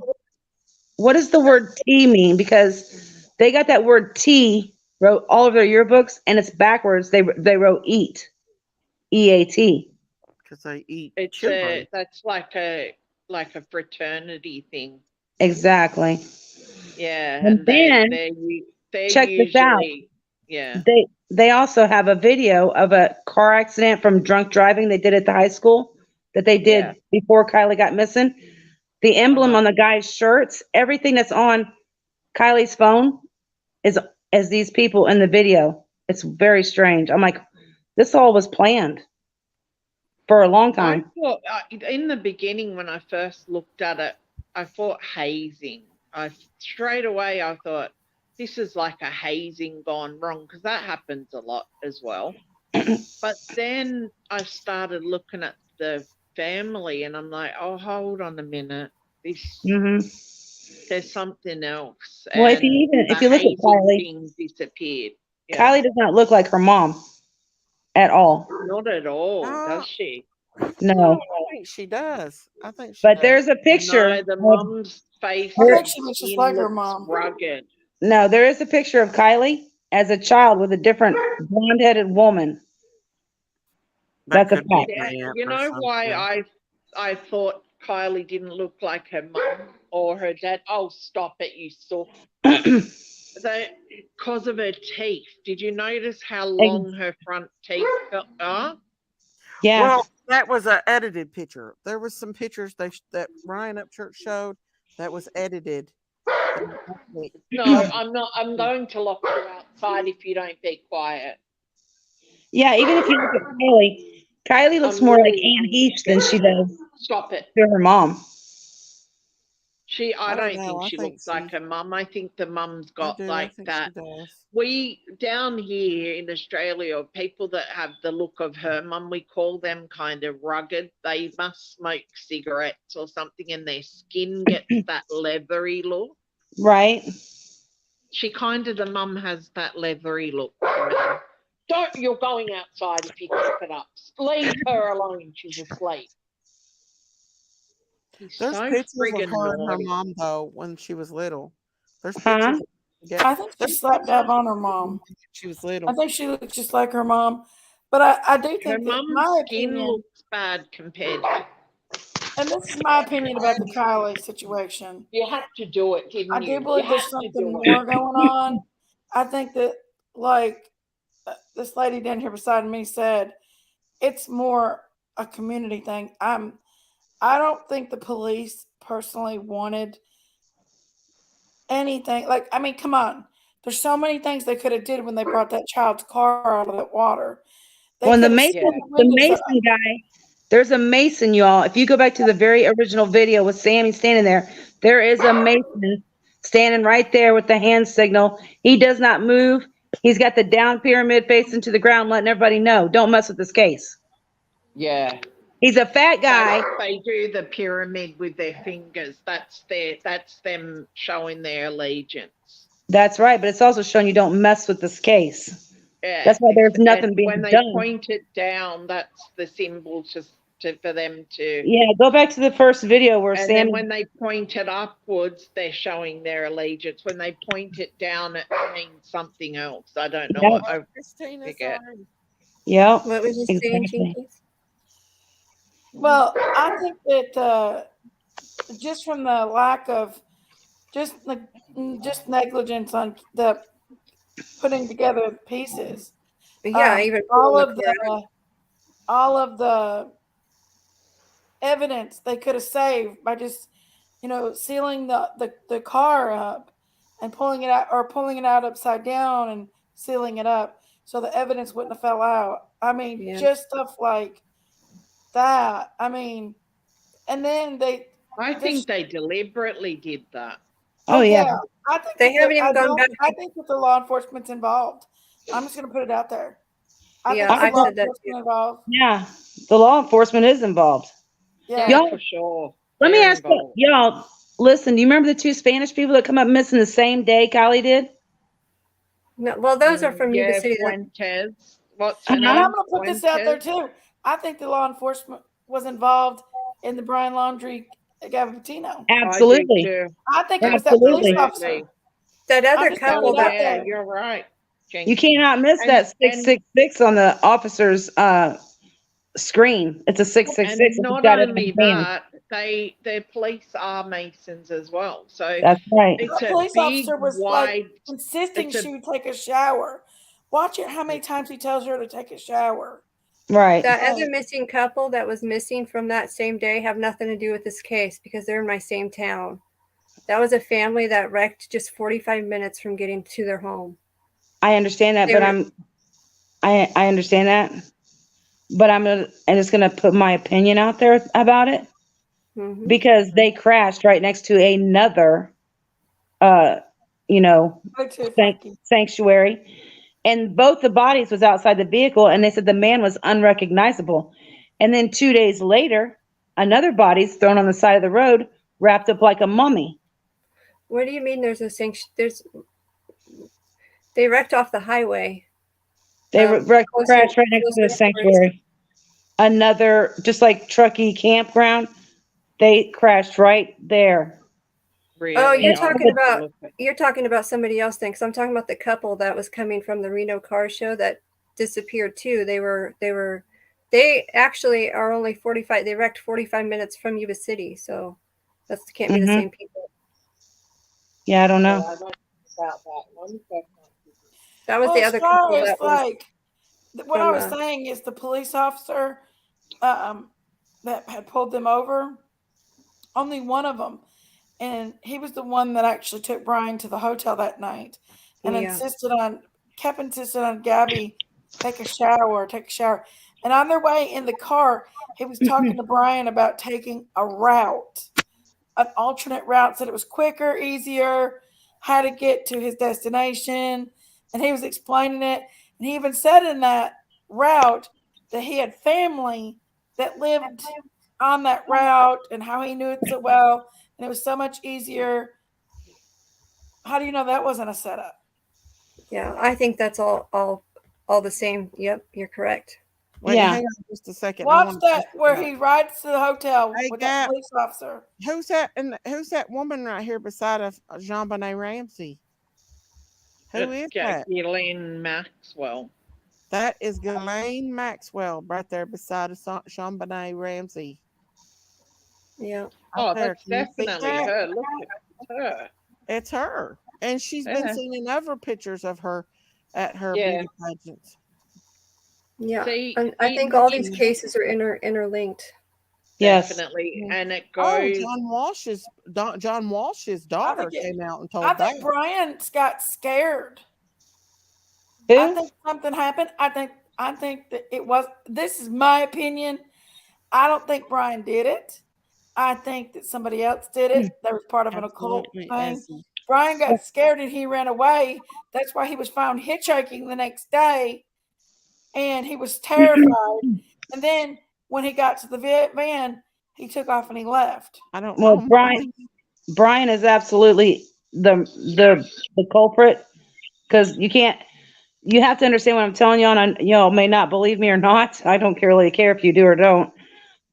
What does the word T mean? Because they got that word T wrote all of their yearbooks, and it's backwards. They wrote eat, EAT. Because they eat It's children. that's like a fraternity thing. Exactly. Yeah, And then they're check this out. usually yeah. They also have a video of a car accident from drunk driving they did at the high school that they did Yeah. before Kylie got missing. The emblem on the guy's shirts, everything that's on Kylie's phone is as these people in the video. It's very strange. I'm like, this all was planned for a long I time. thought in the beginning when I first looked at it, I thought hazing. Straight away I thought this is like a hazing gone wrong because that happens a lot as well. But then I started looking at the family and I'm like, oh, hold on a minute. There's something else. Well, And if you look at Kylie, thing disappeared. Yeah. Kylie does not look like her mom at all. Not at all, does she? No. I think she does. But there's a picture. No, the mom's face. I think she looks just like her looks mom. rugged. No, there is a picture of Kylie as a child with a different blonde-headed woman. That's a fact. Yeah, you know why I thought Kylie didn't look like her mum or her dad? Oh, stop it, you saw. Because of her teeth. Did you notice how long her front teeth are? Yeah. Well, that was an edited picture. There was some pictures that Ryan Upchurch showed that was edited. No, I'm not. I'm going to lock you outside if you don't be quiet. Yeah, even if you look at Kylie looks more like Anne Heche than she does. Stop it. To her mom. I don't think she looks like her mum. I think the mum's got like that. We down here in Australia, people that have the look of her mum, we call them kind of rugged. They must smoke cigarettes or something, and their skin gets that leathery look. Right. The mum has that leathery look. You're going outside if you keep it up. Leave her alone. She's asleep. There's so pictures of friggin' her and her naughty. mom though when she was little. There's pictures. I think she slapped dab on her mom. She was little. I think she looks just like her mom, but I do think Her that mum's my skin opinion, looks bad compared to. and this is my opinion about the Kylie situation. You had to do it, didn't I you? do believe You there's had to something do more it. going on. I think that, like this lady down here beside me said, it's more a community thing. I don't think the police personally wanted anything. Like, I mean, come on. There's so many things they could have did when they brought that child's car out of that water. When the Mason guy, there's a Mason, y'all. If you go back to the very original video with Sammy standing there is a Mason standing right there with the hand signal. He does not move. He's got the down pyramid facing to the ground, letting everybody know, don't mess with this case. Yeah. He's a fat guy. They do the pyramid with their fingers. That's them showing their allegiance. That's right, but it's also showing you don't mess with this case. Yeah. That's why there's nothing being done. When they point it down, that's the symbol for them to. Yeah, go back to the first video where and Sammy. Then when they point it upwards, they're showing their allegiance. When they point it down, it means something else. I don't know what. I forget. Yeah. What was you saying, Jinkies? Well, I think that just from the lack of just negligence on the putting together pieces. Yeah, even all of the evidence they could have saved by just, sealing the car up and pulling it out, or pulling it out upside down and sealing it up so the evidence wouldn't have fell out. I mean, Yeah. just stuff like that. I mean, and then I think they deliberately did that. Oh yeah. I think They haven't even gone back. I think that the law enforcement's involved. I'm just going to put it out there. I Yeah, think I the law said that enforcement involved. Yeah, the law enforcement is involved. Yeah. Yeah, Y'all- for sure. Let me They're ask involved. y'all. Listen, do you remember the 2 Spanish people that come up missing the same day Kylie did? No, well, those are from Yuba City. Fuentes. What's her And name? I'm going to put this out there Fuentes? too. I think the law enforcement was involved in the Brian Laundrie Gavatino. Absolutely. I do too. I think it was that police Absolutely. officer. That other I'm just throwing couple it out that there. You're right. You cannot miss And- that 666 on the officer's screen. It's a 666. And not only that, their police are Masons as well. So That's right. The it's a police big, officer was wide. insisting it's a- she would take a shower. Watch it how many times he tells her to take a shower. Right. That other missing couple that was missing from that same day have nothing to do with this case because they're in my same town. That was a family that wrecked just 45 minutes from getting to their home. I understand that, They but were- I understand that. But I'm just gonna put my opinion out there about it Mhm. because they crashed right next to another sanctuary. And both the bodies was outside the vehicle, and they said the man was unrecognizable. And then 2 days later, another body's thrown on the side of the road, wrapped up like a mummy. What do you mean? There's a they wrecked off the highway. They crashed right next to the closer sanctuary. Another, just like Truckee campground, they crashed right there. Really? Oh, you're Yeah. talking about somebody else then, because I'm talking about the couple that was coming from the Reno car show that disappeared too. They actually are only 45. They wrecked 45 minutes from Yuba City, so that can't be the same people. Yeah, I don't know. That was the other couple that was. What I was saying is the police officer that had pulled them over, only one of them, and he was the one that actually took Brian to the hotel that night and kept insisting on Gabby take a shower. And on their way in the car, he was talking to Brian about taking a route, an alternate route, said it was quicker, easier, how to get to his destination. And he was explaining it. And he even said in that route that he had family that lived on that route and how he knew it so well. And it was so much easier. How do you know that wasn't a setup? Yeah, I think that's all the same. Yep, you're correct. Wait, hang on just a second. Watch that where he rides to the hotel with that the police officer. Who's that? And who's that woman right here beside of Jean-Benet Ramsey? Who is that? Ghislaine Maxwell. That is Ghislaine Maxwell right there beside of Jean-Benet Ramsey. Yeah. Oh, that's definitely her. Look at her. It's her. And she's been seen in other pictures of her at her beauty pageants. Yeah. And I think all these cases are interlinked. Yes. Definitely. And it goes. John Walsh's daughter came out and told I think Brian got scared. Who? I think something happened. I think that it was. This is my opinion. I don't think Brian did it. I think that somebody else did it. That was part of an occult thing. Brian got scared and he ran away. That's why he was found hitchhiking the next day. And he was terrified. And then when he got to the van, he took off and he left. I don't know. Well, Brian is absolutely the culprit, because you have to understand what I'm telling y'all, and y'all may not believe me or not. I don't really care if you do or don't.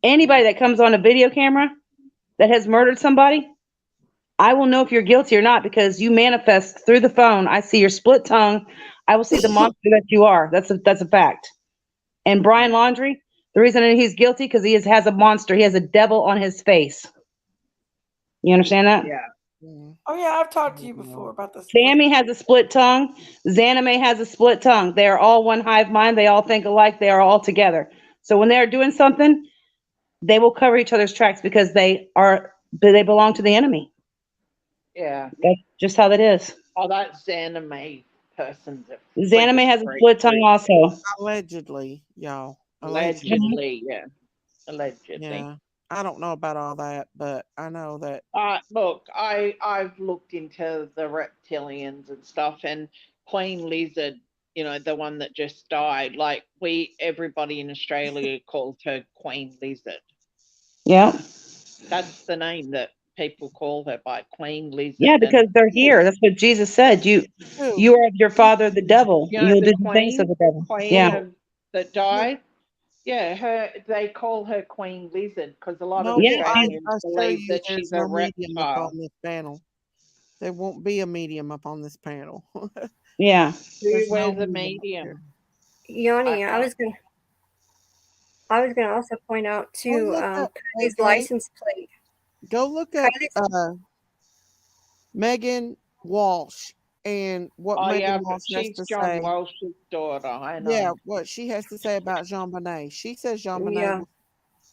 Anybody that comes on a video camera that has murdered somebody, I will know if you're guilty or not, because you manifest through the phone. I see your split tongue. I will see the monster that you are. That's a fact. And Brian Laundrie, the reason he's guilty, because he has a monster. He has a devil on his face. You understand that? Yeah. Oh yeah, I've talked to you before about this. Sammy has a split tongue. Zanime has a split tongue. They are all one hive mind. They all think alike. They are all together. So when they're doing something, they will cover each other's tracks because they belong to the enemy. Yeah. That's just how that is. Oh, that's anime person. Zanime has a split tongue also. Allegedly, y'all. Allegedly, yeah. Allegedly. Yeah. I don't know about all that, but I know that. Look, I've looked into the reptilians and stuff, and Queen Lizard, you know, the one that just died. Like everybody in Australia calls her Queen Lizard. Yeah. That's the name that people call her by, Queen Lizard. Yeah, because they're here. That's what Jesus said. You are of your father, the devil. You know, You'll the do the things of the devil. Queen Yeah. that died. Yeah, they call her Queen Lizard because a lot of Yeah, Australians believe that she's a medium up reptile. on this panel. There won't be a medium up on this panel. Yeah. Where's the medium? Yanni, I was gonna also point out too, Kylie's license plate. Go look up Megan Walsh and what Megan Walsh has to John say. Walsh's daughter. I know. Yeah, what she has to say about Jean Bonnet. She says Jean Bonnet was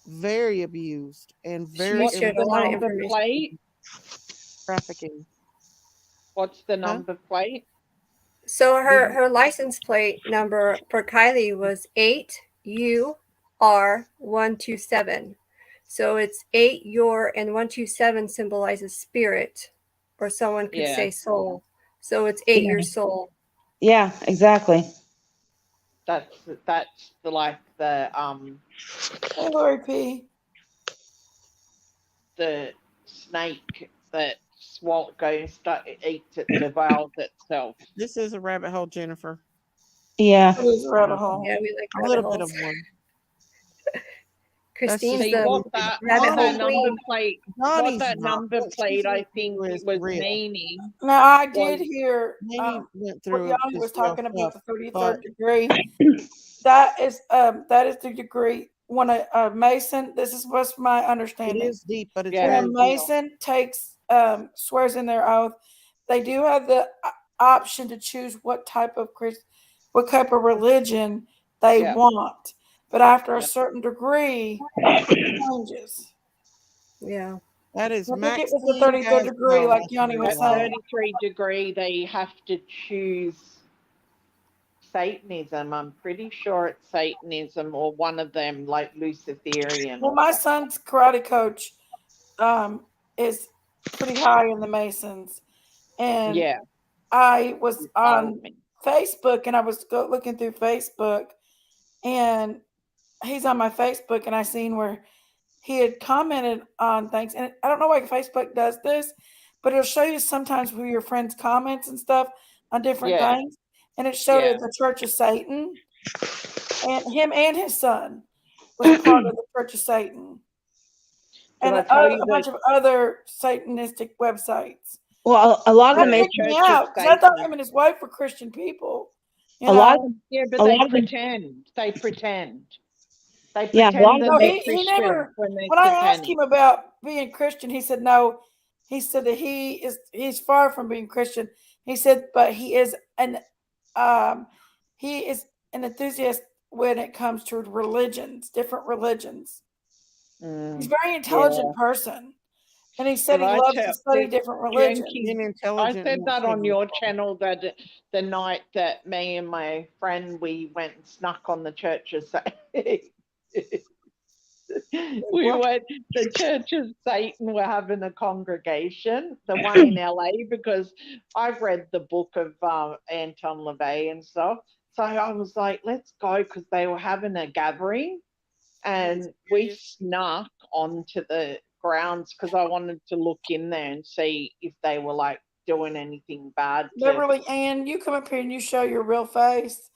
very abused and very. What's the number plate? Trafficking. What's the number plate? So her license plate number for Kiely was 8UR127. So it's 8UR and 127 symbolizes spirit, or someone could say soul. So it's 8 your soul. Yeah, exactly. That's the Hey, Lori P. The snake that eats it, devours itself. This is a rabbit hole, Jennifer. Yeah. It is a rabbit hole. Yeah, we like a rabbit little holes. bit of one. Christine's See, the rabbit hole number plate. Johnny's What that not, number but plate, she's I went think through it his was career. meaning. Now I did hear went what through Yanni was his real talking about, the stuff, 33rd degree. That is the degree when a Mason. This is what's my It understanding. is deep, but it's When very a Mason takes swears in their oath, they do have the option to choose what type of religion they want. But after a certain degree, it changes. Yeah. That is I think it was the Maxine 33rd degree, Gaston. like Yanni was At saying. 33 degree, they have to choose Satanism. I'm pretty sure it's Satanism or one of them, like Luciferian. Well, my son's karate coach is pretty high in the Masons, and I was on Facebook, and I was looking through Facebook, and he's on my Facebook, and I seen where he had commented on things, and I don't know why Facebook does this, but it'll show you sometimes who your friends' comments and stuff on different things, and it showed it the Church of Satan, and him and his son was a part of the Church of Satan, and a bunch of other Satanistic websites. Well, a lot of them picked me out because I thought him and his wife were Christian people. A lot of them, but they pretend. They pretend. They Yeah, pretend that no, they're he Christian never. When I asked him about being Christian, he said no. He said that he's far from being Christian. He said, but he is an enthusiast when it comes to religions, different religions. He's a very intelligent person. And he said he loves to study different religions. I said that on your channel that the night that me and my friend, we went and snuck on the Church of Satan. The Church of Satan were having a congregation, the one in LA, because I've read the book of Anton LaVey and stuff. So I was like, let's go, because they were having a gathering, and we snuck onto the grounds because I wanted to look in there and see if they were like doing anything bad. Beverly Ann, you come up here and you show your real face,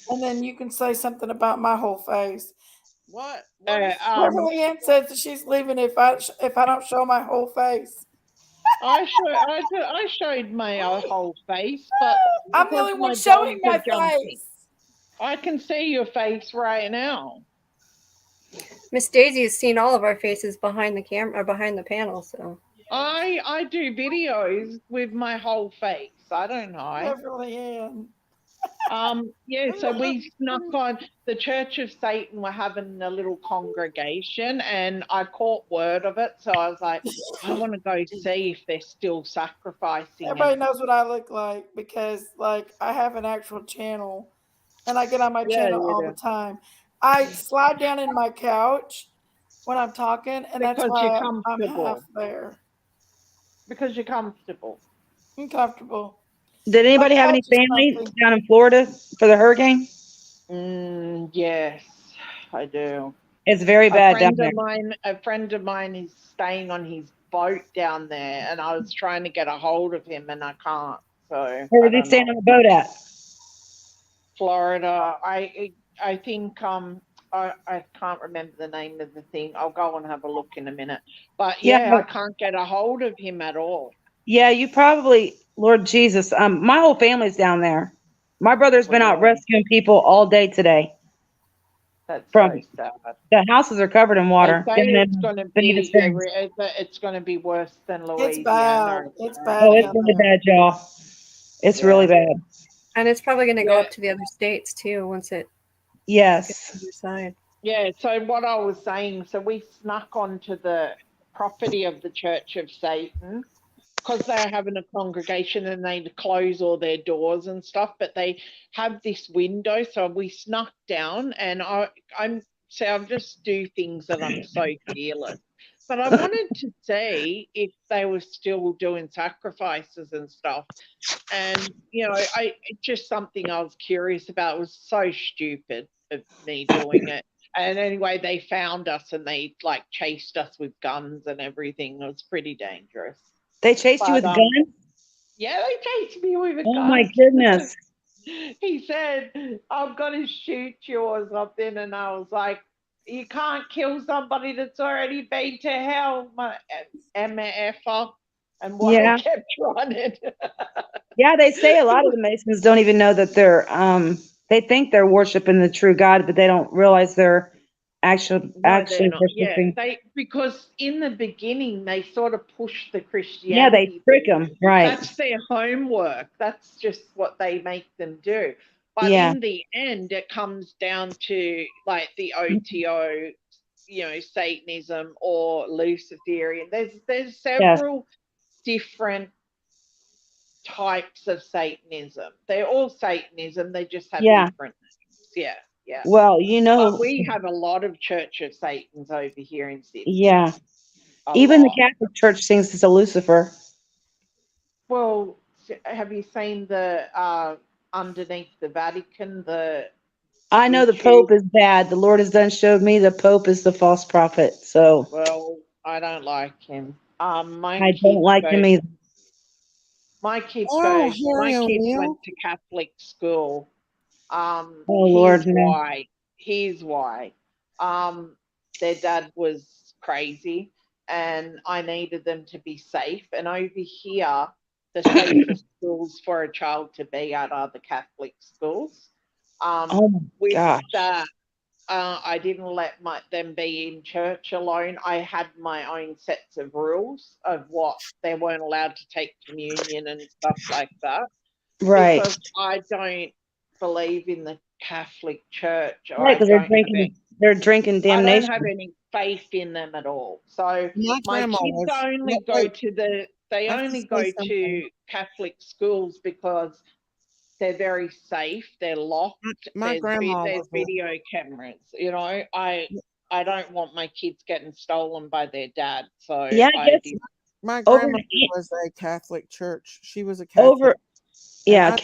and then you can say something about my whole face. What? Beverly Ann says that she's leaving if I don't show my whole face. I showed my whole face, but I'm the only one showing my face. I can see your face right now. Miss Daisy has seen all of our faces behind the camera or behind the panel, so. I do videos with my whole face. I don't hide. Beverly Ann. Yeah, so we snuck on. The Church of Satan were having a little congregation, and I caught word of it. So I was like, I want to go see if they're still sacrificing. Everybody knows what I look like because, like, I have an actual channel, and I get on my channel all the time. I slide down in my couch when I'm talking, and that's Because you're why I'm comfortable. half there. Because you're comfortable. I'm comfortable. Did anybody have any family down in Florida for the hurricane? Yes, I do. It's very bad down there. A friend of mine is staying on his boat down there, and I was trying to get a hold of him, and I can't. So Where are they staying on the boat at? Florida. I think I can't remember the name of the thing. I'll go and have a look in a minute. But yeah, I can't get a hold of him at all. Yeah, you probably, Lord Jesus. My whole family's down there. My brother's been out rescuing people all day today. That's so sad. The houses are covered in water. It's going to be worse than Louisiana. It's bad. It's bad. Oh, it's really bad, y'all. It's really bad. And it's probably going to go up to the other states too once it gets to the other side. Yeah, so what I was saying, so we snuck onto the property of the Church of Satan because they're having a congregation and they close all their doors and stuff, but they have this window, so we snuck down, and I just do things that I'm so fearless. But I wanted to see if they were still doing sacrifices and stuff. And, you know, it's just something I was curious about. It was so stupid of me doing it. And anyway, they found us and they like chased us with guns and everything. It was pretty dangerous. They chased you with guns? Yeah, they chased me with a gun. Oh my goodness. He said, I'm going to shoot you or something. And I was like, you can't kill somebody that's already been to hell, my MFer. And I kept running. Yeah, they say a lot of the Masons don't even know that they're, they think they're worshiping the true God, but they don't realize they're actually worshiping. Because in the beginning, they sort of push the Christianity. Yeah, they trick them, right. That's their homework. That's just what they make them do. But in the end, it comes down to like the OTO, you know, Satanism or Luciferian. There's several different types of Satanism. They're all Satanism. They just have different names. Yeah. Well, you know, but we have a lot of Church of Satans over here in Sydney. Yeah. Even the Catholic Church sings to Lucifer. Well, have you seen the underneath the Vatican, I know the Pope is bad. The Lord has done showed me the Pope is the false prophet. So well, I don't like him. I don't like him either. My kids went to Catholic school. Lord, here's why. Their dad was crazy, and I needed them to be safe. And over here, the safest schools for a child to be at are the Catholic schools. With that, I didn't let them be in church alone. I had my own sets of rules of what they weren't allowed to take communion and stuff like that. Right. Because I don't believe in the Catholic Church. Right, because they're drinking damnation. I don't have any faith in them at all. So my kids only go to Catholic schools because they're very safe. They're locked. There's video cameras. You know, I don't want my kids getting stolen by their dad. So my grandma was a Catholic church. She was a Catholic. Went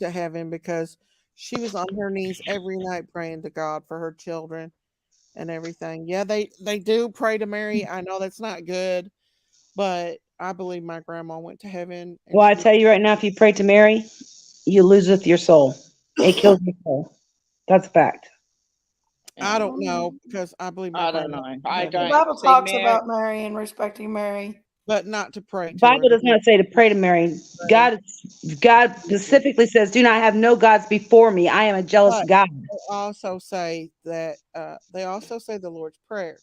to heaven because she was on her knees every night praying to God for her children and everything. Yeah, they do pray to Mary. I know that's not good, but I believe my grandma went to heaven. Well, I tell you right now, if you pray to Mary, you loseth your soul. It kills your soul. That's a fact. I don't know because I believe my grandma. I don't. The Bible talks about Mary and respecting Mary. But not to pray to Bible does not say to pray to Mary. God specifically says, do not have no gods before me. I am a jealous God. They also say that they also say the Lord's Prayer.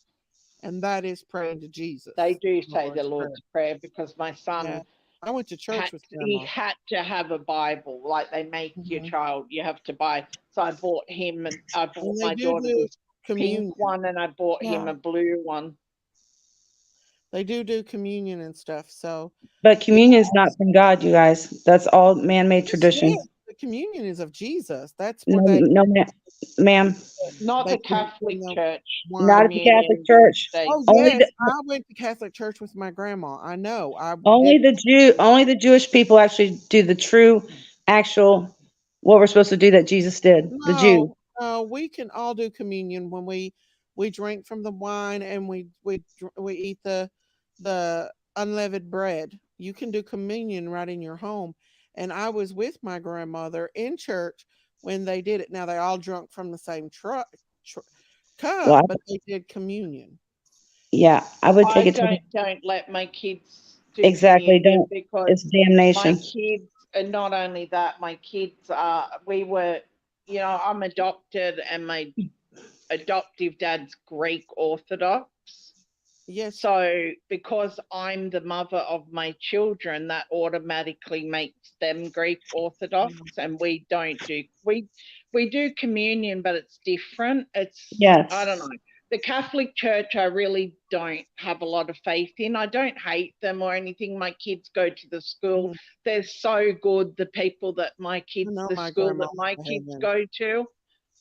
and that is praying to Jesus. They do say Lord's the Lord's Prayer because my son Yeah. I went to church with he Grandma. had to have a Bible. Like they make your Mhm. child, you have to buy. So I bought him, and I bought And they my do daughter do this communion. pink one, and I bought him Yeah. a blue one. They do communion and stuff. So But communion is not from God, you guys. That's all man-made yes, tradition. the communion is of Jesus. That's No, where no, ma'am. Not they the Catholic the Church Not wine. at the Catholic communion. Church. They Oh Only yes, the I went to Catholic church with my grandma. I know. I only did. only the Jewish people actually do the true, actual, what we're supposed to do that Jesus did. The Jews. No, we can all do communion when we drink from the wine and we eat the unleavened bread. You can do communion right in your home. And I was with my grandmother in church when they did it. Now they all drunk from the same cup, Well, but they did communion. yeah, I would take I it to don't let my kids do exactly. communion Don't. because It's my damnation. kids, and not only that, my kids we were, I'm adopted, and my adoptive dad's Greek Orthodox. Yes. So because I'm the mother of my children, that automatically makes them Greek Orthodox, and we don't do we do communion, but it's different. It's I don't Yes. know. The Catholic Church I really don't have a lot of faith in. I don't hate them or anything. My kids go to the school. Mhm. They're so good, the people that my I kids, know the my school grandma that my went to kids heaven. go to,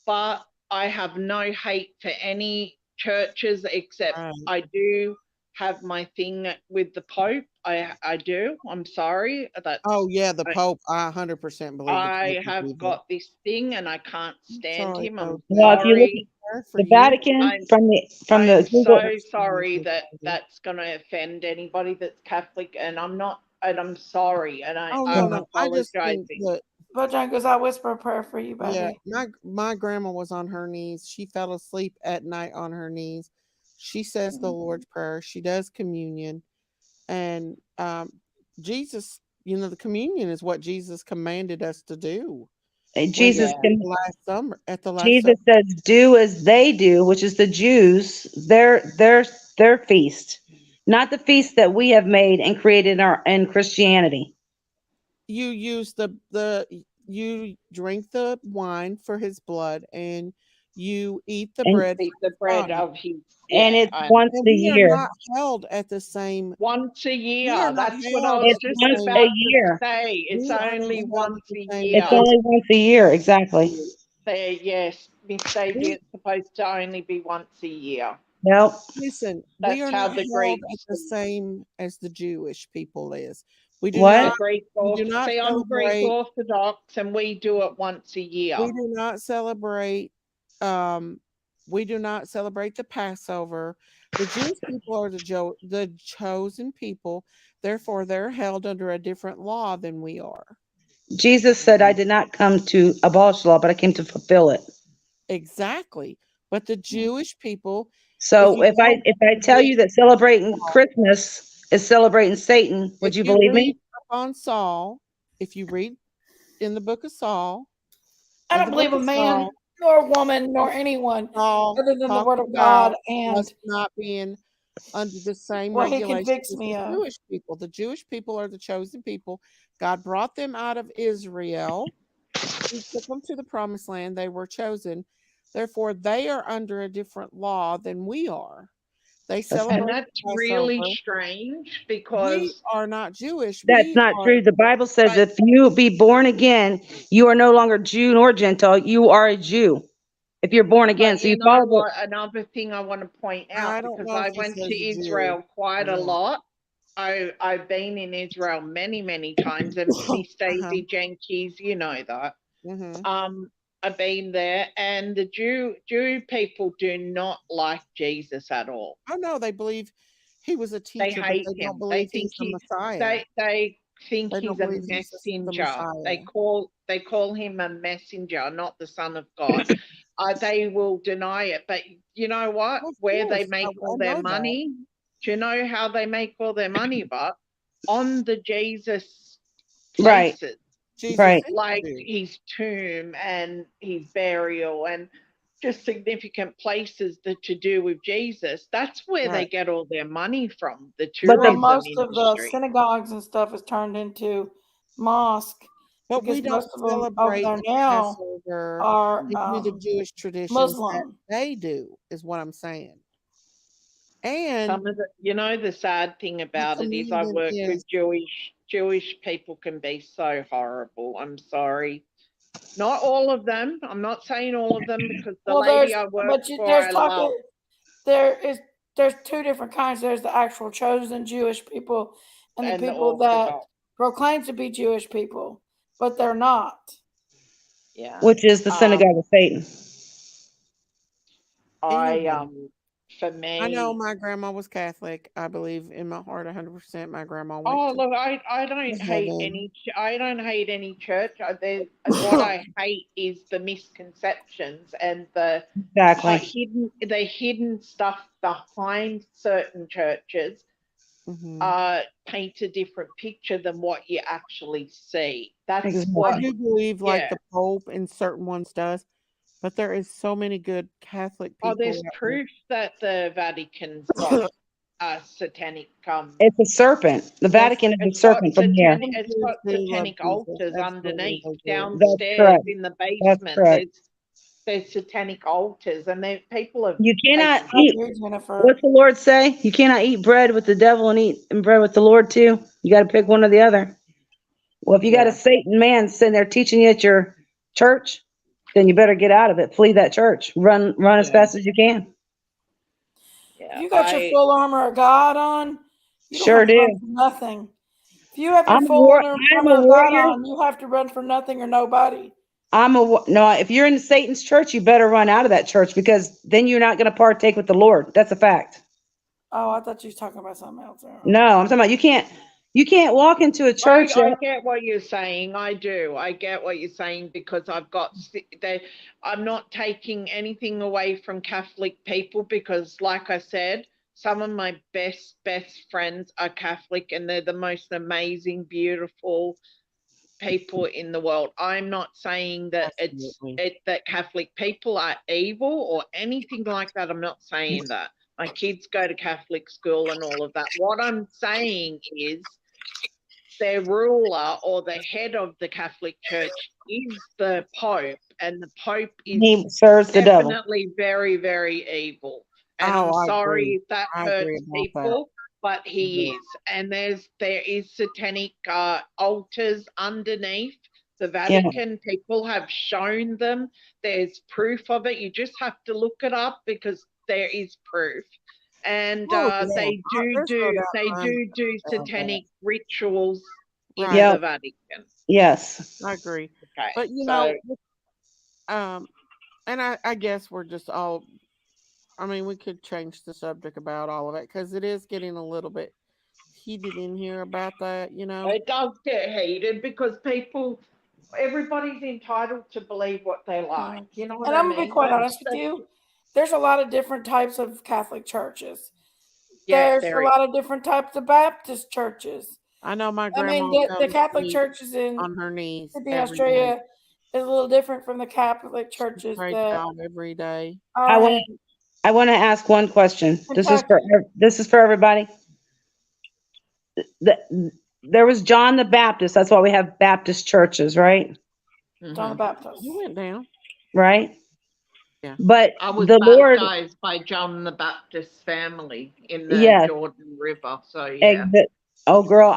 but I have no hate for any churches except Right. I do have my thing with the Pope. I do. I'm sorry. Oh yeah, the Pope. I 100% believe the I Pope is have evil. got this thing and I can't stand Sorry, him. Pope. I'm Well, if you look sorry. at For the you. Vatican I'm from I'm the Google, so sorry that that's going to offend anybody that's Catholic, and I'm sorry, and Oh I'm no, no. I just think apologizing. that Bojangles, I whisper a prayer for you, yeah, baby. my grandma was on her knees. She fell asleep at night on her knees. She says the Lord's Prayer. She does communion, and Jesus. The communion is what Jesus commanded us to do when Jesus Yeah. at can. the last summer. At the last Jesus supper. says, "Do as they do," which is the Jews. Their feast, not the feast that we have made and created in Christianity. You use you drink the wine for his blood, and you eat the And bread Eat for the his bread body. of his, and yeah, it's once And a we are year. not held at the same. once a We are year. not That's what I held was at It's the just once same. a about to year. say. It's We are not only held at once the a same It's year. only once a year, exactly. There, yes, Miss Sadie, We it's supposed to only be once a year. No, listen. We That's are how not the held at Greeks the same as the Jewish people is. We do what? not. the Greek We do not See, I'm Greek celebrate. Orthodox, and we do it once a year. We do not celebrate. Um, we do not celebrate the Passover. The Jewish people are the chosen people. Therefore, they're held under a different law than we are. Jesus said, "I did not come to abolish law, but I came to fulfill it." Exactly. But the Jewish people, if So you go if I tell read you that celebrating Christmas is celebrating Satan, if would you you believe read me? up on Saul, if you read in the book of Saul, I in don't the book believe a of man, Saul, nor a woman, nor anyone Saul other than the talks word of God about and us not being under the same what he regulations convicts as me the of. Jewish people. The Jewish people are the chosen people. God brought them out of Israel. He took them to the promised land. They were chosen. Therefore, they are under a different law than we are. They That's not, And celebrate that's the really Passover. strange We because are not Jewish. that's We not are true. The Bible says, but if you be born again, you are no longer Jew nor Gentile. You are a Jew if you're born again. So you you know follow the what, another thing I want to point I out, don't because know if I he went says to Jew Israel quite or a not. lot. I've been in Israel many times, and Miss Uh-huh. Daisy Jenkins, you know that. Mm-hmm. I've been there, and the Jew people do not like Jesus at all. Oh no, they believe he was a They teacher, but hate they don't him. They believe think he's the Messiah. they think They don't he's a believe he's the messenger. Messiah. They call him a messenger, not the Son of God. They will deny it, but you know what? Of Where they course, make I all their know that. money? Do you know how they make all their money? But on the Jesus right, places, Jesus right. is like Jew. his tomb and his burial, and just significant places that to do with Jesus, that's where they Right. get all their money from, the But Well, tourism most of the industry. synagogues and stuff is turned into mosque But we because don't most of them over celebrate there the now Passover. are We do the Jewish traditions that Muslim. they do, is what I'm saying. And Some of the, you know, the sad thing about it is I communion work is with Jewish people can be so horrible. I'm sorry. Not all of them. I'm not saying all of them because the Well, lady I work for, there's I talking. love. There's two different kinds. There's the actual chosen Jewish people and the And the people that Orthodox. proclaim to be Jewish people, but they're not. Yeah. which is the synagogue of Satan. anyway. For I know me, my grandma was Catholic. I believe in my heart 100% my grandma went oh to look, I don't hate heaven. I don't hate any church. What I hate is the misconceptions and the Exactly. hidden stuff behind certain churches Mhm. paint a different picture than what you actually see. That's Exactly. I what, do believe like yeah. the Pope and certain ones does, but there is so many good Catholic Oh, people there's out proof that the Vatican's got satanic It's a serpent. The Yes, Vatican is a serpent from here. some it's Jews got do love satanic Jesus. altars Absolutely, underneath they do. That's downstairs correct. in the That's basement. correct. There's satanic altars, and people have You cannot taken. eat. Jennifer. What's the Lord say? You cannot eat bread with the devil and eat bread with the Lord too. You got to pick one or the other. Well, if you got a Yeah. Satan man sitting there teaching you at your church, then you better get out of it. Flee that church. Run as Yeah. fast as you can. If you got your full armor of God on, you don't Sure have to run do. for nothing. If you have your I'm a full I'm a armor of God warrior. on, you have to run for nothing or nobody. No. If you're in Satan's church, you better run out of that church because then you're not going to partake with the Lord. That's a fact. Oh, I thought you was talking about something else. No, I'm talking about you can't walk into a church. I get what you're saying. I do. I get what you're saying because I'm not taking anything away from Catholic people because, like I said, some of my best friends are Catholic and they're the most amazing, beautiful people in the world. I'm not saying that that Catholic people are evil or anything like that. I'm not saying that. My kids go to Catholic school and all of that. What I'm saying is their ruler or the head of the Catholic Church is the Pope, and the Pope He is serves the devil. definitely very, very evil. And Oh, I'm I sorry agree. if that I agree hurts about that. people, but he is. And there is satanic altars underneath the Vatican. People have shown them. There's proof of it. You just have to look it up because there is proof. And they do satanic rituals in Right. the Vatican. Yes. I agree. Okay. But you So know, and I guess we're just all. I mean, we could change the subject about all of it because it is getting a little bit heated in here about that. You know, it does get heated because everybody's entitled to believe what they like. You know what And I I'm mean? gonna be quite honest with you. There's a lot of different types of Catholic churches. Yeah, There's a lot of different types of Baptist churches. I know my I mean, grandma the goes Catholic to churches in on her knees Sydney, every day. Australia, is a little different from the Catholic She churches prays that God every day. I are want in I want to ask one question. This is Kentucky. for everybody. There was John the Baptist. That's why we have Baptist churches, right? John the Baptist. He went down. Right? Yeah. But I was the Lord, baptized by John the Baptist family in the yes, Jordan River. So yeah. oh girl,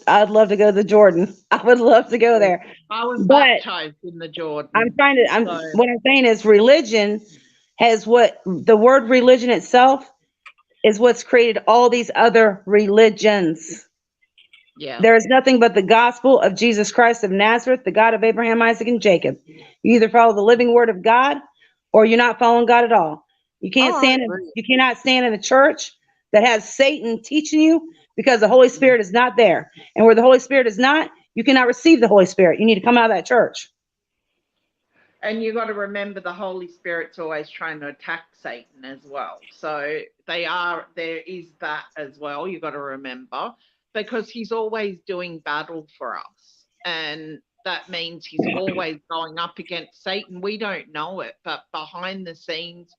I'd love to go to the Jordan. I would love to go there. I was But baptized in the Jordan. what I'm saying is religion has the word religion itself is what's created all these other religions. Yeah. There is nothing but the gospel of Jesus Christ of Nazareth, the God of Abraham, Isaac, and Jacob. You either follow the living word of God or you're not following God at all. You cannot stand in a church that has Satan teaching you because the Holy Spirit is not there. And where the Holy Spirit is not, you cannot receive the Holy Spirit. You need to come out of that church. And you got to remember the Holy Spirit's always trying to attack Satan as well. So there is that as well. You got to remember because he's always doing battle for us. And that means he's always going up against Satan. We don't know it, but behind the scenes,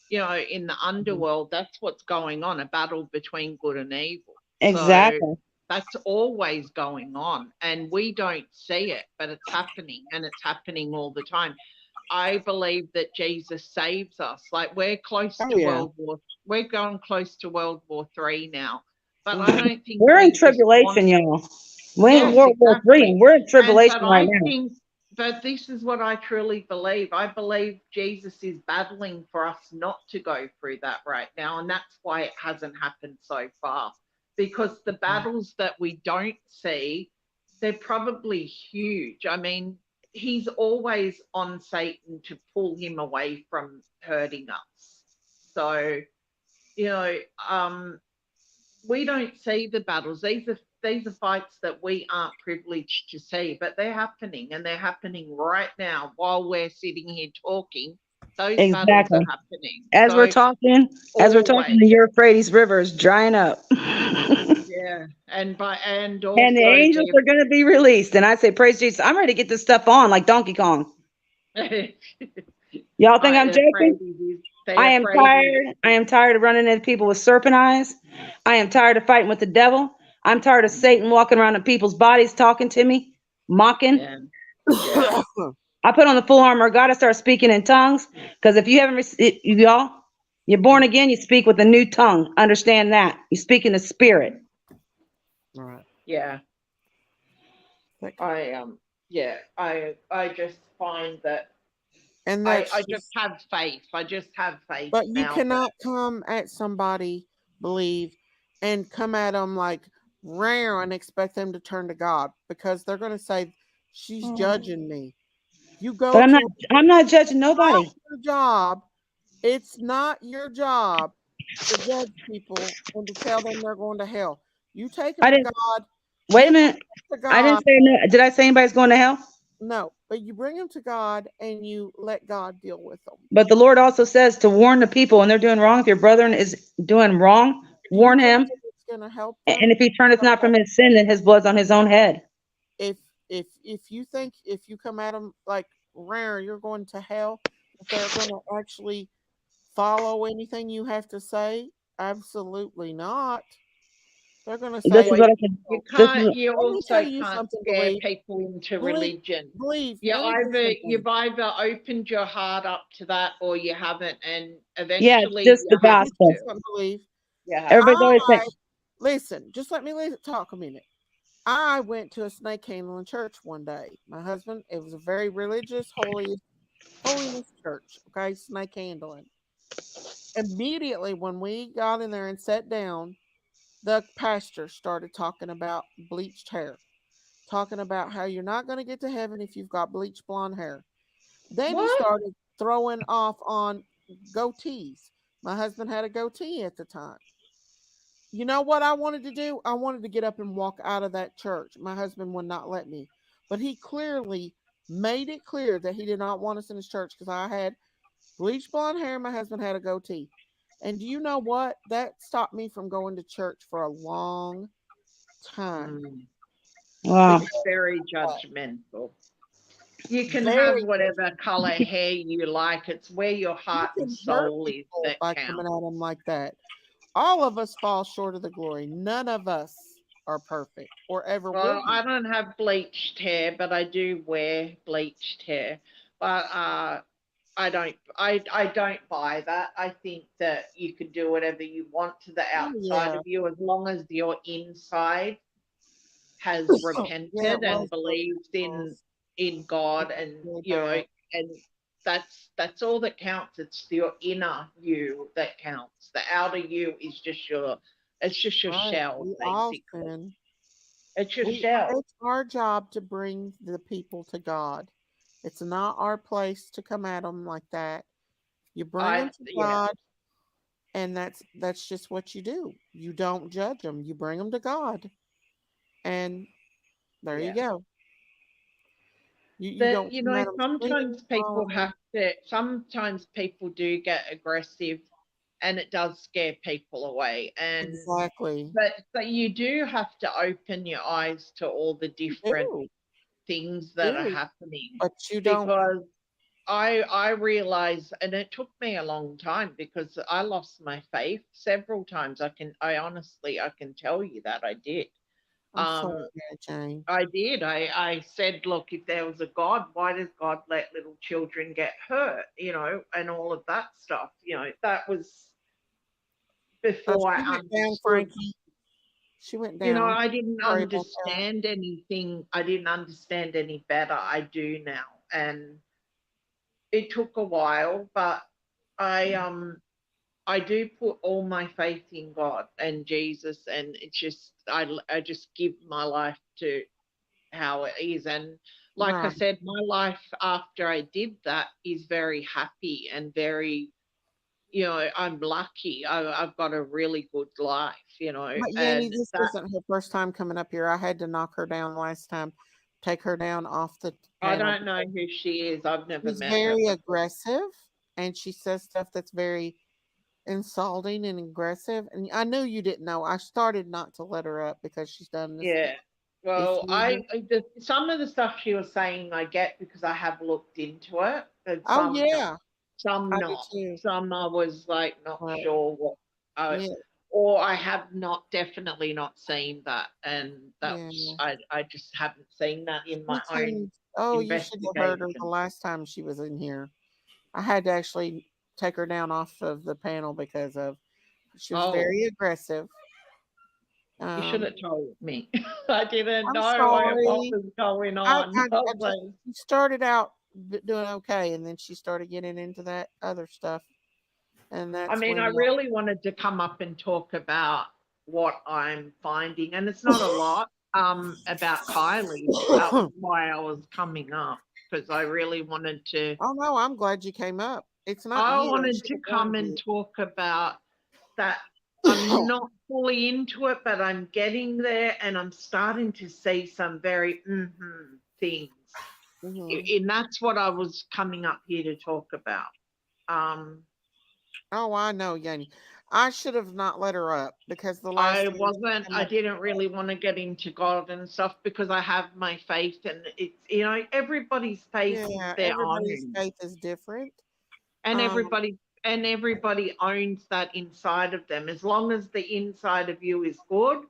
you know, in the underworld, that's what's going on, a battle between good and evil. Exactly. So that's always going on, and we don't see it, but it's happening, and it's happening all the time. I believe that Jesus saves us. Like we're close Oh, to yeah. we're going close to World War III now, but I don't think We're in Jesus tribulation, wants. y'all. We're in Yes, World War III, exactly. and we're in And tribulation but right I now. think, but this is what I truly believe. I believe Jesus is battling for us not to go through that right now, and that's why it hasn't happened so far. Because the battles that we don't see, they're probably huge. I mean, he's always on Satan to pull him away from hurting us. So, you know, we don't see the battles. These are fights that we aren't privileged to see, but they're happening, and they're happening right now while we're sitting here talking. Those battles Exactly. are happening. As we're So talking, always, the Euphrates River is drying up. yeah, and And the also angels are going to be released. And I say, praise Jesus. I'm ready to get this stuff on like Donkey Kong. Y'all think I'm they're afraid joking? of you. I They're am afraid of you. tired. I am tired of running into people with serpent eyes. I am tired of fighting with the devil. I'm tired of Satan walking around in people's bodies talking to me, mocking. Yeah. Yeah. I put on the full armor of God. I start speaking in tongues. Because if you haven't, y'all, you're born again, you speak with a new tongue. Understand that. You speak in the spirit. Right. Yeah. Yeah, I just find that And I that's just have faith. I just have faith but you now. cannot come at somebody, believe, and come at them like rare and expect them to turn to God, because they're going to say, she's judging me. You go But to I'm not judging nobody. your job. It's not your job to judge people and to tell them they're going to hell. You take them I to didn't. God. Wait a You minute. bring them to I didn't God. say no. Did I say anybody's going to hell? No, but you bring them to God and you let God deal with them. But the Lord also says to warn the people when they're doing wrong. If your brethren is doing wrong, warn him. It's going to help them. And if he turneth not from his sin, then his blood's on his own head. If you think if you come at them like rare, you're going to hell, if they're going to actually follow anything you have to say, absolutely not. They're going to say, This is what I said. You This is, can't. You let me tell also you can't something, scare believe. people into Believe, religion. believe. You Let me tell you you've something. either opened your heart up to that, or you haven't, and yeah, it's eventually just you the have gospel. to. Believe. Yeah. Everybody's always saying, Listen, just let me talk a minute. I went to a snake handling church one day. My husband, it was a very religious, holiness church. Okay, snake handling. Immediately when we got in there and sat down, the pastor started talking about bleached hair, talking about how you're not going to get to heaven if you've got bleached blonde hair. Then he What? started throwing off on goatees. My husband had a goatee at the time. You know what I wanted to do? I wanted to get up and walk out of that church. My husband would not let me. But he clearly made it clear that he did not want us in his church because I had bleached blonde hair. My husband had a goatee. And do you know what? That stopped me from going to church for a long time. wow. It's very judgmental. You can have Very whatever color hair you like. It's where your heart and hurt soul is people that by counts. coming at them like that. All of us fall short of the glory. None of us are perfect or ever will Well, be. I don't have bleached hair, but I do wear bleached hair. But I don't buy that. I think that you can do whatever you want to the outside Yeah. of you as long as your inside has Yeah, repented it was and believes was. in God, and Really you know, bad. and that's all that counts. It's your inner you that counts. The outer you is just your Right. shell, We all basically. sin. It's your shell. It's our job to bring the people to God. It's not our place to come at them like that. You bring them to Yeah. God, and that's just what you do. You don't judge them. You bring them to God, and there you go. You That don't come at them sometimes people do get aggressive, and it does scare people away. And exactly. but you do have to open your eyes to all the different Do. things that are do, happening, but you don't. because I realize, and it took me a long time because I lost my faith several times. I honestly, I can tell you that I did. I'm sorry, Um, Mary Jane. I did. I said, look, if there was a God, why does God let little children get hurt? You know, and all of that stuff. You know, that was before She I went down, understood. Frankie. She went You know, down. I didn't Sorry about that. understand anything. I didn't understand any better. I do now, and it took a while, but I do put all my faith in God and Jesus, and it's just I just give my life to how it is. And like I Right. said, my life after I did that is very happy and very, you know, I'm lucky. I've got a really good life, you know, But Yanni, and this that isn't her first time coming up here. I had to knock her down last time, take her down off the I panel. don't know who she is. I've never She's met her very before. aggressive, and she says stuff that's very insulting and aggressive. And I knew you didn't know. I started not to let her up because she's done this Yeah. Well, before. some of the stuff she was saying I get because I have looked into it, and Oh some not. yeah, Some I do not. too. Some I was like not But sure what, yeah, or I have not definitely not seen that, and yeah. that's I just haven't seen that in She my own seems. Oh, you should have heard her the investigation. last time she was in here. I had to actually take her down off of the panel because of she was Oh, very aggressive. you should Um, have told me. I didn't I'm know what sorry. was going I, on. I, I I was just like, she started out doing okay, and then she started getting into that other stuff, and I that's mean, when I really wanted to come up and talk about what I'm finding, and it's not a lot about Kylie. That was why I was coming up, because I really wanted to. Oh no, I'm glad you came up. It's not I you. I wanted should to have come warned and you. talk about that. I'm not fully into it, but I'm getting there, and I'm starting to see some very things. Mhm. And that's what I was coming up here to talk about. Um, Oh, I know, Yanni. I should have not let her up because the last time she came I up, didn't really want to get into God and stuff because I have my faith, and it's, you know, everybody's faith is yeah, their everybody's own, faith is different. and Um, everybody owns that inside of them. As long as the inside of you is good,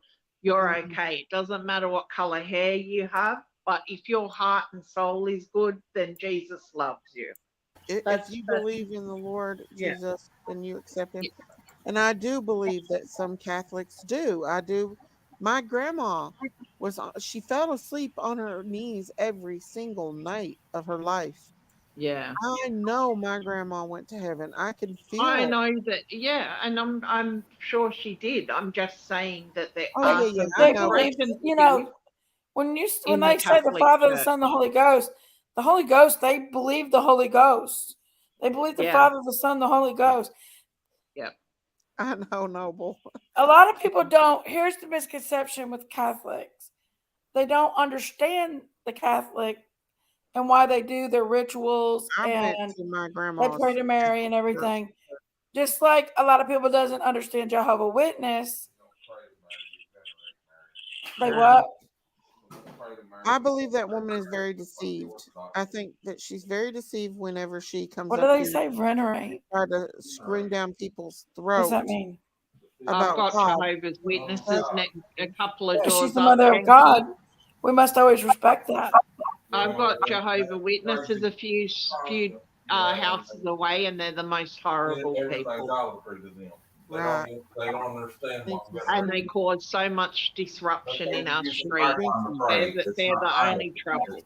you're mhm. okay. It doesn't matter what color hair you have, but if your heart and soul is good, then Jesus loves you. If That's you that. believe in the Lord Yeah. Jesus and you accept Him, and I do believe that some Catholics do. I do. My grandma she fell asleep on her knees every single night of her life. Yeah. I know my grandma went to heaven. I can feel I it. know that, yeah, and I'm sure she did. I'm just saying that there Oh are yeah, They yeah, some I they know. believe, you discrepancies know, when in the they say the Catholic Father, the Church. Son, the Holy Ghost, they believe the Holy Ghost. They believe the Yeah, Father, the Son, the Holy Ghost. yeah, I know, Noble. A lot of people don't. Here's the misconception with Catholics: they don't understand the Catholic and why they do their rituals I went and to my they pray grandma's to Mary and Catholic church. everything. Just like a lot of people doesn't understand Jehovah Witness. They no. what? I believe that woman is very deceived. I think that she's very deceived whenever she comes What do up they here say? Venerate. try to scream down people's What does that throat mean? I've about got God. Jehovah's Uh, Witnesses next a couple of Yeah, she's doors the up, mother of and God. We must always respect that. I've got Jehovah Witnesses a few houses away, and they're the most horrible people, right. Thank you. and they cause so much disruption in our streets. Thank you. They're the only trouble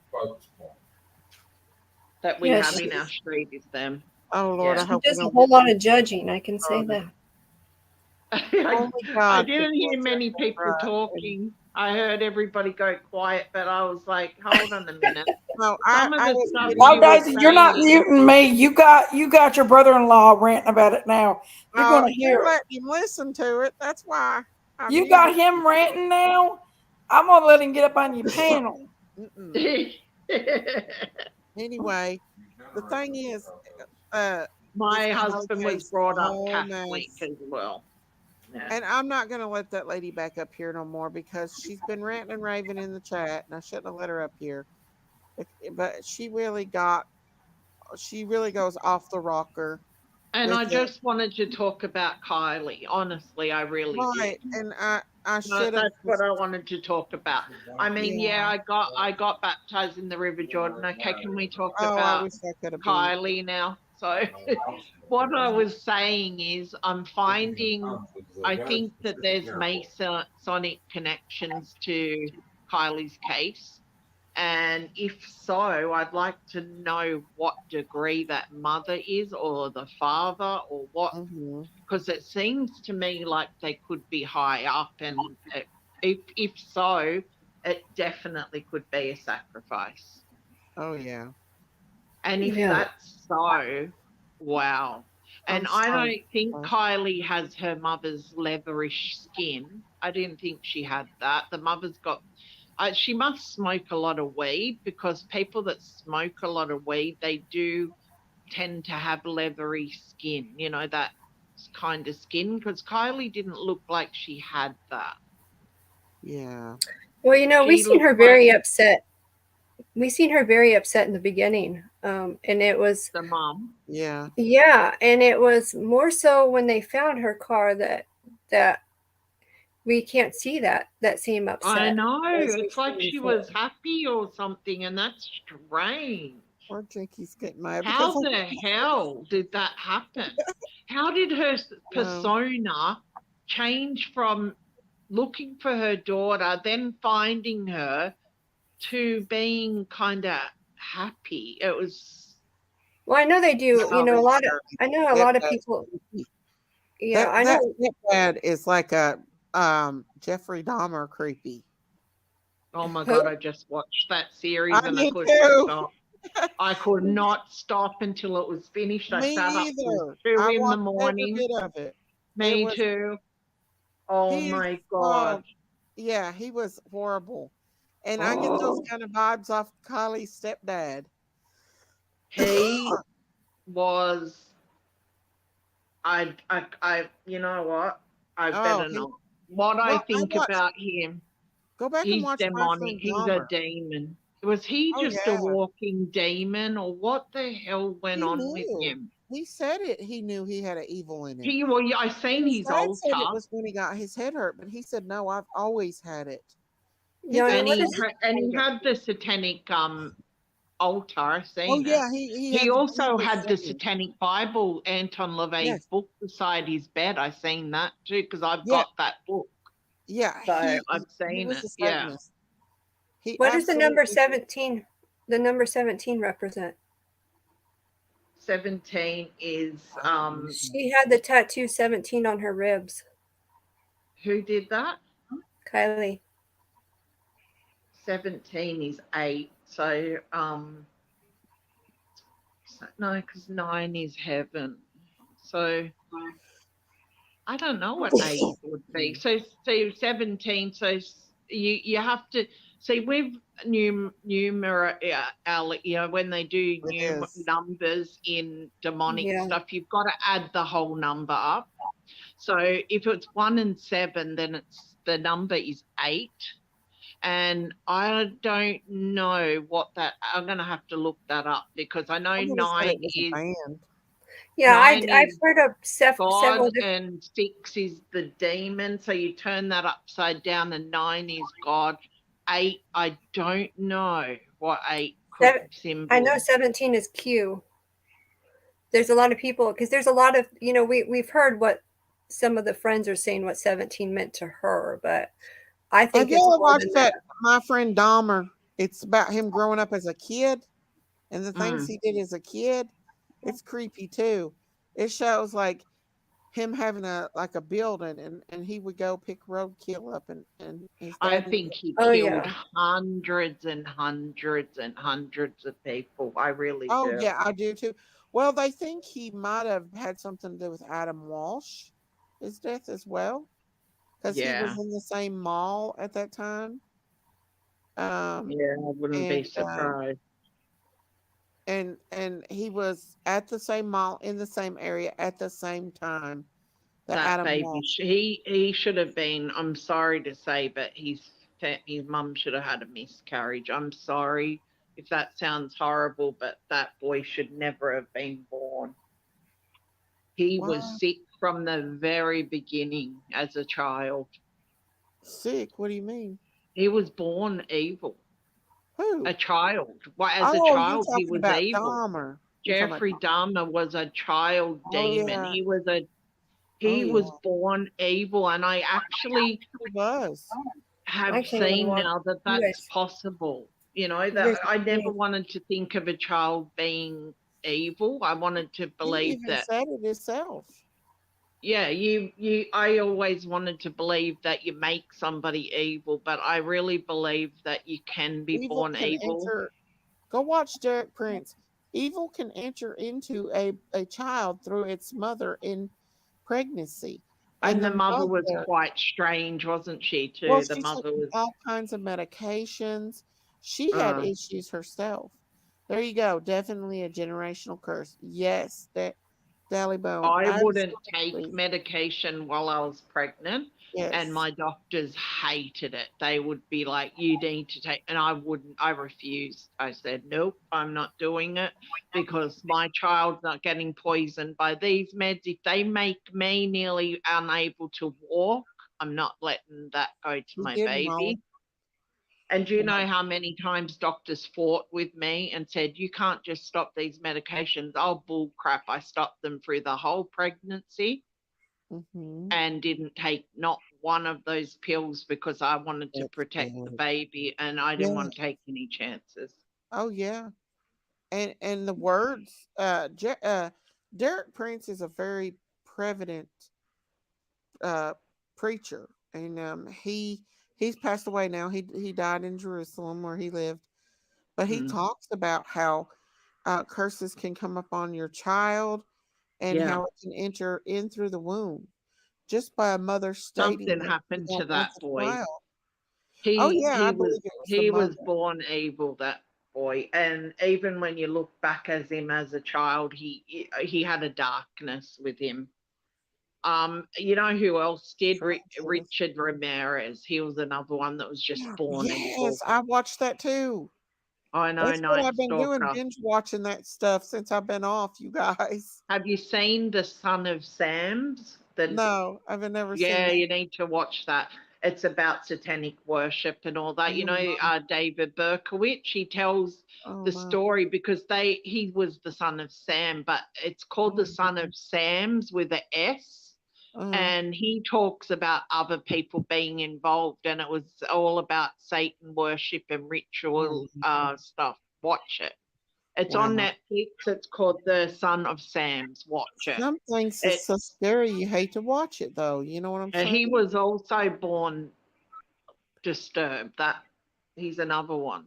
that we Yeah, have she, in our street is them. Oh Lord, Yeah. I she hope we does a don't whole get lot of judging. I can say started. that. I Only God could didn't hear judge us. many people Right. talking. I heard everybody go quiet, but I was like, hold on a minute. No, Some of I the didn't stuff get Well, she into was Daisy, you're not saying, muting me. You got your brother-in-law ranting about it now. You're Oh, gonna you hear it. let him listen to it. That's why I You muted. got him ranting now. I'm gonna let him get up on your panel. Mm-mm. Anyway, the thing is, this my Kylie husband was case is brought a up whole Catholic mess. as well. Yeah. And I'm not going to let that lady back up here no more because she's been ranting and raving in the chat, and I shouldn't have let her up here. But she really goes off the rocker And with I it. just wanted to talk about Kylie. Honestly, I really Right. did. And I No, should have, that's what I wanted to talk about. I mean, yeah, yeah. I got baptized in the River Jordan. Okay, can we talk Oh, I about wish I could have been. Kylie now? So what I was saying is I think that there's Masonic connections to Kylie's case. And if so, I'd like to know what degree that mother is or the father or what, Hmm. because it seems to me like they could be high up. And if so, it definitely could be a sacrifice. Oh, yeah. And if Yeah. that's so, wow. I'm And I sorry. don't think Kylie has her mother's leatherish skin. I didn't think she had that. The mother's got, she must smoke a lot of weed, because people that smoke a lot of weed, they do tend to have leathery skin, you know, that kind of skin, because Kylie didn't look like she had that. Yeah. Well, we She seen her looked like very upset. We seen her very upset in the beginning, and it was the mom. Yeah. yeah, and it was more so when they found her car that we can't see that same upset. I know. as we've It's like seen she before. was happy or something, and that's strange. Or Jinky's getting mad How because the hell did that happen? How did her persona change from looking for her daughter, then finding her, to being kind of happy? It was. Well, I know they do. Oh, A lot of sorry. I know a lot of people. Yeah, I that know. stepdad is like a Jeffrey Dahmer creepy. Oh my God, I just watched that series I and I did couldn't too. stop. I could not stop until it was finished. I Me sat up either. till 2 I in the watched every morning. bit of it. Me was too. Oh he is my God. yeah, he was horrible. And I get those kind of vibes off Kylie's stepdad. He was. You know what? I better not. What I think about him, Go back and he's watch My demonic. Friend He's a Dahmer. demon. Was he Oh, just a yeah. walking demon, or what the hell went He on with knew. him? He said it. He knew he had an evil in him. Yeah, I seen his dad said it altar. was when he got his head hurt, but he said, "No, I've always had it." And he had the satanic altar. I've seen Oh yeah, it. he also was had the saying. satanic Bible, Anton LaVey's Yes. book, beside his bed. I seen that too, because I've Yeah. got that book. Yeah, So I've he seen was it. a Yeah. Satanist. What does the number absolutely 17? The number 17 represent? 17 is She had the tattoo 17 on her ribs. Who did that? Kylie. 17 is 8. So no, because 9 is heaven. So I don't know what 8 would be. So 17. So you have to see with numerous, when they do numbers in demonic stuff, you've got to add the whole number up. So if it's 1 and 7, then the number is 8. And I don't know what that. I'm going to have to look that up, because I know 9 is. Yeah, I've heard of several and 6 is the demon. So you turn that upside down, and 9 is God. 8, I don't know what 8 could symbol. I know 17 is Q. There's a lot of people, because there's a lot of, we've heard what some of the friends are saying what 17 meant to her, but I think Have you ever watched that My Friend Dahmer? It's about him growing up as a kid and the things he did as a kid. It's creepy too. It shows like him having a building, and he would go pick roadkill up, and I think he killed hundreds and hundreds and hundreds of people. I really do. Oh yeah, I do too. Well, they think he might have had something to do with Adam Walsh, his death as well, because he was in the same mall at that time. Yeah, I wouldn't be surprised. And he was at the same mall in the same area at the same time. That Adam baby, Walsh. he should have been. I'm sorry to say, but his mum should have had a miscarriage. I'm sorry, if that sounds horrible, but that boy should never have been born. He Wow. was sick from the very beginning as a child. Sick? What do you mean? He was born evil. Who? A child. Well, as a Oh, you're child, he talking was about evil. Dahmer. You're talking Jeffrey about Dahmer was a child Oh, demon. yeah. He Oh, was yeah. born evil, and I actually He was. have I can't even seen watch. now that You that's guys, possible. You know, you that guys I are never kidding. wanted to think of a child being evil. I wanted to He believe even that, said it himself. yeah, I always wanted to believe that you make somebody evil, but I really believe that you can be Evil born can evil. enter. Go watch Derek Prince. Evil can enter into a child through its mother in pregnancy. And And the the mother was mother, quite strange, wasn't she, well, too? The she took mother was, all kinds of medications. She had uh, issues herself. There you go. Definitely a generational curse. Yes, that Dally Bone. I wouldn't take Absolutely. medication while I was pregnant, and Yes. my doctors hated it. They would be like, "You need to take," and I wouldn't. I refused. I said, "Nope, I'm not doing it because my child's not getting poisoned by these meds. If they make me nearly unable to walk, I'm not letting that go to You my did, Molly. baby." And do you know how many times doctors fought with me and said, "You can't just stop these medications." Oh, bull crap. I stopped them through the whole pregnancy Mm-hmm. and didn't take not one of those pills because I wanted to That's protect the good. baby and I didn't Yeah. want to take any chances. Oh, yeah. And the words, Derek Prince is a very prevalent preacher, and he's passed away now. He died in Jerusalem where he lived, but he Mm. talks about how curses can come upon your child and Yeah. how it can enter in through the womb just by a mother stating Something that she happened to don't want that the boy. child. Oh yeah, I believe it was the He was mother. born evil, that boy. And even when you look back as him as a child, he had a darkness with him. You know who else did? Tragic. Richard Ramirez. He was another one that was just born evil. Yes, I watched that too. I know, That's what Night I've been doing, Stalker. binge watching that stuff since I've been off, you guys. Have you seen The Son of Sam's? No, I've never seen Yeah, it. you need to watch that. It's about satanic worship and all that. You Oh know, my, David Berkowitz, he tells oh the my, story because he was the son of Sam, but it's called The oh Son my. of Sam's with a S. Uh-huh. And he talks about other people being involved, and it was all about Satan worship and Oh, ritual my. stuff. Watch it. It's on Wow. Netflix. It's called The Son of Sam's. Watch it. Some things is so It's scary you hate to watch it though. You know what I'm he saying? was also born disturbed. That he's another one.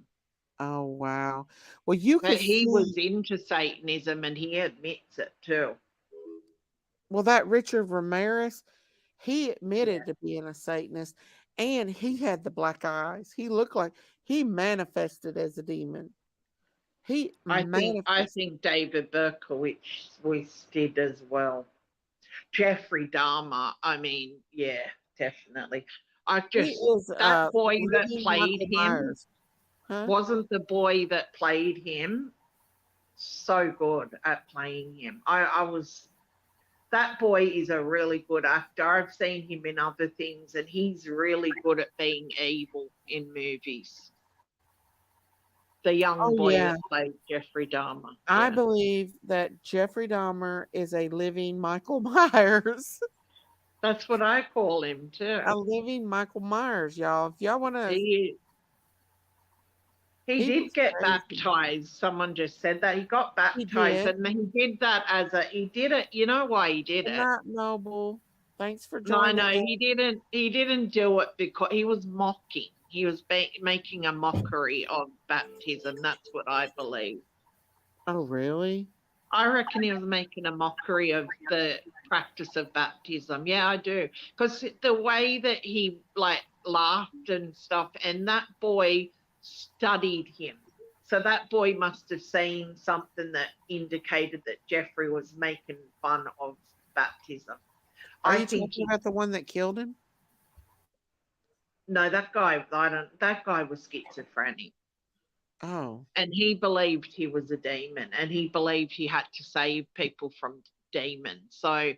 Oh wow. Well, you But could he was see. into Satanism and he admits it too. Well, that Richard Ramirez, he Yeah. admitted to being a Satanist, and he had the black eyes. He looked like he manifested as a demon. He I manifested. think David Berkowitz was did as well. Jeffrey Dahmer, I mean, yeah, definitely. I He just is that boy that living played Michael him Myers. Huh? wasn't the boy that played him so good at playing him. I was that boy is a really good actor. I've seen him in other things, and he's really good at being evil in movies. The young Oh boy yeah. that played Jeffrey Dahmer. I Yeah. believe that Jeffrey Dahmer is a living Michael Myers. That's what I call him too. A living Michael Myers, y'all. If y'all want to, He he he did was get crazy. baptized. Someone just said that. He got He baptized did. and he did that he did it. You know why he did Good it? night, Noble. Thanks for No, joining no, us. he didn't do it because he was mocking. He was making a mockery of baptism. That's what I believe. Oh, really? I reckon he was making a mockery of the practice of baptism. Yeah, I do. Because the way that he like laughed and stuff, and that boy studied him. So that boy must have seen something that indicated that Jeffrey was making fun of baptism. Are I you think talking about the one that killed him? no, that guy, that guy was schizophrenic. Oh. And he believed he was a demon, and he believed he had to save people from demons. So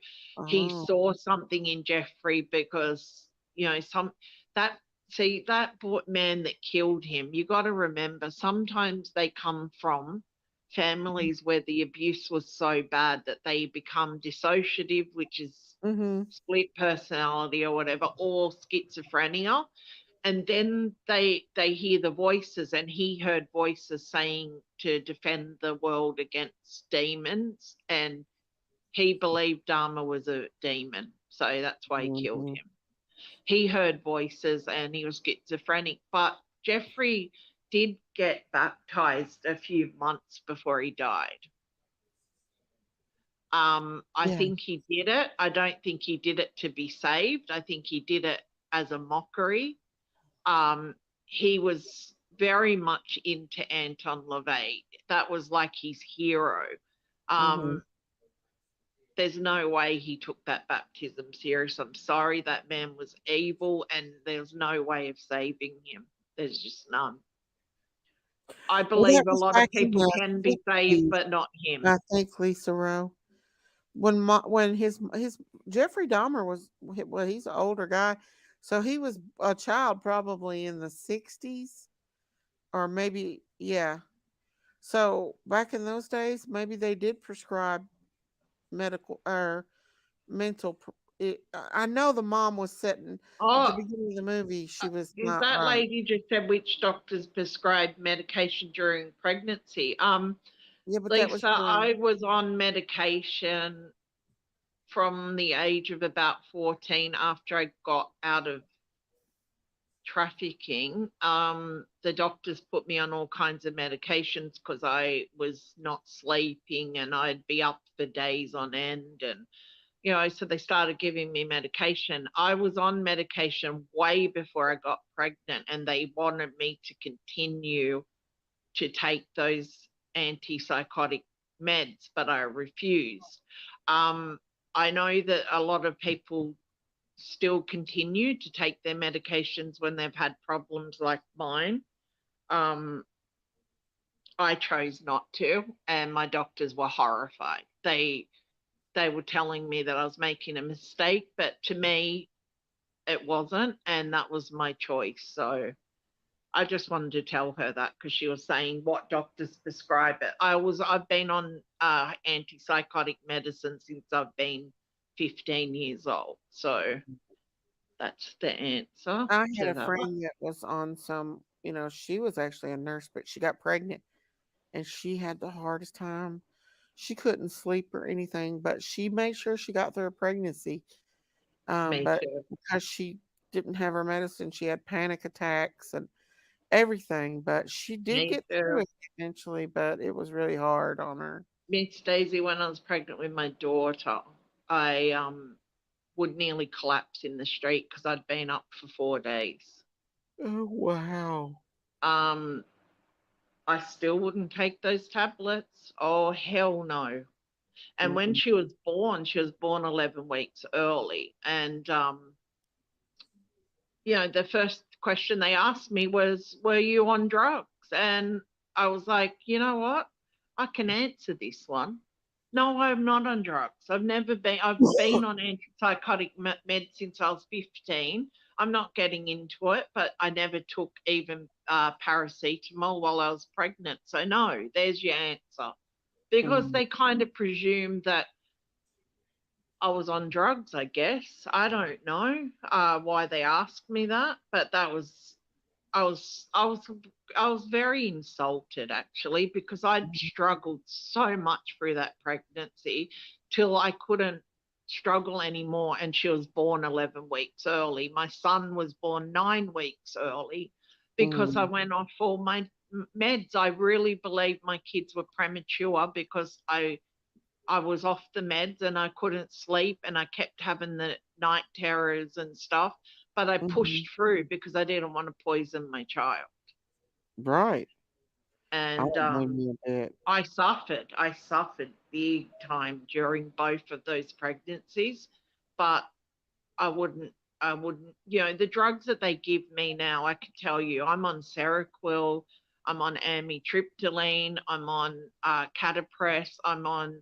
he Oh. saw something in Jeffrey because, that man that killed him, you got to remember, sometimes they come from families where the abuse was so bad that they become dissociative, which is split personality or whatever, or schizophrenia. And then they hear the voices, and he heard voices saying to defend the world against demons, and he believed Dharma was a demon, so that's why he killed him. He heard voices and he was schizophrenic, but Jeffrey did get baptized a few months before he died. I think he did it. I don't think he did it to be saved. I think he did it as a mockery. He was very much into Anton LaVey. That was like his hero. There's no way he took that baptism serious. I'm sorry, that man was evil, and there's no way of saving him. There's just none. I believe a lot of people can be saved, but not him. I think, Lisa Rowe. When his Jeffrey Dahmer was, well, he's an older guy, so he was a child probably in the 60s, or maybe, yeah. So back in those days, maybe they did prescribe medical or mental. I know the mom was sitting at the beginning of the movie. She was Is not that right. lady just said which doctors prescribed medication during pregnancy? Yeah, but that was Lisa, I was on medication from the age of about 14 after I got out of trafficking. The doctors put me on all kinds of medications because I was not sleeping and I'd be up for days on end, and so they started giving me medication. I was on medication way before I got pregnant, and they wanted me to continue to take those antipsychotic meds, but I refused. I know that a lot of people still continue to take their medications when they've had problems like mine. I chose not to, and my doctors were horrified. They were telling me that I was making a mistake, but to me, it wasn't, and that was my choice. So I just wanted to tell her that because she was saying what doctors prescribe it. I've been on antipsychotic medicine since I've been 15 years old. So that's the answer. I had to a that. friend that was on some, she was actually a nurse, but she got pregnant and she had the hardest time. She couldn't sleep or anything, but she made sure she got through a pregnancy. Me But too. because she didn't have her medicine, she had panic attacks and everything. But she did Me get through too. it eventually, but it was really hard on her. Miss Daisy, when I was pregnant with my daughter, I would nearly collapse in the street because I'd been up for 4 days. Oh, wow. I still wouldn't take those tablets. Oh, hell no. And when she was born 11 weeks early. And, the first question they asked me was, were you on drugs? And I was like, you know what? I can answer this one. No, I'm not on drugs. I've been on antipsychotic meds since I was 15. I'm not getting into it, but I never took even paracetamol while I was pregnant. So no, there's your answer. Because they kind of presumed that I was on drugs, I guess. I don't know why they asked me that, but I was very insulted actually, because I'd struggled so much through that pregnancy till I couldn't struggle anymore, and she was born 11 weeks early. My son was born 9 weeks early because I went off all my meds. I really believe my kids were premature because I was off the meds and I couldn't sleep and I kept having the night terrors and stuff, but I pushed through because I didn't want to poison my child. Right. And I suffered big time during both of those pregnancies, but I wouldn't, the drugs that they give me now, I can tell you, I'm on Seroquel, I'm on amitriptyline, I'm on Catapress, I'm on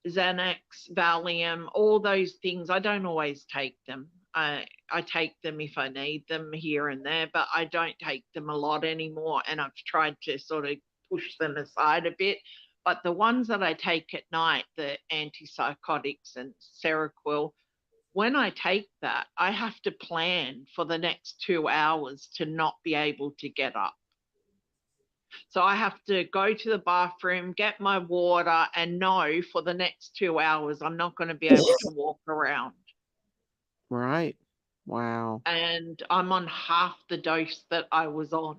Xanax, Valium, all those things. I don't always take them. I take them if I need them here and there, but I don't take them a lot anymore. And I've tried to sort of push them aside a bit. But the ones that I take at night, the antipsychotics and Seroquel, when I take that, I have to plan for the next 2 hours to not be able to get up. So I have to go to the bathroom, get my water, and know for the next 2 hours I'm not going to be able to walk around. Right. Wow. And I'm on half the dose that I was on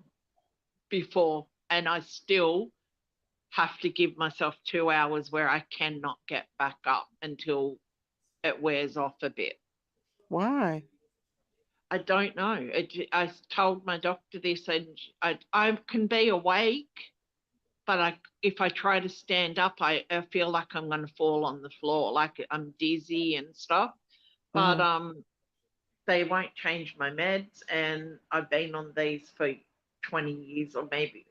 before, and I still have to give myself 2 hours where I cannot get back up until it wears off a bit. Why? I don't know. I told my doctor this, and I can be awake, but if I try to stand up, I feel like I'm going to fall on the floor, like I'm dizzy and stuff. But they won't change my meds, and I've been on these for 20 years, or maybe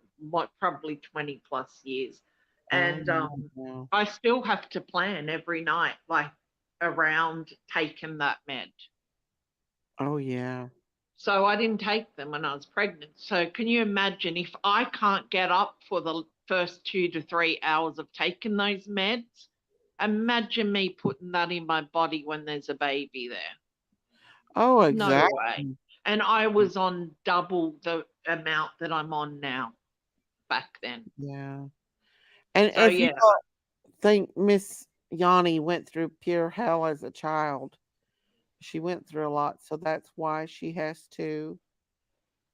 probably 20 plus years. And wow. I still have to plan every night, like around taking that med. Oh, yeah. So I didn't take them when I was pregnant. So can you imagine if I can't get up for the first 2 to 3 hours of taking those meds? Imagine me putting that in my body when there's a baby there. Oh, exactly. No way. And I was on double the amount that I'm on now back then. Yeah. And So, if you don't think Miss Yanni went through pure hell as a child, she went through a lot. So that's why she has to,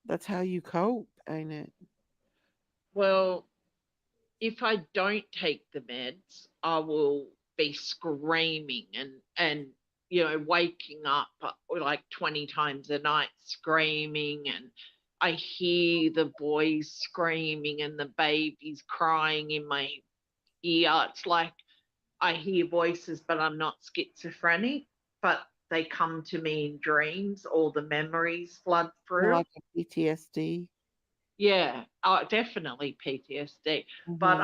that's how you cope, ain't it? Well, if I don't take the meds, I will be screaming and waking up like 20 times a night screaming, and I hear the boys screaming and the babies crying in my ear. It's like I hear voices, but I'm not schizophrenic, but they come to me in dreams, all the memories flood through. Like a PTSD. Yeah, definitely PTSD. But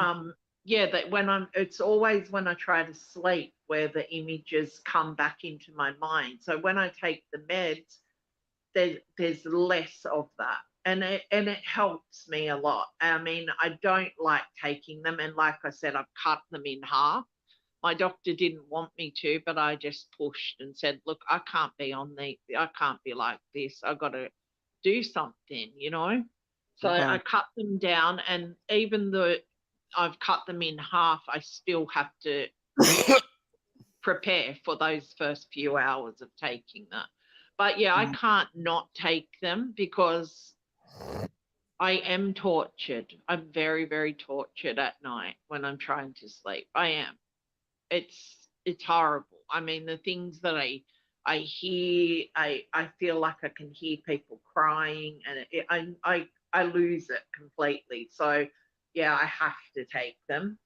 that it's always when I try to sleep where the images come back into my mind. So when I take the meds, there's less of that, and it helps me a lot. I mean, I don't like taking them, and like I said, I've cut them in half. My doctor didn't want me to, but I just pushed and said, look, I can't be I can't be like this. I've got to do something, So I cut them down, and even though I've cut them in half, I still have to prepare for those first few hours of taking that. But yeah, I can't not take them because I am tortured. I'm very, very tortured at night when I'm trying to sleep. I am. It's horrible. I mean, the things that I hear, I feel like I can hear people crying, and I lose it completely. So yeah, I have to take them.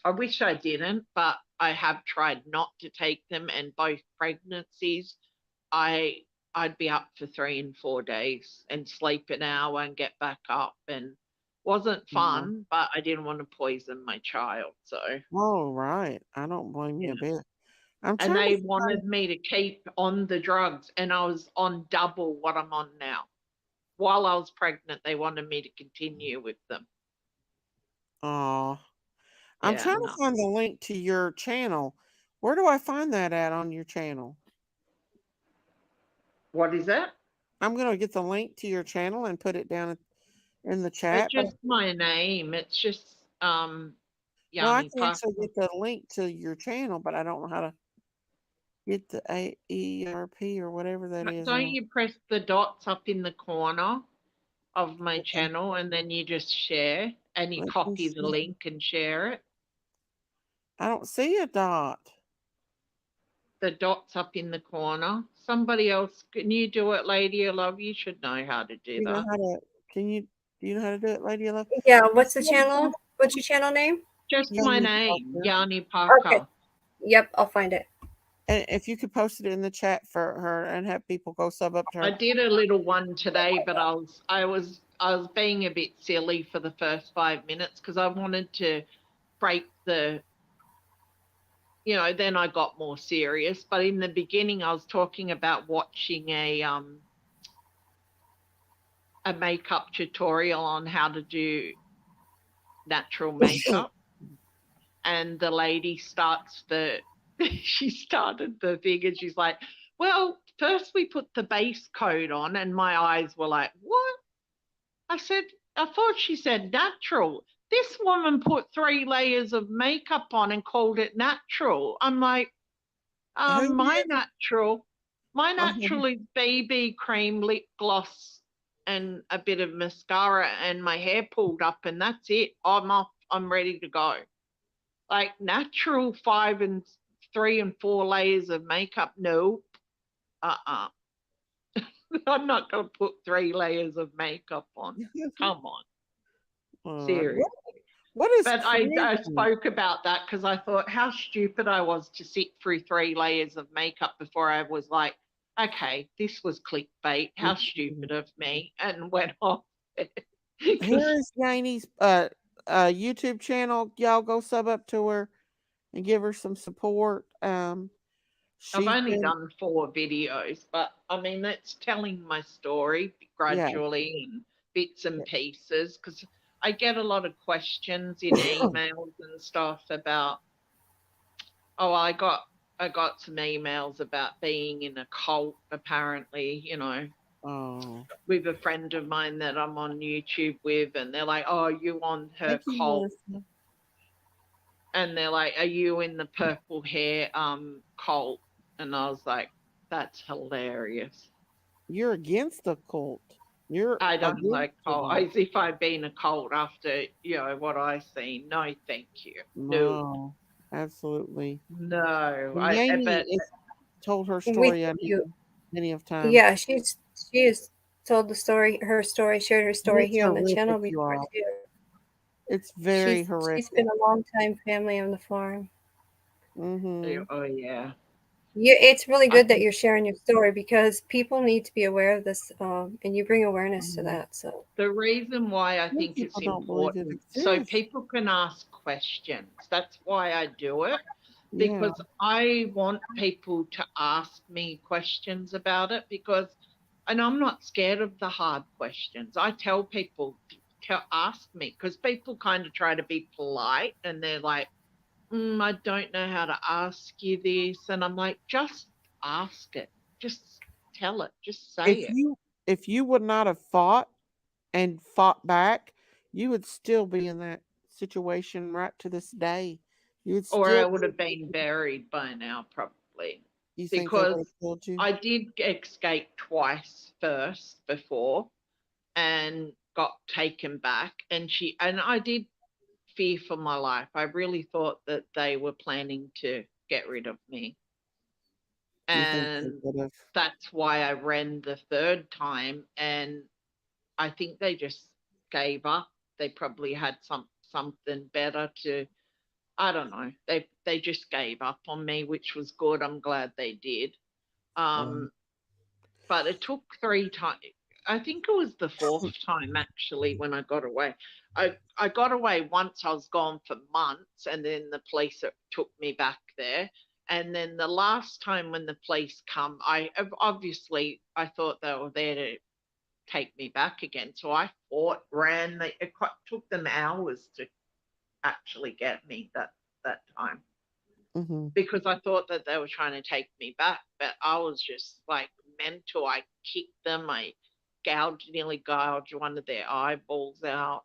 I wish I didn't, but I have tried not to take them, and both pregnancies, I'd be up for 3 and 4 days and sleep an hour and get back up, and wasn't fun, but I didn't want to poison my child. So Oh, right. I don't blame you a bit. And they wanted me to keep on the drugs, and I was on double what I'm on now. While I was pregnant, they wanted me to continue with them. Oh, I'm trying to find the link to your channel. Where do I find that at on your channel? What is it? I'm going to get the link to your channel and put it down in the chat. It's just my name. It's just No, I can actually get the link to your channel, but I don't know how to get the ERP or whatever that is. Don't you press the dots up in the corner of my channel, and then you just share, and you copy the link and share it? I don't see a dot. The dots up in the corner. Somebody else, can you do it, Lady of Love? You should know how to do that. Do you know how to do it, Lady of Love? Yeah, what's the channel? What's your channel name? Just my name, Yanni Parker. Okay. Yep, I'll find it. And if you could post it in the chat for her and have people go sub up to her. I did a little one today, but I I was being a bit silly for the first 5 minutes because I wanted to break the, then I got more serious. But in the beginning, I was talking about watching a makeup tutorial on how to do natural makeup. And the lady she started the thing and she's like, well, first we put the base coat on, and my eyes were like, what? I thought she said natural. This woman put 3 layers of makeup on and called it natural. I'm like, my natural is BB cream, lip gloss, and a bit of mascara and my hair pulled up, and that's it. I'm off. I'm ready to go. Like natural 5 and 3 and 4 layers of makeup. Nope. I'm not going to put 3 layers of makeup on. Come on. Seriously. What is But I spoke about that because I thought how stupid I was to sit through 3 layers of makeup before I was like, okay, this was clickbait. How stupid of me, and went off. Here is Janie's YouTube channel. Y'all go sub up to her and give her some support. I've only done 4 videos, but I mean, that's telling my story gradually in bits and pieces, because I get a lot of questions in emails and stuff about, I got some emails about being in a cult, apparently, with a friend of mine that I'm on YouTube with, and they're like, oh, you on her cult? And they're like, are you in the purple hair cult? And I was like, that's hilarious. You're against the cult. I don't like cult. As if I've been a cult after, what I've seen. No, thank you. No, absolutely. No. But told her story many of times. Yeah, she has told her story, shared her story here on the channel before too. It's very horrific. She's been a long time family on the farm. Mm-hmm. Oh yeah. Yeah, it's really good that you're sharing your story, because people need to be aware of this, and you bring awareness to that. So the reason why I think it's important, so people can ask questions. That's why I do it, because I want people to ask me questions about it, and I'm not scared of the hard questions. I tell people to ask me, because people kind of try to be polite and they're like, I don't know how to ask you this. And I'm like, just ask it. Just tell it. Just say it. If you would not have fought back, you would still be in that situation right to this day. I would have been buried by now, probably. You think they would have killed you? I did escape twice first before and got taken back. And I did fear for my life. I really thought that they were planning to get rid of me. And that's why I ran the 3rd time. And I think they just gave up. They probably had something better to, I don't know. They just gave up on me, which was good. I'm glad they did. But it took 3 times. I think it was the 4th time, actually, when I got away. I got away once. I was gone for months, and then the police took me back there. And then the last time when the police come, I thought they were there to take me back again. So I ran. It took them hours to actually get me that time. Mm-hmm. Because I thought that they were trying to take me back, but I was just like mental. I kicked them. I nearly gouged one of their eyeballs out.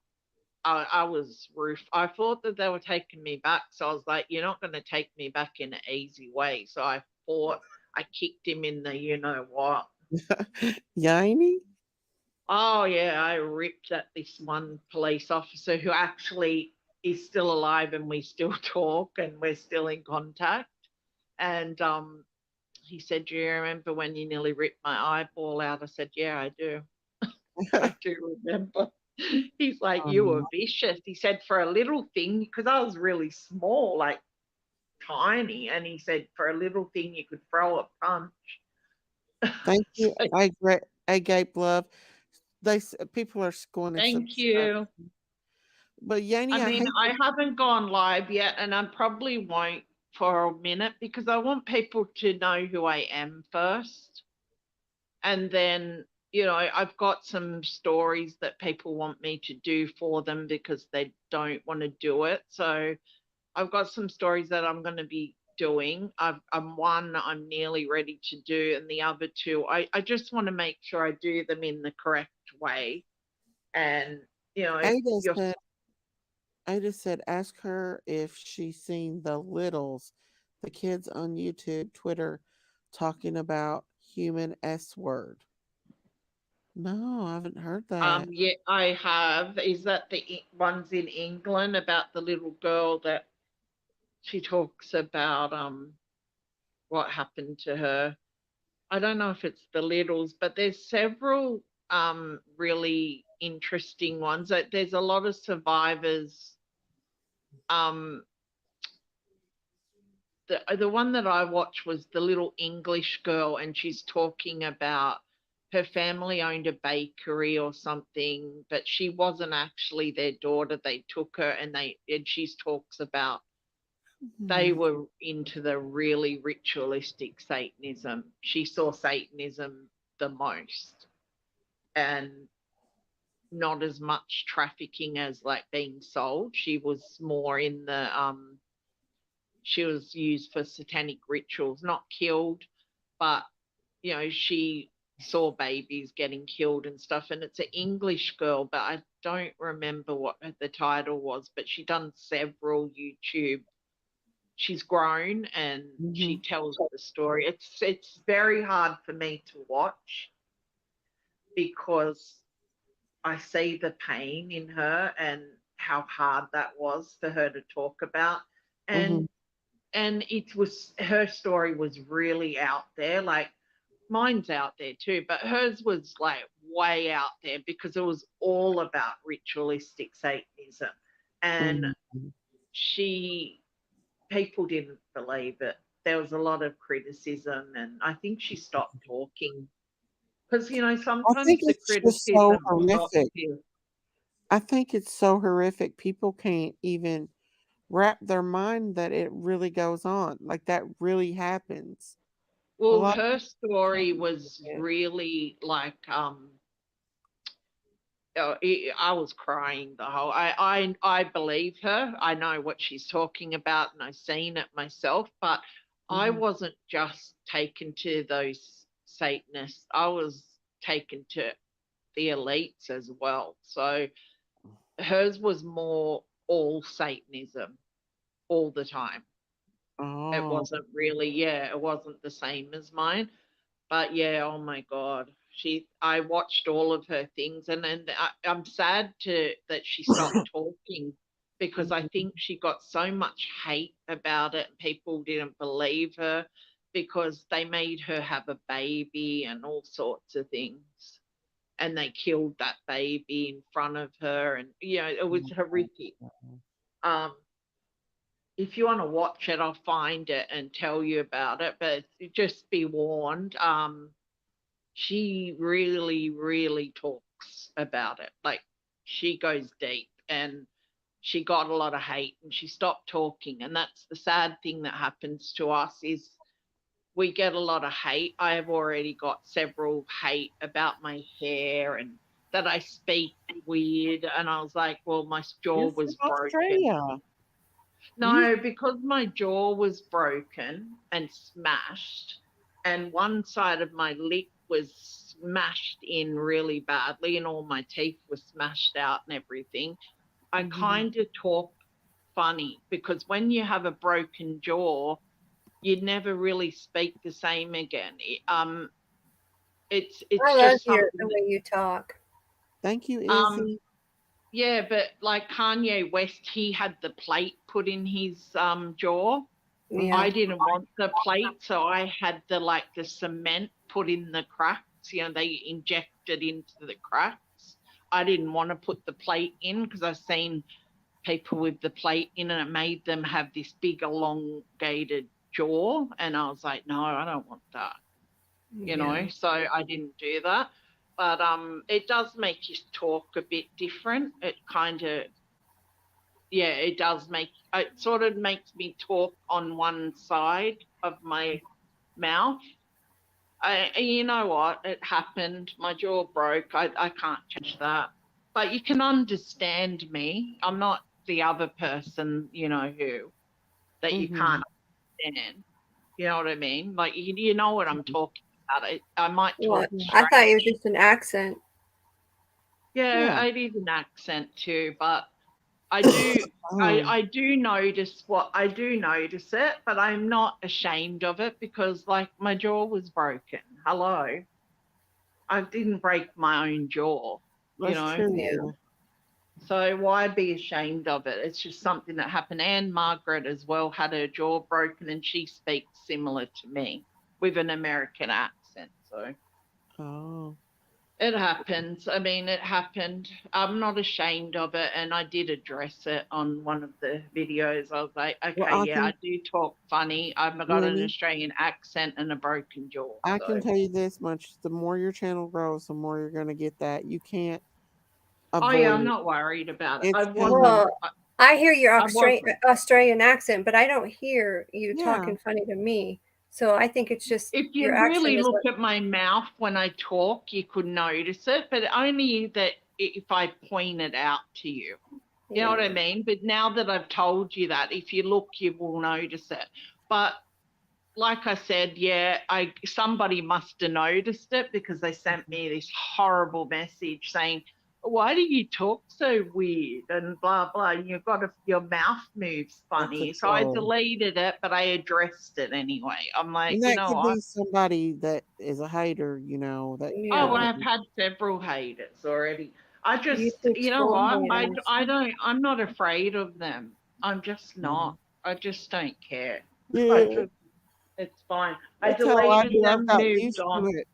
I thought that they were taking me back, so I was like, you're not going to take me back in an easy way. So I kicked him in the you-know-what. Yanny? Oh, yeah, I ripped at this one police officer who actually is still alive, and we still talk and we're still in contact. And he said, do you remember when you nearly ripped my eyeball out? I said, yeah, I do. I do remember. He's like, you were vicious. He said, for a little thing, because I was really small, like tiny. And he said, for a little thing, you could throw a punch. Thank you. I Gabe Love. People are going to Thank subscribe. you. But Yanni, I I mean, hate I haven't gone live yet, and I probably won't for a minute because I want people to know who I am first. And then, you know, I've got some stories that people want me to do for them because they don't want to do it. So I've got some stories that I'm going to be doing. I'm one I'm nearly ready to do, and the other two, I just want to make sure I do them in the correct way. And, you know, if Ada you're said Ada said ask her if she's seen the littles, the kids on YouTube, Twitter talking about human S word. No, I haven't heard that. Yeah, I have. Is that the ones in England about the little girl that she talks about what happened to her? I don't know if it's the littles, but there's several really interesting ones. There's a lot of survivors. The one that I watched was the little English girl, and she's talking about her family owned a bakery or something, but she wasn't actually their daughter. They took her, and she talks about they were into the really ritualistic Satanism. She saw Satanism the most, and not as much trafficking as like being sold. She was more in the she was used for satanic rituals, not killed, but you know, she saw babies getting killed and stuff. And it's an English girl, but I don't remember what the title was, but she done several YouTube. She's grown and she tells the story. It's very hard for me to watch because I see the pain in her and how hard that was for her to talk about. And it was, her story was really out there. Like mine's out there too, but hers was like way out there because it was all about ritualistic Satanism. And people didn't believe it. There was a lot of criticism, and I think she stopped talking because, you know, I sometimes think the it's just so criticism stops horrific. you. I think it's so horrific. People can't even wrap their mind that it really goes on. Like that really happens. A Well, lot of her people story can't was believe it. really like I was crying the whole. I believe her. I know what she's talking about, and I've seen it myself. But I wasn't just taken to those Satanists. I was taken to the elites as well. So hers was more all Satanism all the time. It Oh, wasn't really, yeah, it wasn't the same as mine. But yeah, oh my God, I watched all of her things, and then I'm sad that she stopped talking because I think she got so much hate about it, and people didn't believe her because they made her have a baby and all sorts of things, and they killed that baby in front of her, and you know, it was horrific. Um, if you want to watch it, I'll find it and tell you about it, but just be warned. She really, really talks about it. Like she goes deep, and she got a lot of hate and she stopped talking. And that's the sad thing that happens to us is we get a lot of hate. I have already got several hate about my hair and that I speak weird. And I was like, well, my jaw you're from was broken. Australia. No, because my jaw was broken and smashed, and one side of my lip was smashed in really badly, and all my teeth were smashed out and everything. I kind of talk funny because when you have a broken jaw, you never really speak the same again. It's I love just something. the way you talk. Thank you, Izzy. Yeah, but like Kanye West, he had the plate put in his jaw. Yeah. I didn't want the plate, so I had the cement put in the cracks. You know, they injected into the cracks. I didn't want to put the plate in because I've seen people with the plate in, and it made them have this big elongated jaw. And I was like, no, I don't want that. You know, so I didn't do that. but it does make you talk a bit different. It kind of, yeah, it does make, it sort of makes me talk on one side of my mouth. You know what? It happened. My jaw broke. I can't change that. But you can understand me. I'm not the other person, you know, who that you can't understand. You know what I mean? Like you know what I'm talking about. I might Well, talk I thought it was strange. just an accent. Yeah, it is an accent too, but I do I do notice it, but I'm not ashamed of it because like my jaw was broken. Hello. I didn't break my own jaw, you That's know. true. Yeah. So why be ashamed of it? It's just something that happened. And Margaret as well had her jaw broken and she speaks similar to me with an American accent. So Oh. it happens. I mean, it happened. I'm not ashamed of it. And I did address it on one of the videos. I was like, Well, okay, yeah, I do talk funny. I've got an Lenny, Australian accent and a broken jaw. I So can tell you this much: the more your channel grows, the more you're going to get that. You can't oh yeah, avoid I'm it. not worried about it. I It's wasn't. coming. Well, I hear your I wasn't. Australian accent, but I don't hear you Yeah. talking funny to me. So I think it's just If your you accent really is look what. at my mouth when I talk, you could notice it, but only that if I point it out to you. You know what I Yeah. mean? But now that I've told you that, if you look, you will notice it. But like I said, yeah, somebody must have noticed it because they sent me this horrible message saying, why do you talk so weird and blah blah, and your mouth moves That's a funny. So I troll. deleted it, but I addressed it anyway. I'm like, And you that know could what? be somebody that is a hater, you know, that Oh, Yeah. I've had several haters already. I just, YouTube's you know full of what? haters. I'm not afraid of them. I'm just not. Mhm. I just don't care. Yeah. It's fine. I That's how I deleted do. I've them, got moved used to on. it.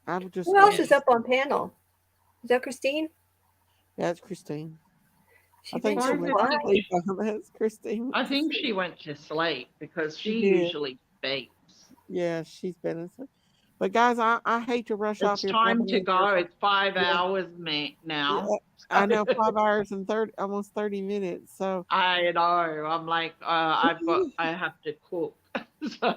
I'm just Who else going. is up on panel? Is that Christine? Yeah, it's Christine. I She's been think Why she so is went it to quiet. sleep on this. Christine went I to think sleep. she went to sleep because She she did. usually speaks. Yeah, she's been asleep. But guys, I hate to rush off It's here, but I'm time gonna to interrupt. go. It's 5 Yeah, hours yeah. now. I know 5 hours and 30, almost 30 minutes. So I know. I'm like, I have to cook. So.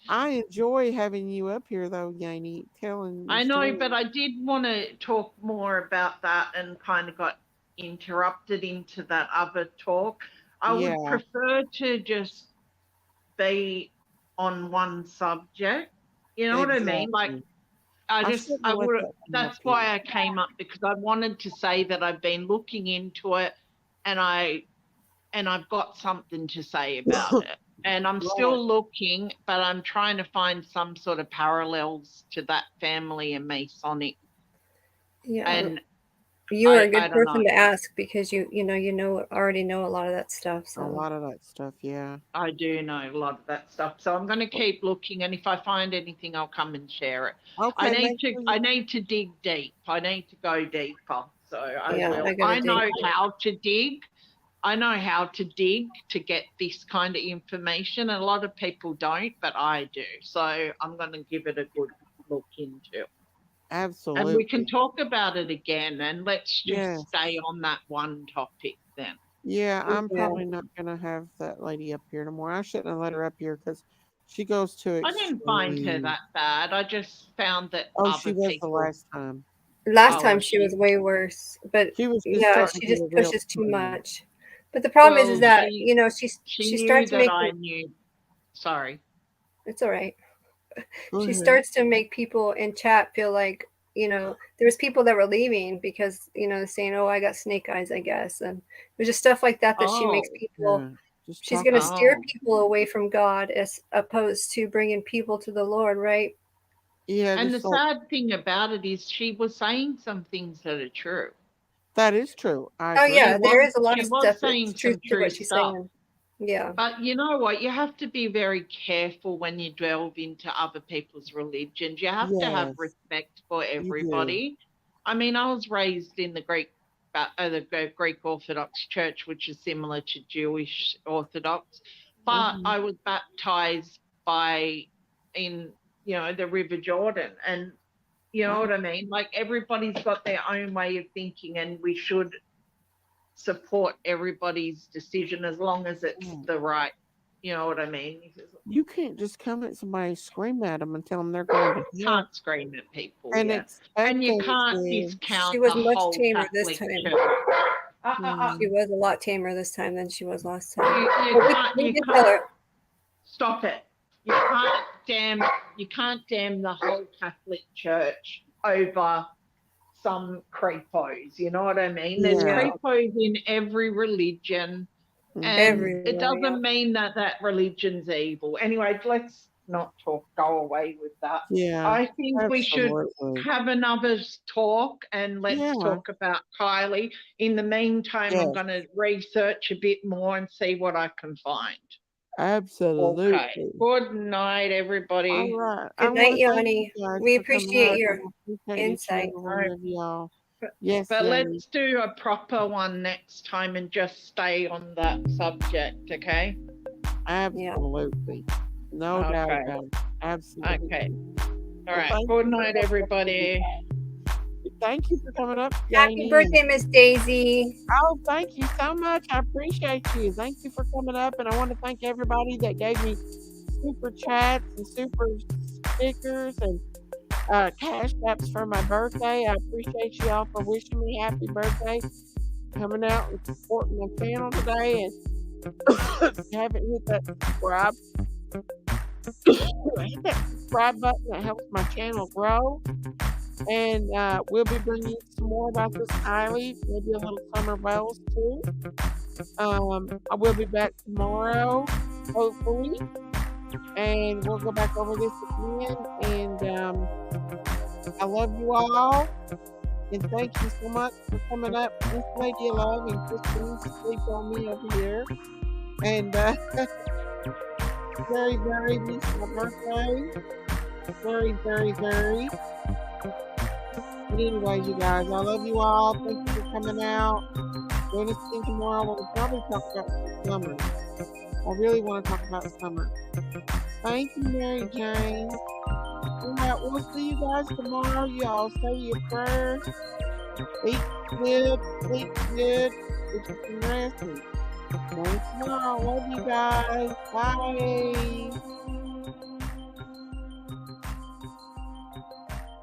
I enjoy having you up here, though, Yanni, telling your I know, story. but I did want to talk more about that and kind of got interrupted into that other talk. I Yeah, would prefer to just be on one subject. You know what I mean? Like, exactly. I shouldn't I have let would, that come up that's here. why I came up because I wanted to say that I've been looking into it and I've got something to say about it. And I'm Right. still looking, but I'm trying to find some sort of parallels to that family and Masonic. Yeah. And You are a I good don't know. person to ask because you already know a lot of that stuff. A So lot of that stuff, yeah. I do know a lot of that stuff. So I'm going to keep looking, and if I find anything, I'll come and share it. Okay, make sure I you. need to dig deep. I need to go deeper. So I yeah, will. I gotta I dig. know how to dig. I know how to dig to get this kind of information. A lot of people don't, but I do. So I'm going to give it a good look into. And we can Absolutely. talk about it again, and let's just Yes. stay on that one topic then. Yeah, I'm Yeah. probably not gonna have that lady up here anymore. I shouldn't have let her up here because she goes to I didn't find her extreme. that bad. I just found that Oh, she other was the people. last time. Last Oh, time was she she? was way worse, but She was just yeah, starting she to just get real pushes too extreme. much. But the problem is Well, that she she knew starts to that make I knew. Sorry. it's all right. Go She ahead. starts to make people in chat feel like there was people that were leaving because saying, oh, I got snake eyes, I guess, and it was just stuff like that she makes Oh, people. Yeah, just She's talk going to about. steer oh, people away from God as opposed to bringing people to the Lord, right? Yeah, and the just like sad thing about it is she was saying some things that are true. that is true. I Oh agree. yeah, there is a lot She of was stuff that's saying truth some to true what she's stuff. saying. Yeah. But you know what? You have to be very careful when you delve into other people's religions. You have to have Yes, respect for you do. everybody. I mean, I was raised in the Greek Orthodox Church, which is similar to Jewish Orthodox, but Mhm. I was baptized in the River Jordan, and You know what I mean? Like everybody's got their own way of thinking, and we should support everybody's decision as long as it's the right. You know what I mean? You can't just come at somebody, scream at them, and tell them they're going to hell. Can't scream at people, And and you can't discount the whole tamer this Catholic time. Church. She was a lot tamer this time than she was last time. You can't stop it. You can't damn the whole Catholic Church over some creepos. You know what I mean? There's creepos in every religion, and it doesn't mean that religion's evil. Anyway, let's not go away with that. Yeah, I think we should have another talk, and let's talk about Kiely. In the meantime, I'm going to research a bit more and see what I can find. Absolutely. Okay. Good night, everybody. All right. Good night, Yanni. We appreciate your insight. Yes, but let's do a proper one next time and just stay on that subject, okay? Absolutely. No doubt about it. Absolutely. Okay. All right. Good night, everybody. Thank you for coming up. Happy birthday, Miss Daisy. Oh, thank you so much. I appreciate you. Thank you for coming up. And I want to thank everybody that gave me super chats and super stickers and cash apps for my birthday. I appreciate you all for wishing me happy birthday, coming out and supporting my channel today. And haven't hit that subscribe. Hit that subscribe button. That helps my channel grow. And we'll be bringing you some more about this Kiely, maybe a little Summer Wells too. I will be back tomorrow, hopefully, and we'll go back over this again. And I love you all, and thank you so much for coming up. Miss Lady of Love and Christine sleep on me over here. And very, very nice my birthday. Very, very, very. But anyways, you guys, I love you all. Thank you for coming out. Join us again tomorrow. We'll probably talk about summer. I really want to talk about summer. Thank you, Mary Jane. All right, we'll see you guys tomorrow. You all say your prayers. Eat good. Sleep good. Get you some rest. Thanks tomorrow. Love you guys. Bye.